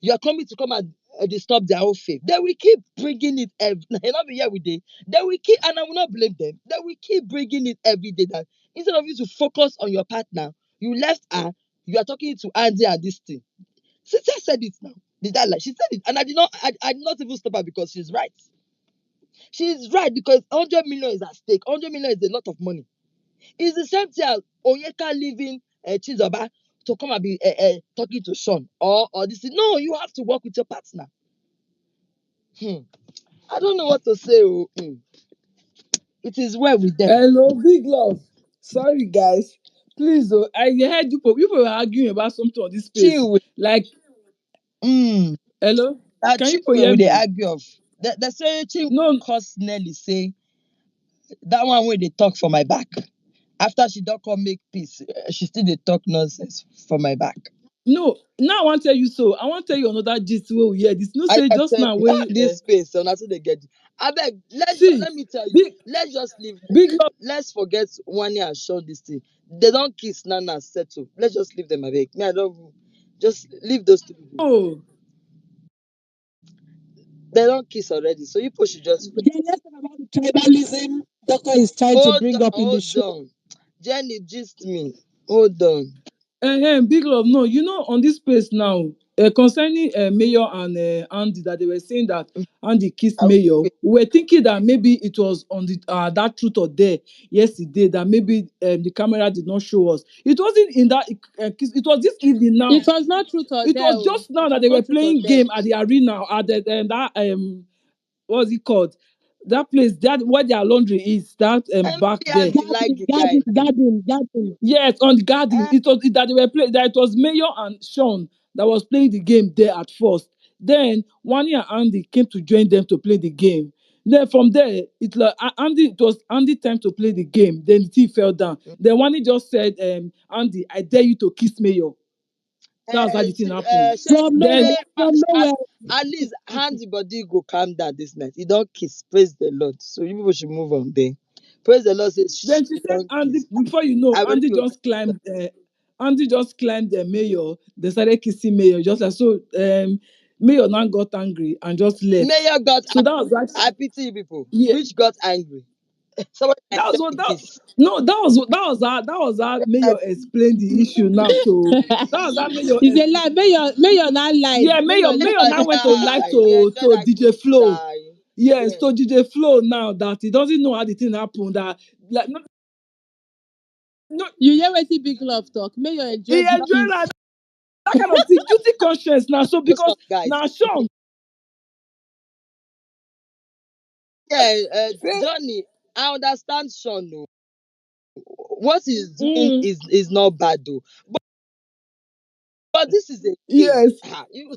You are coming to come and disturb their own faith. They will keep bringing it every. Not be here with day. They will keep, and I will not blame them. They will keep bringing it every day. That instead of you to focus on your partner, you left her You are talking to Andy and this thing. Cynthia said it now. Did I lie? She said it, and I did not even stop her because she's right. She's right because 100 million is at stake. 100 million is a lot of money. It's the same thing as Onyeka leaving Chizoba to come and be talking to Sean or this thing. No, you have to work with your partner. I don't know what to say. It is well with them.
Hello, big love. Sorry, guys. Please, I heard you were arguing about something on this space.
Chinwe,
Like,
mm,
hello,
that
can you
Chinwe
hear
we dey
me?
argue of. The say Chinwe
No,
curse Nelly say that one wey dey talk for my back. After she don come make peace, she still dey talk nonsense for my back.
no. Now I want to tell you so. I want to tell you another gist where we hear this. No,
I
say
can
just
tell
now
you
where
this space, so na so they get. Abeg,
see
let me tell you.
big
Let's just leave.
big love.
Let's forget Wani and Sean this thing. They don't kiss Nana settle. Let's just leave them abeg. Me, I don't just leave those two people.
Oh,
They don't kiss already, so you should just
Then let's talk about the tribalism Doctor is trying to bring up in the
hold
show.
on. Jenny, gist me. Hold on.
big love. No, on this space now, concerning Mayor and Andy, that they were saying that Andy kissed
I will
Mayor.
wait.
We were thinking that maybe it was on the that truth or dare yesterday that maybe the camera did not show us. It wasn't in that kiss. It was this evening now.
It was not truth or
It
dare.
was
Oh.
just now
It
that
was
they were
not truth or
playing
dare.
game at the arena at the that what's it called? That place that where their laundry is that
I know
back
the
there.
Andy like
Garden,
the guy
garden,
now.
garden, garden.
Yes, on the garden.
Eh,
It was that they were playing. That it was Mayor and Sean that was playing the game there at first. Then Wani and Andy came to join them to play the game. Then from there, It was Andy time to play the game. Then the team fell down. Then Wani just said, "Andy, I dare you to kiss Mayor." That's how the thing happened.
From
Then
nowhere, from nowhere.
at least hands body go calm down this night. He don't kiss. Praise the Lord. So you people should move on then. Praise the Lord says shh,
Then she
he
said,
don't
Andy,
kiss.
before you know,
I will
Andy just climbed the mayor. They started kissing mayor. Just like so, mayor now got angry and just left.
Mayor got
So that was
angry.
like,
I pity you people.
yeah,
Which got angry? Somebody
that was
enjoy
what
the
that.
kiss.
No, that was how mayor explained the issue now. So that was how mayor.
It's a lie. Mayor not live.
Yeah,
Mayor
mayor now went to live
He
to
enjoyed
to
that
DJ
kiss.
Flow.
Shy.
Yes,
Yeah.
to DJ Flow now that he doesn't know how the thing happened. That like no,
You hear what big love talk. Mayor
he
enjoy the
enjoyed
kiss.
that kind of thing, guilty conscience now. So
Those some
because
guys.
now Sean
Yeah,
say,
Johnny, I understand Sean. No. What he's doing
mm,
is not bad though. But this is a game.
yes,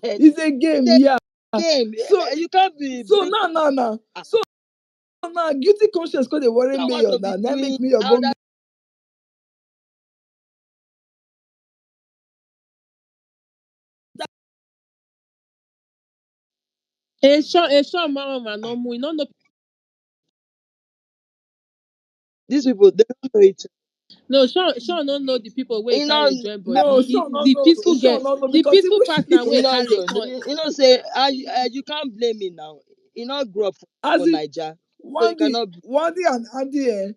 it's a
It's
game,
a
yeah.
game.
So
You can't be
so
doing
now.
ah,
So now guilty conscience because they worry
you don't want
mayor
to be
now. Now
doing
make mayor
I
go
A Sean mama no more. No no
these people they don't know each
no. Sean don't know the people where he
you know
carry join
no,
body.
sure, no,
The
no,
peaceful
sure,
get
no, no,
the
because
peaceful
even
partner
you
where
know
carry
so
small.
say you can't blame me now. You not grow up
as
for
if
Niger. So you
Wandy,
cannot be
Wandy and Andy,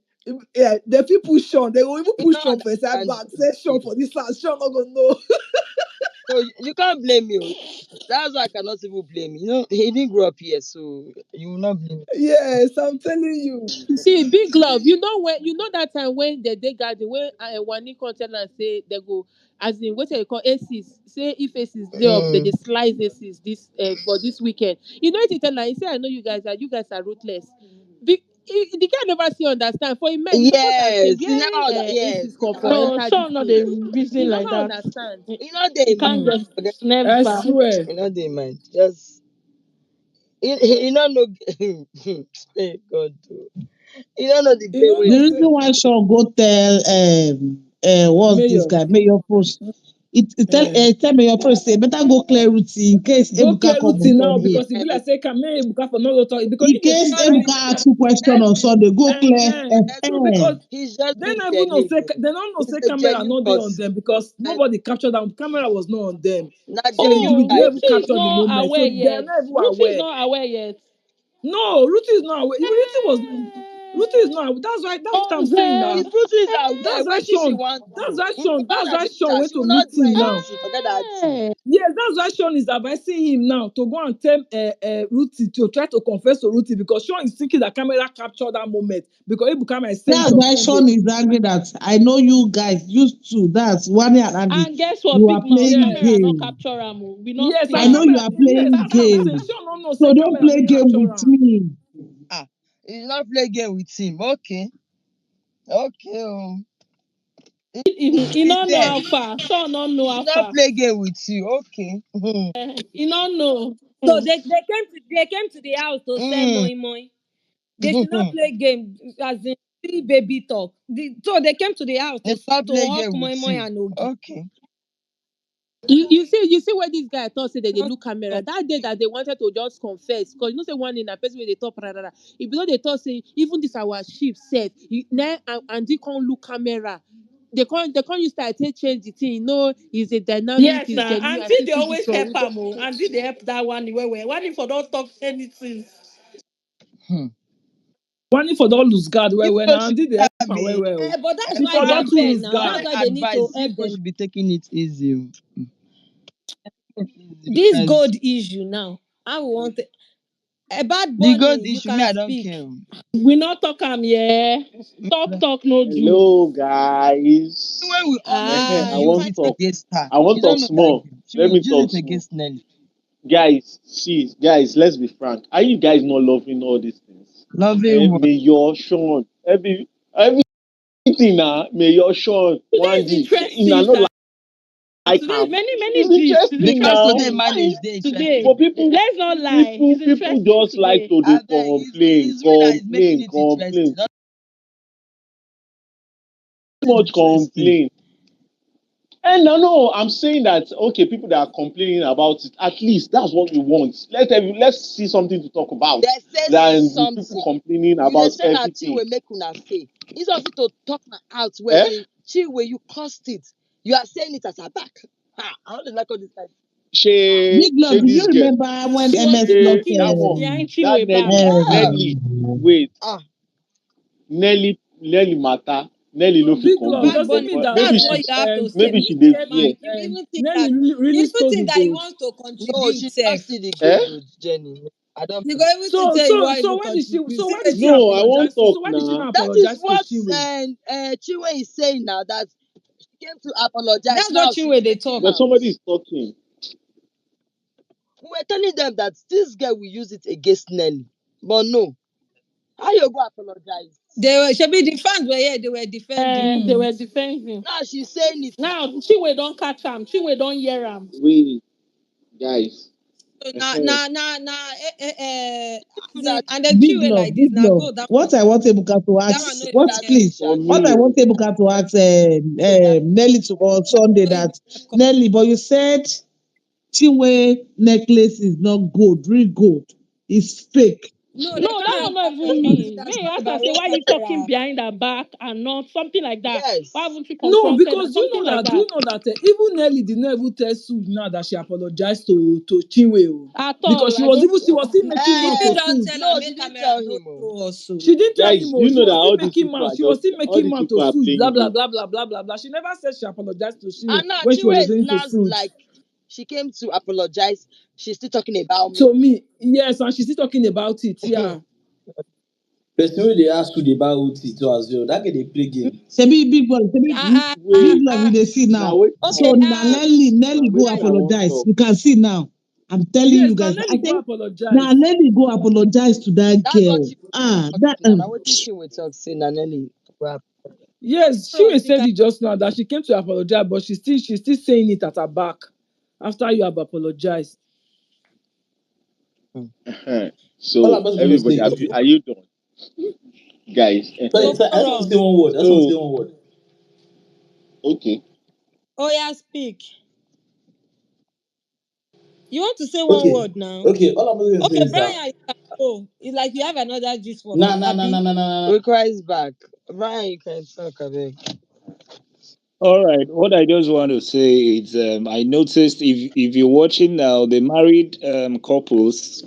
yeah, the people push Sean, they will even
you
push Sean
don't
for a side
understand
back. Say Sean for this house, Sean not gonna know.
so you can't blame me. That's why I cannot even blame you. You know, he didn't grow up here, so you will not blame me.
Yes, I'm telling you.
See, big love. You know that time when they garden when Wani come tell am say they go as in what they call aces. Say if aces dey up, they slice aces this for this weekend. You know what he tell am? He say I know you guys are ruthless. The guy never see understand. For him man, you suppose to say
Yes, you know
where
that yes.
aces come for
No,
enter this
Sean not
thing.
the reason
He
like
never
that.
understand.
You know they
You
mind.
can't
Hmm.
just
Forget
I
never.
swear.
you know they mind. Just you don't know hey God oh. You don't know the
You
game
know,
where
The
no
reason
say
why Sean go tell what's this
mayor.
guy, Mayor Post,
Uh,
tell Mayor Post say better go clear routine in case
go
Ebuka
clear
come on
routine now
Sunday.
because it be like say can make Ebuka for no talk because
In
if they
case
see that
Ebuka ask you question on Sunday, go clear.
so because
he's just
they
being
don't even know
genuine
say
though.
they don't know
He's
say
a
camera
genuine
not there on
person.
them because
And
nobody captured them. Camera was not on them.
not genuine
We
Oh,
guy.
didn't even
Ruthie is
capture the
not
moment,
aware
so they're
yet.
not even
Ruthie is
aware.
not aware yet.
No, Ruthie is not aware. Ruthie was Ruthie is not. That's why. That's what I'm saying now.
If Ruthie is out there,
That's why
what she
Sean.
want
That's
to
why
do?
Sean. That's why Sean went
She
to
will
meet
not do
him now.
anything. Forget that thing.
Yes, that's why Sean is advising him now to go and tell Ruthie to try to confess to Ruthie because Sean is thinking that camera captured that moment because Ebuka is saying
That's
it
why
on
Sean
Sunday.
is angry that I know you guys used to. That's one and Andy.
And guess what,
You are
big mouth,
playing
camera not
game.
capture am. We not
Yes,
see
I
and
know
am.
you
camera.
are
Yes,
playing
that's what I'm saying.
game.
Sean don't know
So
say
don't
camera
play
no
game
capture
with
am.
me.
He's not play game with him. Okay.
He
Be
not know
fair.
how far. Sean not know how
He's not
far.
play game with you. Okay.
He not know.
So they came to the house to sell moi moi. They should not play game as in free baby talk. So they came to the house
They
to
stop
to
play
hawk
game
moi
with
moi
you.
and ogi.
Okay.
You see where this guy thought say they look camera
Talk.
that day that they wanted to just confess because you know say one in a person where they talk rara. If you know they thought say even this our ship said and they can't look camera. They can't use that to change the thing. No, it's a dynamic.
Yes,
It's
now
genuine. I
auntie
still
they
see this
always
for
help
Rude.
am. Auntie they help that one where one if I don't talk anything. One if I don't lose guard
Even
when
though she
auntie they
have
help am
a
well.
But that's why
Before
they
don't
are
too
there
lose
now.
guard.
That's
correct
why they need to
advice.
help
People
them.
should be taking it easy.
This
Because
gold issue now. I want a bad
the
bunny.
God
You
issue, me,
can
I don't
speak.
care.
We not talk yeah. Talk no do.
Hello, guys.
When we always
I
Ah,
use
want
it
talk.
against her.
I want
She don't
talk
know that
small.
again. She
Let
will
me
use
talk
it
small.
against Nelly.
Guys, see, guys, let's be frank. Are you guys not loving all these things?
Loving what?
May your Sean, everything now, may your Sean,
Today
one
is
G. You
interesting,
know,
sir.
not like
Today
him.
many
It's
G's. It's
interesting
Because
now.
today
interesting.
Why
man
you
is there
Today.
interesting.
but people
Let's not lie.
people
It's
people
interesting
just like
today.
to
I
dey
beg,
complain,
it's we that is making
complain,
it
complain.
interesting. Not
Too much
interesting.
complain. And no, I'm saying that okay, people that are complaining about it, at least that's what we want. Let's see something to talk about
They say
than the people
something.
complaining
You dey
about
say na
everything.
Chinwe make una say. Instead of you to talk na out where
Eh?
say Chinwe you caused it. You are saying it as a back. I don't like all this like
She
Big Lord, do you
this girl.
remember when
She was
MS
still
lost
talking
That one.
behind
That
Chinwe back.
Nelly. Wait,
ah
Nelly matter. Nelly no fit
Big love.
convince
bad
Does it
but
bunny.
mean that
maybe
That's what
she
you have to say.
maybe
Me
she dey
sef,
fear.
you even think
Nelly
that
really stole the
he
gold.
wants to
no,
contribute
she
self.
not see the
Eh?
gold Jenny. I don't
You go
believe.
even think
So
say you
so
want
so
even
why did she
contribute.
so
See
why did
what
she
you
No, I
talk.
won't
apologize to
talk
so why did she
now.
not
That is
apologize to
what
Chinwe?
Chinwe is saying now that she came to apologize.
That's what
Now she's
Chinwe they
taking
talk.
But
out.
somebody is talking.
We were telling them that this girl will use it against Nelly. But no. How you go apologize?
They were should be the fans were here. They were defending.
They were defending.
Now she's saying it now.
Now Chinwe don't catch him. Chinwe don't hear him.
Wait, guys.
So
Eh-heh.
Do
as in,
that
and then
Big
Chinwe
love,
like this.
big
Now
love.
go that
What I want Ebuka to
that one no
ask,
do
what
even
that
get.
please,
For
judge.
what I
me,
want Ebuka to ask Nelly to on Sunday
No even
that Nelly, but you said Chinwe necklace is not gold, real gold, it's fake.
no, they
No, that
can't
one
enter
not
the
even
house.
me.
That's
May
not
I ask her
about
say
what
why you talking
camera.
behind her back and not something like that. Why
Yes.
haven't you
No,
confronted her?
because
Something like
do
that.
you know that even Nelly did not even tell Sue now that she apologized to Chinwe.
At
Because
all. I don't
she was still making
She
mouth
even
to
don't
Sue.
tell her
No, she
make
didn't
camera
tell
no
him. Oh.
throw us. So
She didn't tell him,
guys,
oh,
you
she
know that
was still
all these
making
people
mouth.
are
She was
just
still
all
making
these
mouth
people
to
are
Sue, blah,
playing
blah,
game.
blah, blah, blah, blah, blah. She never said she apologized to Chinwe
And now
when she was
Chinwe is
listening to
now
Sue.
like she came to apologize. She's still talking about me.
To me, yes, and she's still talking about it, yeah.
Person wey dey ask who dey buy OT too as well. That guy dey play game.
Sebi big boy, big
Wait,
love we dey see
now
now.
wait
So
okay.
now.
now
Now
Nelly go
waiting I want
apologize.
talk.
You can see now. I'm telling
Yes,
you
now
guys. I
Nelly go
think
apologize.
now Nelly go apologize to that
That's what
girl.
she will
Ah,
talk
that
now. Now what did Chinwe talk say na Nelly? Well,
Yes,
So
Chinwe
you
said
can
it just now that she came to apologize, but she's still saying it at her back after you have apologized.
All I'm
So
just gonna
everybody,
say, okay.
are you done, guys?
Sorry,
go
sorry, I just want to
on.
say one word. I just want to
So
say one word.
okay,
Oh yeah, speak. You want to say one
Okay,
word now?
okay. All I'm just gonna say
Okay,
is that.
Brian, you can go. It's like you have another gist for
Nah,
us,
nah, nah, nah,
Abby.
nah, nah, nah.
Requires back. Brian, you can talk a bit.
All right. What I just want to say is, I noticed if you're watching now, the married couples,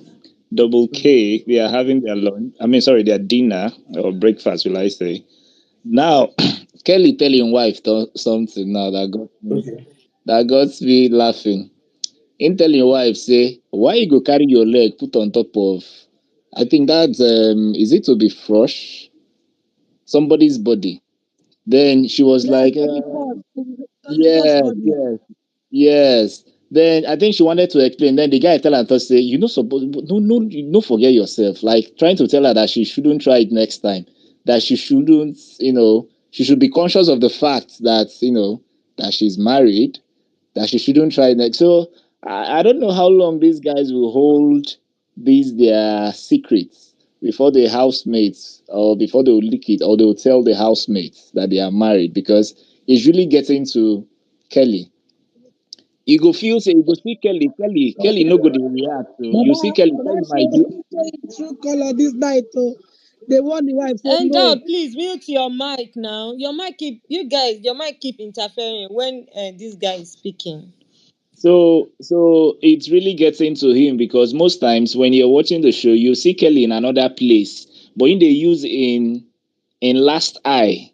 Double K, they are having their lunch. I mean, sorry, their dinner or breakfast, will I say? Now, Kelly telling wife something now
Okay.
that got me laughing. In telling wife, say, why you go carry your leg put on top of? I think that's is it to be flush somebody's body? Then she was
Yes,
like,
to watch
yes,
body.
yes, yes. Then I think she wanted to explain. Then the guy tell her to say, you know, no, you don't forget yourself. Like trying to tell her that she shouldn't try it next time. That she shouldn't, she should be conscious of the fact that that she's married. That she shouldn't try it next. So I don't know how long these guys will hold these their secrets before the housemates or before they will leak it or they will tell the housemates that they are married because it's really getting to Kelly. You go feel say you go see Kelly no go dey react. So you see Kelly
Baba
might do.
show it true color this night. Oh. They want the wife say
And
no.
God, please mute your mic now. Your mic keep you guys. Your mic keep interfering when this guy is speaking.
So it's really getting to him because most times when you're watching the show, you see Kelly in another place, but in they use in last eye,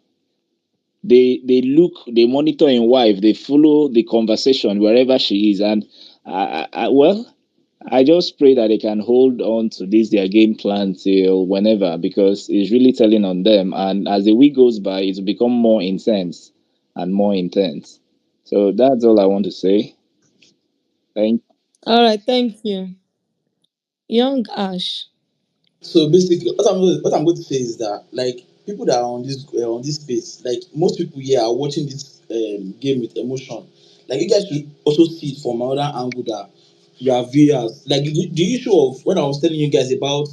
they look, they monitor in wife, they follow the conversation wherever she is, and well, I just pray that they can hold on to this their game plan till whenever because it's really telling on them, and as the week goes by, it will become more intense and more intense. So that's all I want to say. Thank.
All right, thank you, young Ash.
So basically, what I'm going to say is that like people that are on this space, like most people here are watching this game with emotion. Like you guys should also see it from another angle that you are viewers. Like the issue of when I was telling you guys about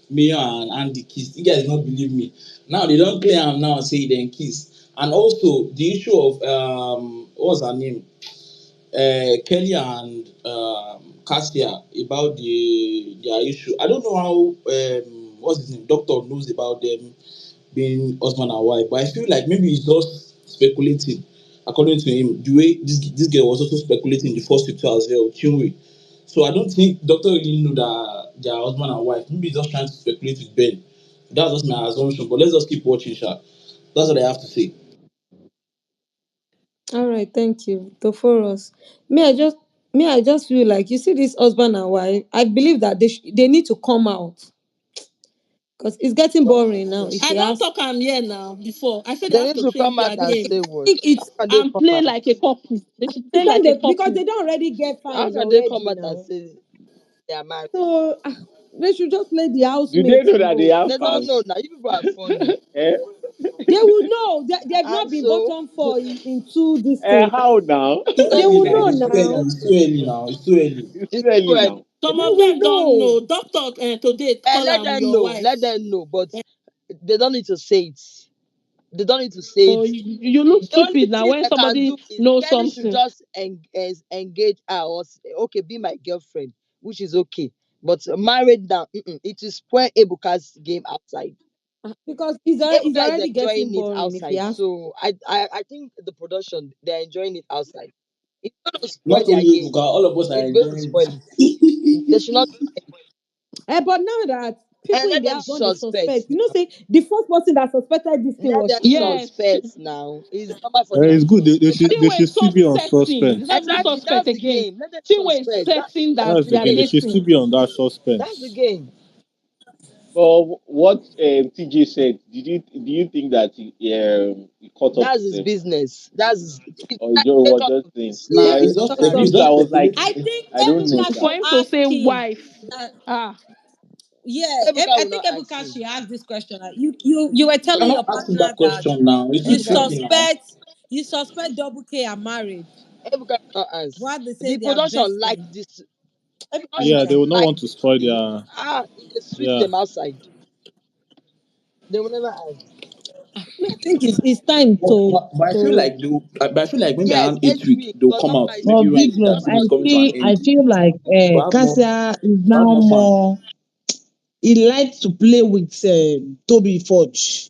Mayor and Andy kiss, you guys not believe me. Now they don't clear am now say dem kiss, and also the issue of what's her name, Kelly and Cassia about their issue. I don't know how what's his name, Doctor knows about them being husband and wife, but I feel like maybe he's just speculating. According to him, the way this girl was also speculating in the first picture as well, Chinwe. So I don't think Doctor really knew that they are husband and wife. Maybe he's just trying to speculate with Ben. That's just my assumption. But let's just keep watching, Sha. That's what I have to say.
All right, thank you, Toforos. Me, I just feel like you see this husband and wife. I believe that they need to come out because it's getting boring now. If
I
they
don't
have,
talk am here now before. I said they
They
have
need
to
to
change
come out
their
and
game
say
I
what?
think it's
How can they
and
come
play
out?
like a couple. They should play
because
like a
because
couple.
they don't already get
How
fans
can they come
already
out and
now.
say they are married?
So they should just let the
Do they
housemates
know that they
know.
have
They don't know
fans?
now. You people are funny.
eh?
They will know. They've
And
not been
so
bottom four in two this thing.
How now?
they
They
don't
will
know.
know
It's too early.
now.
It's too early now. It's too early.
It's
It's too
early
early.
now.
Some
They
of
will
them don't
know.
know. Doctor today call
Let
am
them
your
know. Let
wife.
them know. But they don't need to say it. They don't need to say
So
it.
you look
The only
stupid now
thing
when
I can
somebody
do is
knows
Kelly should
something.
just engage her or say, okay, be my girlfriend, which is okay. But married now, it will spoil Ebuka's game outside.
Because it's
Ebuka is
already getting
enjoying it
boring if you
outside.
ask.
So I think the production they're enjoying it outside. It's gonna spoil
Not
their
only
game.
Ebuka, all of us are
It's going to
enjoying
spoil it. They
it.
should not
But now that
and
people in
let
the
them
house don't they
suspect
suspect,
now.
say the first person that suspected this thing
Let
was
them
Chinwe.
Yes.
suspect now. It's normal for them
It's
to
good.
suspect.
They
Chinwe
should
is
still be on
suspecting. It's
suspense.
not even
Exactly,
suspect
that's the
again.
game. Let them
Chinwe is
suspect.
setting
That's
that
That's
the
the
they are
game. They
game.
should still
dating.
be on that
That's the
suspense.
game.
But what TJ said, do you think that he caught up
That's
with
his
them,
business. That's his, it's
or he just
the
was
nature
just
of
saying?
his
Nah,
Maybe
I
it's
it's
just
just
at
it's
first
just
I
something.
was like,
I
speculating.
think
I don't know,
Ebuka
sir.
should
For him to
ask
say
him.
wife.
That,
Ah,
yeah,
Ebuka
I
will
think
not ask
Ebuka
him.
should ask this question. Like, you were
You
telling your
cannot ask him
partner
that
that
question now. It's too
you
Ebuka,
tricky now.
suspect Double K are married.
Ebuka will not ask.
While they say
The
they are
production
best
like
friends.
this.
Let me
Yeah,
Production
they
check.
will not
like
want to
this
spoil
thing.
their.
It sweet
Yeah.
them outside. They will never ask.
I think it's time
But I feel
to
like but I feel like maybe
Yes,
around 8 week
8 weeks.
they'll
Because
come out.
normally
But
Maybe
it's 8
big
when
weeks.
love,
That's
everything
when
is coming to an
I
end.
feel like
We'll have more
Cassia is
we'll have
now
more fans.
more. He likes to play with Toby Forge.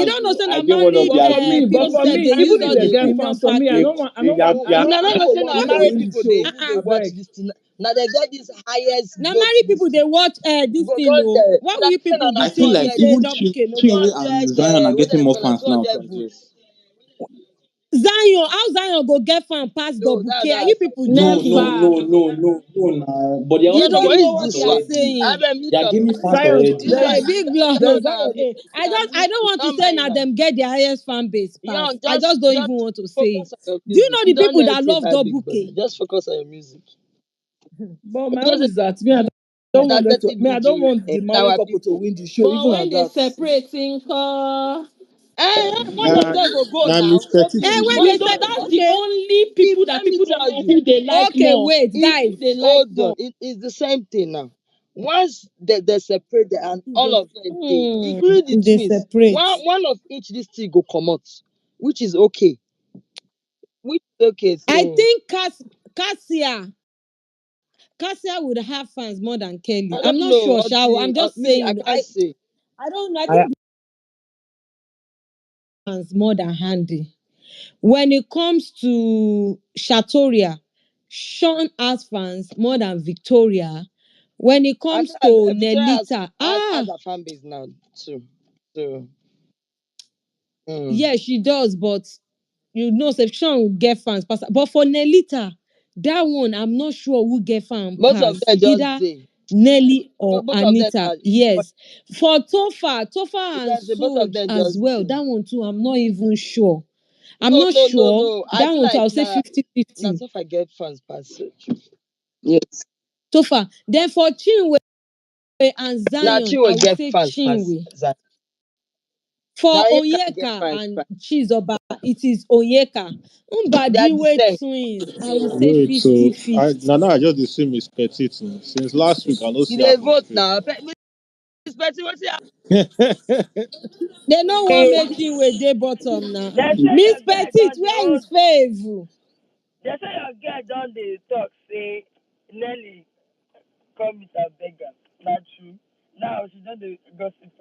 You
fans.
don't know, say
I
na
get one of
married
But
their
for me,
videos.
but
people
for
sef
me,
dey use
even if
all
they
the
get
premium
fans, for me, I
package.
don't want. I don't
Yeah,
want. I
yeah.
don't.
Una
I
no
don't
know
go
say
watch
na
the
married
reality
people dey
show.
even dey
I
watch
beg.
this thing. Now they get this highest
Na
vote
married
this
people dey
thing.
watch this
Go
thing
go
o.
there.
Why
Una
will you
say
people
na
be
I feel
two
like
thinking
hundred
say
even
double K no
two
dey
Chinwe
watch?
and
hundred
Zion are
what
getting
they
more
call am
fans now.
200 votes.
Zion, how Zion go get fan pass
No,
double
that's
K? Are
how I
you
find
people
it.
No, no,
joking?
Never.
no, no, no, no, now. But they're
You
already
No, but
don't
who
know
is
gaining
what
fans
this
you are
one?
already.
I
saying.
mean, meet
They are
up.
gaining fans
Zion.
This
already.
one,
Hey, big blood.
no,
There's
now
Zion.
Hey, I don't want to
don't
say
mind
now
now.
them get the highest fan base pass.
Young,
I just don't even
just
want to say
focus
it.
on your
Do you
music.
know
You
the
don't
people
know
that
anything
love
about Big
double
Brother.
K?
Just focus on your music.
But
You
my
know,
own
say
is that me. Don't
na
want them to.
dirty
Me, I don't
VG
want the married
our
couple to
people.
win the show,
But
even
when
at
they
that.
separate in
One of
na
them will go
na
now.
Miss Petit
Eh,
will
when
win.
they
we
say
don't. That's the
okay,
only
If
people that
let me
people don't
tell
know
you,
who they like
okay,
more.
wait,
if
Who
guys.
they like
hold on,
more.
it's the same thing now. Once they separate and all of them they
Hmm,
include the
they
twins.
separate.
One of each this thing go come out, which is okay. Which is okay.
I
So
think Cassia Cassia would have fans more than Kelly.
I
I'm
don't
not
know
sure, Shao. I'm
until
just
me I
saying.
can't say.
I don't know. I
I
think fans more than Handy. When it comes to Shatoria, Sean has fans more than Victoria. When it
I
comes
feel like
to
Victoria
Nelita,
has a fan base now too. So mm.
yeah, she does, but you know, if Sean will get fans pass. But for Nelita, that one, I'm not sure who get fan
Both of
pass.
them just
Either
say
Nelly or
both of them
Anita.
are
Yes. For Tofa and
because both of
Soj
them
as
just
well.
say
That one too, I'm not even sure. I'm
no
not
no no
sure.
no. I
That
feel
one too,
like
I'll say
now
50-50.
that's if I get fans pass. Yes.
Tofa. Then for Chinwe and
Now
Zion, I
Chinwe
would
get
say
fans pass
Chinwe.
Zion.
For
Zion can get
Onyeka
fans
and
pass.
Chizoba, it is Onyeka.
They are the
Mbadiwe
same.
twins, I would say
Wait, so I
50-50.
now I just dey see Miss Petit now. Since last week, I don't
You
see her
dey
for
vote
street.
now. Miss Betty, what's your
They no one make Chinwe dey bottom now.
They say
Miss
your girl
Petit,
done the
where is
hold on.
favor?
They say your girl done the talk say Nelly come with a beggar. Not true. Now she done the gossip.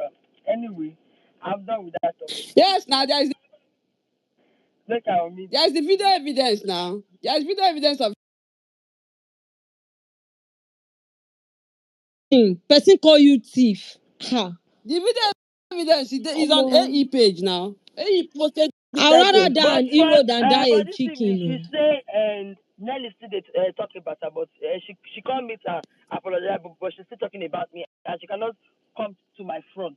Anyway, I'm done with that topic.
Yes, now
Make our meet.
there's the video evidence now. There's video evidence of
Person call you thief. Ha.
the video evidence is on
Omo.
AE page now. AE posted it
I
that
rather
day.
die
But
an hero than die a
this evening she
chicken.
say and Nelly still talking about her, but she can't meet her apologize, but she's still talking about me and she cannot come to my front.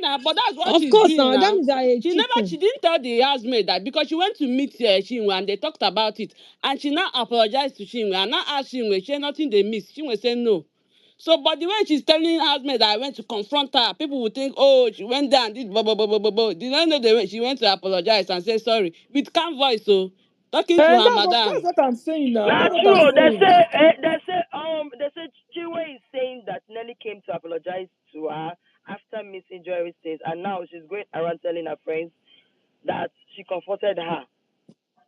Now, but that's what
Of
she's
course
doing
now, that
now.
means I a
She
chicken.
didn't tell the housemaid that because she went to meet Chinwe and they talked about it. And she now apologized to Chinwe and now asked Chinwe, she nothing they missed. Chinwe said no. So, but the way she's telling housemaid that I went to confront her, people would think, oh, she went down, did blah, blah, blah, blah, blah, blah. Did not know she went to apologize and say sorry. With calm voice, so talking to
And
her
that's
madam.
what I'm saying now.
Now
That's what I'm
true.
saying.
They say Chiwe is saying that Nelly came to apologize to her after missing Joy's things, and now she's going around telling her friends that she comforted her.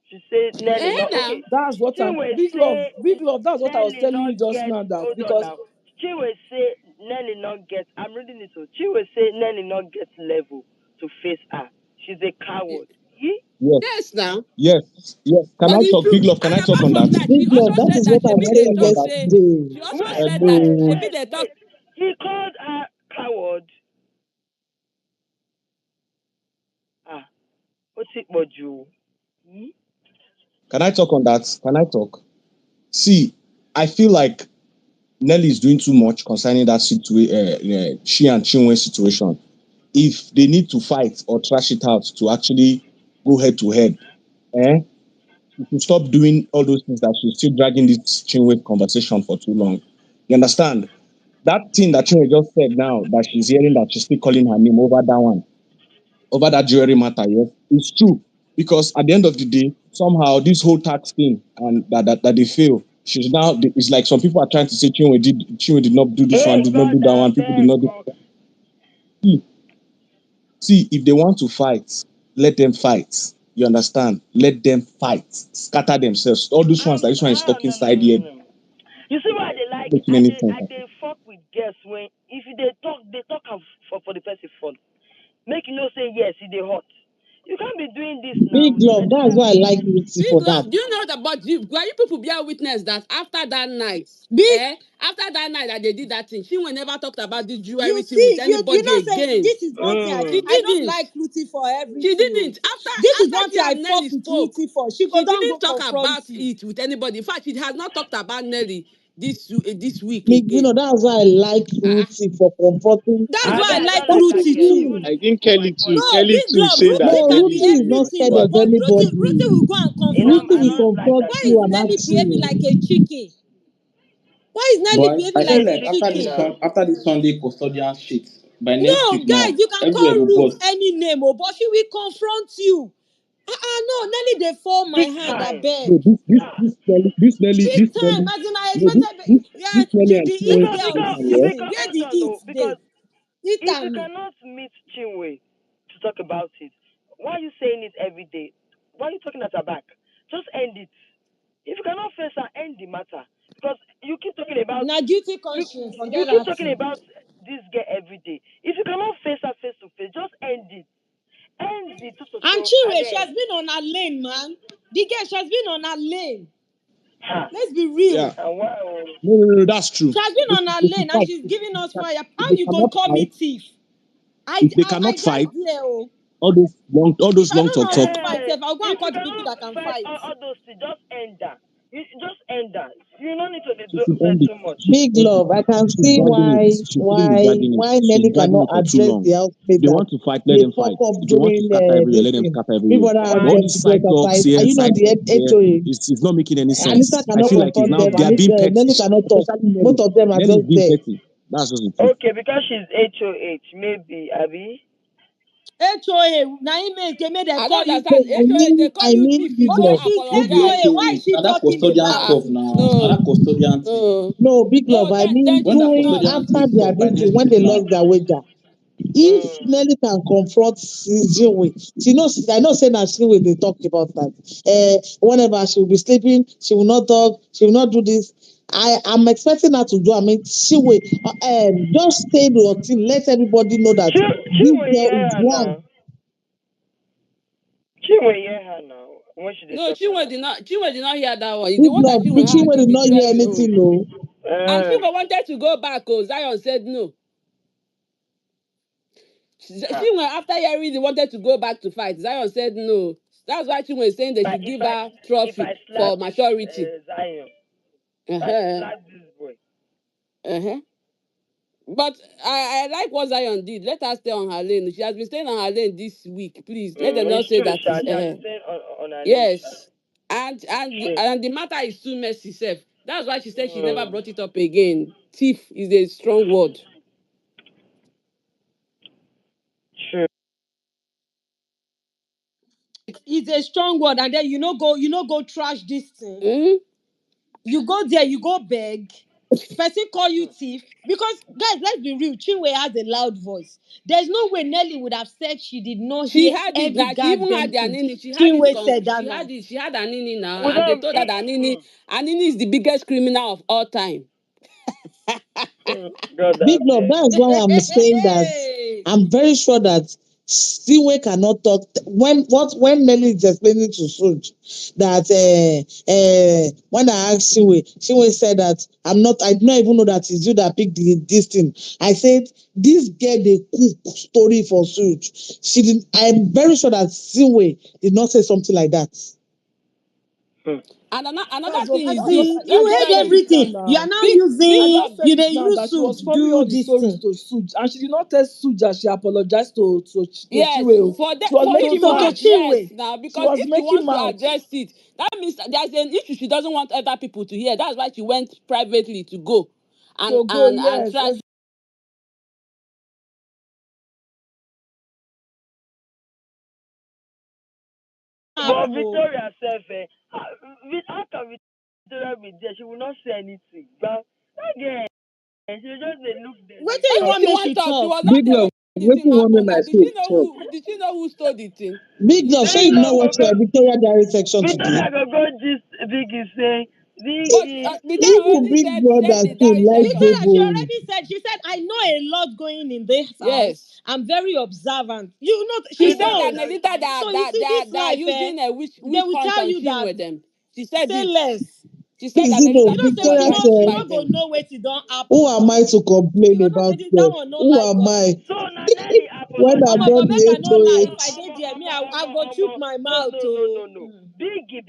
She said Nelly not
Now.
okay.
That's what I'm
Chiwe say
big love. That's what I was
Nelly
telling
not
you just
get.
now. That
Hold on
because
now. Chiwe say Nelly not get. I'm reading it. So Chiwe say Nelly not get level to face her. She's a coward. He?
Yes,
Yes, now.
yes. Can
But
I
the
talk? Big
truth,
love, can
and
I talk
apart
on
from
that?
that, she
Big
also
love, that
said
is
that
what I'm
Shebi
Can
they
I
telling
talk on
you
talk
that?
say
yesterday.
she also
Wait,
said that
wait,
Hello.
Shebi
wait,
they talk.
wait. He called her coward. Ah, what's it about you? Hmm?
Can I talk on that? Can I talk? See, I feel like Nelly is doing too much concerning that situation, she and Chinwe situation. If they need to fight or trash it out to actually go head to head, eh? She should stop doing all those things that she's still dragging this Chinwe conversation for too long. You understand? That thing that Chinwe just said now that she's hearing that she's still calling her name over that one, over that jewelry matter, yes, it's true. Because at the end of the day, somehow this whole tax thing and that they fail. She's now it's like some people are trying to say Chinwe did not do this one,
Hey
did not do
God,
that
I
one, people did
beg
not do.
God.
See, see, if they want to fight, let them fight. You understand? Let them fight. Scatter themselves. All those ones that this one is stuck
No, no, no,
inside
no,
here,
no. You see why they like?
making any sense.
I they fuck with girls when if they talk for the person front. Make you know say yes, it they hot. You can't be doing this
Big
now.
love, that's why I like Ruthie
Big
for that.
love, do you know that? But were you people bear witness that after that night,
Big,
after that night that they did that thing, she will never talked about this
you
jewelry thing with
see, you
anybody
know, say
again.
this is one thing
She
I don't
didn't.
like Ruthie for
She
everything. Oh.
didn't. After
This is
after
one
she
thing I
and
fuck
Nelly
with
spoke,
Ruthie for. She go
she
down go
didn't talk
confront
about
you.
it with anybody. In fact, she has not talked about Nelly this week
You know,
again.
that's why I like
Ah,
Ruthie for confronting.
That's
I
why I
bet I
like
don't
But
like
you
that
Ruthie
girl.
too.
Even
see,
if
I think
for my
Kelly
point
too.
of
No,
view.
Kelly
big
too is
love.
saying
no,
that
Ruthie can
Kelly
be
is
Ruthie is
saying
not
it
scared
everything,
too.
of
but Ruthie
anybody.
will go and
You know,
confront
Ruthie
I
will
don't
Nelly.
like
confront
that
Why
girl.
you
is
and
Nelly
ask
behaving
you.
like a chicken? Why is Nelly
But I
behaving
feel
like a
like
chicken?
after this Sunday custodian shit, by next
No,
week
guys,
now,
you can
everywhere
call
will
Ruth
bust.
any name, oh, but she will confront you. No, Nelly, they fall my
Big
hand, I
time.
No,
beg.
this
Big time,
Nelly,
as in I
no,
expected, yeah,
this Nelly and
the
Chin
it girls,
situation, yeah.
listen, where the
hold on,
it
no,
they?
because
It
if you
and me.
cannot meet Chinwe to talk about it, why are you saying it every day? Why are you talking at her back? Just end it. If you cannot face her, end the matter. Because you keep talking about
Now guilty
you
conscience,
you
forget
keep
that
talking
thing.
about this girl every day. If you cannot face her face to face, just end it. End the
And
and
Chinwe, she
then
has been on her lane, man. The girl, she has been on her lane.
ha.
Let's be real.
Yeah.
And wow.
No, that's true.
She has been on her
If in
lane and
fact,
she's giving us fire.
if
How
they
you gonna
cannot
call me
fight,
thief?
if they
I
cannot
just
fight,
there, oh.
all
If
those
I
long
don't know
talk
how to
talk.
fight, if I'll go and
If you
call the people
cannot
that can
fight
fight.
all those things, just end that. You just end that. You don't need to
She
do
should end it.
too much.
She should
Big
end it.
love. I can
She's
see
dragging it. She shouldn't be dragging it.
why
She's
Nelly
dragging
cannot
it for too
address
long.
the housemate
They
that
want to fight, let
they
them
fuck
fight.
up
If they want to
during
scatter everywhere,
this
let them
thing.
scatter
Big
everywhere.
brother
But
Why?
all
and
this side talks
are
here,
you not
side
the
talks here,
HOA?
it's not making any
Anita
sense. I
cannot
feel like it's
confront
now
them.
they are
Okay.
being
Nelly
petty,
cannot talk.
especially
Both
Nelly.
of them are
Nelly is
just
being
there.
petty. That's just the truth.
Okay, because she's HOH, maybe, Abby.
HOA, now he made them
I
call
don't
you
No,
understand.
thief.
HOH, they call
I
you
mean
thief, you
big
go
Okay,
love.
she's
No be
apologize.
HOA. Why is
HOH,
she
now that
talking
custodian
about
stuff
it?
now. Now that
No,
custodian thing.
no,
No, big love.
no.
I mean
When that
during
custodian
after
thing
their
stop by
this thing,
next
when
week
they
now.
lost their wager. If
Mm.
Nelly can confront Zinwe, I know say na Zinwe they talked about that. Whenever she will be sleeping, she will not talk, she will not do this. I'm expecting her to do. I mean, Zinwe, just say the thing, let everybody know that this
Chinwe
girl
hear
is
her
wrong.
now. Chinwe hear her now. When she dey
no.
talk
Chinwe
now.
did not. Chinwe did not hear that one. The
Big
one that
love,
Chinwe
preaching
had
when
is
did
the
not hear
Chinwe own.
anything, no.
And Chinwe wanted to go back. Oh, Zion said no.
Ha.
Chinwe, after hearing, he wanted to go back to fight. Zion said no. That's why Chinwe is saying they should
If
give
I
her
if I
trophy
slap
for maturity.
Zion, if I
Uh-huh.
slap this boy.
Uh-huh. But I like what Zion did. Let her stay on her lane. She has been staying on her lane this week. Please let them not
It's
say
true,
that
Sha.
is
She has been staying on her lane, Sha.
yes.
True.
And the matter is too messy, self. That's why she said she never
Mm.
brought it up again. Thief is a strong word.
True.
It's a strong word, and then you know go trash this thing.
Mm-hmm.
You go there, you go beg. Person call you thief because guys, let's be real. Chinwe has a loud voice. There's no way Nelly would have said she did not
She
hear
had it
every
now. She even
goddamn
had their
thing
nini. She had it.
Chinwe said that
She had
night.
it. She had her nini now,
We
and they
don't.
told her that Nini is the biggest criminal of all time.
God, I
Big love.
beg.
That's why I'm saying that I'm very sure that Stiwe cannot talk when Nelly is explaining to Suj that when I asked Stiwe said that I did not even know that it's you that picked this thing. I said this girl they cook story for Suj. She didn't. I'm very sure that Stiwe did not say something like that.
And another
That's what
thing
I
is
just
this.
See,
I, I
Let's
you
be
just
heard
very
said it now.
everything. You are
Now
now
I
big.
just
using
said
you
it
they
now
use
that she
suit
was forming
do
all the
this
stories
thing.
to Suj, and she did not tell Suj that she apologized to
Yes,
Chiwe.
for that,
She was
for
To
making
to to
mouth.
yes
Chinwe.
now,
She
because
was
if she
making
wants to
mouth.
address it, that means there's an issue she doesn't want other people to hear. That's why she went privately to go
To go,
and
yes.
try.
But
Happen oh.
Victoria herself, how can Victoria be there? She will not say anything. But again, she will just dey look there
What
like
do you
Maybe
that.
want
she
make she
wants talk. She
talk?
was not
Big
there when
love.
the thing
Waiting one
happened. Now,
my
did she
soul
know
talk.
who? Did she know who stole the thing?
Big love. Say you know what
Victoria
Victoria Diary section today.
Victoria go gist Biggie saying,
But
Biggie,
Victoria
Even
already
Big
said
Brother
the
too
diary
like
section.
Victoria, she
bobo.
already said, she said, I know a lot going in this house.
Yes,
I'm very observant. You know,
she
she
she
said
does
that
knows.
Nelita
actually.
So you see, this
they are
life,
using a
they
witch
will
hunt
tell
on
you
Chin
that
with them. She said
say
it.
less.
She said that
Easy though.
You
Nelita
know, say
people are
she
Victoria
trying
not
to
she
said,
fight
not go
them.
know what it don't
who
happen.
am I to
You
complain
go know
about
say that
them?
one no
Who
like
am I?
gossip.
So now Nelly
When I
Omo,
apologized.
but
brought
make I
the
no lie. If I
HOH,
did there, me, I go chook my
No,
mouth.
no, no,
Oh.
no, no. Biggie.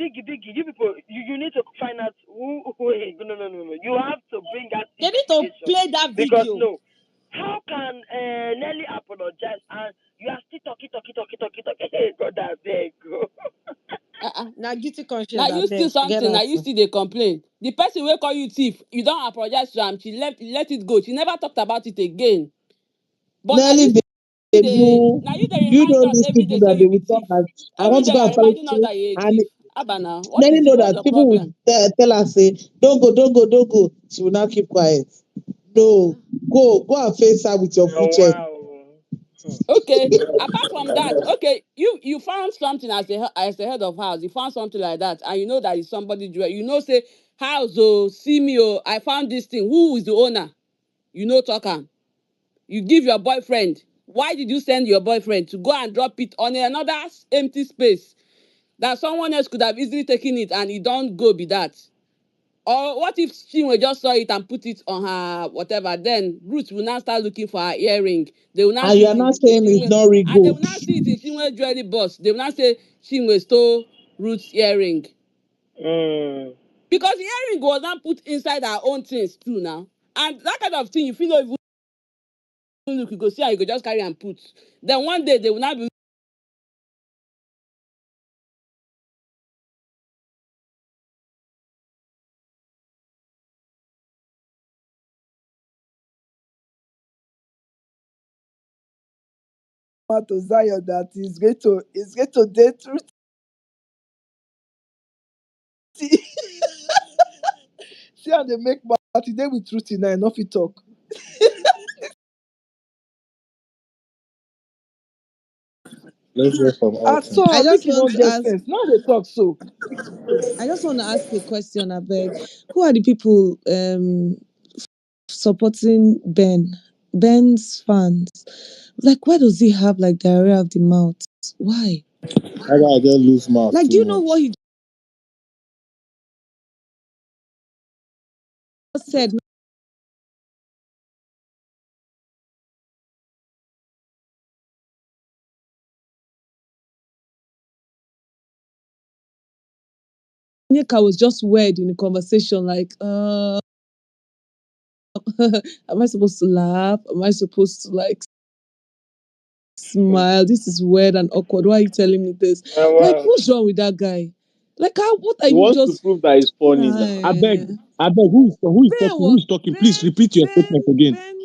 You people, you need to find out who no. You have to bring out
They need to
investigation.
play that
Because
video.
no, how can Nelly apologize and you are still talking? Hey, God, I beg.
Now guilty conscience.
Now you steal
Get
something, now
out.
you still dey complain. The person wey call you thief, you don apologize to am, she let it go. She never talked about it again. But now
Nelly,
you
they
dey
do.
now you dey
You
remind
know
us
these
every
people
day say
that they
you be
will talk
thief.
as I
Every
want to
day
go
you
and
are
fight
reminding us
you,
that you're a
and
thief. Abana, what
Nelly
is it?
know
What's
that
the
people will
problem?
tell her say, don't go, don't go, don't go. She will now keep quiet. No, go and face her with your full
Oh,
chest.
wow.
Okay. Apart from that, okay, you found something as the head of house. You found something like that, and you know that it's somebody jewel. You know, say house oh, see me oh, I found this thing. Who is the owner? You know, talk am. You give your boyfriend. Why did you send your boyfriend to go and drop it on another empty space that someone else could have easily taken it and it don't go be that? Or what if Chinwe just saw it and put it on her whatever? Then Ruth will now start looking for her earring. They will now
And
see
you
it
are
in
not saying it's
Chinwe,
not
and they
regal.
will now see it in Chinwe jewelry box. They will now say Chinwe stole Ruth's earring.
Mm.
Because the earring was not put inside her own things too now. And that kind of thing, you feel not even look, you go see and you go just carry and put. Then one day they will not be
To Zion that is going to date Ruthie. See how they make mouth today with Ruthie now, enough fit talk.
Let's hear from
At
Alton.
all,
I
make
just
you
want
not
to
get
ask.
sense. Now they talk so.
I just want to ask a question. I beg. Who are the people supporting Ben's fans? Like, why does he have like diarrhea of the mouth? Why?
How about I just lose mouth
Like,
too
do you know what
much?
he just said? Onyeka was just weird in the conversation. Like, am I supposed to laugh? Am I supposed to like smile? This is weird and awkward. Why are you telling me this?
Oh,
Like,
wow.
what's wrong with that guy? Like, how? What are
He
you
wants to
just?
prove that he's funny now.
I beg, who is
Ben
talking? Who
was
is talking? Please repeat your statement again.
Ben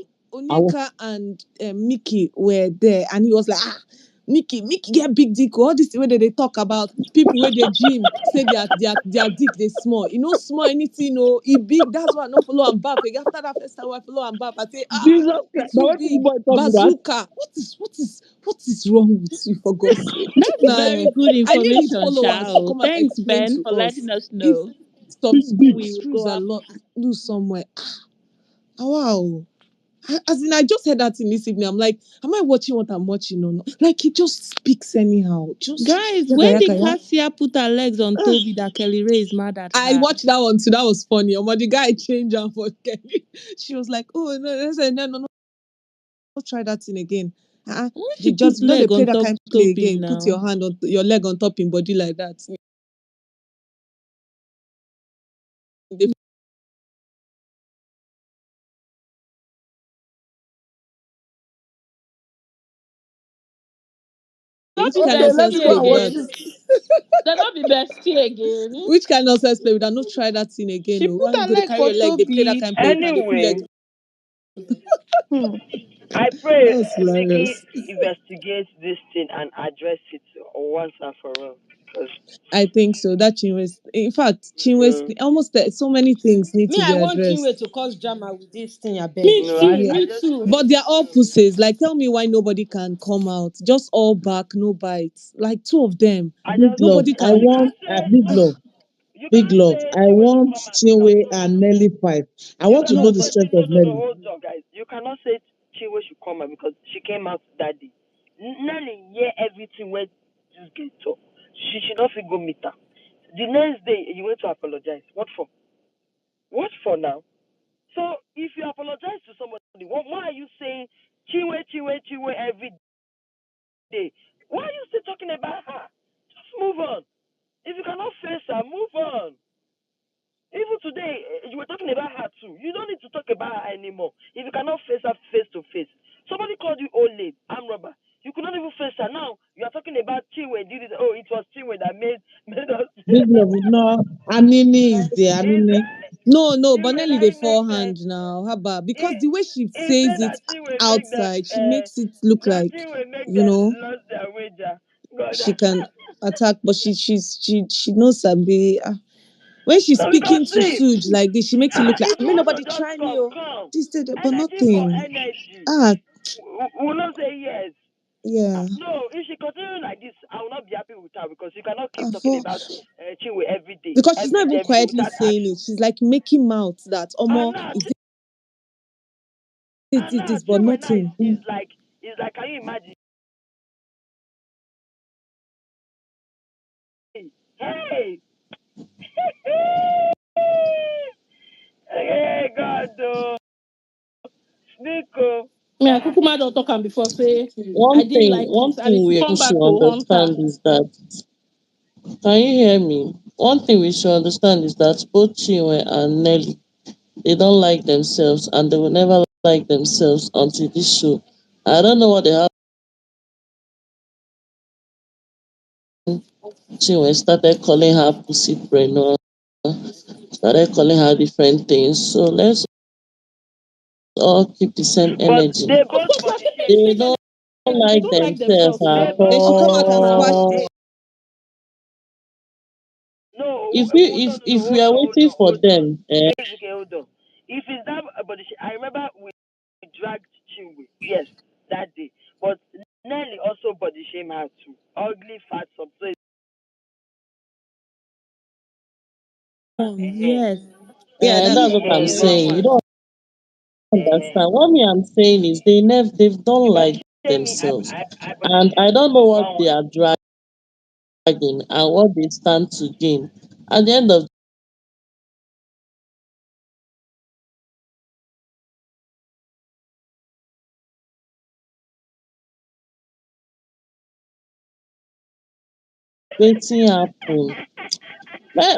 I wa-
Onyeka and Mickey were there, and he was like, Mickey get big dick. All this way that they talk about people where they gym say their dick they small. You know, small anything, no, he big. That's why I no follow and back. After that first time I follow and back, I say,
Jesus
it's
Christ. Now
too
why people
big.
boy talk with that?
Bazooka. What is wrong with you for God's sake?
That's
Nah,
very good
I need his
information,
followers to
Shao.
come and
Thanks,
explain
Ben,
to
for
us
letting us
if
know.
some
Big
We will
screws
go
are
after.
loose somewhere. Wow. As in, I just heard that in this evening. I'm like, am I watching what I'm watching or not? Like, he just speaks anyhow. Just
Guys,
yaga
when
yaga,
did
yeah.
Cassia put her legs on
Ah,
Toby that Kelly Ray is mad at
I
her?
watched that one too. That was funny. But the guy changed her for Kenny. She was like, oh, no, I said, no, try that thing again.
When
They
she put
just, they
leg
play
on
that
top
kind of play
Toby
again. Put your
now.
hand on your leg on top in body like that. They
Not
which
be
kind
Okay,
of
let's
sense
go
play
bestie
and
with
watch
that?
again.
it.
They not be bestie again.
Which kind of sense play with that? No, try that thing again.
She
No,
put
why you
her
go to
leg
carry
for
your leg? They play that
Toby.
kind of play with that. They put legs.
Anyway,
Hmm.
I pray
That was
Biggie
hilarious.
investigates this thing and address it once and for all. Because
I think so. That Chinwe, in fact, Chinwe,
mm,
almost so many things need
Me,
to be
I want Chinwe
addressed.
to cause drama with this thing, I beg.
Me
no,
too,
Yeah,
I
me
just
too.
but they're all pussies. Like, tell me why nobody can come out. Just all back, no bites. Like two of them.
I
Big
just
love.
Nobody
I
can.
you
want
can't say
big love.
you
Big
can't
love.
say
I
Chinwe should
want
come and talk
Chinwe
no.
and Nelly fight. I
You
want to know
cannot
the
say
strength of
no,
Nelly.
hold on, guys. You cannot say Chinwe should come out because she came out that day. Nelly hear everything where this girl talk. She should not fit go meet her. The next day you went to apologize. What for? What for now? So if you apologize to somebody, why are you saying Chinwe, Chinwe, Chinwe every day? Why are you still talking about her? Just move on. If you cannot face her, move on. Even today, you were talking about her too. You don't need to talk about her anymore. If you cannot face her face to face, somebody called you old lady, arm robber. You could not even face her. Now you are talking about Chinwe did it. Oh, it was Chinwe that made us
Big love, no. Anini is there. Anini.
No, but
Chinwe
Nelly
na
the
him make sense.
forehand now. How about because
He
the way she
he
says
said
it
that Chinwe make them
outside, she makes it look
no
like,
Chinwe make
you
them
know,
lost their wager. God
she can attack, but she knows Sabi. When she's
no because
speaking to
see
Suj like this, she makes it look like
if you
may
want to
nobody
just
try me,
come,
oh.
come.
This, but
Energy for
nothing.
energy.
Ah,
We will not say yes.
yeah.
No, if she continue like this, I will not be happy with her because you cannot keep talking
For
about Chinwe
because she's not even
every day
quietly
without
saying
action.
it. She's like making mouth that
And
Omo
now,
is this, but
Chinwe now
nothing.
is like, can you imagine? Hey, hey, God, Nico.
Me and Kukuma don't talk am before say I
One
didn't
thing,
like
one
it, and
thing
if you
we
come back
should
to hunt her.
understand is that, can you hear me? One thing we should understand is that both Chinwe and Nelly, they don't like themselves and they will never like themselves until this show. I don't know what they have. Chinwe started calling her pussy brain or started calling her different things. So let's all keep the same
But
energy.
they
Of
both
course, now
body
keep
shame.
the
They
same
don't
energy. They
like
don't like
themselves
themselves
They
at
now.
They
both
should come out and squash
all.
they,
this.
no,
If we
no,
if
no, no,
if we are
hold
waiting
on,
for
hold on.
them,
Okay, hold on. If it's that body shame, I remember we dragged Chinwe, yes, that day. But Nelly also body shame her too. Ugly, fat, some. So,
Yes. Yeah, that's
that's
what
what
I'm
I'm
it's one
saying. You
one.
don't understand. What me I'm saying is they've don't
You body
like
shame me,
themselves,
I body
and
shame
I
you
don't
too.
know
It's
what
one
they
one.
are dragging and what they stand to gain. At the end of waiting happen.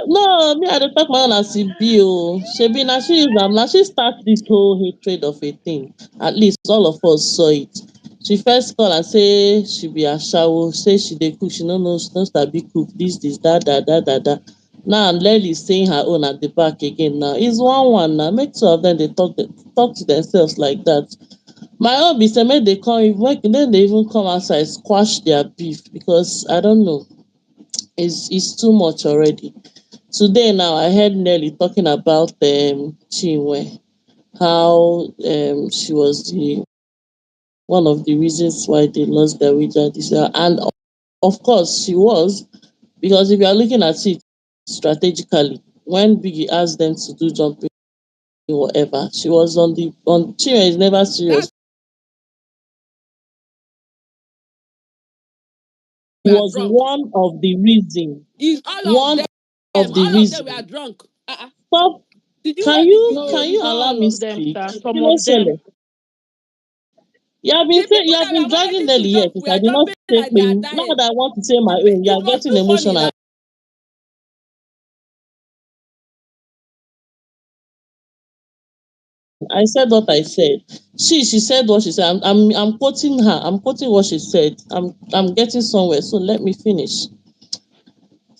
No, me I dey talk my own as e be o. Shebi na she use am, na she start this whole hatred of a thing. At least all of us saw it. She first call and say she be ashawo, say she dey cook, she no sabi cook, this, that. Now Lely saying her own at the back again now. It's one now. Make two of them dey talk to themselves like that. My own be say make they come make then they even come outside squash their beef because I don't know. It's too much already. Today now I heard Nelly talking about Chinwe, how she was the one of the reasons why they lost their wager this year. And of course she was, because if you are looking at it strategically, when Biggie asked them to do jumping whatever, she was on Chinwe is never serious.
That's we are
Was
drunk. It's
one of the
all of them we are
reason.
drunk.
Stop.
Did you
Can
watch the
you
video?
can
No,
you
it's
allow
not
me
all of them,
speak?
sir. Some
Kí ló
of them.
ṣẹlẹ̀?
The people
You have
that
been
were
dragging
managing to
Nelly here
jump,
since
we
I
are
did not
jumping
say
like we are
pé now
dying.
that I want to say my own, you
It
are
was
getting
too funny
emotional.
that
I said what I said. She said what she said. I'm quoting her. I'm quoting what she said. I'm getting somewhere. So let me finish.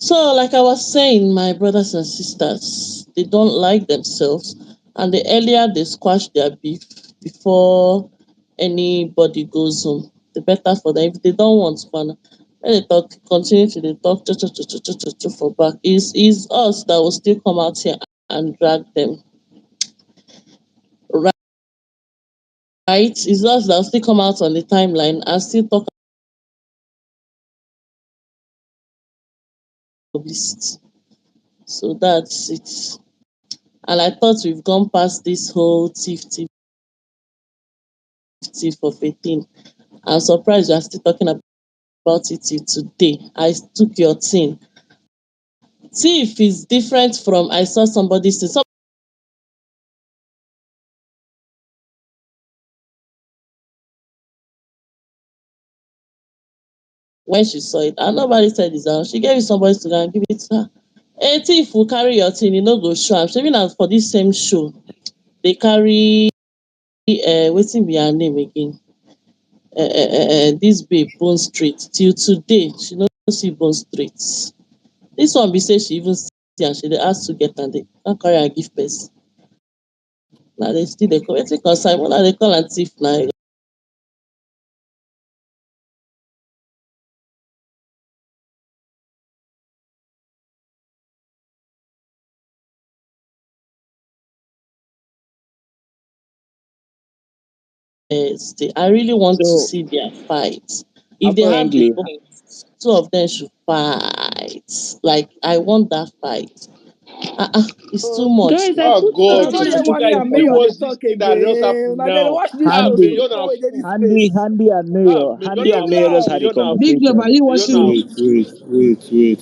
So, like I was saying, my brothers and sisters, they don't like themselves, and the earlier they squash their beef before anybody goes home, the better for them. If they don't want fun, let they talk, continue to they talk for back. Is us that will still come out here and drag them, right? It's us that will still come out on the timeline and still talk about this. So that's it. And I thought we've gone past this whole thief of a thing. I'm surprised you are still talking about it till today. I took your thing. Thief is different from I saw somebody say when she saw it, and nobody said it's her. She gave it somebody to go and give it to her. A thief will carry your thing, you no go show am. Shebi na for this same show, they carry wetin be her name again? This babe Bone Street. Till today, she no see Bone Street.
This one be say she even see am, she dey ask to get am, dey come carry am give person. Now they still dey call wetin concern una dey call am thief na. I really want to
So
see their fight. If they have the
apparently,
guts, two of them should fight. Like I want that fight. It's too much.
Guys, I
Oh
put
God,
something
Una no
on
hear
you
the
Wani
guys
and
see
Mayor
table.
dey
what's this
talk
thing that just
again.
happened
Una dey
now?
watch this
Ah,
show
Handy,
so
Mayor
so
na
wey dey this
fool.
space.
Handy
Mayor
and
na
Mayor just
fool.
had a
Jesus.
Big Job, are
conversation.
you
Mayor
watching
na
it?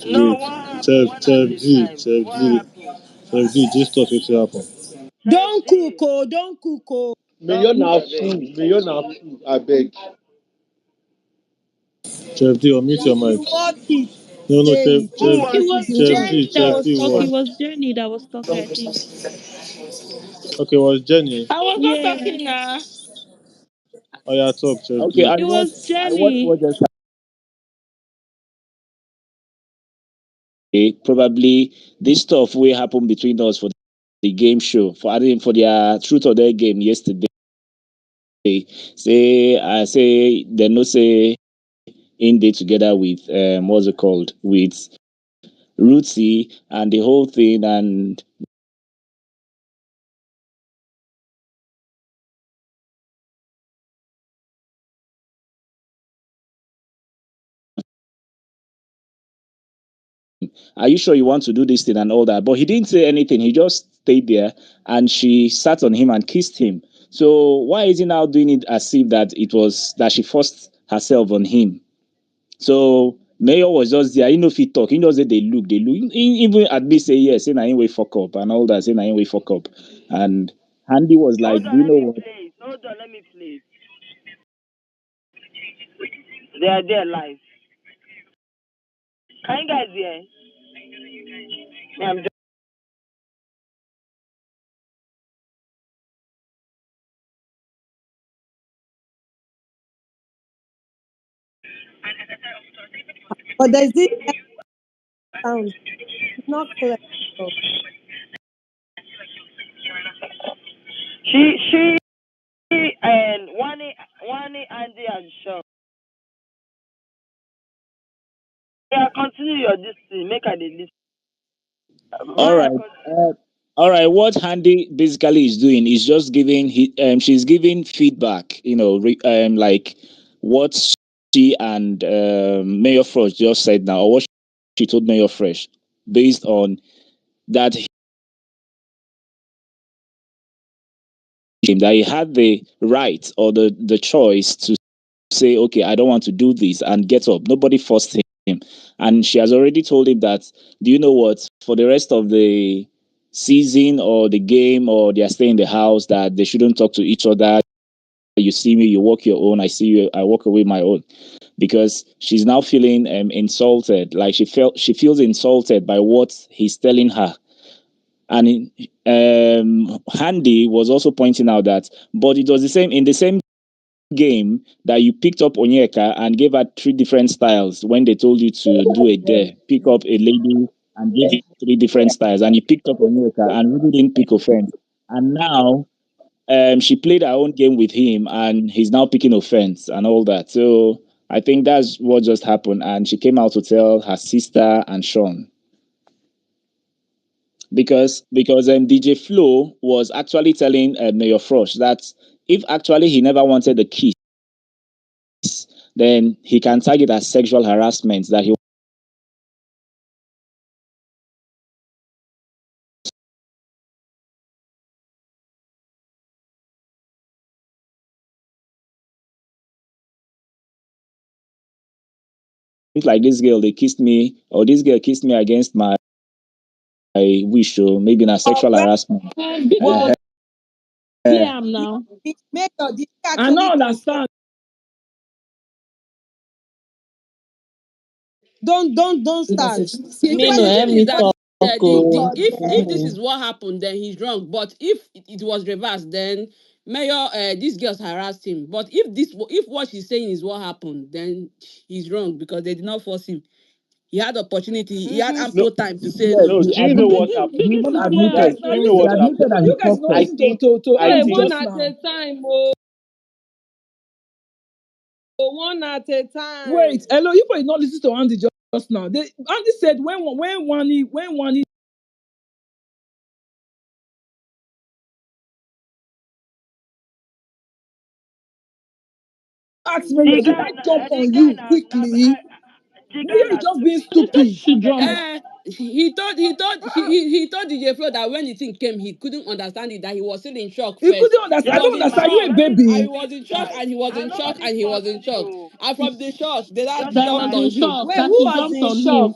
No,
Wait.
what happened?
Chef,
When are
Chef
they
G,
fight?
Chef
What
G,
happened?
Chef G, just talk wetin happen.
Chef
Don't cook,
G.
oh, don't cook, oh.
Mayor
Don't cook,
na
I beg.
fool. Mayor na fool. I beg.
Chef G, unmute your
If
mic.
you watch it,
No,
say
Chef,
it.
Who
Chef
It
was
G,
was
it?
Chef
Jenny
G,
that
Chef
was
G,
talking.
what?
It was Jenny that was talking, I think.
Okay, was Jenny.
I was not
Yeah.
talking now.
Oh yeah, talk, Chef
Okay,
G.
It was
and
Jenny.
what just happened? Probably this stuff will happen between us for the game show for I think for their truth or their game yesterday. Say they no say in day together with what's it called with Rootsy and the whole thing. And are you sure you want to do this thing and all that? But he didn't say anything. He just stayed there and she sat on him and kissed him. So why is he now doing it as if that it was that she forced herself on him? So Mayor was just there. He know if he talk, he knows that they look. He even admit say yes, say na him way fuck up and all that, say na him way fuck up. And Handy was like,
Hold
do
on,
you
let
know
me
what?
play it. Hold on, let me play it. They are there live. Can you guys hear? Yeah, I'm just...
But there's this sound. It's not clear. So,
She and Wani, Andy, and Sean. Yeah, continue your this thing. Make her the list.
All
Maya,
right. All right. What Handy basically is doing is just she's giving feedback, like what she and Mayor Frost just said now, or what she told Mayor Fresh, based on that that he had the right or the choice to say, okay, I don't want to do this and get up. Nobody forced him. And she has already told him that, do you know what, for the rest of the season or the game, or they are staying in the house, that they shouldn't talk to each other. You see me, you walk your own. I see you, I walk away my own. Because she's now feeling insulted. Like she feels insulted by what he's telling her. And Handy was also pointing out that, but it was the same in the same game that you picked up Onyeka and gave her three different styles when they told you to do a dare, pick up a lady and give you three different styles, and you picked up Onyeka and really didn't pick offense. And now she played her own game with him, and he's now picking offense and all that. So I think that's what just happened, and she came out to tell her sister and Sean because DJ Flo was actually telling Mayor Frost that if actually he never wanted the kiss, then he can tag it as sexual harassment. That he like this girl they kissed me, or this girl kissed me against my wish, or maybe not sexual
well,
harassment.
Big
Uh,
Boss,
well,
play
uh,
am now.
make your did you
I
actually
don't
confess?
understand.
Don't start. See,
See,
the
Me no
the
question
thing
help
is
me
that
talk. Oh.
if this is what happened, then he's wrong. But if it was reversed, then Mayor, these girls harassed him. But if what she's saying is what happened, then he's wrong because they did not force him. He had opportunity. He had
Mm-hmm.
No,
ample time to say
Yes,
no.
no.
he
Do you know what
admitted.
happened?
He
Biggie
even
to
You
clear
guys,
admitted.
us.
do
Now
you know
He
what
listen,
admitted
happened?
that he
You guys
fucked
not
up.
I
listen
think,
to
I
hey,
think,
one
One
at
at
a
a time, oh. One at a time.
wait. Hello, you probably not listen to Andy just now. Andy said when Wani asked Mayor, did I jump on you quickly?
the
Mayor
guy
is
not
just being
stupid.
they thought
stupid.
she should jump.
He told DJ Flo that when the thing came, he couldn't understand it, that he was still in shock
He
first.
couldn't
He
understand. I
Just
was
don't
in
understand.
imagine,
You a
shock,
just
and he
baby.
imagine
was
this
in shock,
guy.
and he was in shock,
Nobody
and he was
forced
in
him
shock.
to.
And from the shock, they now
Just
That I was
jumped
in
on
imagine.
him.
shock.
Wait,
That
who
he
was
jumped
in
on him.
shock?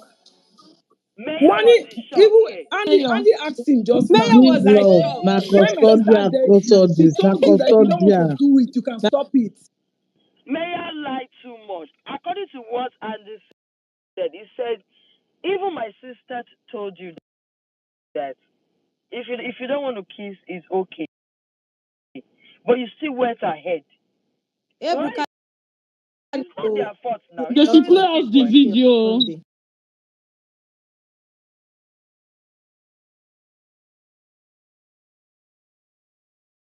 Mayor
Wani,
was in shock.
even
Okay.
Andy asked him just now.
Mayor
Big
was in
Like,
love.
shock.
Na
when my sister
custodian
dead, she
custodies. Na
told you that if you don't want to
custodian.
do it, you can stop it.
Mayor lied too much. According to what Andy said, he said, even my sister told you that if you don't want to kiss, it's okay. But you still went ahead. Well,
Ebuka,
it's not
oh,
their fault now.
They
It's
should
already
play
okay,
on
us
TV.
the
okay,
video.
Monday.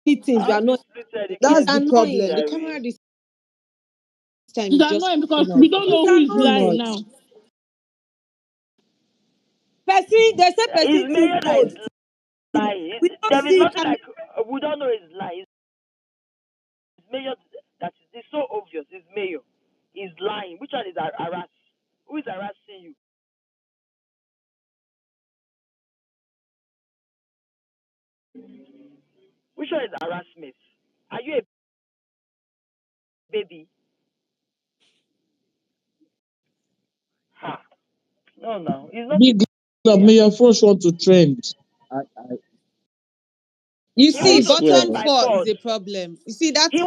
These things
How
were
to
not.
split the
It's
camera
annoying.
That's the
display,
problem.
The
Jerry.
camera this time
It's
is just
annoying because
fucking up.
we don't know
It's
who is
Too
lying
annoying.
much.
now.
They say
It's
person too
Mayor that is
bold.
lying.
We don't
There is
see
nothing
camera.
like we don't know is lying. It's Mayor that is it's so obvious. It's Mayor. He's lying. Which one is harass? Who is harassing you? Which one is harassment? Are you a baby? Ha. No, no. It's not a
Big love.
baby.
May your first want to trend.
I,
You
He
I
see,
wants to
swear.
trend
button
by
four is
force.
a problem. You see, that's
He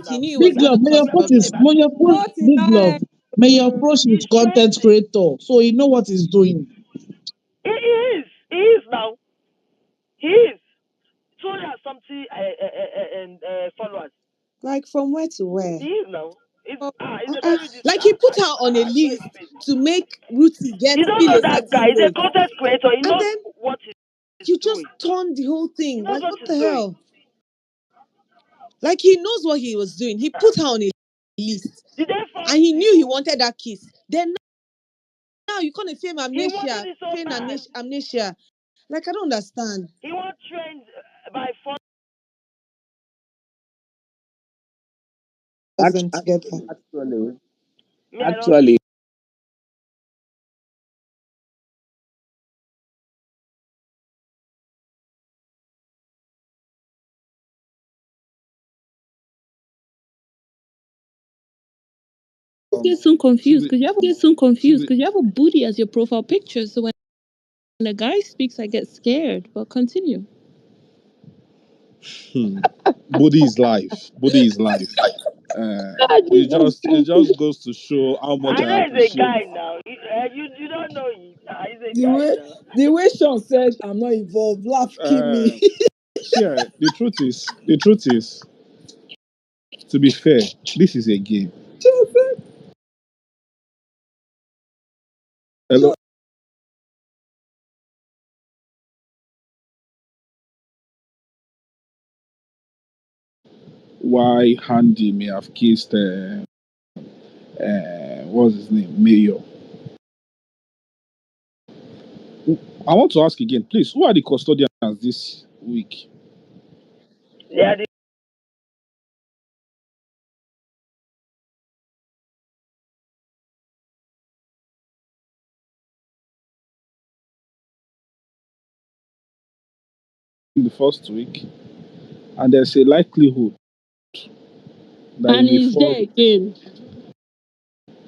he
now.
knew he was
Big
going
That
love.
to
May your
cause
approach
problem.
is may your approach. Big love.
49.
May your approach
he's
is content
trending.
creator, so he know what he's doing.
He is. He is now. He is. 200 something followers.
Like from where to where?
He is now. It's a very this.
Like he put her on a
I know his
list
face.
to make Ruthie get
You don't
feel
know
a
that guy.
certain
He's a
way.
content creator. He
And
knows
then
what he's
you just
doing.
turned the whole
He
thing.
knows
Like
what
what
he's
the
doing.
hell? Like he knows what he was doing. He put her on a list.
Did they force
And he knew he
you?
wanted that kiss. Then now you can't fame
He wanted
amnesia.
it so
Feign
bad.
amnesia. Like I don't understand.
He wants trends by force.
Them together.
Actually,
Me, I don't.
actually,
Get so confused
the
because you have a booty as your profile picture. So when a guy speaks, I get scared. But continue.
body is life. Body is life. It just goes to show how much
I
I
know he's a
appreciate.
guy now. You don't know him. He's a
The
guy
way
now.
the way Sean said, I'm not involved. Laugh, kill me.
See, the truth is, to be fair, this is a game. Hello, why Handy may have kissed what's his name, Mayor. I want to ask again, please, who are the custodians this week?
Yeah, the
In the first week, and there's a likelihood that he
And
may
he's
fall,
there again.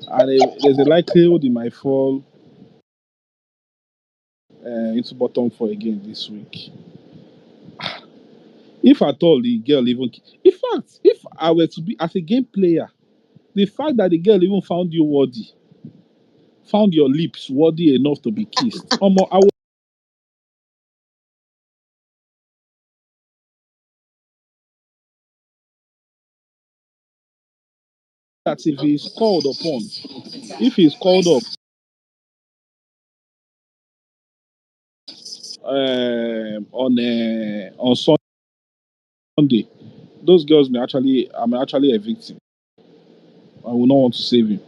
and there's a likelihood he might fall into bottom four again this week. If at all the girl even, in fact, if I were to be as a game player, the fact that the girl even found you worthy, found your lips worthy enough to be kissed, I would that if he's called upon, if he's called up on Sunday, those girls may actually, I'm actually a victim. I will not want to save him.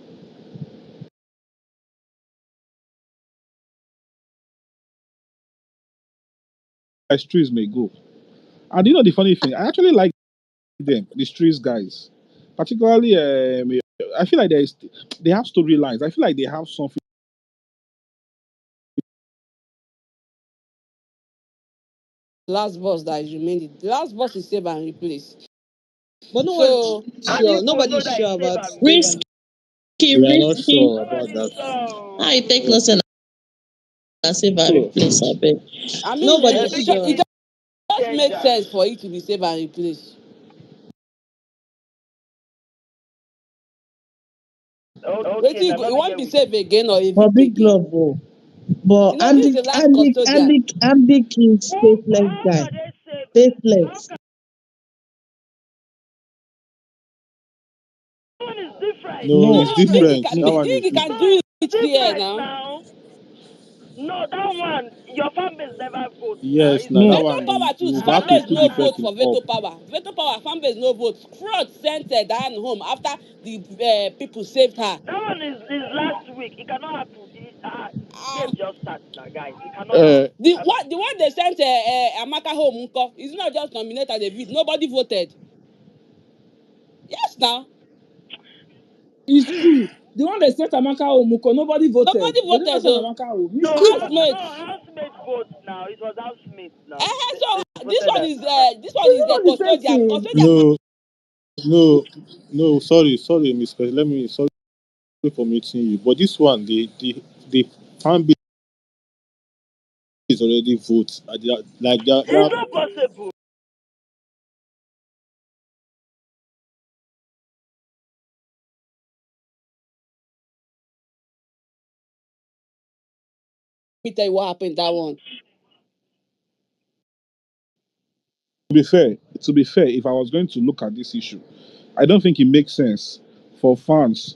My streets may go. And you know the funny thing, I actually like them, the streets guys. Particularly, I feel like they have storylines. I feel like they have something.
Last boss that is remaining. The last boss is save and replace.
But no one
So
How do
sure.
you go
Nobody
know
is
that
sure
it's safe
about
and
Stephen.
replace?
Risky,
We are not
risky.
sure about
Nobody
that.
How you take
so.
no say na save and
So,
replace abeg?
I mean,
Nobody is
Big
sure.
it just makes
danger.
sense for it to be save and replace. Wait
Okay,
till
now not
you
be
won't
here
be
with
saved again or
For
evict
big
again.
love, oh. But
You know, this is the last custodian.
Andy King's
who.
faithless
How
guy.
can they save? How
Faithless.
can one is different?
no,
It's
it's
No,
not very.
different. That one is
Biggie
different.
can
No,
do
it's
it here
different
now.
now. No, that one, your fan base never votes now.
Yes,
It's
now that
not.
Veto
one,
power too.
you've
Fan
had to
base
put
no
the
vote
person
for
up.
veto power. Veto power. Fan base no vote. Fraud sent Diane home after the people saved her.
That one is last week. It cannot happen.
Ah,
Game just starts now, guys. It cannot
Uh,
happen.
the one they sent Amaka home nko, is not just nominated a bit. Nobody voted. Yes, now
It's true. The one they sent Amaka Omuko, nobody voted.
nobody
They didn't
voted
send
though.
Amaka Home.
No,
It's true.
Housemates.
housemate votes now. It was housemate now.
So
They
this
voted
one
that.
is
It's
the
not the same
custodian.
thing.
Custodian.
no, no, no. Sorry, Miss. Let me sorry for meeting you. But this one, the fan base is already vote. Like
It's not possible.
Let me tell you what happened that one.
To be fair, if I was going to look at this issue, I don't think it makes sense for fans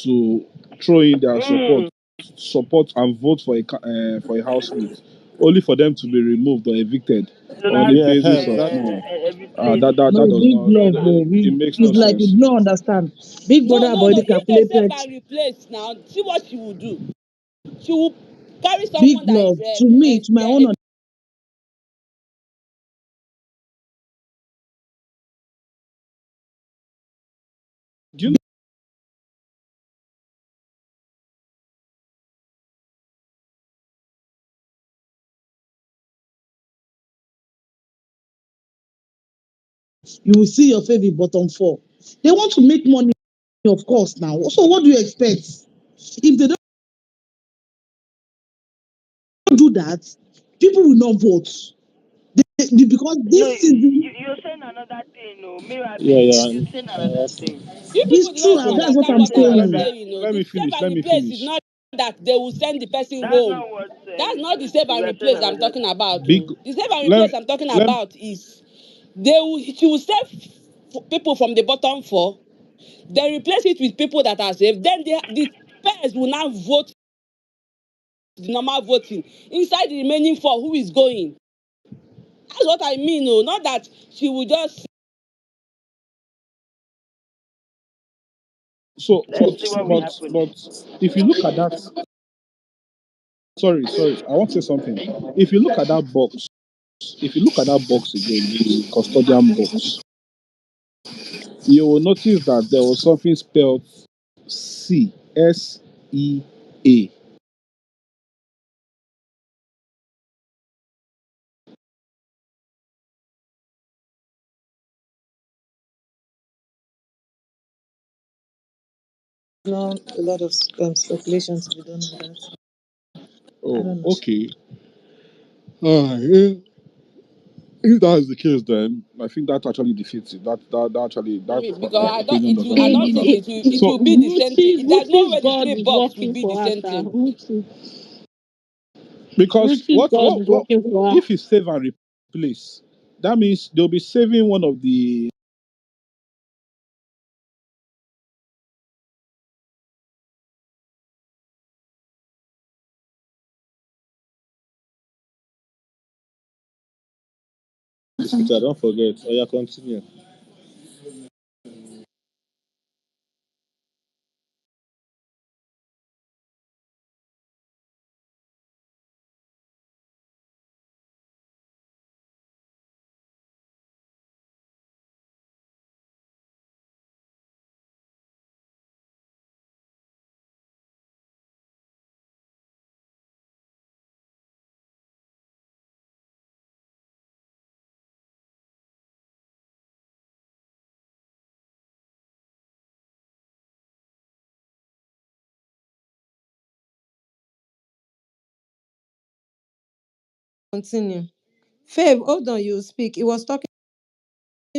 to throw in their
Mm.
support and vote for a housemate, only for them to be removed or evicted
So
on
now,
the
yeah,
basis of
exactly.
every place.
that
No,
does
big
not
love, oh.
it makes no
It's like you
sense.
don't understand. Big
No,
brother have
no, no.
already
If they save
calculated.
and replace now, see what she will do. She will carry
Big
someone that is
love. To me, to my own
Do you know?
you will see your favorite bottom four. They want to make money, of course, now. So what do you expect? If they don't do that, people will not vote. Because
No,
this season
you're saying another thing. No, me, I
Yeah,
beg.
yeah.
You're saying another thing.
you people
it's
do
true,
not
and
No,
that's what
understand
I'm
you're
what
saying
I was
saying.
another.
saying. You know,
Let
the
me
save
finish.
and
Let me
replace is
finish.
not that they will send the person
That's
home.
not what
That's not the save
you
and
were saying
replace I'm
another
talking
thing.
about.
Big
Oh. The save and
let
replace I'm talking
let
about is she will save people from the bottom four, then replace it with people that are saved. Then the pairs will now vote the normal voting inside the remaining four. Who is going? That's what I mean. No, not that she will just.
so
Let's
but
see what will
but
happen.
but if you look at that, sorry, I want to say something. If you look at that box, if you look at that box again, the custodian box, you will notice that there was something spelled CSEA.
No, a lot of speculation to be done on that. I
Oh,
don't know.
okay. If that is the case, then I think that actually defeats it. That actually that
Because
opinion does
I
actually
don't think
stand.
it
So
will be the same thing. There's no
Ruthie's
way the
God
three
is
box will
working
be the
for her,
same
sir.
thing.
because
Ruthie's God is
what
working for her.
if it's save and replace? That means they'll be saving one of the Peter, don't forget. Oh, yeah, continue.
Continue. Faith, hold on, you speak. He was talking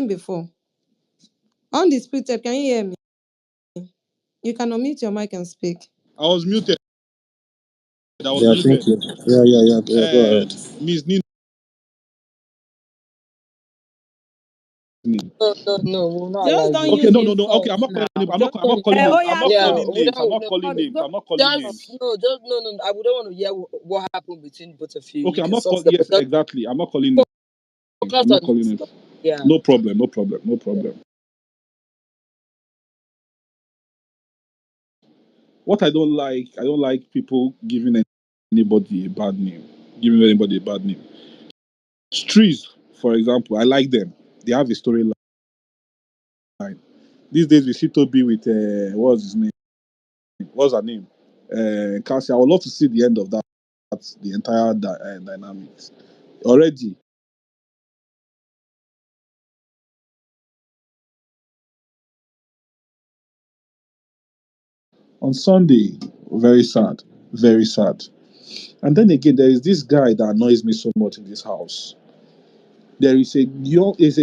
before. Undisputed, can you hear me? You can unmute your mic and speak.
I was muted. I was
Yeah,
muted.
thank you. Yeah. Go ahead.
Miss Nini.
No, we will not allow
Just don't
you.
Okay,
use
no. Okay, I'm
insults
not calling
now.
name.
Just
I'm
don't.
not calling names.
Oh
I'm
yeah,
not
Yeah,
talk.
calling
we
names. I'm
don't.
not calling names. I'm not calling
Just
names.
no, just no. I wouldn't want to hear what happened between both of you.
Okay,
You
I'm
can
not
solve
calling.
them, but
Yes,
just
exactly. I'm not calling names.
focus
I'm
on
not
the
calling names.
discussion. Yeah.
No problem. No problem. No problem. What I don't like people giving anybody a bad name. Giving anybody a bad name. Streets, for example, I like them. They have a storyline. These days we see Toby with what's his name? What's her name? Cassie. I would love to see the end of that. The entire dynamics. Already on Sunday, very sad, very sad. And then again, there is this guy that annoys me so much in this house. There is a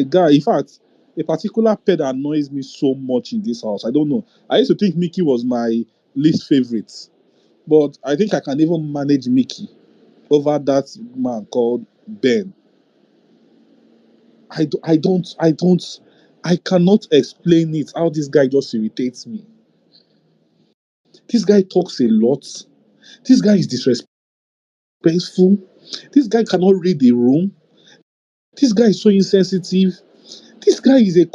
guy, in fact, a particular pet that annoys me so much in this house. I don't know. I used to think Mickey was my least favorite, but I think I can even manage Mickey over that man called Ben. I cannot explain it. How this guy just irritates me. This guy talks a lot. This guy is disrespectful. This guy cannot read the room. This guy is so insensitive. This guy is a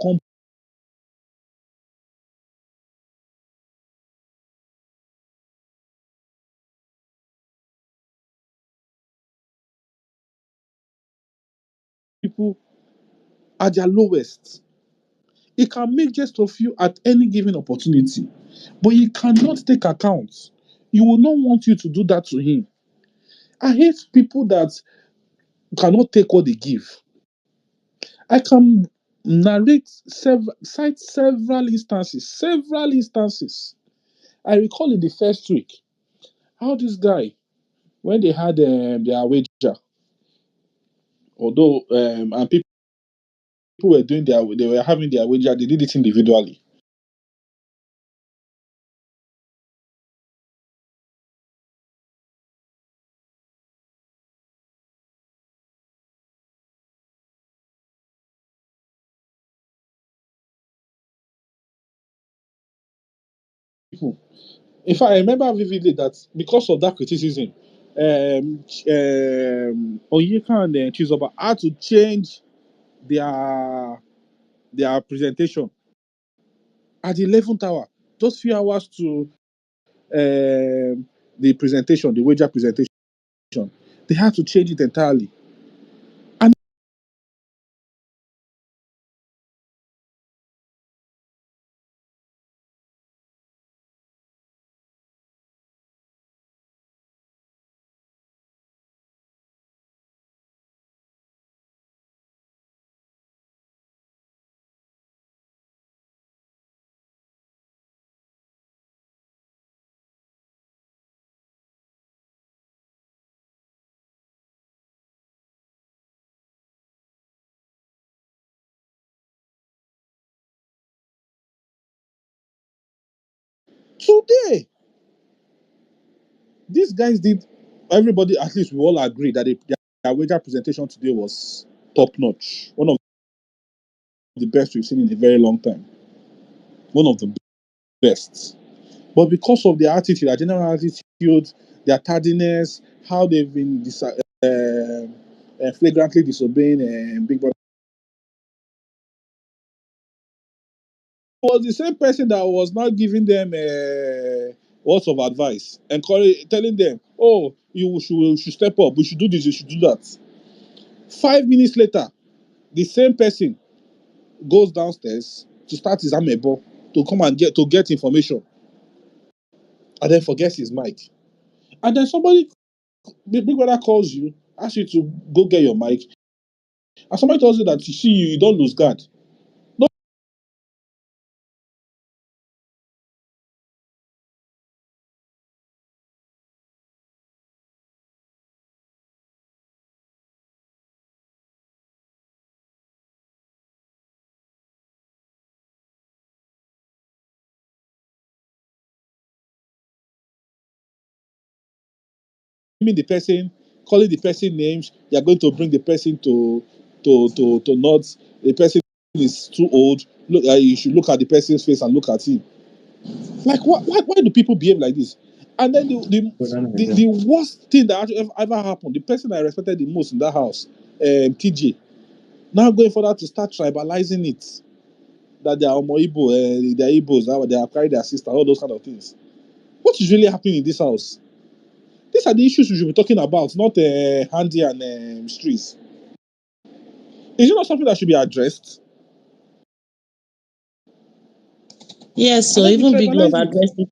people at their lowest. He can make jest of you at any given opportunity, but he cannot take account. He will not want you to do that to him. I hate people that cannot take what they give. I can cite several instances. I recall in the first week how this guy, when they had their wager, although and people were they were having their wager, they did it individually. People. In fact, I remember vividly that because of that criticism, Onyeka and Chizoba had to change their presentation at the 11th hour, just few hours to the presentation, the wager presentation. They had to change it entirely. And today, these guys did, everybody, at least we all agree that their wager presentation today was top notch. One of the best we've seen in a very long time. One of the best. But because of their attitude, their general attitude, their tardiness, how they've been flagrantly disobeying Big Brother was the same person that was not giving them words of advice, telling them, "Oh, you should step up. We should do this. You should do that." 5 minutes later, the same person goes downstairs to start his amebo to come and get information, and then forgets his mic. And then Big Brother calls you, asks you to go get your mic, and somebody tells you that you see you don't lose guard. No, the person, calling the person names. You're going to bring the person to not. The person is too old. Look, you should look at the person's face and look at him. Like, why do people behave like this? And then the worst thing that actually ever happened, the person I respected the most in that house, TJ, now going further to start tribalizing it, that they are Omo Igbo, they are Igbos, they are carrying their sister, all those kind of things. What is really happening in this house? These are the issues we should be talking about, not handy and streets. Is it not something that should be addressed?
Yes,
And
so
then you
even Big Love
tribalize it.
addressed it.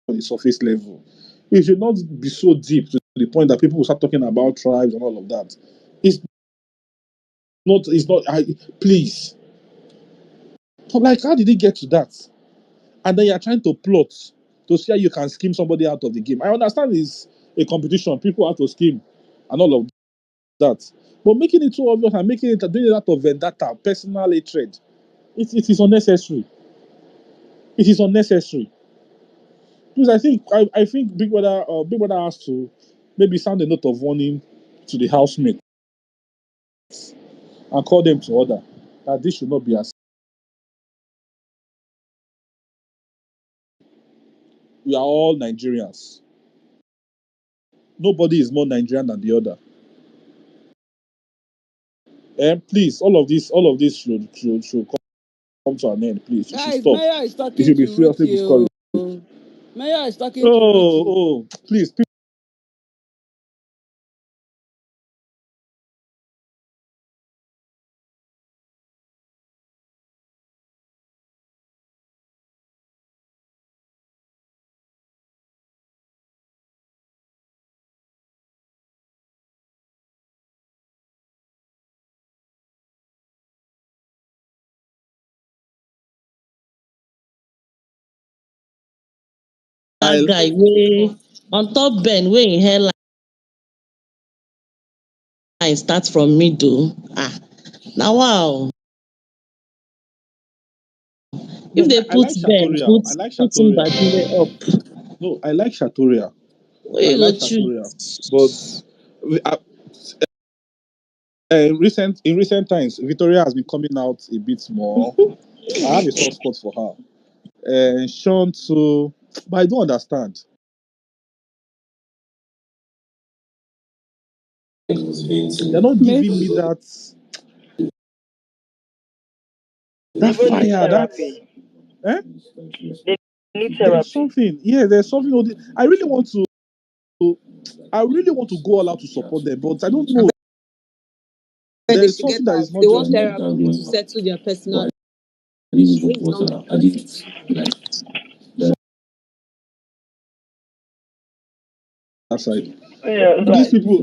On the surface level. It should not be so deep to the point that people will start talking about tribes and all of that. It's not, please. Like, how did it get to that? And then you're trying to plot to see how you can scheme somebody out of the game. I understand it's a competition, people have to scheme and all of that. But making it too obvious and doing it out of vendetta, personal hatred, it is unnecessary. It is unnecessary. Because I think Big Brother has to maybe sound a note of warning to the housemates and call them to order that this should not be as we are all Nigerians. Nobody is more Nigerian than the other. And please, all of this should come to an end. Please, you should
Guys,
stop.
Mayor is
You
talking
should be
to
seriously
Ruthie.
discouraged.
Mayor is talking to
Oh,
Ruthie.
please,
That guy wey on top Ben wey im hairline start from middle. Now wow.
no,
If they
I
put
like
Ben,
Shatoria.
put
I like
put
Shatoria.
Mbadure up.
No, I like Shatoria.
Where
I
you go
like
choose?
Shatoria. But in recent times, Victoria has been coming out a bit more. I have a soft spot for her. And Sean too, but I don't understand. They're not giving me
Maybe.
that
People need
fire.
therapy.
Eh?
They need
There's
therapy.
something. Yeah, there's something. I really want to go all out to support them, but I don't know.
Where they
There's
should get
something that
out.
is not
They want
just
therapy to settle their personal things.
that side.
Yeah,
These
like
people,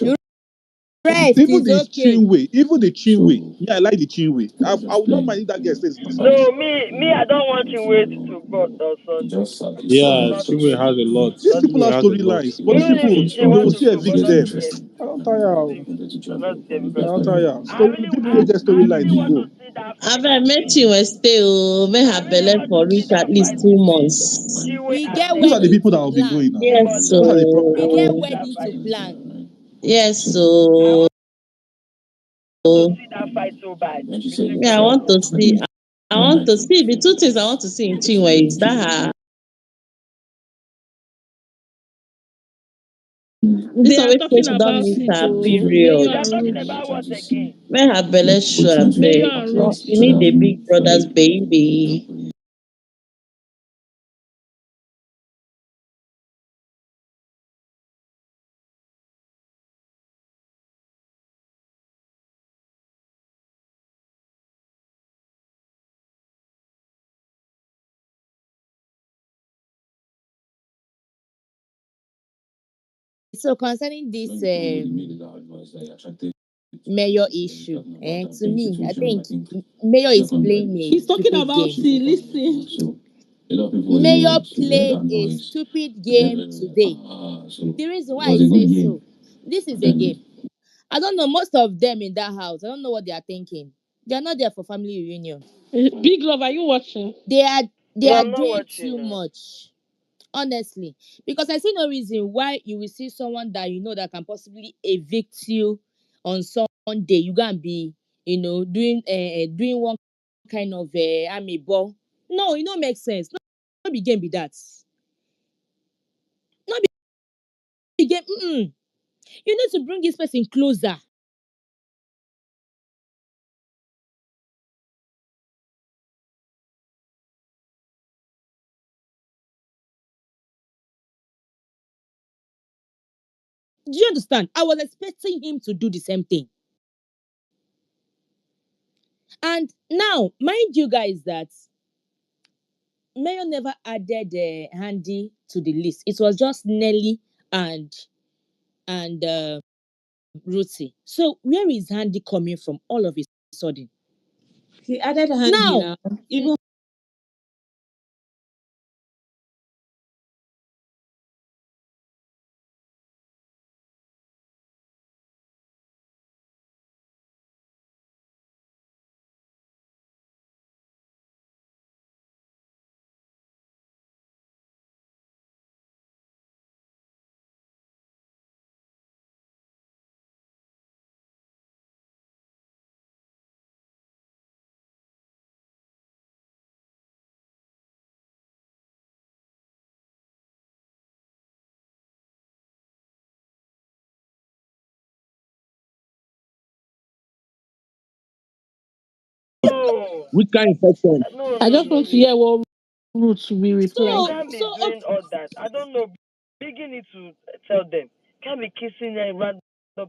You rest
even
is
the
okay.
Chinwe, yeah, I like the Chinwe. I would not mind if that girl stays in this house.
no, me, I don't want you wait to God or Sunday.
Yeah,
Not
Chinwe has a lot. These
not
people
today.
have storylines, but these
Even if
people
she
they
want
will
to
still
go, but
evict
not
them.
today.
I don't tire.
Not today
I
because
don't tire. People will
I,
get
I
storyline
really
to
want to
go.
see that fight
Abeg make
between.
Chinwe stay oh, make
I
her
really
belle
want to
for
see
reach at
that
least
fight
2 months.
between Chinwe
We
and
get
Those are the
wedding
people that
to
will be
plan.
going now.
Yes,
Chibuzor.
Those are the
so
We
I want
get
to see that
wedding to
fight.
plan.
yes,
I
so
want
So
see that fight so bad between
me, I
both of
want
them.
to see. I want to see the two things I want to see in Chinwe is that this
They
one
are
wey say
talking
she don
about
miss
it,
her
oh, Mayor
period.
They're
and
talking
Ruth.
about what again?
Make her belle show
Mayor
abeg.
and Ruth.
She need the big brother's baby.
So concerning this mayor issue, to me, I think mayor is playing a
He's talking
stupid
about
game.
it. Listen.
Mayor played a stupid game today. The reason why I say so, this is a game. I don't know most of them in that house. I don't know what they are thinking. They are not there for family reunion.
Big Love, are you watching?
They are they
No,
are
I'm not
doing
watching.
too much. Honestly, because I see no reason why you will see someone that you know that can possibly evict you on Sunday. You gonna be, doing one kind of army ball. No, it don't make sense. No be game be that. No be game. You need to bring this person closer. Do you understand? I was expecting him to do the same thing. And now, mind you guys that Mayor never added Handy to the list. It was just Nelly and and Ruthie. So where is Handy coming from all of a sudden?
He added Handy
Now,
now. Even
No,
Which kind of infection?
no,
I
no,
just
no,
want to
no.
hear what Ruth will reply.
You
so
can't be
so
doing all that. I don't know. Biggie need to tell them. Can't be kissing random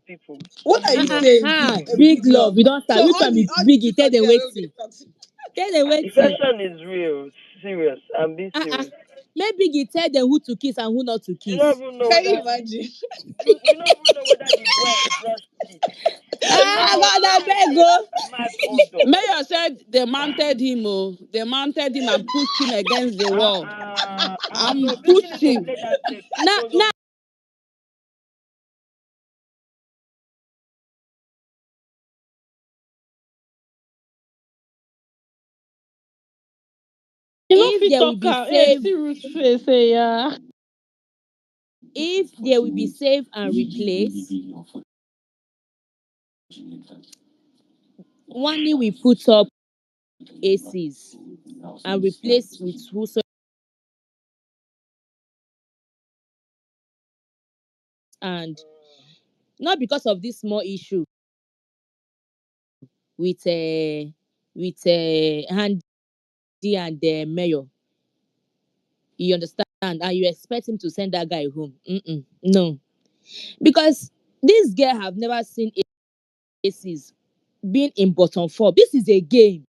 people.
What
It's
are
really
you
not.
saying,
big
big
love.
love?
You don't
So
start. Which one be
all the
biggie? Tell
pictures
them
there where they
waiting.
talk.
Tell them waiting.
Infection is real. Serious. I'm being
Uh-uh.
serious.
Make biggie tell them who to kiss and who not to
You don't
kiss.
even know
Can
whether
you imagine?
you don't even know whether the boy has brushed teeth. You don't know
God, I
whether
beg
he's
go.
a mad odor.
Mayor said they mounted him, oh. They mounted him and pushed him against the wall.
No,
And
Biggie
pushed
need to
him.
play that tape.
Now,
No, no.
now
You know,
if
fit
there will
talk
be save,
see Ruth face, say, yeah.
if there will be save and replace, one day we put up ACs and replace with whoso, and not because of this small issue with Handy and the mayor. You understand? And you expect him to send that guy home? No, because this girl have never seen ACs being in bottom four. This is a game.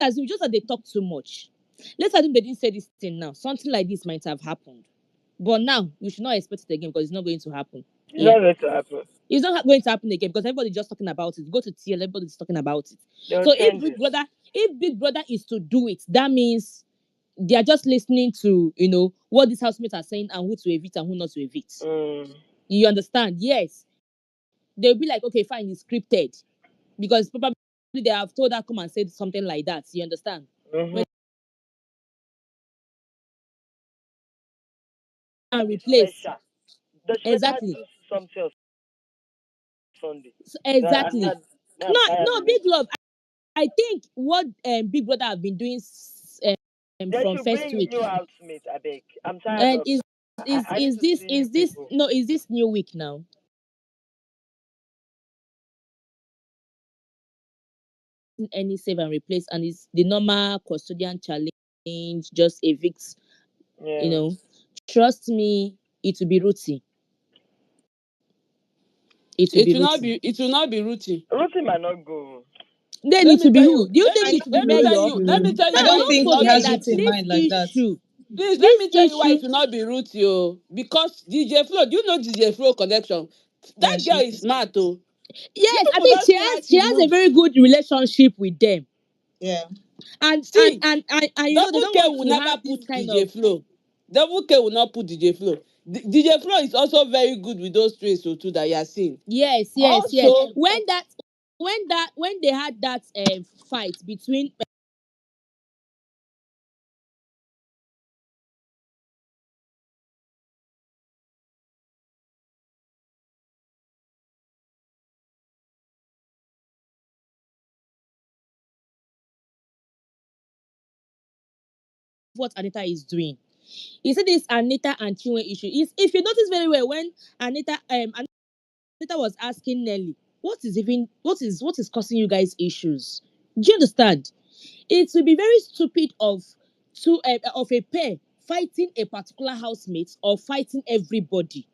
As you just that they talk too much. Let's assume they didn't say this thing now. Something like this might have happened. But now we should not expect it again because it's not going to happen.
It's
Yeah.
not going to happen.
It's not going to happen again because everybody's just talking about it. Go to TL, everybody's talking about it.
They'll
So
change it.
If Big Brother is to do it, that means they are just listening to what these housemates are saying and who to evict and who not to evict. You understand? Yes. They'll be like, okay, fine, it's scripted. Because probably they have told her come and say something like that. You understand?
Mm-hmm.
And replace.
Special. They should better
Exactly.
do something else. Sunday.
Exactly.
I'm
No,
tired
no,
of
big
it.
love. I think what Big Brother have been doing
They
from
should
first
bring
week,
new housemates, I beg. I'm tired
and
of I need
is
to
this
see new people.
no, is this new week now? Any save and replace, and it's the normal custodian challenge, just evict. You
Yeah.
know, trust me, it will be routine. It will be routine.
It will not be routine.
Routine might not go.
Then
Let
it
me
will be
tell you.
who? Do you think it will be Mayor?
Let me tell you
I
Now,
why
don't
it
don't
will
think he
not be
forget
has
that
it in
routine.
this
mind like that.
issue,
Please let
this
me tell you why
issue.
it will not be routine. Oh, because DJ Flo, do you know DJ Flo connection?
Yeah,
That girl
she
is smart. Oh, you
Yes, I
people
think
don't see how
she
she
has a
moves.
very good relationship with them,
yeah.
See,
and you know they
Double
don't
K
want
will
to
never
have this
put
kind
DJ
of.
Flo. Double K will not put DJ Flo. DJ Flo is also very good with those traits too that you are seeing.
Yes, yes, yes.
Also,
When they had that fight between what Anita is doing, you see this Anita and Chinwe issue. Is if you notice very well when Anita was asking Nelly, what is causing you guys issues? Do you understand? It will be very stupid of a pair fighting a particular housemate or fighting everybody.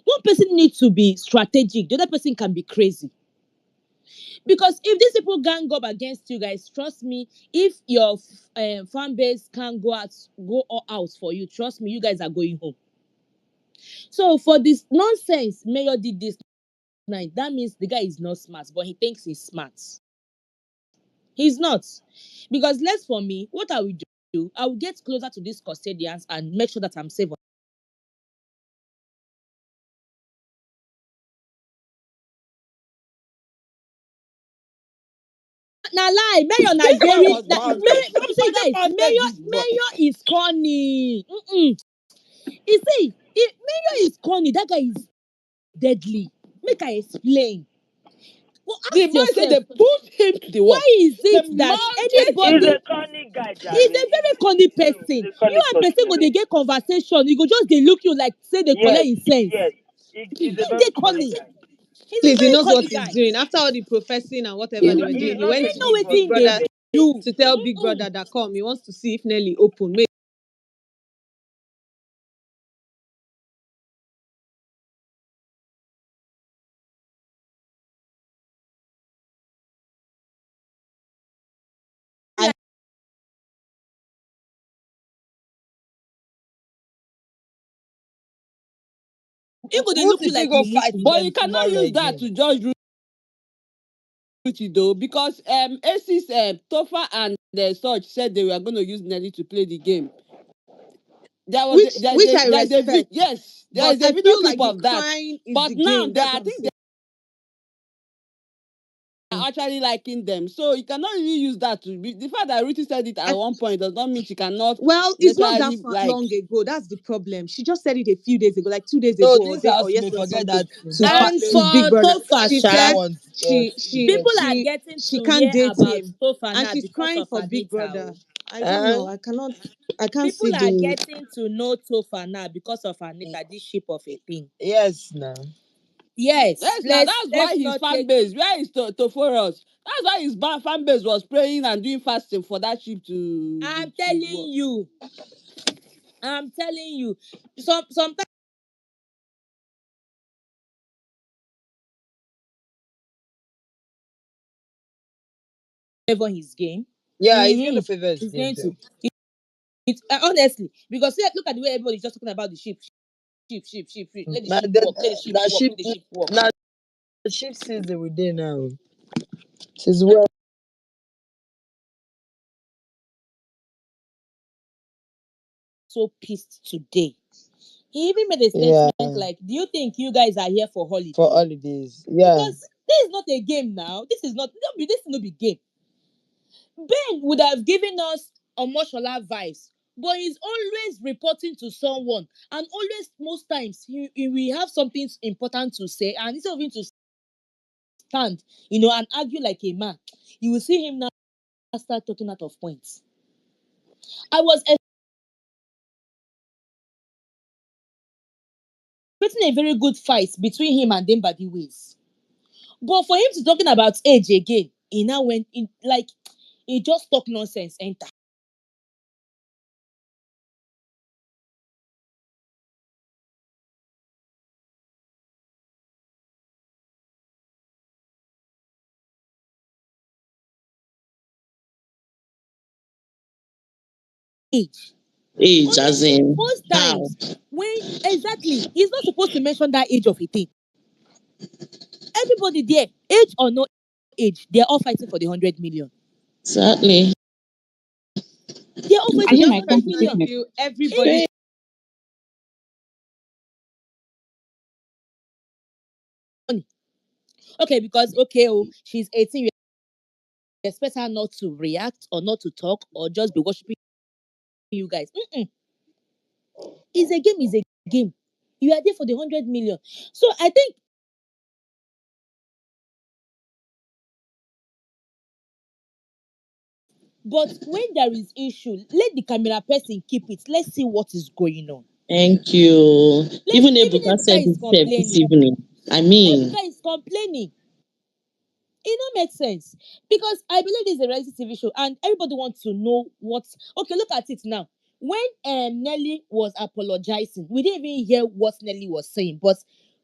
One person needs to be strategic, the other person can be crazy. Because if these people gang up against you guys, trust me, if your fan base can go all out for you, trust me, you guys are going home. So for this nonsense, Mayor did this night. That means the guy is not smart, but he thinks he's smart. He's not. Because less for me, what I will do, I will get closer to these custodians and make sure that I'm safe. Now lie, Mayor na
this one
very
was mounted.
see
Somebody
guys,
mounted this boy.
Mayor is corny. You see, Mayor is corny. That guy is deadly. Make I explain. Well,
The
ask
boy said they
yourself,
put him to the
why
what?
is
They
it that
mounted
He's
anybody
a corny guy,
is
Jerry.
a very corny
He's
person?
a
You
corny
and person
person.
go they get conversation, you go just they look you like say they collect
Yes,
in sense.
yes.
He's
He's a very
they
corny
corny.
guy.
He's a
Please, he
very
knows what
corny
he's
guy.
doing. After all the professing and whatever
He's
they
not,
were
he's
doing, he
not
went
a
He
to
know
give
good
what
Big
they
Brother
person.
do.
to tell Big Brother that come, he wants to see if Nelly open. I
He go they
Ruth
look you
is still
like
go fight
mumu.
with
But
them
you cannot
tomorrow
use that
again.
to judge Ruthie though, because Aces Tofa and the Such said they were going to use Nelly to play the game.
which I
There is a
respect,
yes, there
but
is a
I
video
feel
clip
like the
of that.
crying is
But
the
now
game.
they
That's
I
what I'm
think
saying.
they are actually liking them. So you cannot really use that to be the fact that Ruthie said it at
I,
one point does not mean she cannot
well, it's not that
necessarily like.
long ago. That's the problem. She just said it a few days ago, like 2 days
No,
ago,
this
or
house may
yesterday or
forget
something,
that
And
to
for
Big Brother. She
that
Tofasha,
said
one
people are getting
she
to
can't
hear
date
about
him,
Tofa
and
now
she's
because
crying
of
for Big
Anita.
Brother. I don't
uh,
know. I can't
People
see
are
the.
getting to know Tofa now because of Anita, this shape of a thing.
yes now.
Yes,
Yes, now that's why
let's
his
not
fan
take.
base, where is Toforos? That's why his fan base was praying and doing fasting for that ship
I'm
to
telling
work.
you, I'm telling you. Sometimes favor his game.
Yeah, he's gonna
Mm-hmm.
favor his
He's
game
going
too.
to. Honestly, because look at the way everybody's just talking about the ship. Let the
Now
ship work. Let the ship
that
work.
ship
Let the ship work.
now the ship season we did now. It is well.
So pissed today. He even made a
Yeah,
statement like, "Do you think you guys are here for
for
holiday?
holidays. Yeah.
Because this is not a game now. This is not. This is not a game." Ben would have given us Omoshola vibes, but he's always reporting to someone, and always most times he will have something important to say, and instead of him to stand, and argue like a man, you will see him now start talking out of points. I was expecting a very good fight between him and them by the ways. But for him to talking about age again, he now went in like he just talk nonsense, enter. Age.
Age, as
Honestly,
in
most
how?
times when exactly he's not supposed to mention that age of a thing. Everybody there, age or no age, they're all fighting for the 100 million.
Exactly.
They're all fighting
I
for
hear
the
my
hundred
country.
million.
feel everybody
Money. Okay, because she's 18, you expect her not to react or not to talk or just be worshiping you guys. It's a game, it's a game. You are there for the 100 million. So I think, but when there is issue, let the camera person keep it. Let's see what is going on.
Thank you. Even
Even
Ebuka
Ebuka
said
is
it sef this
complaining.
evening. I mean,
Ebuka is complaining. It don't make sense because I believe this is a reality TV show and everybody wants to know what's okay. Look at it now. When Nelly was apologizing, we didn't even hear what Nelly was saying, but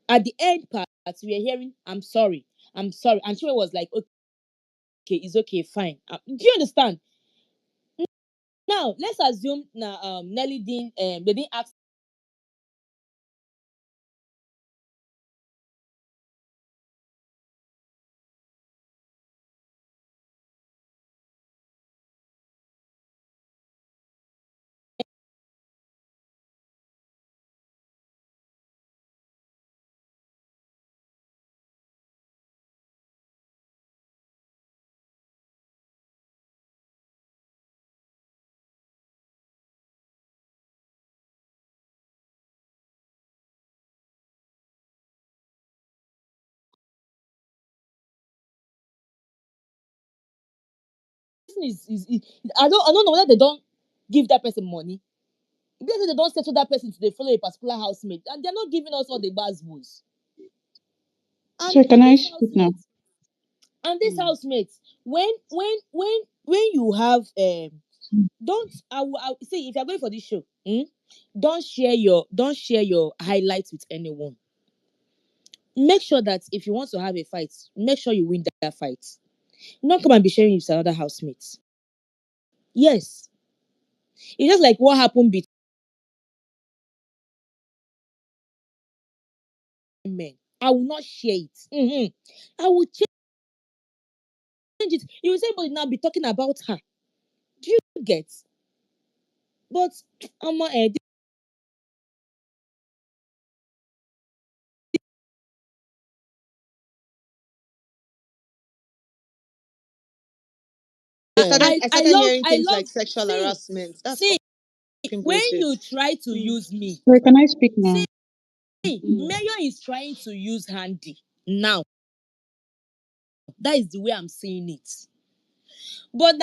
at the end part, we were hearing, I'm sorry," and she was like, "Okay, it's okay, fine." Do you understand? Now let's assume now Nelly didn't they didn't ask I don't know whether they don't give that person money. Because they don't settle that person to they follow a particular housemate, and they're not giving us all the buzzwords. And
So can I speak now?
this housemate, when you have don't I will see if you're going for this show, don't share your highlights with anyone. Make sure that if you want to have a fight, make sure you win that fight. Not come and be sharing with another housemate. Yes, it's just like what happened between men. I will not share it. I will change it. You will say, but now be talking about her. Do you get? But I
I
I
started
love
hearing
I
things
love
like sexual
see
harassment. That's
see
fucking
when
bullshit.
you try to use me.
So can I speak now?
See, Mayor is trying to use Handy now. That is the way I'm seeing it. But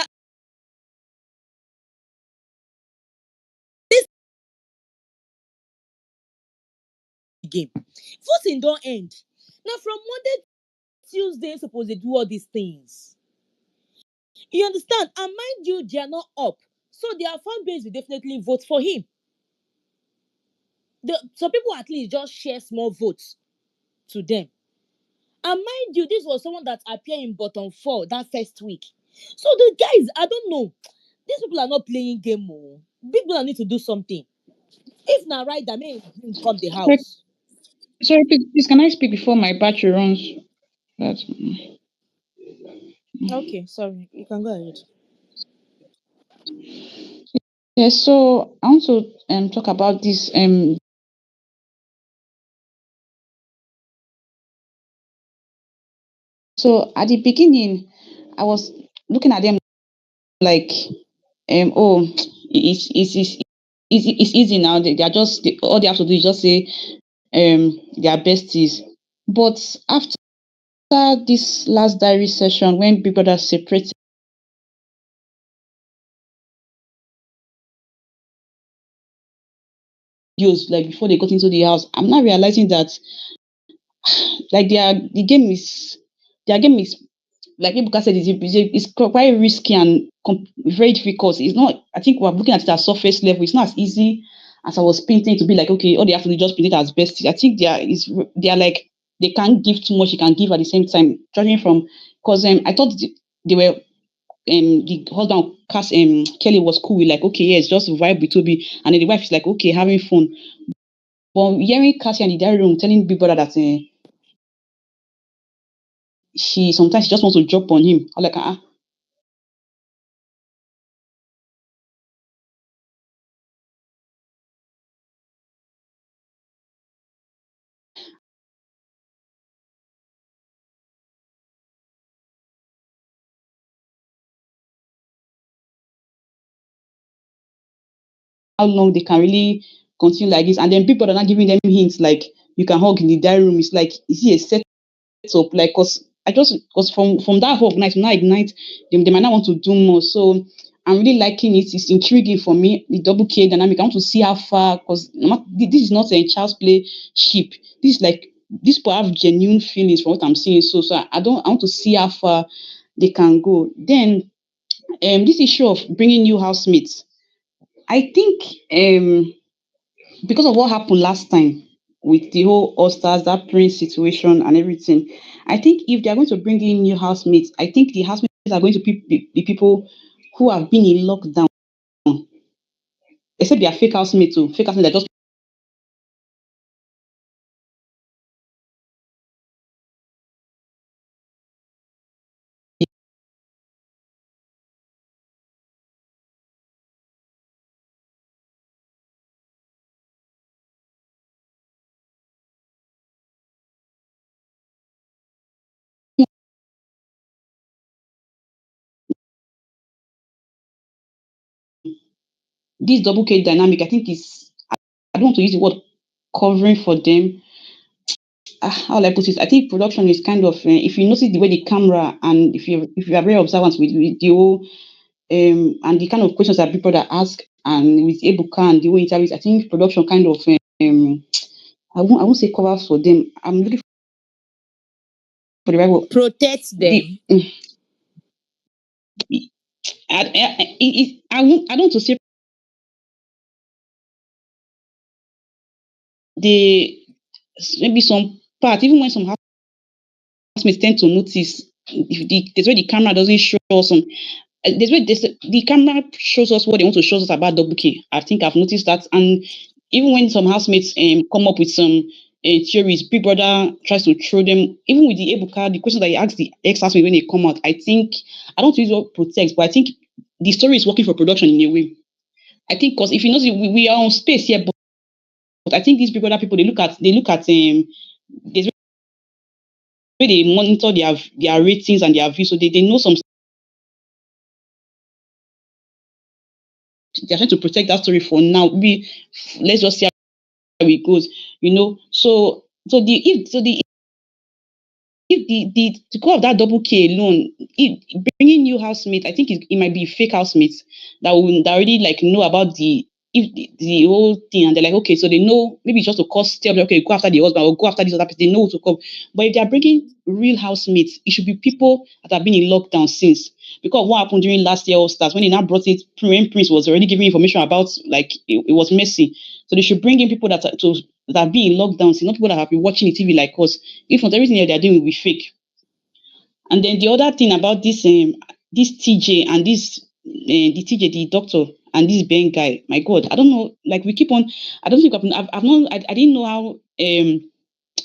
this game, voting don't end. Now from Monday, Tuesday, suppose they do all these things. You understand? And mind you, they are not up. So their fan base will definitely vote for him. Some people at least just share small votes to them. And mind you, this was someone that appeared in bottom 4 that first week. So the guys, I don't know. These people are not playing game. Big brother need to do something. If not right, that may come the
Sorry,
house.
sorry, please can I speak before my battery runs? That's
Okay, sorry. You can go ahead.
yes. So I want to talk about this So at the beginning, I was looking at them like oh, it's easy now. They are just all they have to do is just say they are besties. But after
after this last diary session when Big Brother separated videos like before they got into the house, I'm now realizing that like their game is like Ibuka said, it's quite risky and very difficult. It's not. I think we're looking at it at surface level. It's not as easy as I was painting to be like, okay, all they have to do is just paint it as best. I think they are like they can't give too much. You can give at the same time, judging from because I thought they were the husband Kelly was cool with like okay, yes, just vibe with Toby, and then the wife is like okay, having fun. But hearing Cassie in the diary room telling Big Brother that she sometimes she just wants to drop on him. I'm like, how long they can really continue like this. And then people are not giving them hints like you can hug in the diary room. It's like, is he a setup? Like, because from that hug night, now ignite, they might not want to do more. So I'm really liking it. It's intriguing for me, the double K dynamic. I want to see how far, because this is not a child's play ship. This is like, these people have genuine feelings from what I'm seeing. So I want to see how far they can go. Then this issue of bringing new housemates, I think because of what happened last time with the whole All-Stars, that Prince situation and everything, I think if they're going to bring in new housemates, I think the housemates are going to be people who have been in lockdown, except they are fake housemates too. Fake housemates that just this double K dynamic, I think is I don't want to use the word covering for them. How will I put it? I think production is kind of if you notice the way the camera and if you are very observant with the whole and the kind of questions that people that ask and with Ebuka and the way interviews, I think production kind of I won't say covers for them. I'm looking for the right word.
Protect them.
I don't want to say they maybe some part even when some housemates tend to notice if there's where the camera doesn't show some there's where the camera shows us what they want to show us about double K. I think I've noticed that, and even when some housemates come up with some theories, Big Brother tries to throw them. Even with the Ebuka, the questions that he asks the ex-housemate when they come out, I think I don't use what protects, but I think the story is working for production in a way. I think because if you notice, we are on space here, but I think these Big Brother people they look at there's where they monitor their ratings and their views, so they know some. They're trying to protect that story for now. Let's just see how it goes, if the to go of that double K alone, bringing new housemates, I think it might be fake housemates that already like know about the whole thing, and they're like, okay, so they know maybe just to cause step, okay, go after the husband or go after this other person. They know to come. But if they're bringing real housemates, it should be people that have been in lockdown since. Because what happened during last year All Stars when they now brought it, when Prince was already giving information about like it was messy. So they should bring in people that be in lockdown, not people that have been watching the TV like us. If not, everything that they're doing will be fake. And then the other thing about this TJ and the TJ, the doctor, and this Ben guy, my God, I don't know. Like we keep on, I don't think I've not, I didn't know how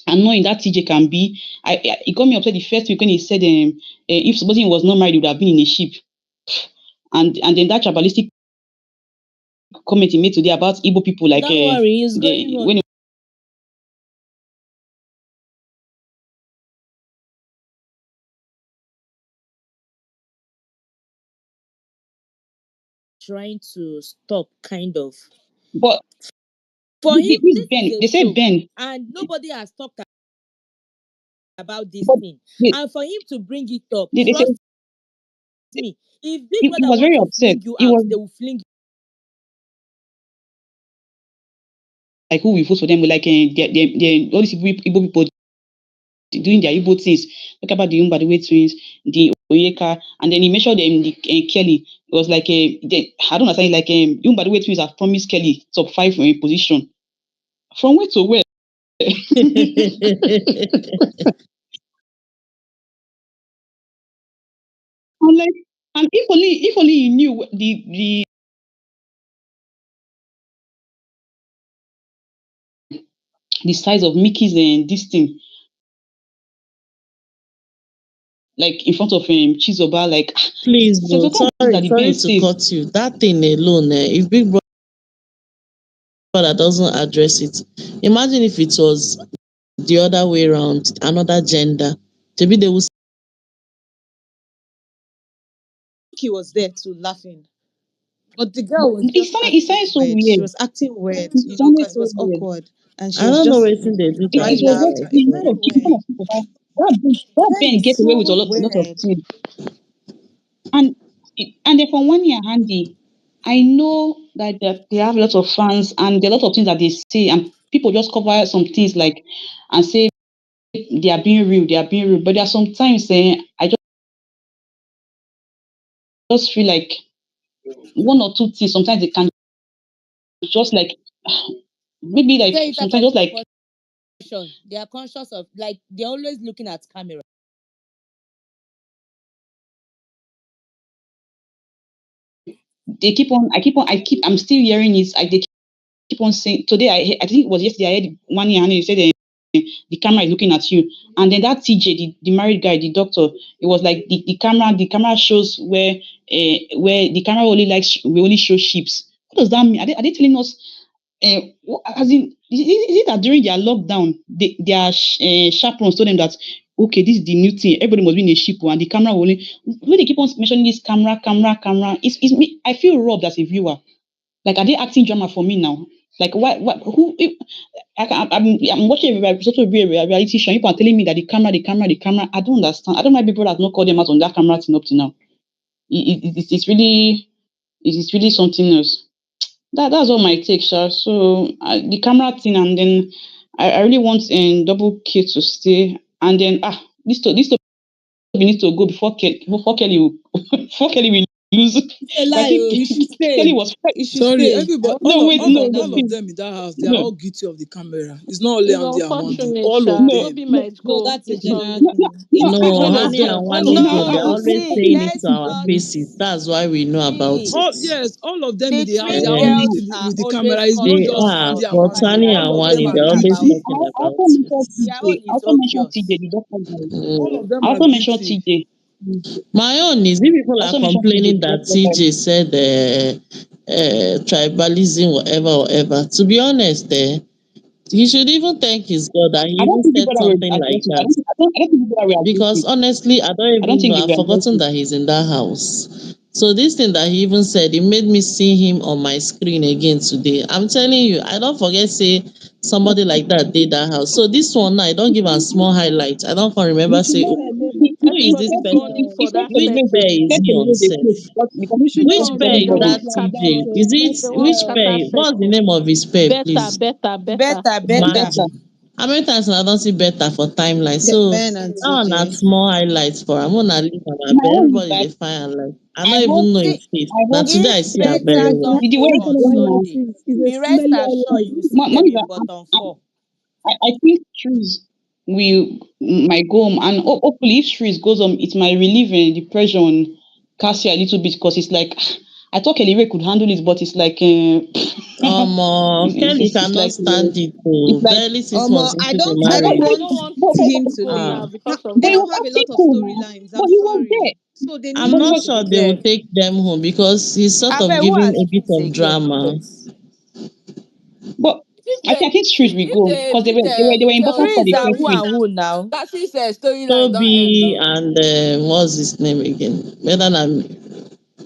annoying that TJ can be. It got me upset the first week when he said if supposing he was not married, he would have been in a ship. And then that tribalistic comment he made today about Igbo people, like
Don't worry, it's going on.
when
Trying to stop, kind of.
but
For him,
this
this
Ben,
is
they
a
say
show,
Ben.
and nobody has stopped about this
But
thing.
they,
And for him to bring it up,
they said
trust me, if Big
he
Brother
was
want
very
to
upset.
fling you
He
out,
was
they will fling
like, who will vote for them? Like, all these Igbo people doing their Igbo things. Talk about the Bbnaija twins, the Oyeka, and then he mentioned the Kelly. It was like I don't understand. Like Bbnaija twins have promised Kelly top 5 position. From where to where? And like, and if only he knew the size of Mickey's and this thing, like in front of Chizoba, like
Please,
so
bro.
God that the
Sorry
being
to
safe.
cut you. That thing alone, if Big Brother doesn't address it, imagine if it was the other way around, another gender. Maybe they will
He was there too, laughing. But the girl was
It
just
sounded, it
acting
sounded so
weird. She
weird.
was acting weird,
It
because
sounded
it
so
was
weird.
awkward. And she
I
was
don't know
just,
what they do
I
that
It was
girl.
laughed.
I
it
swear.
kind of
Anyway,
speak about that
Ben
Ben
is
get away with a
so
lot of
weird.
things. And then from one year handy, I know that they have a lot of fans and there are a lot of things that they say and people just cover some things like and say they are being real, they are being real. But there are sometimes I just feel like one or two things sometimes they can just like maybe like
say it out
sometimes
of
just like
caution. They are conscious of, like, they're always looking at camera.
they keep on I'm still hearing it. They keep on saying today. I think it was yesterday. I heard one year and he said the camera is looking at you, and then that TJ, the married guy, the doctor, it was like the camera shows where the camera only likes we only show ships. What does that mean? Are they telling us? As in, is it that during their lockdown, their chaperones told them that okay, this is the new thing. Everybody must be in a ship, and the camera will only. When they keep on mentioning this camera, it's me. I feel robbed as a viewer. Like, are they acting drama for me now? Like, what? Who? I'm watching a supposed to be a reality show. People are telling me that the camera. I don't understand. I don't know why people have not called them out on that camera thing up to now. It's really, it's really something else. That's all my take, Sha. So the camera thing, and then I really want double K to stay, and then this to needs to go before Kelly will before Kelly will lose.
It's a
But I
lie,
think
oh. He should
Kelly
stay.
was
He should
Sorry,
stay.
everybody,
no wait
all
no
of
no
all of
please
them in that house, they are
no
all guilty of the camera. It's not only
It's
Andy and Wandi.
unfortunate,
All of
Sha.
no
them.
Toby
no
might
No,
go
that's a
this
general
Sunday.
no
thing.
no
No,
no
All of
Handy
no
them.
and
Hold
Wani
on
too.
no
They're
now.
always
See,
saying it to
let's
our
not.
faces. That's why we know about
See,
it.
All yes, all of them in
the
the house, they
twin
are all
Yeah,
girls
guilty
are
with the camera.
always
It's not
they
causing
just
are.
Andy
chaos
and
But
Wandi.
Tani
everywhere.
and
All of
Nobody
them
Wani,
are
they're
cares
always
about
guilty.
it.
talking
I
about
also
it.
mentioned
Their
TJ.
own
I
is
also mentioned TJ,
obvious.
the doctor guy.
All of them
I
are
also mentioned
guilty.
TJ.
My own is if people
I
are
also mentioned TJ,
complaining
the
that
doctor guy.
TJ said tribalism, whatever, whatever. To be honest, he should even thank his God that he
I don't
even
think
said
people that were
something like
aggressive.
that.
I don't think people that were
Because
aggressive.
honestly, I don't
I don't
even know.
think they
I've
were
forgotten
aggressive.
that he's in that house. So this thing that he even said, it made me see him on my screen again today. I'm telling you, I don't forget say somebody like that did that house. So this one now, I don't give a small highlight. I don't can
You
remember
should
say
not remember.
who is
He
this
Everybody's
said
person?
gunning
he
for
said
that
Which
Kelly
pair
setting.
is he on
was a
self?
fake because
You
he
should
said
Which
not
pair
Kelly
is
was
remember
a
that
Everybody's
fake.
that
TJ? Is
not
it
they want to
which
well.
scatter
pair? What's the
setting.
name of his pair,
Better,
please?
better, better.
Better,
My
better.
Better.
how many times I don't see better for timeline? So
Ben and
that one na
TJ.
small highlights for I'm gonna leave am
My
abeg.
own is
Everybody
that
dey find am like I
I
don't
hope
even know him
See,
face.
I
Na
hope
today I
if
see am
Better
very
It's
well.
not,
don't
the way
go
I
not
said
on
it right
white,
now.
Sunday,
it's a
be rest
smelly
assured you will
island.
see them in
Monica,
bottom four.
I think Trees will might go home and hopefully if Trees goes home, it might relieve the pressure on Cassia a little bit because it's like I thought Kelly Ray could handle it, but it's like
Kelly
it's
cannot
like
stand it
it's
oh.
like
Barely 6 months
Omo,
into
I
the
don't
but
I
but
don't
marriage.
but
They
want
don't want
but, but,
him
to
to
go
leave.
now
Ah,
because of
but
They
he
don't
was
that.
have a
acting
lot of
cool now.
storylines.
But
I'm
he was there.
sorry. So they
I'm
need
But he
him
not
was
to
sure
be
they will
there.
take them home because he's sort
I
of
bet who
giving
has
a bit
fit
of
again,
drama.
wait.
but I think Trees will
if
go
they
because they were in bottom for
Trees
the
and
first
who
week.
and who now?
Cassie says storyline don't end
Toby
though.
and what's his name again? Better than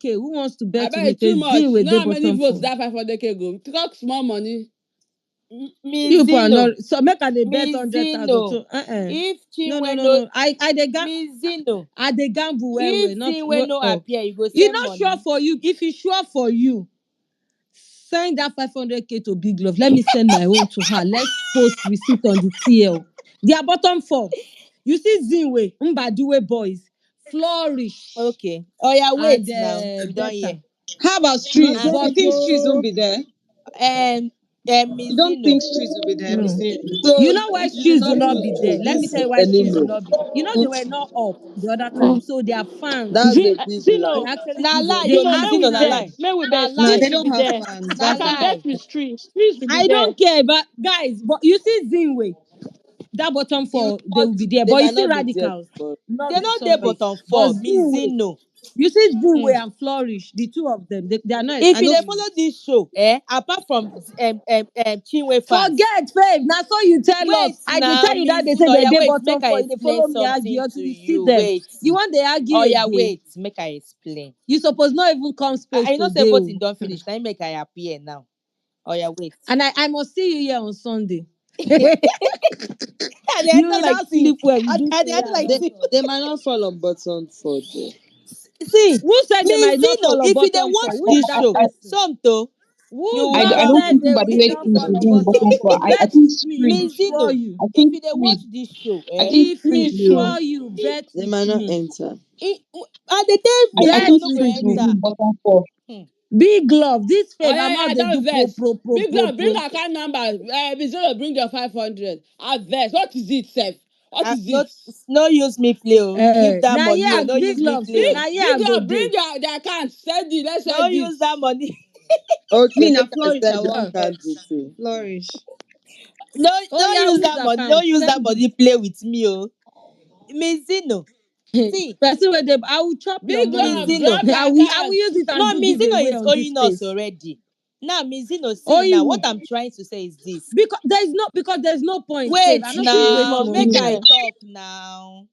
500k. Who wants to bet
I bet
with
it's
a
too much.
zin
You
with
know
the
how many
bottom
votes
phone?
that 500k go? Talk small money.
You people are
Mizino.
not so make I dey bet 100,000
Mizino.
to
If
no no
Chinwe
no
no
no I dey
Mizino.
I dey gamble well
If
not
Chinwe
well.
no
Oh,
appear, you go
e
send
not sure
money.
for you. If e sure for you, send that 500K to Big Love. Let me send my own to her. Let's post receipt on the TL. Their bottom four. You see Zinwe, Mbadiwe boys, Flourish,
Okay. Oh yeah,
and
wait now. We don't hear.
Better.
How about streets?
And
You think streets won't
Boto.
be there?
and
You don't
Mizino.
think streets will be there,
No.
Mr.
You
So
know why
you did
streets will
not
not
put
be there?
streets.
Let me
This
tell you why streets will
Enino.
not be there. You know they were not up the other time, so their fans
That's a big
they
lie.
Zeno,
actually
Na
give them.
lie,
They
yo,
Zeno, may
have
we
Mizino na
bet,
lie.
fans.
may we
Na
bet.
Nah,
Streets
they
lie.
will
don't
be
have
there.
fans.
I
Na
That's
can
why.
bet
lie.
with streets. Streets will be
I
there.
don't care, but guys, but you see Zinwe, that bottom
It will
four, they
not,
will be there.
they
But you
might
see
not be there
radicals,
tomorrow.
not
They
the
not there
Sunday.
bottom
But
four.
Zinwe,
Mizino.
you see
Hmm.
Zinwe and Flourish, the two of them, they are not
If
I
you
know.
dey
experienced.
follow this show, apart from Chinwe fans,
Forget, Faith. Now, so you tell
wait
us. I did
now,
tell you that they
Miss.
say
Oh
they
yeah,
did
wait, make
bottom
I
four. They
explain
follow me argue
something
until
to
you see
you.
them.
Wait.
You want they
Oh
argue
yeah,
again.
wait, make I explain.
You suppose not even come space
I know say
today.
voting
Oh.
don't finish. Now make I appear now. Oh yeah, wait.
And I must see you here on Sunday.
I dey
You
enter
will
like
not
thief.
sleep well. You do
I
say
dey enter
yeah,
like
don't
thief.
talk.
They might not fall on button for there.
See,
Who said they
Miss
might not
Zeno,
fall on
if you dey
bottom four?
watch
Who is
this
that
show,
person?
some though, you
Who
will
just
know.
I don't
said
think
they
Badu
will
West
not
is
fall on
doing
bottom
bottom
four?
for. I
Bet
think
with me,
street.
if
Miss
sure
Zeno,
you.
I
if
think
you dey watch
street.
this show,
I think
If
street
he
will.
sure you, bet
eh,
They
with
might not
me.
enter.
I dey tell
I
Big Lord
Bet
think
no go
with
street will
me.
be
enter.
bottom four.
Hmm.
Big love. This
Oh
fave,
yeah,
I'm
yeah,
out
I
they
don't
do pro
vex.
pro pro
Big
pro
Lord, bring
pro.
account number. Zero, bring your 500. I vex. What is it, Seth? What is
No,
it?
no use me play oh. Give that
Now
money
yeah,
oh. No
big
use me
love
play
say
oh.
now yeah
Big
I go
Lord, bring
day.
the account. Send it. Let's
No
send it.
use that money.
Okay,
Me
make
na
I
flourish I
send
wan
your
Uh,
get.
account detail.
Flourish. No,
oh
no
yeah,
use
whose
that money. No
account?
use that
Send
money play with me oh. Miss Zeno.
it.
See,
Person where they I will chop your
Big
Miss
money.
Lord,
Zeno.
drop the
I will
account.
use it and
No,
do
Miss Zeno
giveaway
is
on this
owing us
space.
already. Now, Miss Zeno,
Oh
see now. What
you
I'm trying to say is this.
because there's no point. Fave.
Wait
I not fit
Streets
waste
now,
must be
make
money.
I
there.
talk now.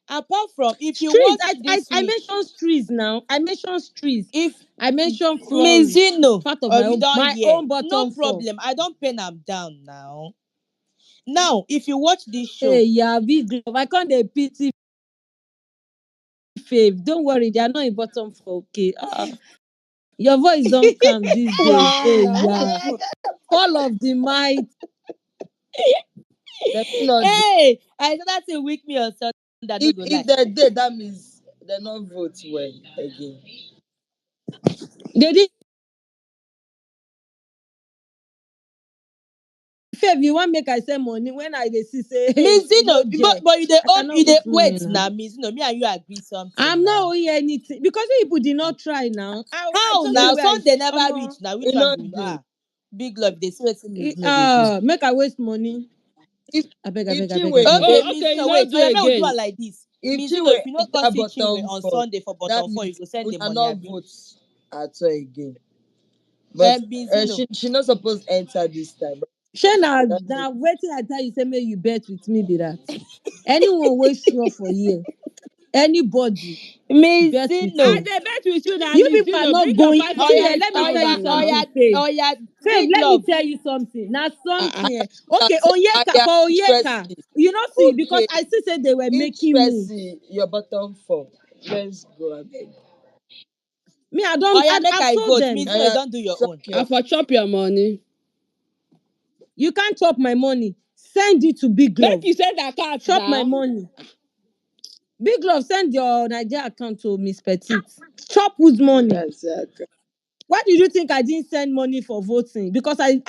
Apart from if you
Streets.
watch this
I
week,
mentioned trees now. I mentioned trees.
if
I mentioned
Miss
flourish.
Zeno,
Part of
or we don't
my
hear,
own
no
bottom four.
problem. I don't pen them down now. Now, if you watch this
Hey,
show,
yeah, big love. I can't dey pity fave. Don't worry, they are not in bottom four. Okay. Your voice don't come these days. Hey, yeah.
wow.
Fall of the might.
They may not dey.
Hey, I said that thing wake me on Sunday. I no
If
go
if
lie.
they're there, that means they not vote well again.
They did fave. You want make I send money when I dey see say hey,
Miss
you
Zeno,
know, J.
but you dey
I
owe
cannot
you dey
waste money
wait
now.
now, Miss Zeno. Me and you agree something
I'm not
now.
owing anything because you people did not try now. I
How
told you
now?
where
Sunday never reach
um,
now. Which
You
one
know
be
the
big love? They see what Miss Zeno they do.
make I waste money.
if
I beg, I
Chinwe
beg.
dey
Oh,
Miss
okay, you
Zeno,
know
wait.
do
Oh yeah, may we do
again.
it like this.
if
Miss Zeno,
Chinwe
if you no come
enter
see Chinwe
bottom
on
four,
Sunday for
that
bottom four, you
means
go send
we
the
are
money,
not
abi.
vote at all again. But
Miss Zeno.
she not supposed enter this time.
Shey
That's
na waiting I tell you say make you bet with me be that. Anyone wey sure for here, anybody
Miss
bet with
I
Zeno.
me.
dey bet with you now,
You
Miss
people are
Zeno. Bring
not
your
going.
Oh
See,
yeah,
$500
let me
oh
tell
yeah,
you
oh
now.
something,
yeah,
Faith.
oh yeah.
Faith,
Big
let me
love.
tell you something. Now
uh-uh.
something. Okay, Onyeka
Aya,
for Onyeka.
Tracy.
You know, see, because
Okay,
I still say they were
if
making move.
Tracy your bottom four, let's go abeg.
Me,
Oh yeah, make
I've
I
told
vote.
them.
Miss Zeno,
Aya,
don't do your
suck
own.
I
your
for chop your money.
You can't chop my money. Send it to Big
Make
Love.
you send the account
Chop my
now.
money. Big Love, send your Nigeria account to Miss Petite. Chop whose money?
that's it.
Why did you think I didn't send money for voting? Because I